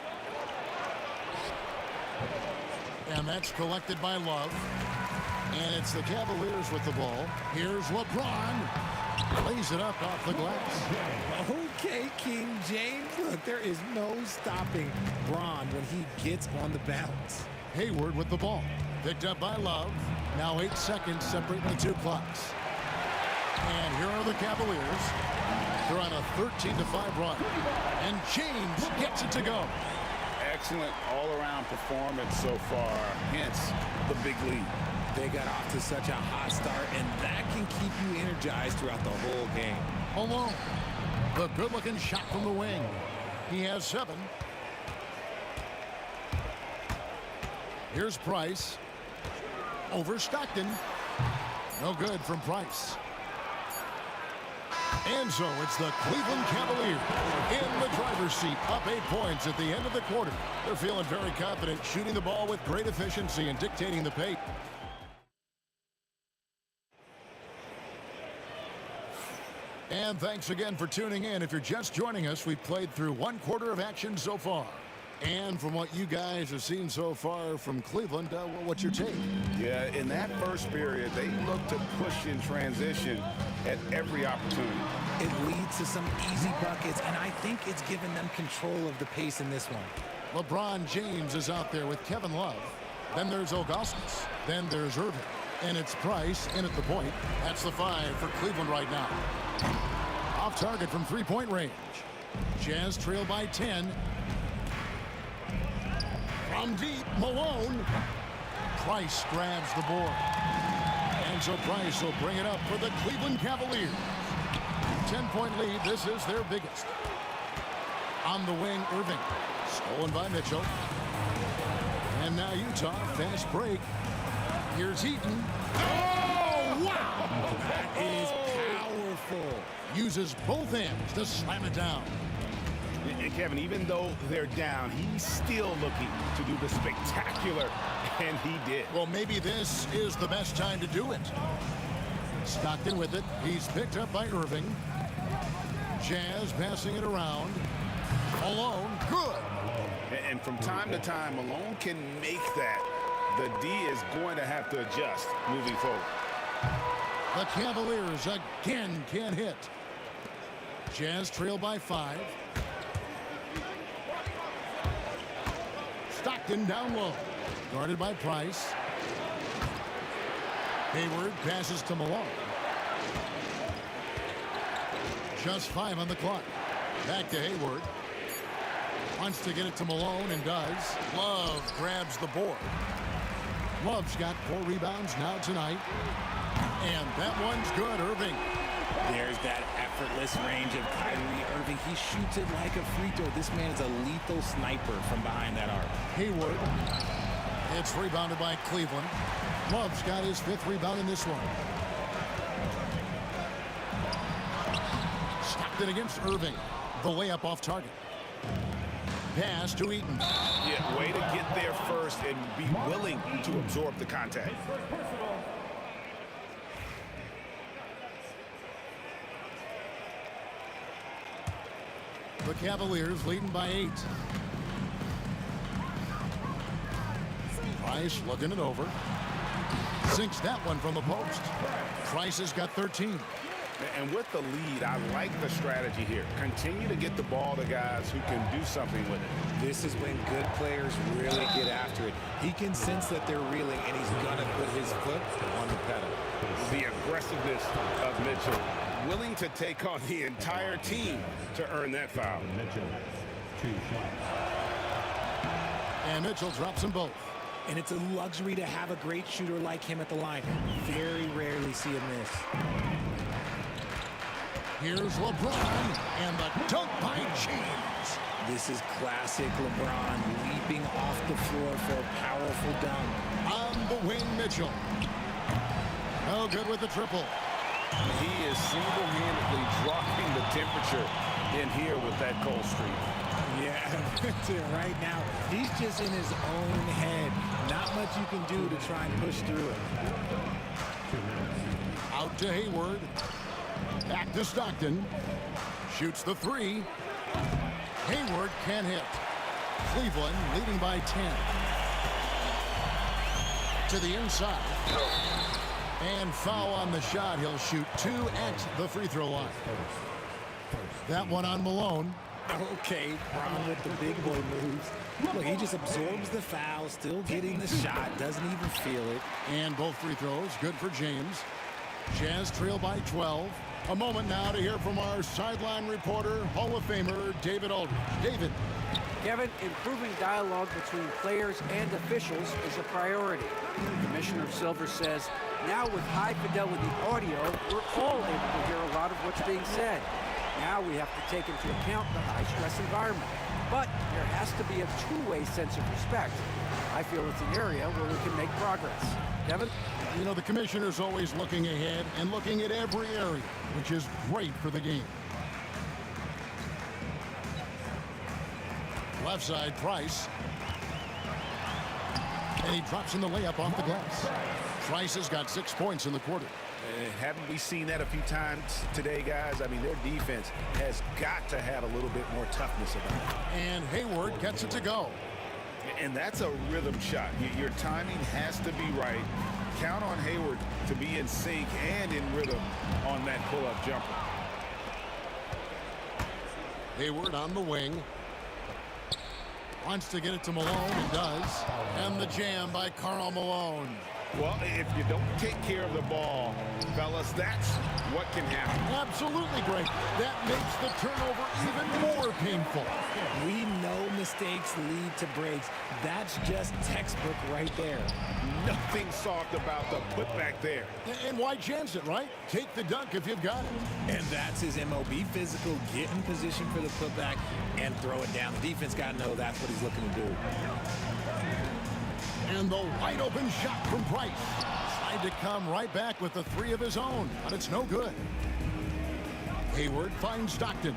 And that's collected by Love. And it's the Cavaliers with the ball. Here's LeBron. Lays it up off the glass. Okay, King James. Look, there is no stopping Bron when he gets on the bounce. Hayward with the ball. Picked up by Love. Now 8 seconds separating the two clocks. And here are the Cavaliers. They're on a 13-5 run. And James gets it to go. Excellent all-around performance so far, hence the big lead. They got off to such a hot start, and that can keep you energized throughout the whole game. Malone. The good-looking shot from the wing. He has 7. Here's Price. Over Stockton. No good from Price. And so it's the Cleveland Cavaliers in the driver's seat, up 8 points at the end of the quarter. They're feeling very confident, shooting the ball with great efficiency and dictating the pace. And thanks again for tuning in. If you're just joining us, we've played through 1 quarter of action so far. And from what you guys have seen so far from Cleveland, what's your take? Yeah, in that first period, they looked to push in transition at every opportunity. It leads to some easy buckets, and I think it's given them control of the pace in this one. LeBron James is out there with Kevin Love. Then there's Augustus. Then there's Irving. And it's Price in at the point. That's the 5 for Cleveland right now. Off target from three-point range. Jazz trail by 10. From deep, Malone. Price grabs the board. And so Price will bring it up for the Cleveland Cavaliers. 10-point lead. This is their biggest. On the wing, Irving. Stolen by Mitchell. And now Utah, fast break. Here's Eaton. Oh, wow! That is powerful. Uses both hands to slam it down. And Kevin, even though they're down, he's still looking to do the spectacular, and he did. Well, maybe this is the best time to do it. Stockton with it. He's picked up by Irving. Jazz passing it around. Malone, good. And from time to time, Malone can make that. The D is going to have to adjust moving forward. The Cavaliers again can't hit. Jazz trail by 5. Stockton down low. Guarded by Price. Hayward passes to Malone. Just 5 on the clock. Back to Hayward. Wants to get it to Malone and does. Love grabs the board. Love's got 4 rebounds now tonight. And that one's good, Irving. There's that effortless range of Kyrie Irving. He shoots it like a free throw. This man is a lethal sniper from behind that arc. Hayward. It's rebounded by Cleveland. Love's got his 5th rebound in this one. Stockton against Irving. The layup off target. Pass to Eaton. Yeah, way to get there first and be willing to absorb the contact. The Cavaliers leading by 8. Price looking it over. Sinks that one from the post. Price has got 13. And with the lead, I like the strategy here. Continue to get the ball to guys who can do something with it. This is when good players really get after it. He can sense that they're reeling, and he's going to put his foot on the pedal. The aggressiveness of Mitchell, willing to take on the entire team to earn that foul. Mitchell, 2 shots. And Mitchell drops them both. And it's a luxury to have a great shooter like him at the line. Very rarely see him miss. Here's LeBron, and the dunk by James. This is classic LeBron, leaping off the floor for a powerful dunk. On the wing, Mitchell. No good with the triple. He is single-handedly dropping the temperature in here with that cold streak. Yeah, right now, he's just in his own head. Not much you can do to try and push through it. Out to Hayward. Back to Stockton. Shoots the 3. Hayward can't hit. Cleveland leading by 10. To the inside. And foul on the shot. He'll shoot 2 at the free throw line. That one on Malone. Okay, Brown with the big boy moves. Look, he just absorbs the foul, still getting the shot, doesn't even feel it. And both free throws, good for James. Jazz trail by 12. A moment now to hear from our sideline reporter, Hall of Famer David Aldridge. David. Kevin, improving dialogue between players and officials is a priority. Commissioner Silver says, now with high-fidelity audio, we're all able to hear a lot of what's being said. Now we have to take into account the high-stress environment. But there has to be a two-way sense of respect. I feel it's an area where we can make progress. Kevin? You know, the commissioner's always looking ahead and looking at every area, which is great for the game. Left side, Price. And he drops in the layup off the glass. Price has got 6 points in the quarter. Haven't we seen that a few times today, guys? I mean, their defense has got to have a little bit more toughness about it. And Hayward gets it to go. And that's a rhythm shot. Your timing has to be right. Count on Hayward to be in sync and in rhythm on that pull-up jumper. Hayward on the wing. Wants to get it to Malone, and does. And the jam by Karl Malone. Well, if you don't take care of the ball, fellas, that's what can happen. Absolutely great. That makes the turnover even more painful. We know mistakes lead to breaks. That's just textbook right there. Nothing soft about the putback there. And why chance it, right? Take the dunk if you've got it. And that's his MO. Be physical, get in position for the putback, and throw it down. The defense got to know that's what he's looking to do. And the wide open shot from Price. Tried to come right back with the 3 of his own, but it's no good. Hayward finds Stockton.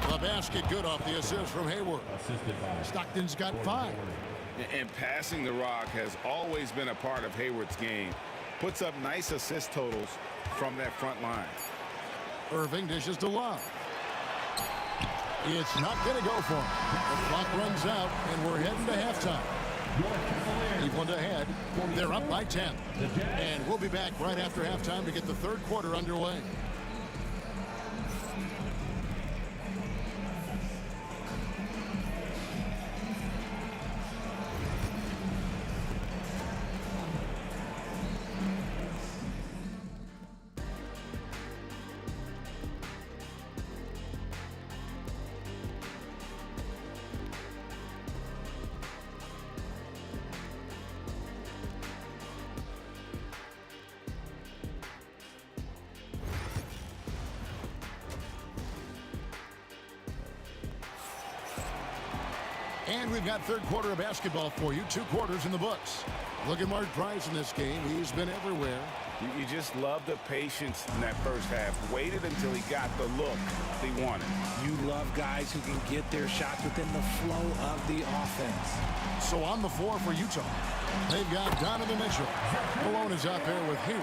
The basket good off the assist from Hayward. Stockton's got 5. And passing the rock has always been a part of Hayward's game. Puts up nice assist totals from that front line. Irving dishes to Love. It's not going to go for him. The clock runs out, and we're heading to halftime. Cleveland ahead. They're up by 10. And we'll be back right after halftime to get the third quarter underway. And we've got third quarter of basketball for you. 2 quarters in the books. Look at Mark Price in this game. He's been everywhere. You just love the patience in that first half. Waited until he got the look he wanted. You love guys who can get their shots within the flow of the offense. So on the floor for Utah, they've got Donovan Mitchell. Malone is out there with Hayward.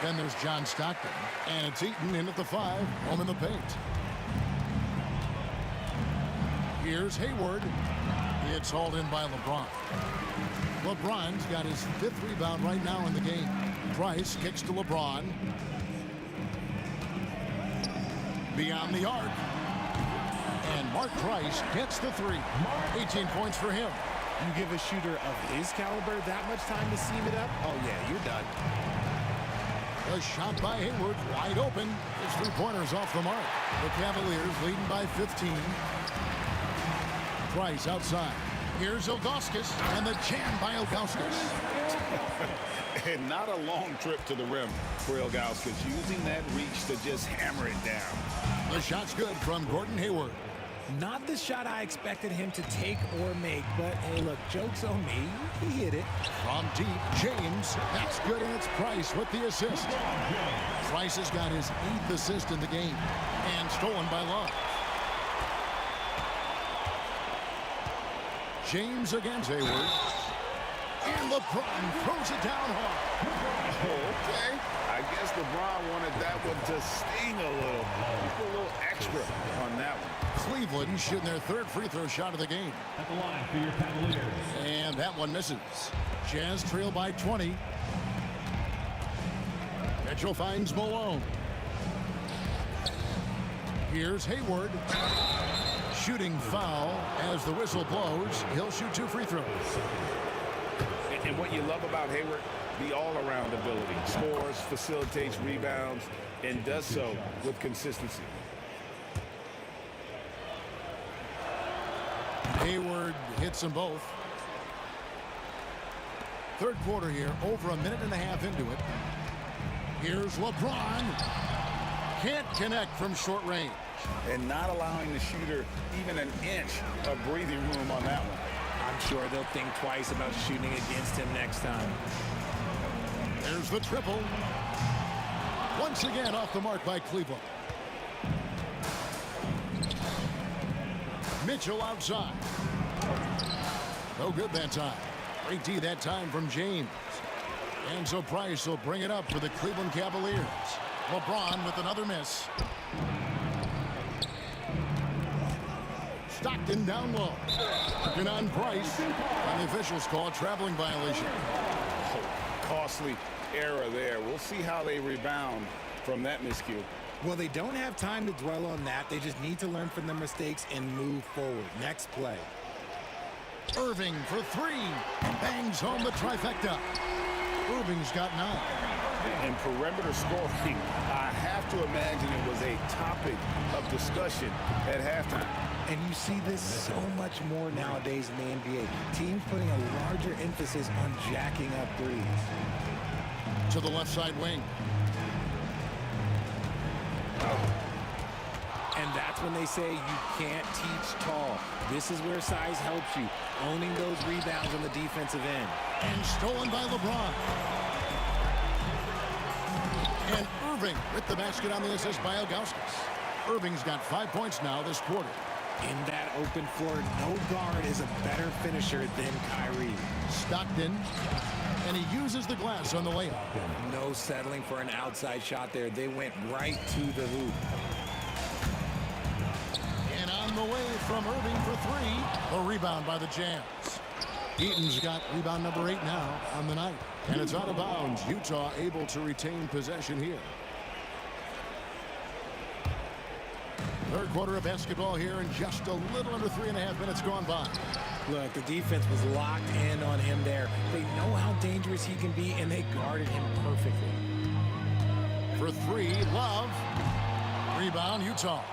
Then there's John Stockton. And it's Eaton in at the 5, home in the paint. Here's Hayward. It's hauled in by LeBron. LeBron's got his 5th rebound right now in the game. Price kicks to LeBron. Beyond the arc. And Mark Price gets the three. 18 points for him. You give a shooter of his caliber that much time to seam it up? Oh, yeah, you're done. A shot by Hayward, wide open. His three-pointers off the mark. The Cavaliers leading by 15. Price outside. Here's Ilgauskas, and the jam by Ilgauskas. And not a long trip to the rim for Ilgauskas, using that reach to just hammer it down. The shot's good from Gordon Hayward. Not the shot I expected him to take or make, but hey, look, joke's on me. He hit it. From deep, James. That's good, and it's Price with the assist. Price has got his 8th assist in the game, and stolen by Love. James against Hayward. And LeBron throws it down hard. Okay. I guess LeBron wanted that one to sting a little. Just a little extra on that one. Cleveland shooting their 3rd free throw shot of the game. At the line for your Cavaliers. And that one misses. Jazz trail by 20. Mitchell finds Malone. Here's Hayward. Shooting foul as the whistle blows. He'll shoot 2 free throws. And what you love about Hayward, the all-around ability. Scores, facilitates rebounds, and does so with consistency. Hayward hits them both. 3rd quarter here, over a minute and a half into it. Here's LeBron. Can't connect from short range. And not allowing the shooter even an inch of breathing room on that one. I'm sure they'll think twice about shooting against him next time. There's the triple. Once again off the mark by Cleveland. Mitchell outside. No good that time. Great D that time from James. And so Price will bring it up for the Cleveland Cavaliers. LeBron with another miss. Stockton down low. Working on Price. And the officials call a traveling violation. Costly error there. We'll see how they rebound from that miscue. Well, they don't have time to dwell on that. They just need to learn from their mistakes and move forward. Next play. Irving for 3. Bangs home the trifecta. Irving's got 9. And perimeter scoring, I have to imagine it was a topic of discussion at halftime. And you see this so much more nowadays in the NBA. Teams putting a larger emphasis on jacking up threes. To the left side wing. And that's when they say you can't teach tall. This is where size helps you. Owning those rebounds on the defensive end. And stolen by LeBron. And Irving with the basket on the assist by Ilgauskas. Irving's got 5 points now this quarter. In that open floor, no guard is a better finisher than Kyrie. Stockton. And he uses the glass on the layup. No settling for an outside shot there. They went right to the hoop. And on the way from Irving for 3. A rebound by the Jazz. Eaton's got rebound number 8 now on the night. And it's out of bounds. Utah able to retain possession here. 3rd quarter of basketball here, and just a little under 3.5 minutes gone by. Look, the defense was locked in on him there. They know how dangerous he can be, and they guarded him perfectly. For 3, Love. Rebound, Utah.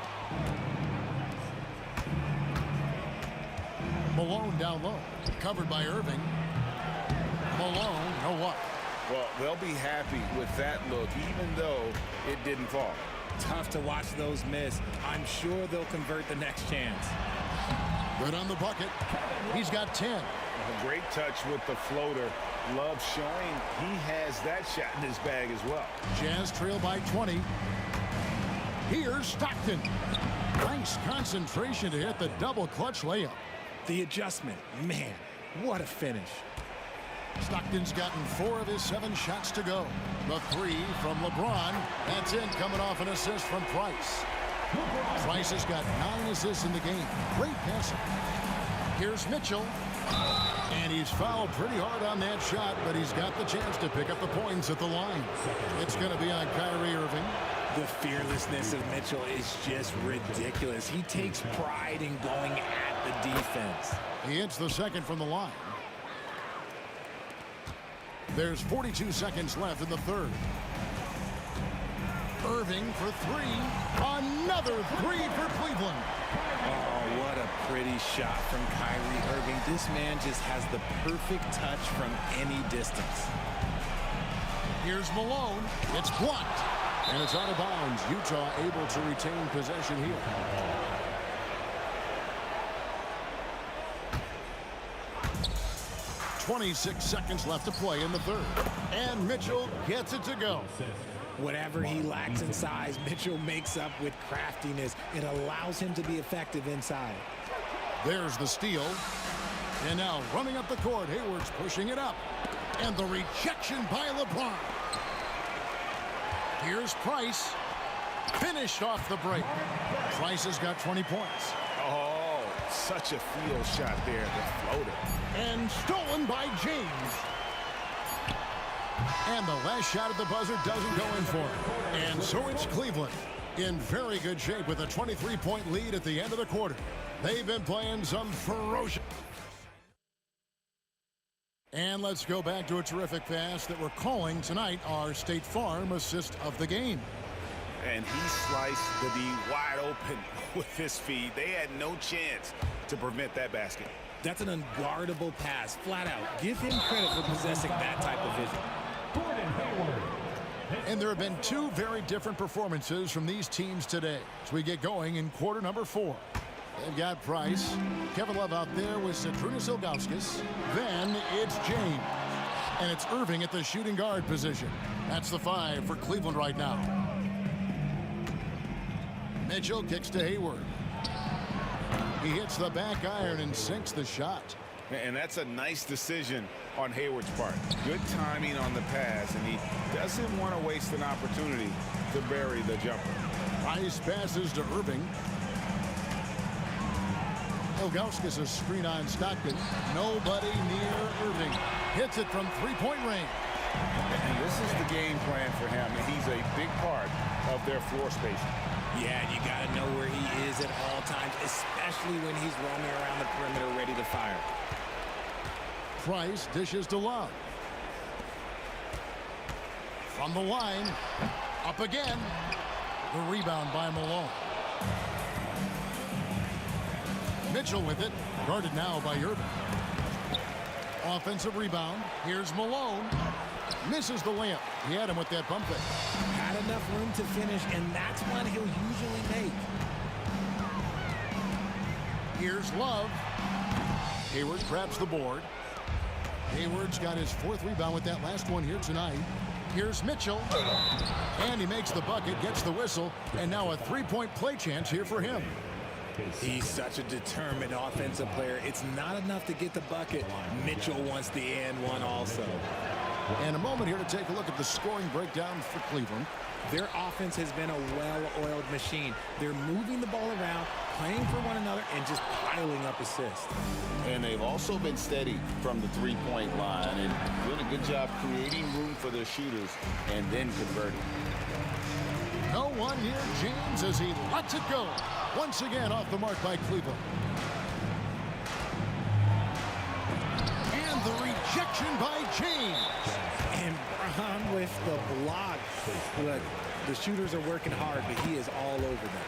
Malone down low. Covered by Irving. Malone, no what? Well, they'll be happy with that look, even though it didn't fall. Tough to watch those miss. I'm sure they'll convert the next chance. Good on the bucket. He's got 10. A great touch with the floater. Love showing he has that shot in his bag as well. Jazz trail by 20. Here's Stockton. Nice concentration to hit the double clutch layup. The adjustment, man, what a finish. Stockton's gotten 4 of his 7 shots to go. The 3 from LeBron. That's in, coming off an assist from Price. Price has got 9 assists in the game. Great passing. Here's Mitchell. And he's fouled pretty hard on that shot, but he's got the chance to pick up the points at the line. It's going to be on Kyrie Irving. The fearlessness of Mitchell is just ridiculous. He takes pride in going at the defense. He hits the second from the line. There's 42 seconds left in the third. Irving for three. Another three for Cleveland. Oh, what a pretty shot from Kyrie Irving. This man just has the perfect touch from any distance. Here's Malone. It's blocked. And it's out of bounds. Utah able to retain possession here. .26 seconds left to play in the third. And Mitchell gets it to go. Whatever he lacks in size, Mitchell makes up with craftiness. It allows him to be effective inside. There's the steal. And now running up the court, Hayward's pushing it up. And the rejection by LeBron. Here's Price. Finished off the break. Price has got 20 points. Oh, such a field shot there, the floater. And stolen by James. And the last shot at the buzzer doesn't go in for it. And so it's Cleveland in very good shape with a 23-point lead at the end of the quarter. They've been playing some ferocious. And let's go back to a terrific pass that we're calling tonight our State Farm assist of the game. And he sliced the D wide open with his feet. They had no chance to prevent that basket. That's an unguardable pass, flat out. Give him credit for possessing that type of vision. And there have been two very different performances from these teams today as we get going in quarter number 4. They've got Price. Kevin Love out there with Zydrunas Ilgauskas. Then it's James. And it's Irving at the shooting guard position. That's the 5 for Cleveland right now. Mitchell kicks to Hayward. He hits the back iron and sinks the shot. And that's a nice decision on Hayward's part. Good timing on the pass, and he doesn't want to waste an opportunity to bury the jumper. Price passes to Irving. Ilgauskas a screen on Stockton. Nobody near Irving. Hits it from three-point range. And this is the game plan for him. He's a big part of their floor spacing. Yeah, you got to know where he is at all times, especially when he's roaming around the perimeter ready to fire. Price dishes to Love. From the line, up again. The rebound by Malone. Mitchell with it, guarded now by Irving. Offensive rebound. Here's Malone. Misses the layup. He had him with that bump fake. Had enough room to finish, and that's one he'll usually make. Here's Love. Hayward grabs the board. Hayward's got his 4th rebound with that last one here tonight. Here's Mitchell. And he makes the bucket, gets the whistle, and now a 3-point play chance here for him. He's such a determined offensive player. It's not enough to get the bucket. Mitchell wants the and one also. And a moment here to take a look at the scoring breakdown for Cleveland. Their offense has been a well-oiled machine. They're moving the ball around, playing for one another, and just piling up assists. And they've also been steady from the three-point line and doing a good job creating room for their shooters and then converting. No one near James as he lets it go. Once again off the mark by Cleveland. And the rejection by James. And Brown with the block. Look, the shooters are working hard, but he is all over them.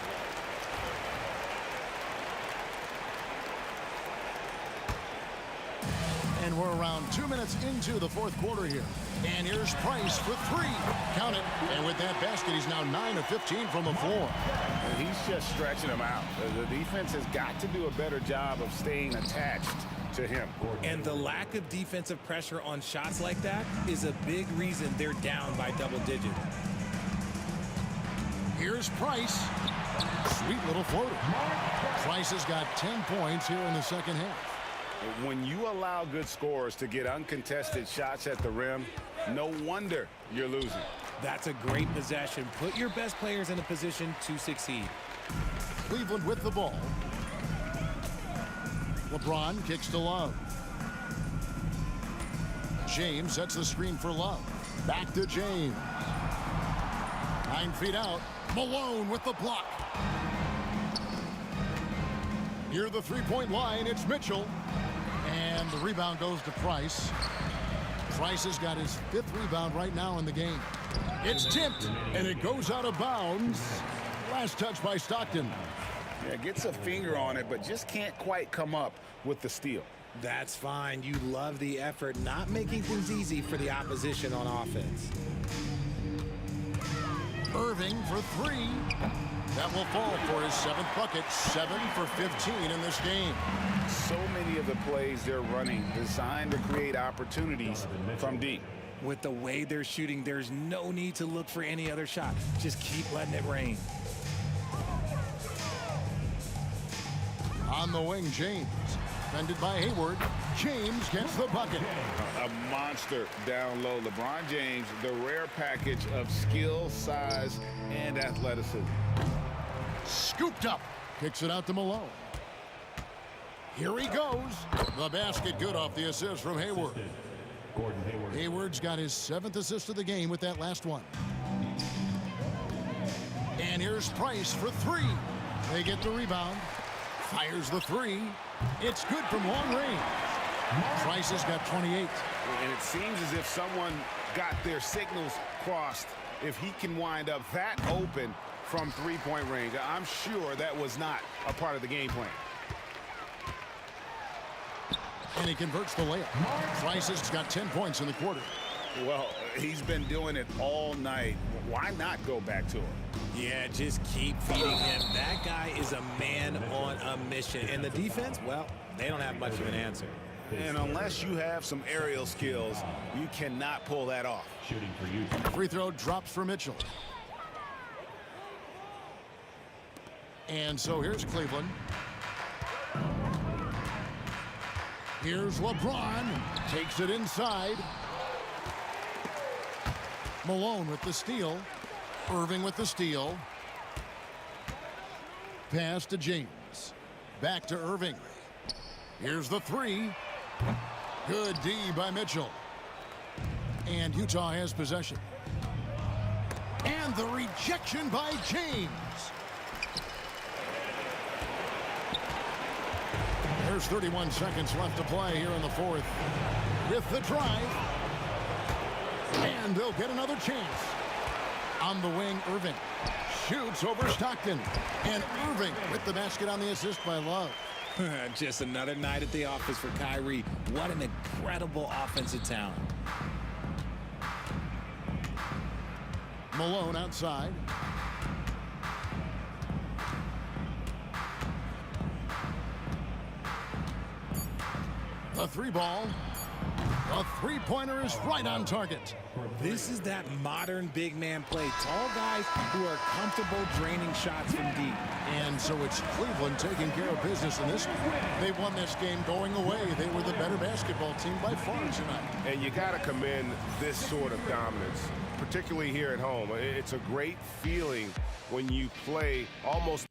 And we're around 2 minutes into the 4th quarter here. And here's Price for 3. Count it. And with that basket, he's now 9 of 15 from the floor. And he's just stretching them out. The defense has got to do a better job of staying attached to him. And the lack of defensive pressure on shots like that is a big reason they're down by double digits. Here's Price. Sweet little floater. Price has got 10 points here in the second half. When you allow good scorers to get uncontested shots at the rim, no wonder you're losing. That's a great possession. Put your best players in a position to succeed. Cleveland with the ball. LeBron kicks to Love. James sets the screen for Love. Back to James. 9 feet out. Malone with the block. Near the three-point line, it's Mitchell. And the rebound goes to Price. Price has got his 5th rebound right now in the game. It's tipped, and it goes out of bounds. Last touch by Stockton. Yeah, gets a finger on it, but just can't quite come up with the steal. That's fine. You love the effort, not making things easy for the opposition on offense. Irving for 3. That will fall for his 7th bucket. 7 for 15 in this game. So many of the plays they're running designed to create opportunities from deep. With the way they're shooting, there's no need to look for any other shot. Just keep letting it rain. On the wing, James. Defended by Hayward. James gets the bucket. A monster down low. LeBron James, the rare package of skill, size, and athleticism. Scooped up. Kicks it out to Malone. Here he goes. The basket good off the assist from Hayward. Hayward's got his 7th assist of the game with that last one. And here's Price for 3. They get the rebound. Fires the 3. It's good from long range. Price has got 28. And it seems as if someone got their signals crossed. If he can wind up that open from three-point range, I'm sure that was not a part of the game plan. And he converts the layup. Price has got 10 points in the quarter. Well, he's been doing it all night. Why not go back to him? Yeah, just keep feeding him. That guy is a man on a mission. And the defense, well, they don't have much of an answer. And unless you have some aerial skills, you cannot pull that off. Shooting for you. Free throw drops for Mitchell. And so here's Cleveland. Here's LeBron. Takes it inside. Malone with the steal. Irving with the steal. Pass to James. Back to Irving. Here's the 3. Good D by Mitchell. And Utah has possession. And the rejection by James. There's 31 seconds left to play here in the 4th. With the drive. And they'll get another chance. On the wing, Irving shoots over Stockton. And Irving with the basket on the assist by Love. Just another night at the office for Kyrie. What an incredible offensive talent. Malone outside. The 3 ball. The three-pointer is right on target. This is that modern big man play. Tall guys who are comfortable draining shots from deep. And so it's Cleveland taking care of business in this one. They won this game going away. They were the better basketball team by far tonight. And you got to commend this sort of dominance, particularly here at home. It's a great feeling when you play almost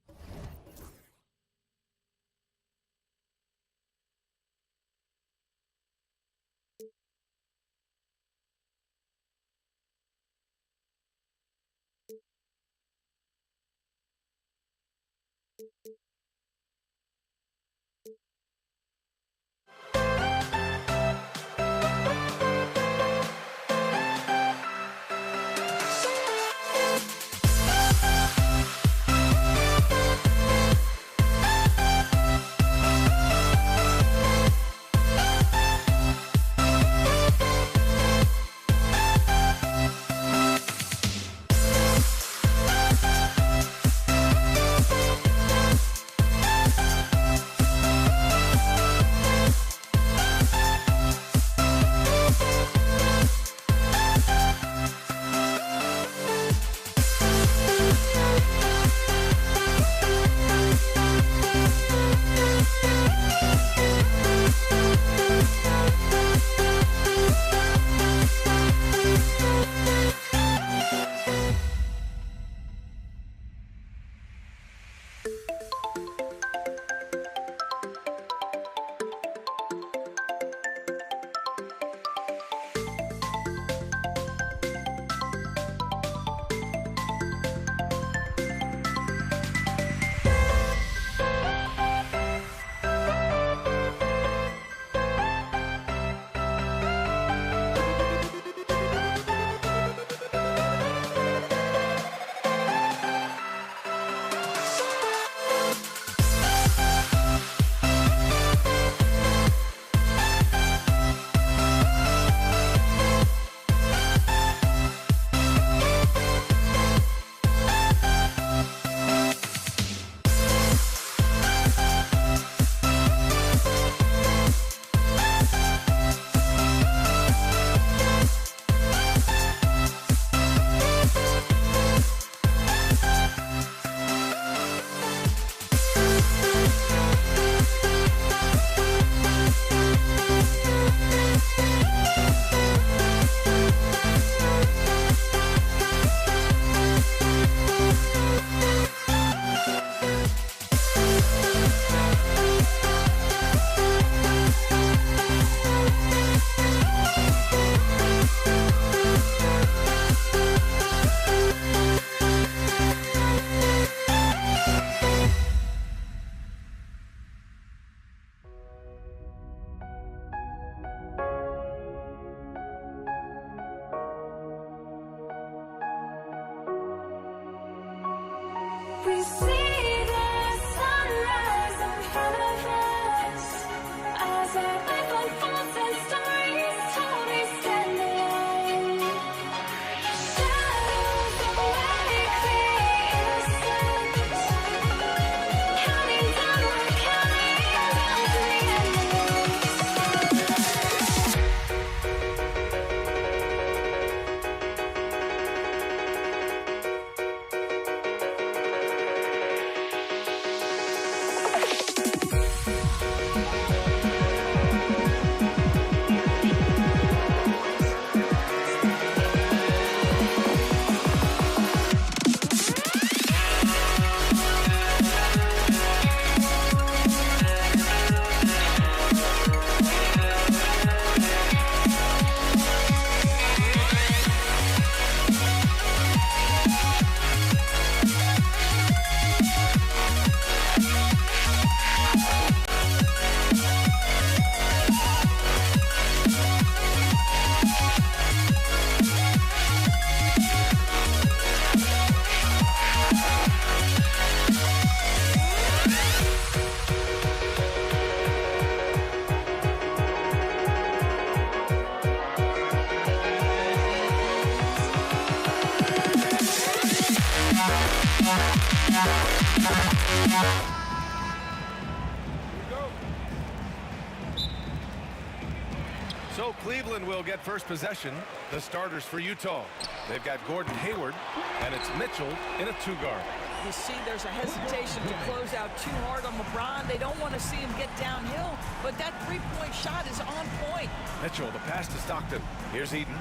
So Cleveland will get first possession. The starters for Utah. They've got Gordon Hayward, and it's Mitchell in a 2-guard. You see there's a hesitation to close out too hard on LeBron. They don't want to see him get downhill, but that three-point shot is on point. Mitchell, the pass to Stockton. Here's Eden.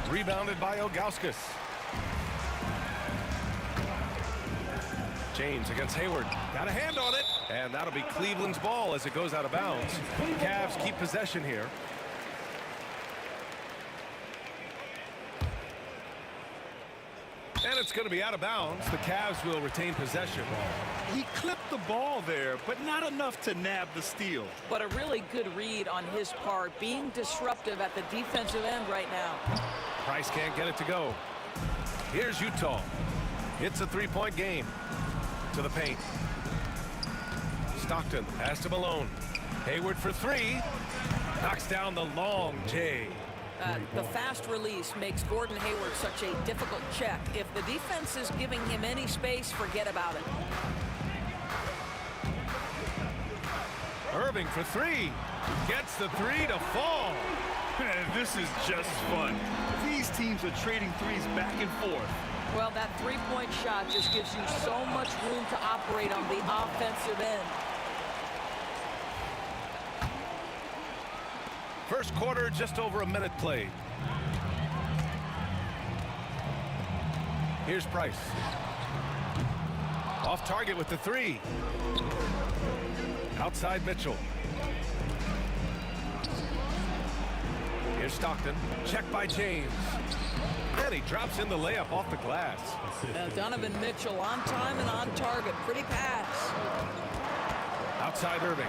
Rebounded by Ilgauskas. James against Hayward. Got a hand on it. And that'll be Cleveland's ball as it goes out of bounds. Cavs keep possession here. And it's going to be out of bounds. The Cavs will retain possession. He clipped the ball there, but not enough to nab the steal. But a really good read on his part, being disruptive at the defensive end right now. Price can't get it to go. Here's Utah. It's a three-point game. To the paint. Stockton pass to Malone. Hayward for three. Knocks down the long J. The fast release makes Gordon Hayward such a difficult check. If the defense is giving him any space, forget about it. Irving for three. Gets the three to fall. This is just fun. These teams are trading threes back and forth. Well, that three-point shot just gives you so much room to operate on the offensive end. First quarter, just over a minute played. Here's Price. Off target with the three. Outside Mitchell. Here's Stockton. Check by James. And he drops in the layup off the glass. Donovan Mitchell on time and on target. Pretty pass. Outside Irving.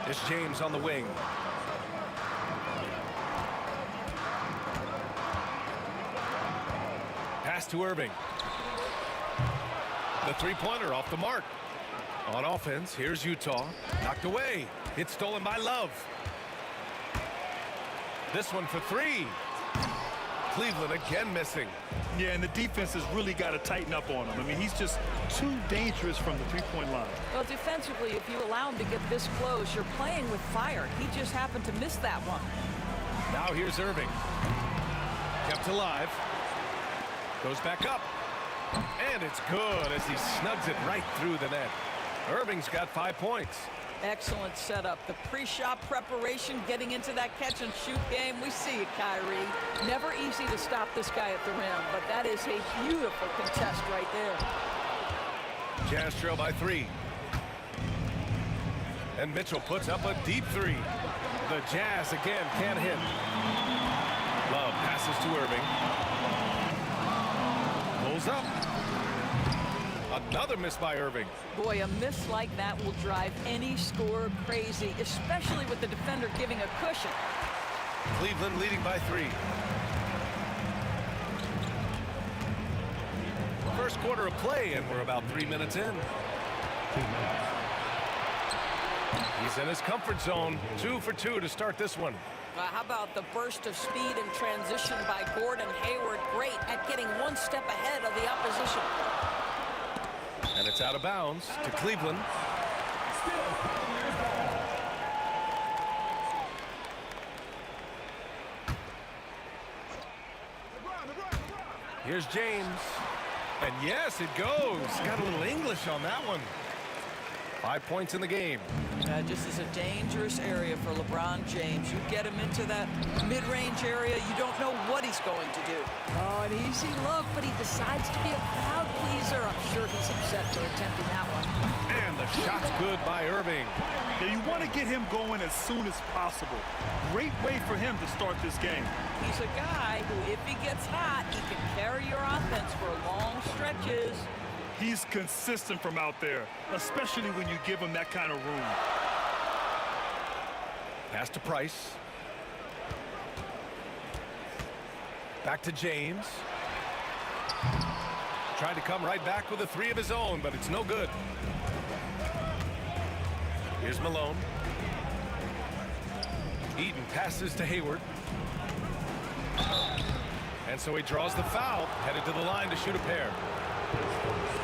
It's James on the wing. Pass to Irving. The three-pointer off the mark. On offense, here's Utah. Knocked away. It's stolen by Love. This one for three. Cleveland again missing. Yeah, and the defense has really got to tighten up on him. I mean, he's just too dangerous from the three-point line. Well, defensively, if you allow him to get this close, you're playing with fire. He just happened to miss that one. Now here's Irving. Kept alive. Goes back up. And it's good as he snugs it right through the net. Irving's got 5 points. Excellent setup. The pre-shot preparation, getting into that catch-and-shoot game. We see it, Kyrie. Never easy to stop this guy at the rim, but that is a beautiful contest right there. Jazz trail by three. And Mitchell puts up a deep three. The Jazz again can't hit. Love passes to Irving. Pulls up. Another miss by Irving. Boy, a miss like that will drive any scorer crazy, especially with the defender giving a cushion. Cleveland leading by three. First quarter of play, and we're about 3 minutes in. He's in his comfort zone. 2 for 2 to start this one. How about the burst of speed and transition by Gordon Hayward? Great at getting one step ahead of the opposition. And it's out of bounds to Cleveland. Here's James. And yes, it goes. Got a little English on that one. 5 points in the game. Just is a dangerous area for LeBron James. You get him into that mid-range area, you don't know what he's going to do. Oh, an easy look, but he decides to be a crowd pleaser. I'm sure he's upset for attempting that one. And the shot's good by Irving. Yeah, you want to get him going as soon as possible. Great way for him to start this game. He's a guy who, if he gets hot, he can carry your offense for long stretches. He's consistent from out there, especially when you give him that kind of room. Pass to Price. Back to James. Tried to come right back with a three of his own, but it's no good. Here's Malone. Eden passes to Hayward. And so he draws the foul, headed to the line to shoot a pair.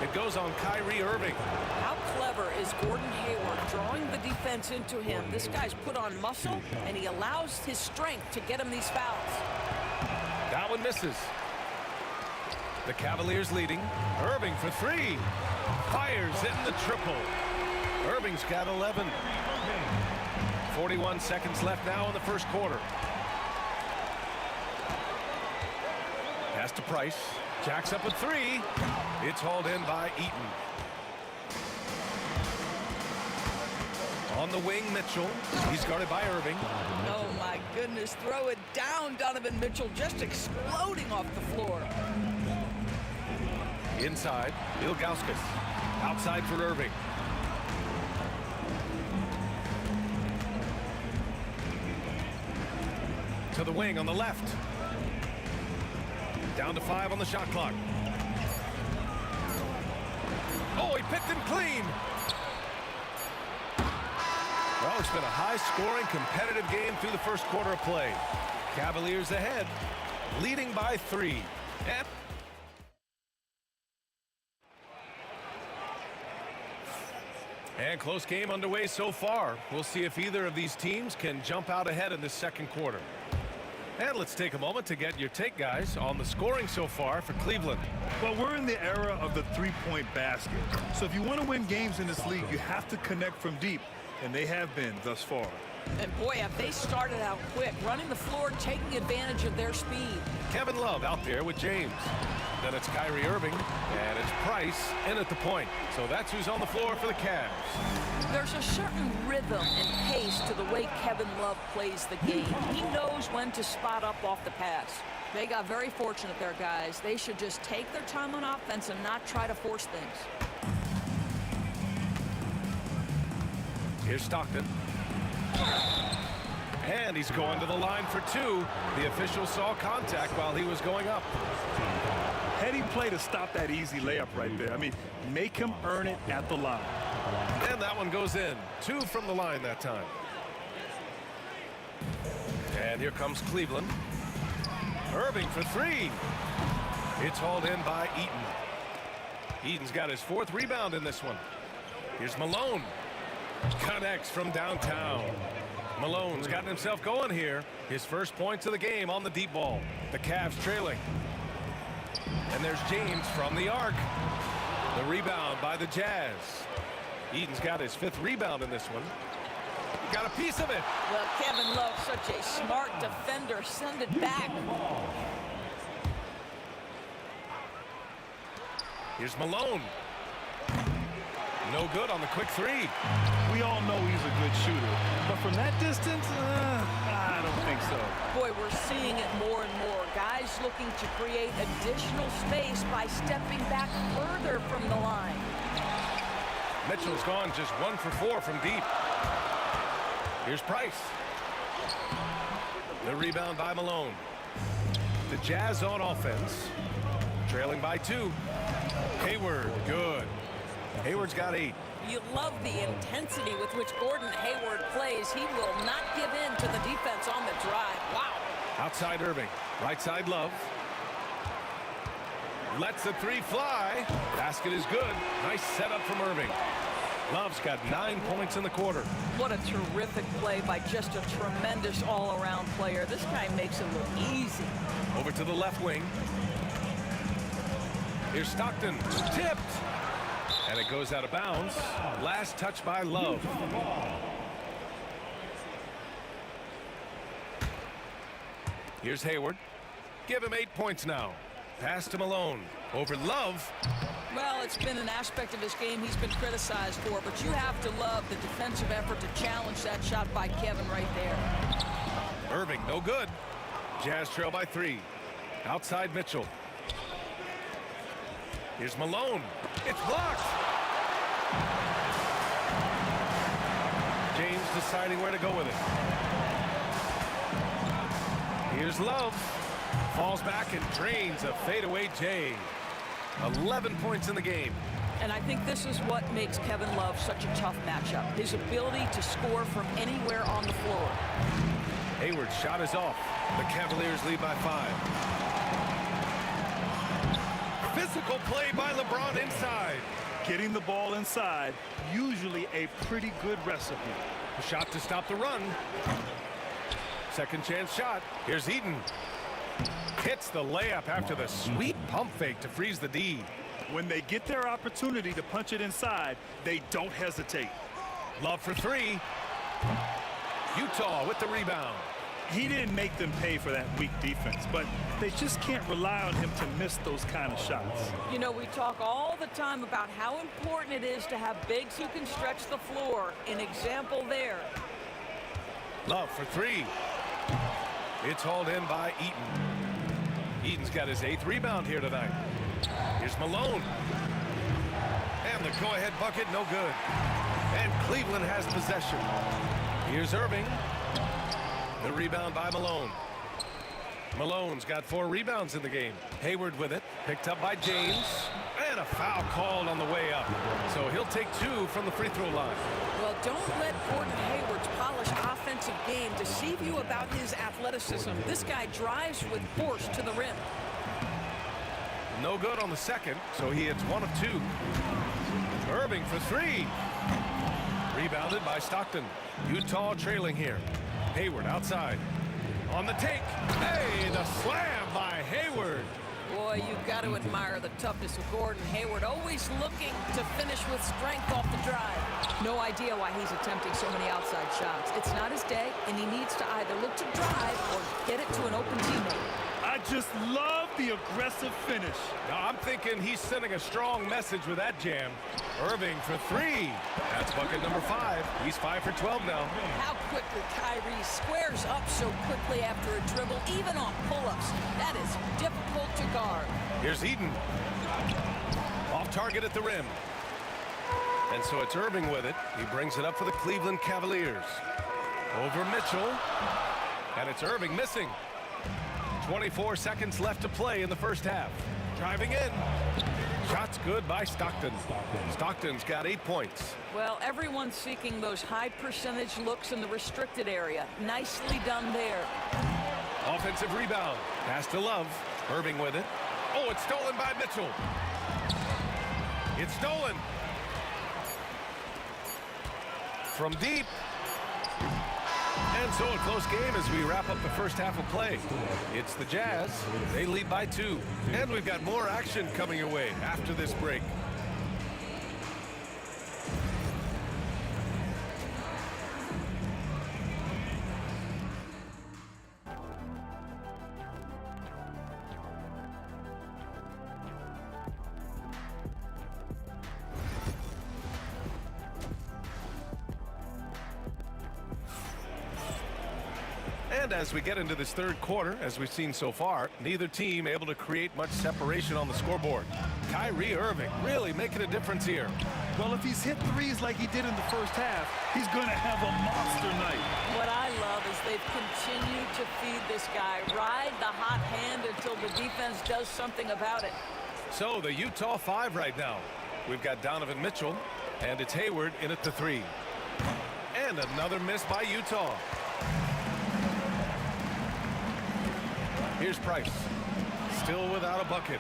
It goes on Kyrie Irving. How clever is Gordon Hayward drawing the defense into him? This guy's put on muscle, and he allows his strength to get him these fouls. That one misses. The Cavaliers leading. Irving for three. Fires in the triple. Irving's got 11. 41 seconds left now in the first quarter. Pass to Price. Jacks up a three. It's hauled in by Eaton. On the wing, Mitchell. He's guarded by Irving. Oh, my goodness. Throw it down, Donovan Mitchell, just exploding off the floor. Inside, Ilgauskas. Outside for Irving. To the wing on the left. Down to 5 on the shot clock. Oh, he picked him clean. Well, it's been a high-scoring, competitive game through the first quarter of play. Cavaliers ahead, leading by 3. And close game underway so far. We'll see if either of these teams can jump out ahead in this second quarter. And let's take a moment to get your take, guys, on the scoring so far for Cleveland. Well, we're in the era of the three-point basket. So if you want to win games in this league, you have to connect from deep. And they have been thus far. And boy, have they started out quick, running the floor, taking advantage of their speed. Kevin Love out there with James. Then it's Kyrie Irving, and it's Price in at the point. So that's who's on the floor for the Cavs. There's a certain rhythm and pace to the way Kevin Love plays the game. He knows when to spot up off the pass. They got very fortunate there, guys. They should just take their time on offense and not try to force things. Here's Stockton. And he's going to the line for 2. The official saw contact while he was going up. Heady play to stop that easy layup right there. I mean, make him earn it at the line. And that one goes in. 2 from the line that time. And here comes Cleveland. Irving for 3. It's hauled in by Eaton. Eaton's got his 4th rebound in this one. Here's Malone. Connects from downtown. Malone's gotten himself going here. His first points of the game on the deep ball. The Cavs trailing. And there's James from the arc. The rebound by the Jazz. Eaton's got his 5th rebound in this one. He got a piece of it. Well, Kevin Love, such a smart defender. Send it back. Here's Malone. No good on the quick 3. We all know he's a good shooter. But from that distance, I don't think so. Boy, we're seeing it more and more. Guys looking to create additional space by stepping back further from the line. Mitchell's gone just 1 for 4 from deep. Here's Price. The rebound by Malone. The Jazz on offense. Trailing by 2. Hayward, good. Hayward's got 8. You love the intensity with which Gordon Hayward plays. He will not give in to the defense on the drive. Wow. Outside Irving. Right side Love. Lets the 3 fly. Basket is good. Nice setup from Irving. Love's got 9 points in the quarter. What a terrific play by just a tremendous all-around player. This guy makes it look easy. Over to the left wing. Here's Stockton. Tipped. And it goes out of bounds. Last touch by Love. Here's Hayward. Give him 8 points now. Pass to Malone. Over Love. Well, it's been an aspect of his game he's been criticized for, but you have to love the defensive effort to challenge that shot by Kevin right there. Irving, no good. Jazz trail by 3. Outside Mitchell. Here's Malone. It's blocked. James deciding where to go with it. Here's Love. Falls back and drains a fadeaway J. 11 points in the game. And I think this is what makes Kevin Love such a tough matchup. His ability to score from anywhere on the floor. Hayward's shot is off. The Cavaliers lead by 5. Tactical play by LeBron inside. Getting the ball inside, usually a pretty good recipe. A shot to stop the run. Second chance shot. Here's Eaton. Hits the layup after the sweet pump fake to freeze the D. When they get their opportunity to punch it inside, they don't hesitate. Love for three. Utah with the rebound. He didn't make them pay for that weak defense, but they just can't rely on him to miss those kind of shots. You know, we talk all the time about how important it is to have bigs who can stretch the floor. An example there. Love for three. It's hauled in by Eaton. Eaton's got his 8th rebound here tonight. Here's Malone. And the go-ahead bucket, no good. And Cleveland has possession. Here's Irving. The rebound by Malone. Malone's got 4 rebounds in the game. Hayward with it. Picked up by James. And a foul called on the way up. So he'll take 2 from the free throw line. Well, don't let Gordon Hayward's polished offensive game deceive you about his athleticism. This guy drives with force to the rim. No good on the second, so he hits 1 of 2. Irving for 3. Rebounded by Stockton. Utah trailing here. Hayward outside. On the take. Hey, the slam by Hayward. Boy, you've got to admire the toughness of Gordon Hayward, always looking to finish with strength off the drive. No idea why he's attempting so many outside shots. It's not his day, and he needs to either look to drive or get it to an open teammate. I just love the aggressive finish. Now, I'm thinking he's sending a strong message with that jam. Irving for 3. That's bucket number 5. He's 5 for 12 now. How quickly Kyrie squares up so quickly after a dribble, even on pull-ups. That is difficult to guard. Here's Eden. Off target at the rim. And so it's Irving with it. He brings it up for the Cleveland Cavaliers. Over Mitchell. And it's Irving missing. 24 seconds left to play in the first half. Driving in. Shot's good by Stockton. Stockton's got 8 points. Well, everyone's seeking those high percentage looks in the restricted area. Nicely done there. Offensive rebound. Pass to Love. Irving with it. Oh, it's stolen by Mitchell. It's stolen. From deep. And so a close game as we wrap up the first half of play. It's the Jazz. They lead by 2. And we've got more action coming your way after this break. And as we get into this third quarter, as we've seen so far, neither team able to create much separation on the scoreboard. Kyrie Irving really making a difference here. Well, if he's hit threes like he did in the first half, he's going to have a monster night. What I love is they've continued to feed this guy. Ride the hot hand until the defense does something about it. So the Utah 5 right now. We've got Donovan Mitchell, and it's Hayward in at the 3. And another miss by Utah. Here's Price. Still without a bucket.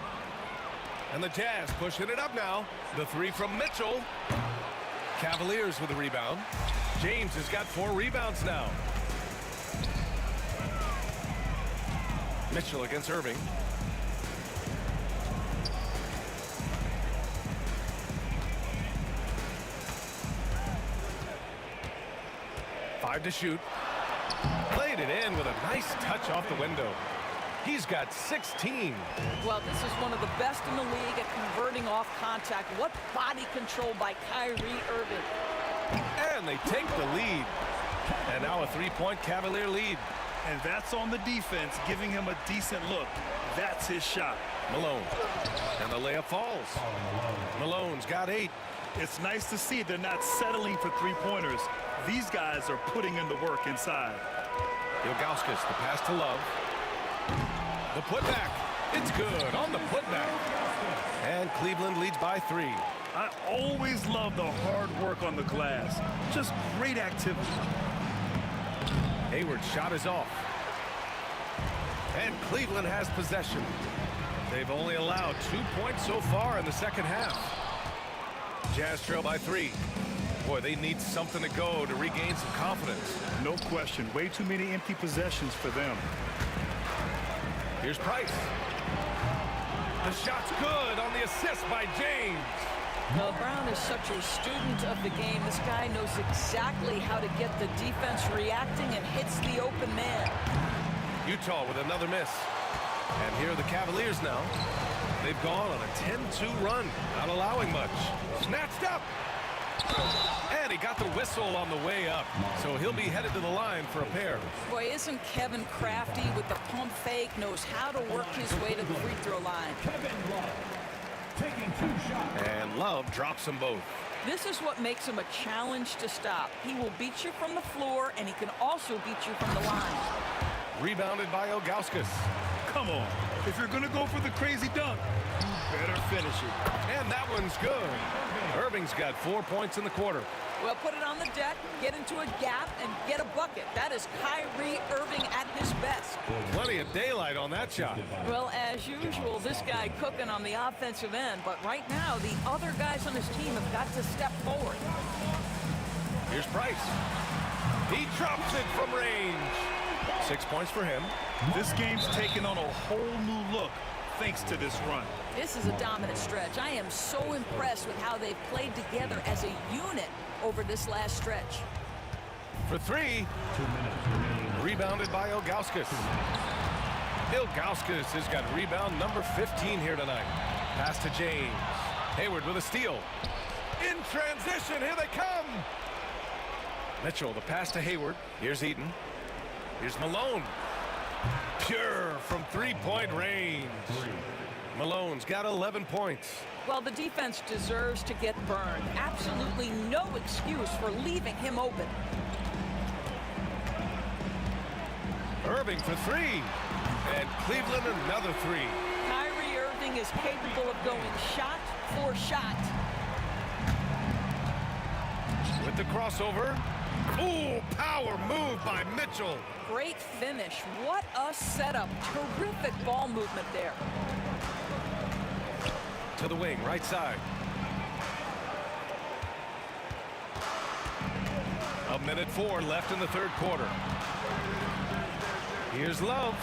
And the Jazz pushing it up now. The 3 from Mitchell. Cavaliers with a rebound. James has got 4 rebounds now. Mitchell against Irving. Five to shoot. Played it in with a nice touch off the window. He's got 16. Well, this is one of the best in the league at converting off contact. What body control by Kyrie Irving. And they take the lead. And now a 3-point Cavalier lead. And that's on the defense, giving him a decent look. That's his shot. Malone. And the layup falls. Malone's got 8. It's nice to see they're not settling for 3-pointers. These guys are putting in the work inside. Ilgauskas, the pass to Love. The putback. It's good on the putback. And Cleveland leads by 3. I always love the hard work on the glass. Just great activity. Hayward's shot is off. And Cleveland has possession. They've only allowed 2 points so far in the second half. Jazz trail by 3. Boy, they need something to go to regain some confidence. No question. Way too many empty possessions for them. Here's Price. The shot's good on the assist by James. Well, Brown is such a student of the game. This guy knows exactly how to get the defense reacting and hits the open man. Utah with another miss. And here are the Cavaliers now. They've gone on a 10-2 run, not allowing much. Snatched up. And he got the whistle on the way up. So he'll be headed to the line for a pair. Boy, isn't Kevin crafty with the pump fake, knows how to work his way to the free throw line. Taking 2 shots. And Love drops them both. This is what makes him a challenge to stop. He will beat you from the floor, and he can also beat you from the line. Rebounded by Ilgauskas. Come on. If you're going to go for the crazy dunk, you better finish it. And that one's good. Irving's got 4 points in the quarter. Well, put it on the deck, get into a gap, and get a bucket. That is Kyrie Irving at his best. Plenty of daylight on that shot. Well, as usual, this guy cooking on the offensive end. But right now, the other guys on his team have got to step forward. Here's Price. He drops it from range. 6 points for him. This game's taken on a whole new look thanks to this run. This is a dominant stretch. I am so impressed with how they've played together as a unit over this last stretch. For 3. 2 minutes remaining. Rebounded by Ilgauskas. Ilgauskas has got rebound number 15 here tonight. Pass to James. Hayward with a steal. In transition, here they come. Mitchell, the pass to Hayward. Here's Eaton. Here's Malone. Pure from three-point range. Malone's got 11 points. Well, the defense deserves to get burned. Absolutely no excuse for leaving him open. Irving for 3. And Cleveland another 3. Kyrie Irving is capable of going shot for shot. With the crossover. Ooh, power move by Mitchell. Great finish. What a setup. Terrific ball movement there. To the wing, right side. A minute 4 left in the third quarter. Here's Love.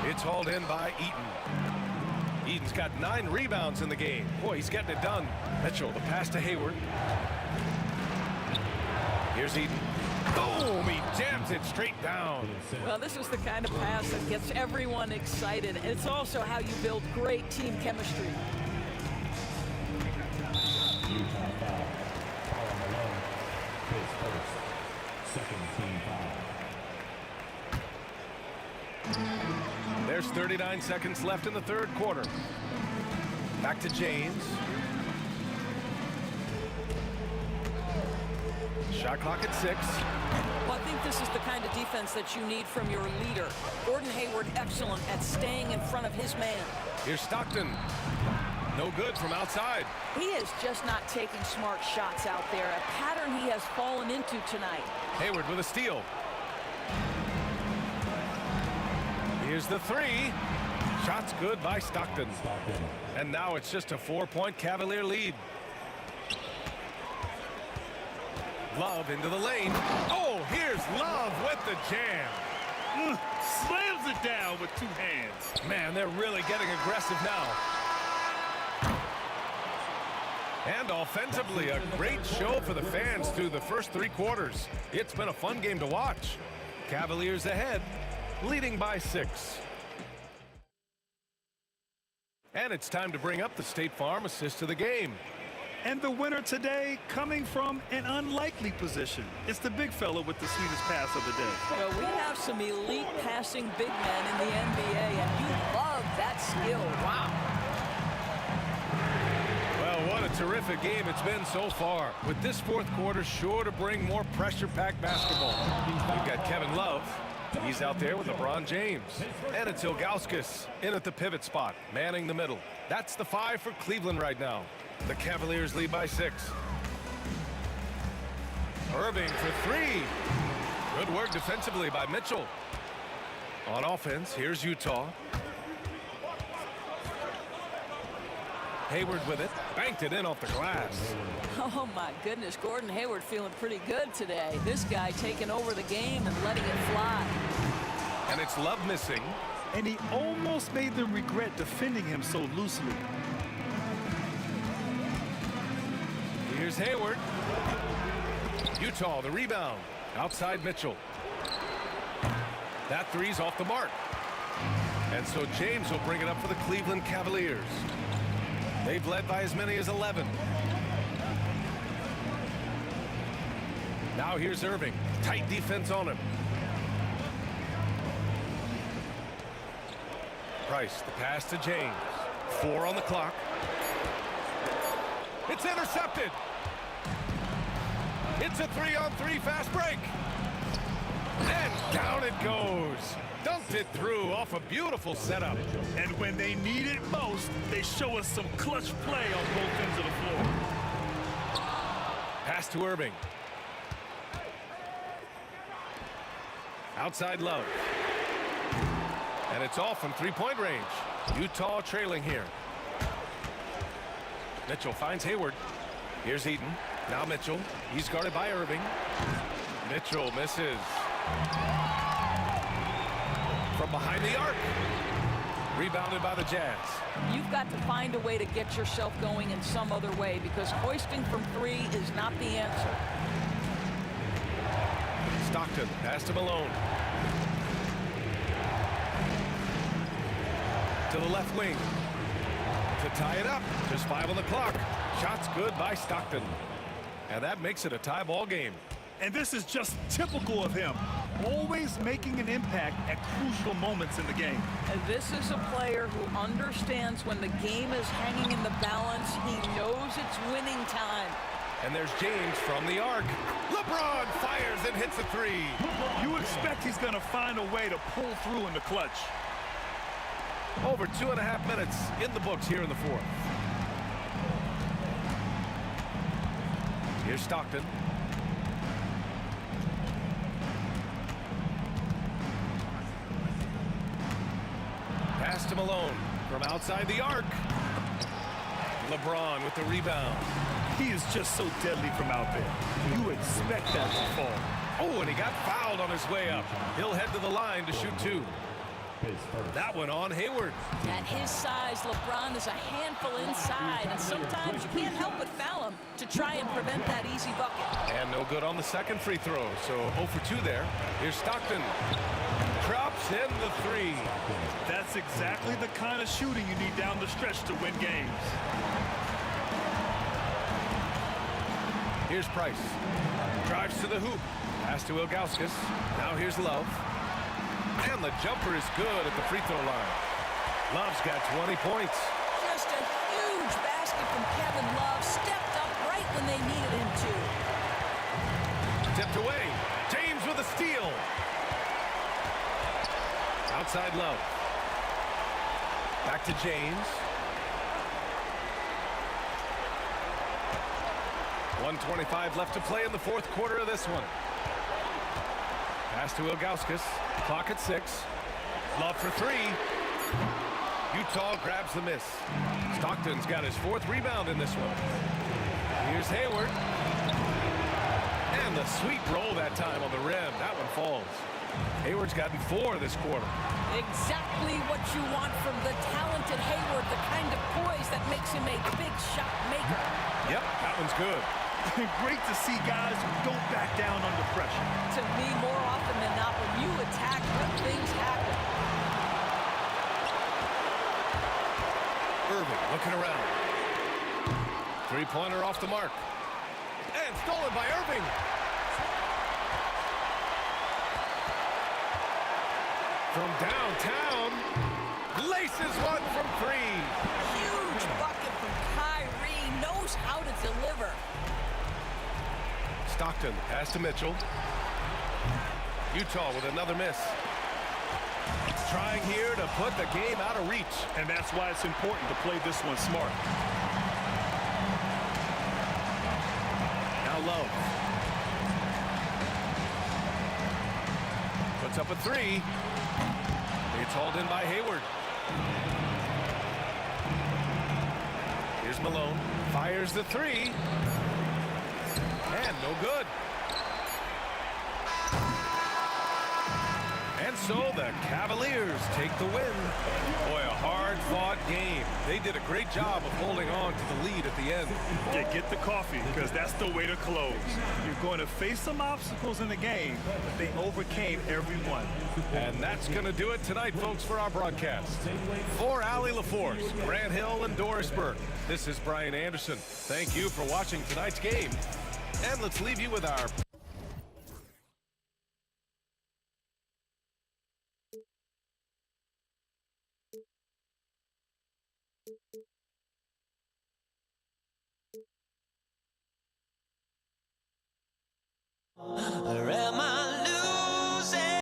It's hauled in by Eaton. Eaton's got 9 rebounds in the game. Boy, he's getting it done. Mitchell, the pass to Hayward. Here's Eaton. Boom! He jams it straight down. Well, this is the kind of pass that gets everyone excited. It's also how you build great team chemistry. Utah foul. Foul on Malone. His first. Second team foul. There's 39 seconds left in the third quarter. Back to James. Shot clock at 6. Well, I think this is the kind of defense that you need from your leader. Gordon Hayward, excellent at staying in front of his man. Here's Stockton. No good from outside. He is just not taking smart shots out there, a pattern he has fallen into tonight. Hayward with a steal. Here's the 3. Shot's good by Stockton. And now it's just a 4-point Cavalier lead. Love into the lane. Oh, here's Love with the jam. Slams it down with 2 hands. Man, they're really getting aggressive now. And offensively, a great show for the fans through the first 3 quarters. It's been a fun game to watch. Cavaliers ahead, leading by 6. And it's time to bring up the State Farm assist of the game. And the winner today coming from an unlikely position. It's the big fella with the sweetest pass of the day. Well, we have some elite passing big men in the NBA, and you love that skill. Wow. Well, what a terrific game it's been so far. With this fourth quarter sure to bring more pressure-packed basketball. We've got Kevin Love. He's out there with LeBron James. And it's Ilgauskas in at the pivot spot, manning the middle. That's the 5 for Cleveland right now. The Cavaliers lead by 6. Irving for 3. Good work defensively by Mitchell. On offense, here's Utah. Hayward with it. Banked it in off the glass. Oh, my goodness. Gordon Hayward feeling pretty good today. This guy taking over the game and letting it fly. And it's Love missing. And he almost made them regret defending him so loosely. Here's Hayward. Utah, the rebound. Outside Mitchell. That three's off the mark. And so James will bring it up for the Cleveland Cavaliers. They've led by as many as 11. Now here's Irving. Tight defense on him. Price, the pass to James. 4 on the clock. It's intercepted. It's a 3-on-3 fast break. And down it goes. Dunked it through off a beautiful setup. And when they need it most, they show us some clutch play on both ends of the floor. Pass to Irving. Outside Love. And it's off from three-point range. Utah trailing here. Mitchell finds Hayward. Here's Eaton. Now Mitchell. He's guarded by Irving. Mitchell misses. From behind the arc. Rebounded by the Jazz. You've got to find a way to get yourself going in some other way, because hoisting from 3 is not the answer. Stockton pass to Malone. To the left wing. To tie it up. Just 5 on the clock. Shots good by Stockton. And that makes it a tie ball game. And this is just typical of him. Always making an impact at crucial moments in the game. And this is a player who understands when the game is hanging in the balance. He knows it's winning time. And there's James from the arc. LeBron fires and hits a 3. You expect he's going to find a way to pull through in the clutch. Over 2.5 minutes in the books here in the fourth. Here's Stockton. Pass to Malone from outside the arc. LeBron with the rebound. He is just so deadly from out there. You expect that to fall. Oh, and he got fouled on his way up. He'll head to the line to shoot 2. That one on Hayward. At his size, LeBron is a handful inside, and sometimes you can't help but foul him to try and prevent that easy bucket. And no good on the second free throw, so 0 for 2 there. Here's Stockton. Drops in the 3. That's exactly the kind of shooting you need down the stretch to win games. Here's Price. Drives to the hoop. Pass to Ilgauskas. Now here's Love. And the jumper is good at the free throw line. Love's got 20 points. Just a huge basket from Kevin Love. Stepped up right when they needed him to. Tipped away. James with a steal. Outside Love. Back to James. 1:25 left to play in the fourth quarter of this one. Pass to Ilgauskas. Clock at 6. Love for 3. Utah grabs the miss. Stockton's got his 4th rebound in this one. Here's Hayward. And the sweet roll that time on the rim. That one falls. Hayward's gotten 4 this quarter. Exactly what you want from the talented Hayward, the kind of poise that makes him a big shot maker. Yep, that one's good. Great to see guys who don't back down under pressure. To me, more often than not, when you attack, good things happen. Irving looking around. Three-pointer off the mark. And stolen by Irving. From downtown, laces one from 3. Huge bucket from Kyrie, knows how to deliver. Stockton pass to Mitchell. Utah with another miss. Trying here to put the game out of reach. And that's why it's important to play this one smart. Now Love. Puts up a 3. It's hauled in by Hayward. Here's Malone. Fires the three. And no good. And so the Cavaliers take the win. Boy, a hard-fought game. They did a great job of holding on to the lead at the end. Yeah, get the coffee, because that's the way to close. You're going to face some obstacles in the game, but they overcame every one. And that's going to do it tonight, folks, for our broadcast. For Allie LaForce, Grant Hill, and Doris Burke, this is Brian Anderson. Thank you for watching tonight's game. And let's leave you with our